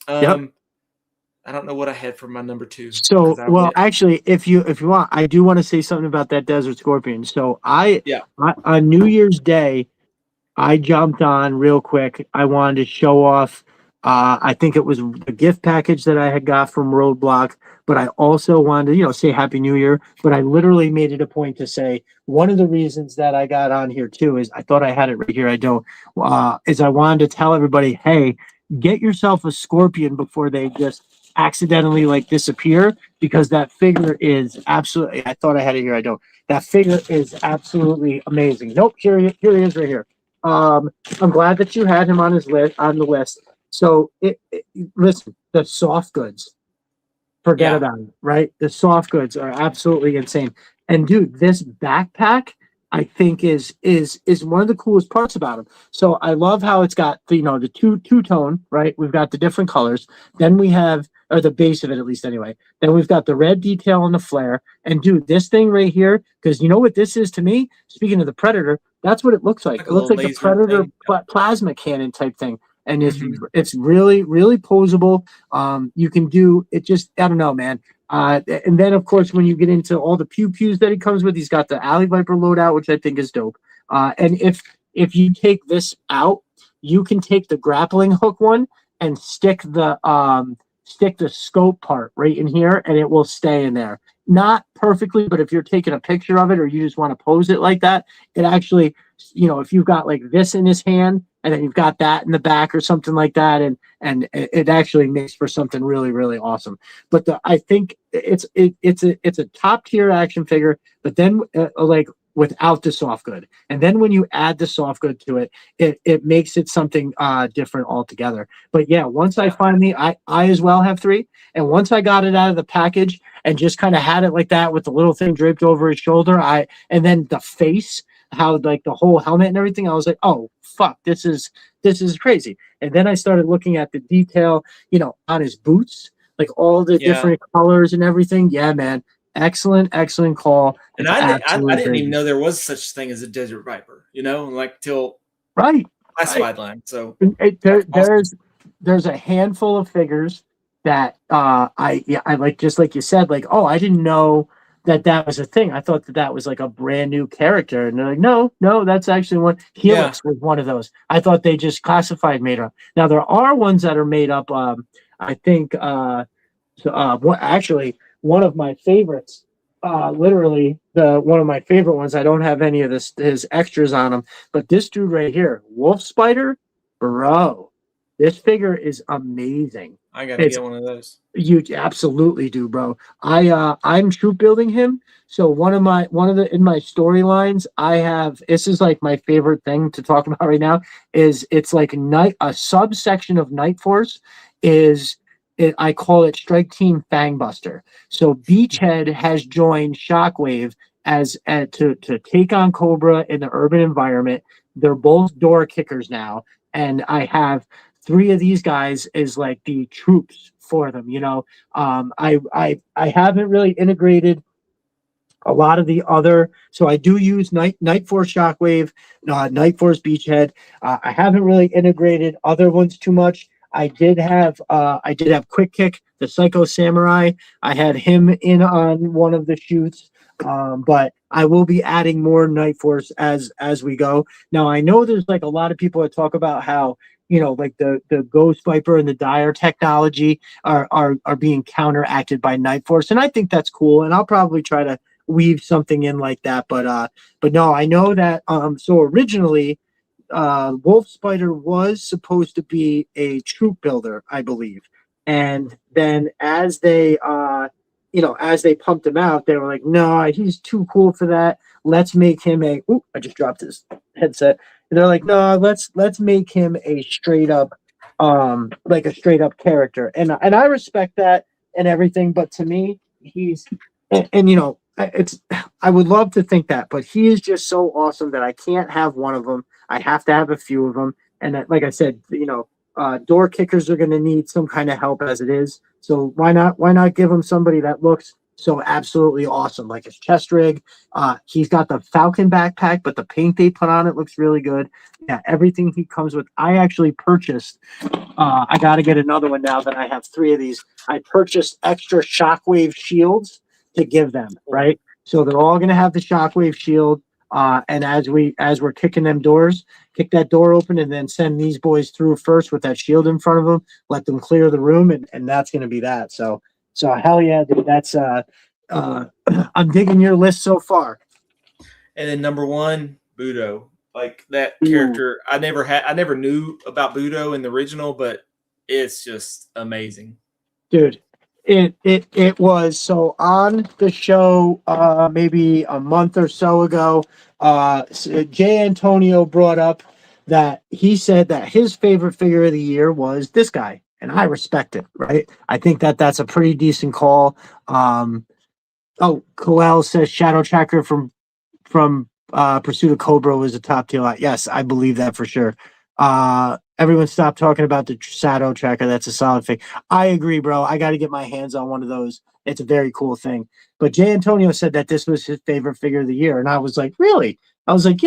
I don't know what I had for my number 2. So, well, actually, if you want, I do want to say something about that Desert Scorpion. So on New Year's Day, I jumped on real quick. I wanted to show off. I think it was the gift package that I had got from Roadblock, but I also wanted to, say Happy New Year. But I literally made it a point to say one of the reasons that I got on here too is I thought I had it right here. I don't. Is I wanted to tell everybody, hey, get yourself a Scorpion before they just accidentally like disappear, because that figure is absolutely. I thought I had it here. I don't. That figure is absolutely amazing. Nope, here he is right here. I'm glad that you had him on the list. So listen, the soft goods, forget about it, right? The soft goods are absolutely insane. And dude, this backpack I think is one of the coolest parts about him. So I love how it's got the two-tone, right? We've got the different colors. Then we have, or the base of it at least anyway. Then we've got the red detail on the flare. And dude, this thing right here, because you know what this is to me? Speaking of the Predator, that's what it looks like. It looks like the Predator plasma cannon type thing. And it's really, really posable. You can do it just, I don't know, man. And then, of course, when you get into all the pew-pews that he comes with, he's got the Alley Viper loadout, which I think is dope. And if you take this out, you can take the grappling hook one and stick the scope part right in here, and it will stay in there. Not perfectly, but if you're taking a picture of it or you just want to pose it like that, it actually, if you've got like this in his hand and then you've got that in the back or something like that, and it actually makes for something really, really awesome. But I think it's a top tier action figure, but then like without the soft good, and then when you add the soft good to it, it makes it something different altogether. But yeah, once I finally, I as well have 3, and once I got it out of the package and just kind of had it like that with the little thing draped over his shoulder, and then the face, how like the whole helmet and everything, I was like, oh fuck, this is crazy. And then I started looking at the detail, on his boots, like all the different colors and everything. Yeah, man. Excellent call. And I didn't even know there was such thing as a Desert Viper, like till right. classified line. So There, that's awesome. there's a handful of figures that I like, just like you said, like, oh, I didn't know that was a thing. I thought that was like a brand new character, and they're like, no, that's actually one. Yeah. Helix was one of those. I thought they just classified made up. Now there are ones that are made up. I think what actually one of my favorites. Literally the one of my favorite ones. I don't have any of his extras on him, but this dude right here, Wolf Spider, bro, this figure is amazing. I got to It's get one of those. You absolutely do, bro. I'm troop building him. So one of the in my storylines, I have this is like my favorite thing to talk about right now is it's like a subsection of Night Force is I call it Strike Team Fangbuster. So Beachhead has joined Shockwave as to take on Cobra in the urban environment. They're both door kickers now, and I have three of these guys is like the troops for them. I haven't really integrated a lot of the other. So I do use Night Force Shockwave, Night Force Beachhead. I haven't really integrated other ones too much. I did have Quick Kick, the Psycho Samurai. I had him in on one of the shoots. But I will be adding more Night Force as we go. Now I know there's like a lot of people that talk about how like the Ghost Viper and the Dire technology are being counteracted by Night Force, and I think that's cool. And I'll probably try to weave something in like that. But no, I know that. So originally, Wolf Spider was supposed to be a troop builder, I believe, and then as they pumped him out, they were like, no, he's too cool for that. Let's make him a. Ooh, I just dropped his headset. And they're like, no, let's make him a straight up, like a straight up character. And I respect that and everything, but to me, he's and it's I would love to think that, but he is just so awesome that I can't have one of them. I have to have a few of them. And that, like I said, door kickers are going to need some kind of help as it is. So why not give him somebody that looks so absolutely awesome, like his chest rig. He's got the Falcon backpack, but the paint they put on it looks really good. Yeah, everything he comes with. I actually purchased. I got to get another one now that I have three of these. I purchased extra Shockwave shields to give them. Right, so they're all going to have the Shockwave shield. And as we're kicking them doors, kick that door open and then send these boys through first with that shield in front of them, let them clear the room, and that's going to be that. So hell yeah, dude, that's I'm digging your list so far. And then number one, Budo. Like that character, I never knew about Budo in the original, but it's just amazing. Dude, it was so on the show maybe a month or so ago. Jay Antonio brought up that he said that his favorite figure of the year was this guy, and I respect it. Right, I think that's a pretty decent call. Coel says Shadow Tracker from Pursuit of Cobra was a top tier lot. Yes, I believe that for sure. Everyone stop talking about the Shadow Tracker. That's a solid thing. I agree, bro. I got to get my hands on one of those. It's a very cool thing. But Jay Antonio said that this was his favorite figure of the year. And I was like, really? I was like,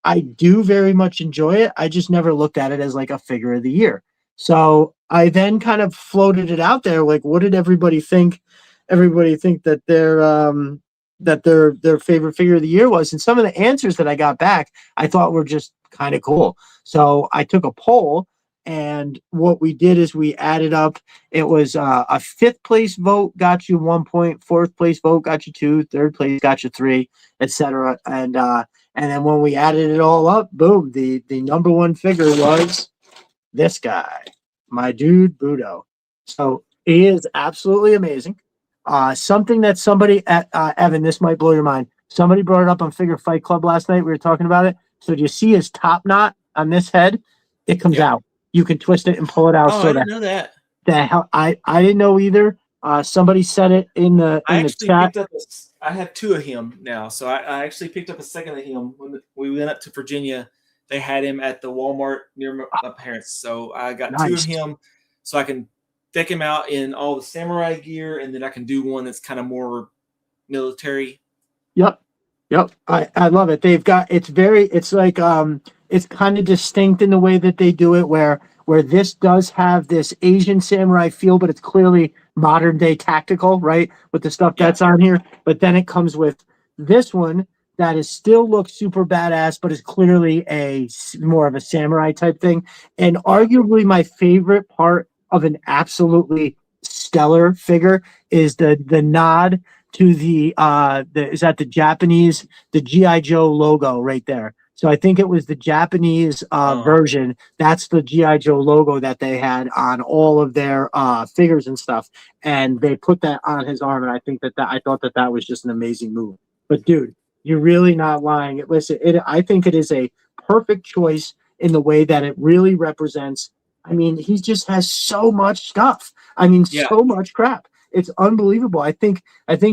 I do very much enjoy it. I just never looked at it as like a figure of the year. So I then kind of floated it out there. Like, what did everybody think? Everybody think that their favorite figure of the year was. And some of the answers that I got back, I thought were just kind of cool. So I took a poll, and what we did is we added up. It was a fifth place vote got you 1 point, fourth place vote got you 2, third place got you 3, etc. And then when we added it all up, boom, the number one figure was this guy, my dude Budo. So he is absolutely amazing. Something that somebody at Evan, this might blow your mind. Somebody brought it up on Figure Fight Club last night. We were talking about it. So do you see his top knot on this head? It comes out. You can twist it and pull it out. Oh, I didn't know that. The hell, I didn't know either. Somebody said it in the chat. I have 2 of him now, so I actually picked up a second of him when we went up to Virginia. They had him at the Walmart near my parents, so I got 2 of him, so I can deck him out in all the samurai gear, and then I can do one that's kind of more military. Yep. I love it. They've got it's like it's kind of distinct in the way that they do it, where this does have this Asian samurai feel, but it's clearly modern day tactical, right? With the stuff Yeah. that's on here. But then it comes with this one that is still looks super badass, but is clearly more of a samurai type thing. And arguably my favorite part of an absolutely stellar figure is the nod to the is that the GI Joe logo right there. So I think it was the Japanese version. That's the GI Joe logo that they had on all of their figures and stuff, and they put that on his arm. And I think that I thought that was just an amazing move. But dude, you're really not lying. Listen, I think it is a perfect choice in the way that it really represents. I mean, he just has so much stuff. I mean, so much crap. It's unbelievable. I think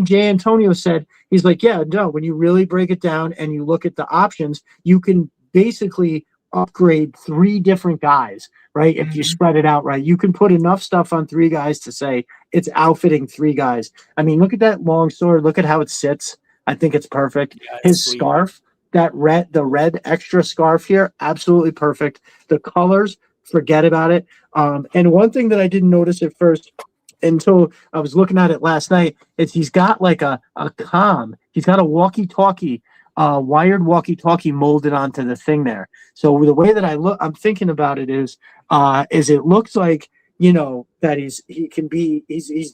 Jay Antonio said, he's like, yeah, no, when you really break it down and you look at the options, you can basically upgrade 3 different guys, right? If you spread it out right, you can put enough stuff on 3 guys to say it's outfitting 3 guys. I mean, look at that long sword. Look at how it sits. I think it's perfect. His sweet scarf, the red extra scarf here, absolutely perfect. The colors, forget about it. And one thing that I didn't notice at first until I was looking at it last night is he's got like a comm. He's got a walkie-talkie, wired walkie-talkie molded onto the thing there. So the way that I'm thinking about it is it looks like, you know, that he's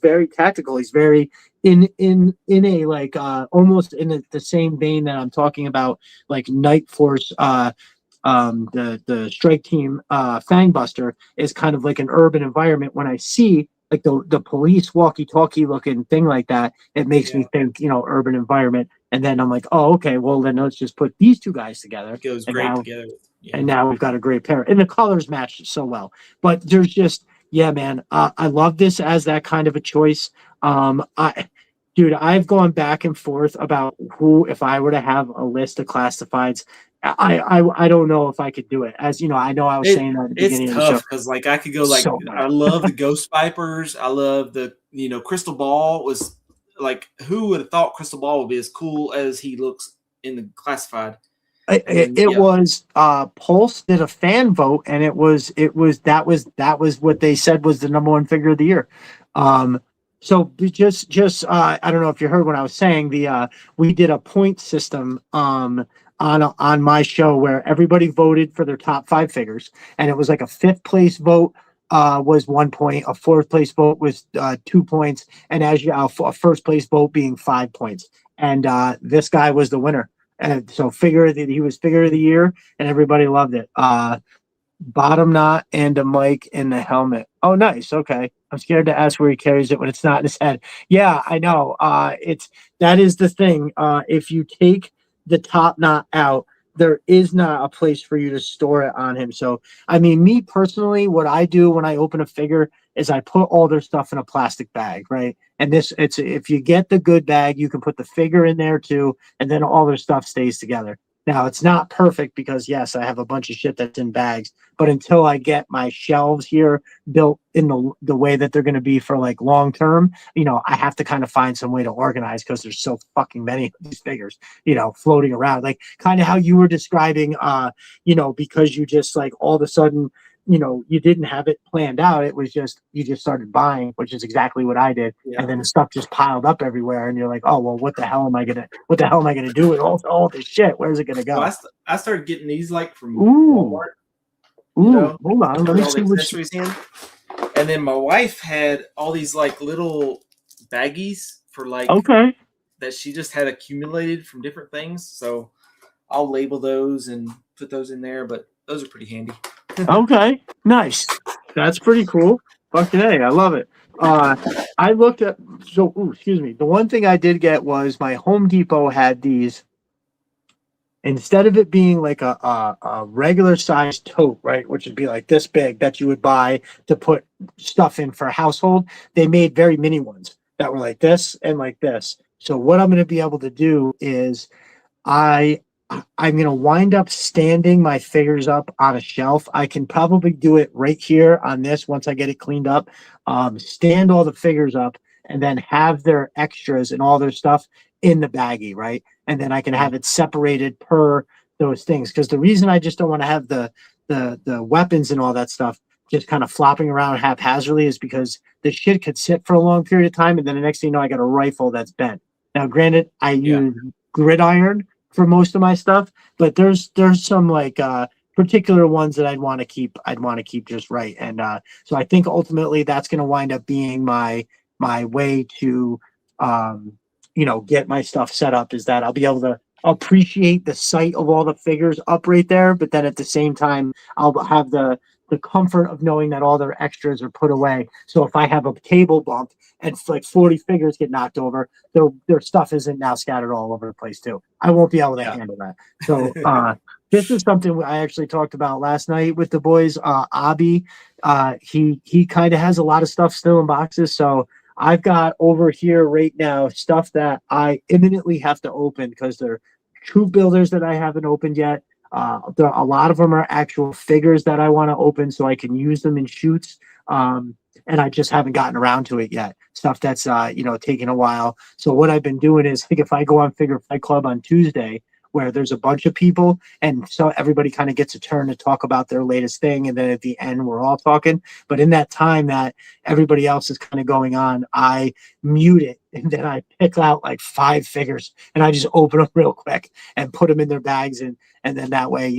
very tactical. He's very in a like almost in the same vein that I'm talking about, like Night Force. The strike team Fangbuster is kind of like an urban environment. When I see like the police walkie-talkie looking thing like that, it makes me think, you know, urban environment. And then I'm like, oh, okay, well then let's just put these 2 guys together. It goes great together. Yeah. And now we've got a great pair. And the colors match so well. But there's just, yeah, man, I love this as that kind of a choice. Dude, I've gone back and forth about who, if I were to have a list of classifieds, I don't know if I could do it. As you know, I was saying that at the beginning of the show. It's tough because like I could go like I love the Ghost Vipers. I love the Crystal Ball was like, who would have thought Crystal Ball would be as cool as he looks in the classified? It was Pulse did a fan vote, and that was what they said was the #1 figure of the year. So just I don't know if you heard what I was saying. We did a point system on my show where everybody voted for their top 5 figures, and it was like a 5th place vote was 1 point, a 4th place vote was 2 points, and a 1st place vote being 5 points. And this guy was the winner. And so he was figure of the year, and everybody loved it. Bottom knot and a mic in the helmet. Oh, nice. Okay. I'm scared to ask where he carries it when it's not in his head. Yeah, I know. That is the thing. If you take the top knot out, there is not a place for you to store it on him. So, I mean, me personally, what I do when I open a figure is I put all their stuff in a plastic bag, right? And if you get the good bag, you can put the figure in there too, and then all their stuff stays together. Now, it's not perfect because, yes, I have a bunch of shit that's in bags, but until I get my shelves here built in the way that they're going to be for like long term, you know, I have to kind of find some way to organize because there's so fucking many of these figures, you know, floating around. Like kind of how you were describing, you know, because you just like all of a sudden, you know, you didn't have it planned out. It was just, you just started buying, which is exactly what I did. Yeah. And then the stuff just piled up everywhere. And you're like, oh, well, what the hell am I going to do with all this shit? Where's it going to go? Well, I started getting these like from Walmart. Hold on. Let me see what accessories in. And then my wife had all these like little baggies for like, okay, that she just had accumulated from different things. So I'll label those and put those in there, but those are pretty handy. Okay, nice. That's pretty cool. Fucking A, I love it. I looked at excuse me. The one thing I did get was my Home Depot had these. Instead of it being like a regular size tote, right, which would be like this big that you would buy to put stuff in for a household, they made very mini ones that were like this and like this. So what I'm going to be able to do is I'm going to wind up standing my figures up on a shelf. I can probably do it right here on this once I get it cleaned up. Stand all the figures up and then have their extras and all their stuff in the baggie, right? And then I can have it separated per things. Because the reason I just don't want to have the weapons and all that stuff just kind of flopping around haphazardly is because the shit could sit for a long period of time, and then the next thing you know, I got a rifle that's bent. Now, granted, I use gridiron for most of my stuff, but there's some like particular ones that I'd want to keep. I'd want to keep just right, and so I think ultimately that's going to wind up being my way to get my stuff set up, is that I'll be able to appreciate the sight of all the figures up right there, but then at the same time I'll have the comfort of knowing that all their extras are put away. So if I have a table bump and like 40 figures get knocked over, their stuff isn't now scattered all over the place too. I won't be able to handle that. So this is something I actually talked about last night with the boys. Abby, he kind of has a lot of stuff still in boxes. So I've got over here right now stuff that I imminently have to open because they're troop builders that I haven't opened yet. A lot of them are actual figures that I want to open so I can use them in shoots. And I just haven't gotten around to it yet. Stuff that's, taking a while. So what I've been doing is, like, if I go on Figure Fight Club on Tuesday, where there's a bunch of people and so everybody kind of gets a turn to talk about their latest thing, and then at the end we're all talking, but in that time that everybody else is kind of going on, I mute it, and then I pick out like 5 figures and I just open them real quick and put them in their bags, and then that way,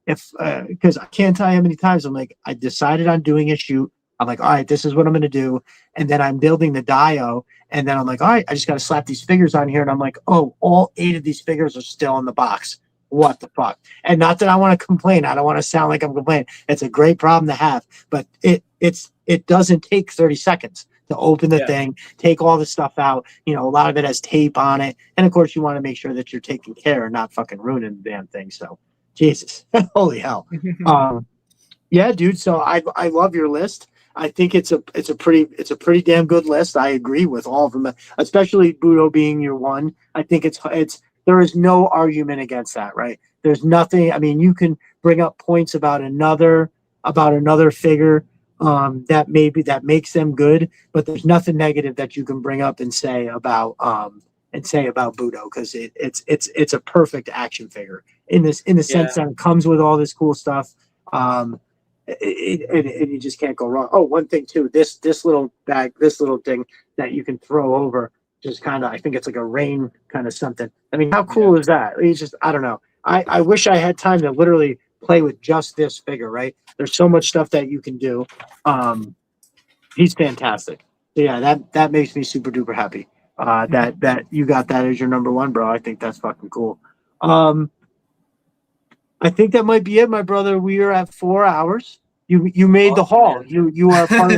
if because I can't tell you how many times I'm like, I decided on doing a shoot, I'm like, all right, this is what I'm going to do. And then I'm building the dio. And then I'm like, all right, I just got to slap these figures on here. And I'm like, oh, all 8 of these figures are still in the box. What the fuck? And not that I want to complain. I don't want to sound like I'm complaining. It's a great problem to have. But it doesn't take 30 seconds to open the thing, take all the stuff out. A lot of it has tape on it. And of course, you want to make sure that you're taking care and not fucking ruining the damn thing. So, Jesus, holy hell. Yeah, dude. So I love your list. I think it's a pretty damn good list. I agree with all of them, especially Budo being your one. I think there is no argument against that, right? There's nothing. I mean, you can bring up points about another figure that makes them good, but there's nothing negative that you can bring up and say about Budo, because it's a perfect action figure in the sense that it comes with all this cool stuff. And you just can't go wrong. Oh, one thing too, this little bag, this little thing that you can throw over, just kind of, I think it's like a rain kind of something. I mean, how cool is that? It's just, I don't know. I wish I had time to literally play with just this figure, right? There's so much stuff that you can do. He's fantastic. So yeah, that makes me super duper happy. That you got that as your number one, bro. I think that's fucking cool. I think that might be it, my brother. We are at 4 hours. You made the haul. You are part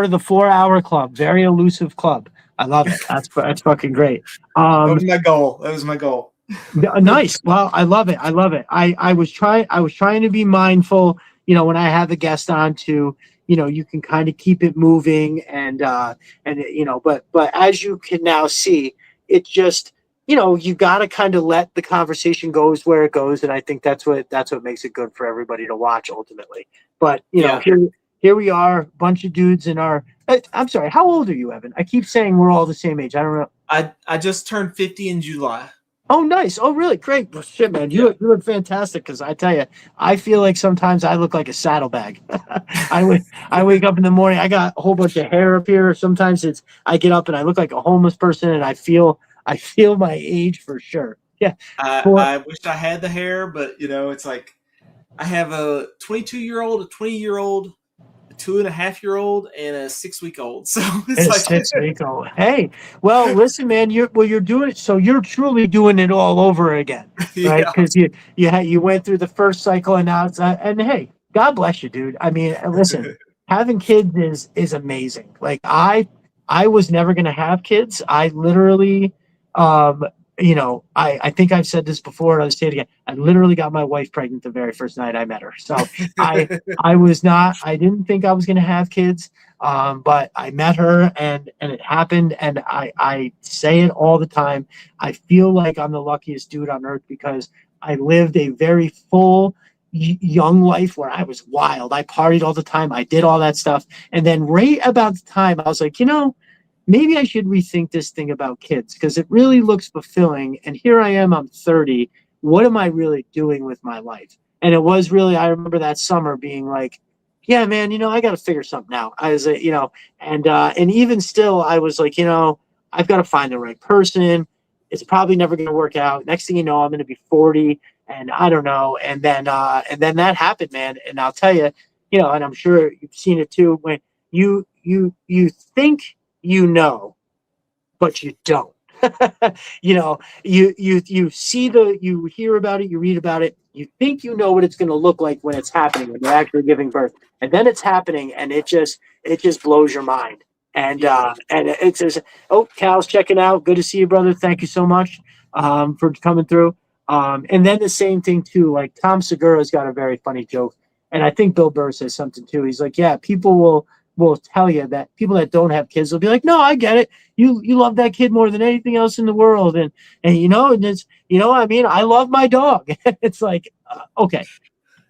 of the 4-hour club. Very elusive club. I love it. That's fucking great. That was my goal. Nice. Well, I love it. I was trying to be mindful. When I have a guest on to, you can kind of keep it moving and but as you can now see, it just. You got to kind of let the conversation goes where it goes. And I think that's what makes it good for everybody to watch ultimately. But, here we are, a bunch of dudes in our, I'm sorry, how old are you, Evan? I keep saying we're all the same age. I don't know. I just turned 50 in July. Oh, nice. Oh, really? Great. Well, shit, man. You look fantastic. Because I tell you, I feel like sometimes I look like a saddlebag. I wake up in the morning, I got a whole bunch of hair up here. Sometimes I get up and I look like a homeless person, and I feel my age for sure. Yeah. I wish I had the hair, but it's like I have a 22-year-old, a 20-year-old, a 2.5-year-old, and a 6-week-old. So it's like 6-week-old. Hey, well, listen, man. You're doing it. So you're truly doing it all over again, right? Because you went through the first cycle, and now it's and hey, God bless you, dude. I mean, listen, having kids is amazing. Like I was never gonna have kids. I literally. I think I've said this before, and I'll say it again. I literally got my wife pregnant the very first night I met her. So I didn't think I was going to have kids. But I met her and it happened. And I say it all the time. I feel like I'm the luckiest dude on earth because I lived a very full young life where I was wild. I partied all the time. I did all that stuff. And then right about the time I was like, maybe I should rethink this thing about kids because it really looks fulfilling. And here I am, I'm 30 what am I really doing with my life? And it was really, I remember that summer being like, yeah, man, I got to figure something out. I was, and even still, I was like, I've got to find the right person. It's probably never going to work out. Next thing you know, I'm going to be 40 and I don't know. And then that happened, man. And I'll tell you, and I'm sure you've seen it too, when you think, but you don't. You hear about it, you read about it, you think you know what it's going to look like when it's happening, when you're actually giving birth, and then it's happening, and it just blows your mind. And it says, "Oh, Cal's checking out. Good to see you, brother. Thank you so much for coming through." And then the same thing too. Like Tom Segura's got a very funny joke, and I think Bill Burr says something too. He's like, "Yeah, people will tell you that people that don't have kids will be like, no, I get it. You love that kid more than anything else in the world, and and it's I mean, I love my dog." It's like, okay,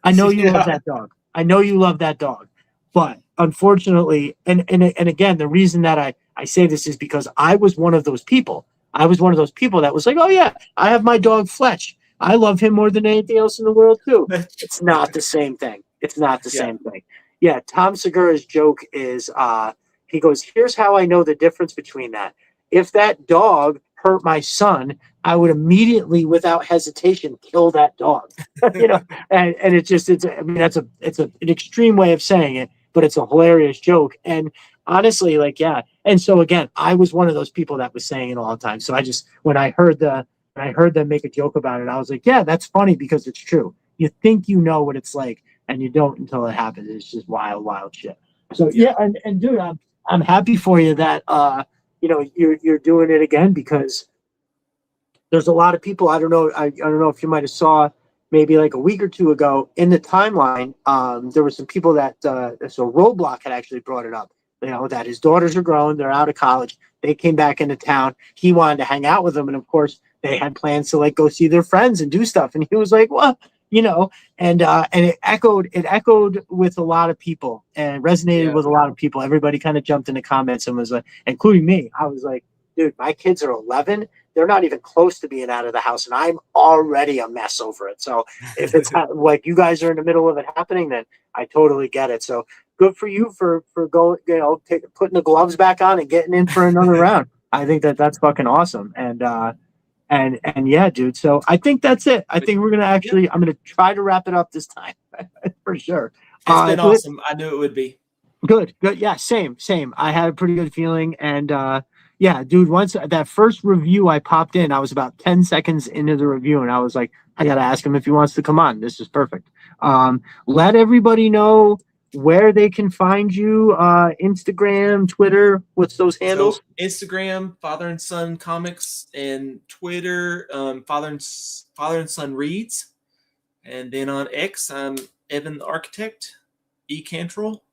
I know you love that dog. I know you love that dog, but unfortunately, and again, the reason that I say this is because I was one of those people. I was one of those people that was like, oh yeah, I have my dog Fletch. I love him more than anything else in the world too. It's not the same thing. It's not the same thing. Yeah, Tom Segura's joke is he goes, here's how I know the difference between that. If that dog hurt my son, I would immediately, without hesitation, kill that dog. And I mean, it's an extreme way of saying it, but it's a hilarious joke. And honestly, like, yeah. And so again, I was one of those people that was saying it all the time. So I just, when I heard them make a joke about it, I was like, yeah, that's funny because it's true. You think you know what it's like, and you don't until it happens. It's just wild, wild shit. So yeah, and dude, I'm happy for you that you're doing it again, because there's a lot of people. I don't know if you might have saw maybe like a week or two ago in the timeline. There were some people that so Roblox had actually brought it up. That his daughters are grown, they're out of college, they came back into town. He wanted to hang out with them, and of course they had plans to like go see their friends and do stuff. And he was like, well, and it echoed with a lot of people and resonated with a lot of people. Everybody kind of jumped in the comments and was like, including me. I was like, dude, my kids are 11. They're not even close to being out of the house, and I'm already a mess over it. So if it's like you guys are in the middle of it happening, then I totally get it. So good for you for going, putting the gloves back on and getting in for another round. I think that's fucking awesome. And yeah, dude. So I think that's it. I think we're I'm gonna try to wrap it up this time for sure. It's been awesome. I knew it would be. Good. Yeah, same. I had a pretty good feeling. And yeah, dude, once that first review I popped in, I was about 10 seconds into the review, and I was like, I gotta ask him if he wants to come on. This is perfect. Let everybody know where they can find you. Instagram, Twitter, what's those handles? So Instagram, Father and Son Comics, and Twitter, Father and Son Reads. And then on X, I'm Evan the Architect, E Cantrell.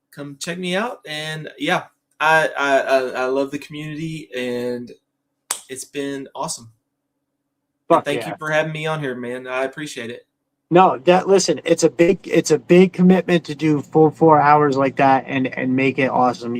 Come check me out. And yeah, I love the community, and it's been awesome. Thank you for having me on here, man. I appreciate it. No, listen, it's a big commitment to do full 4 hours like that and make it awesome.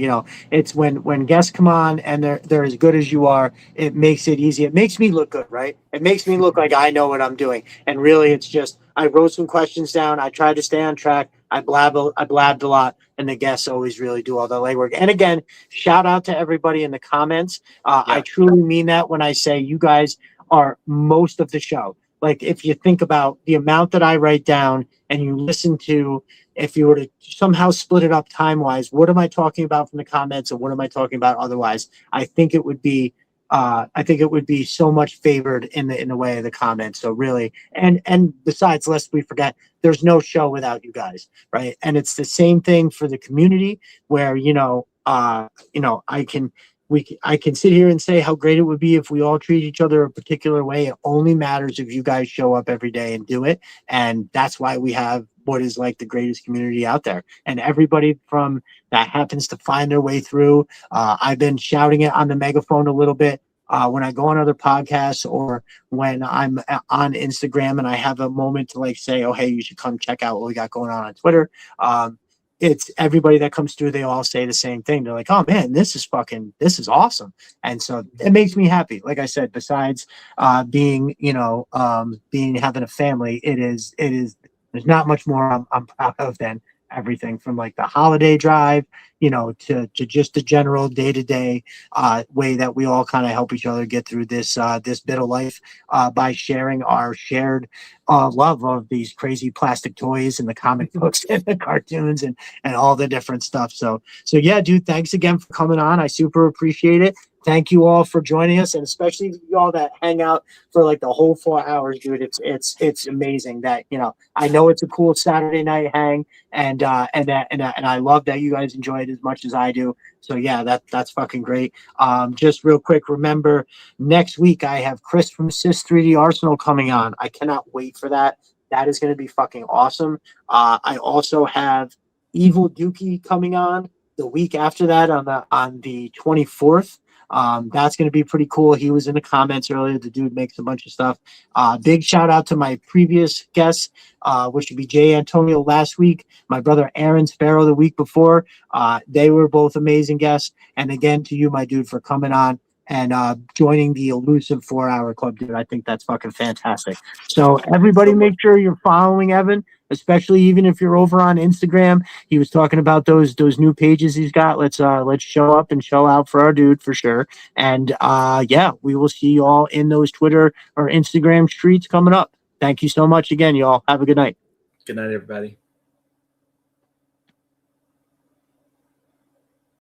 It's when guests come on and they're as good as you are, it makes it easy. It makes me look good, right? It makes me look like I know what I'm doing. And really, it's just I wrote some questions down. I tried to stay on track. I blabbed a lot, and the guests always really do all the legwork. And again, shout out to everybody in the comments. I truly mean that when I say you guys are most of the show. Like, if you think about the amount that I write down and you listen to, if you were to somehow split it up time-wise, what am I talking about from the comments and what am I talking about otherwise? I think it would be so much favored in the way of the comments. So really, and besides, lest we forget, there's no show without you guys, right? And it's the same thing for the community where, I can sit here and say how great it would be if we all treat each other a particular way. It only matters if you guys show up every day and do it. And that's why we have what is like the greatest community out there. And everybody from that happens to find their way through. I've been shouting it on the megaphone a little bit when I go on other podcasts or when I'm on Instagram and I have a moment to like say, oh, hey, you should come check out what we got going on Twitter. it's everybody that comes through, they all say the same thing. They're like, oh man, this is awesome. And so it makes me happy. Like I said, besides being, being having a family, there's not much more I'm proud of than everything from like the holiday drive, to just the general day-to-day way that we all kind of help each other get through this bit of life by sharing our shared love of these crazy plastic toys and the comic books and the cartoons and all the different stuff. So yeah, dude, thanks again for coming on. I super appreciate it. Thank you all for joining us, and especially y'all that hang out for like the whole 4 hours, dude. It's amazing that I know it's a cool Saturday night hang, and I love that you guys enjoy it as much as I do. So yeah, that's fucking great. Just real quick, remember next week I have Chris from Sis 3D Arsenal coming on. I cannot wait for that. That is going to be fucking awesome. I also have Evil Dookie coming on the week after that on the 24th. That's going to be pretty cool. He was in the comments earlier. The dude makes a bunch of stuff. Big shout out to my previous guests, which would be Jay Antonio last week, my brother Aaron Sparrow the week before. They were both amazing guests. And again, to you, my dude, for coming on and joining the elusive 4 Hour Club, dude. I think that's fucking fantastic. So everybody make sure you're following Evan, especially even if you're over on Instagram. He was talking about those new pages he's got. Let's show up and show out for our dude for sure. And yeah, we will see you all in those Twitter or Instagram streets coming up. Thank you so much again, y'all. Have a good night. Good night, everybody.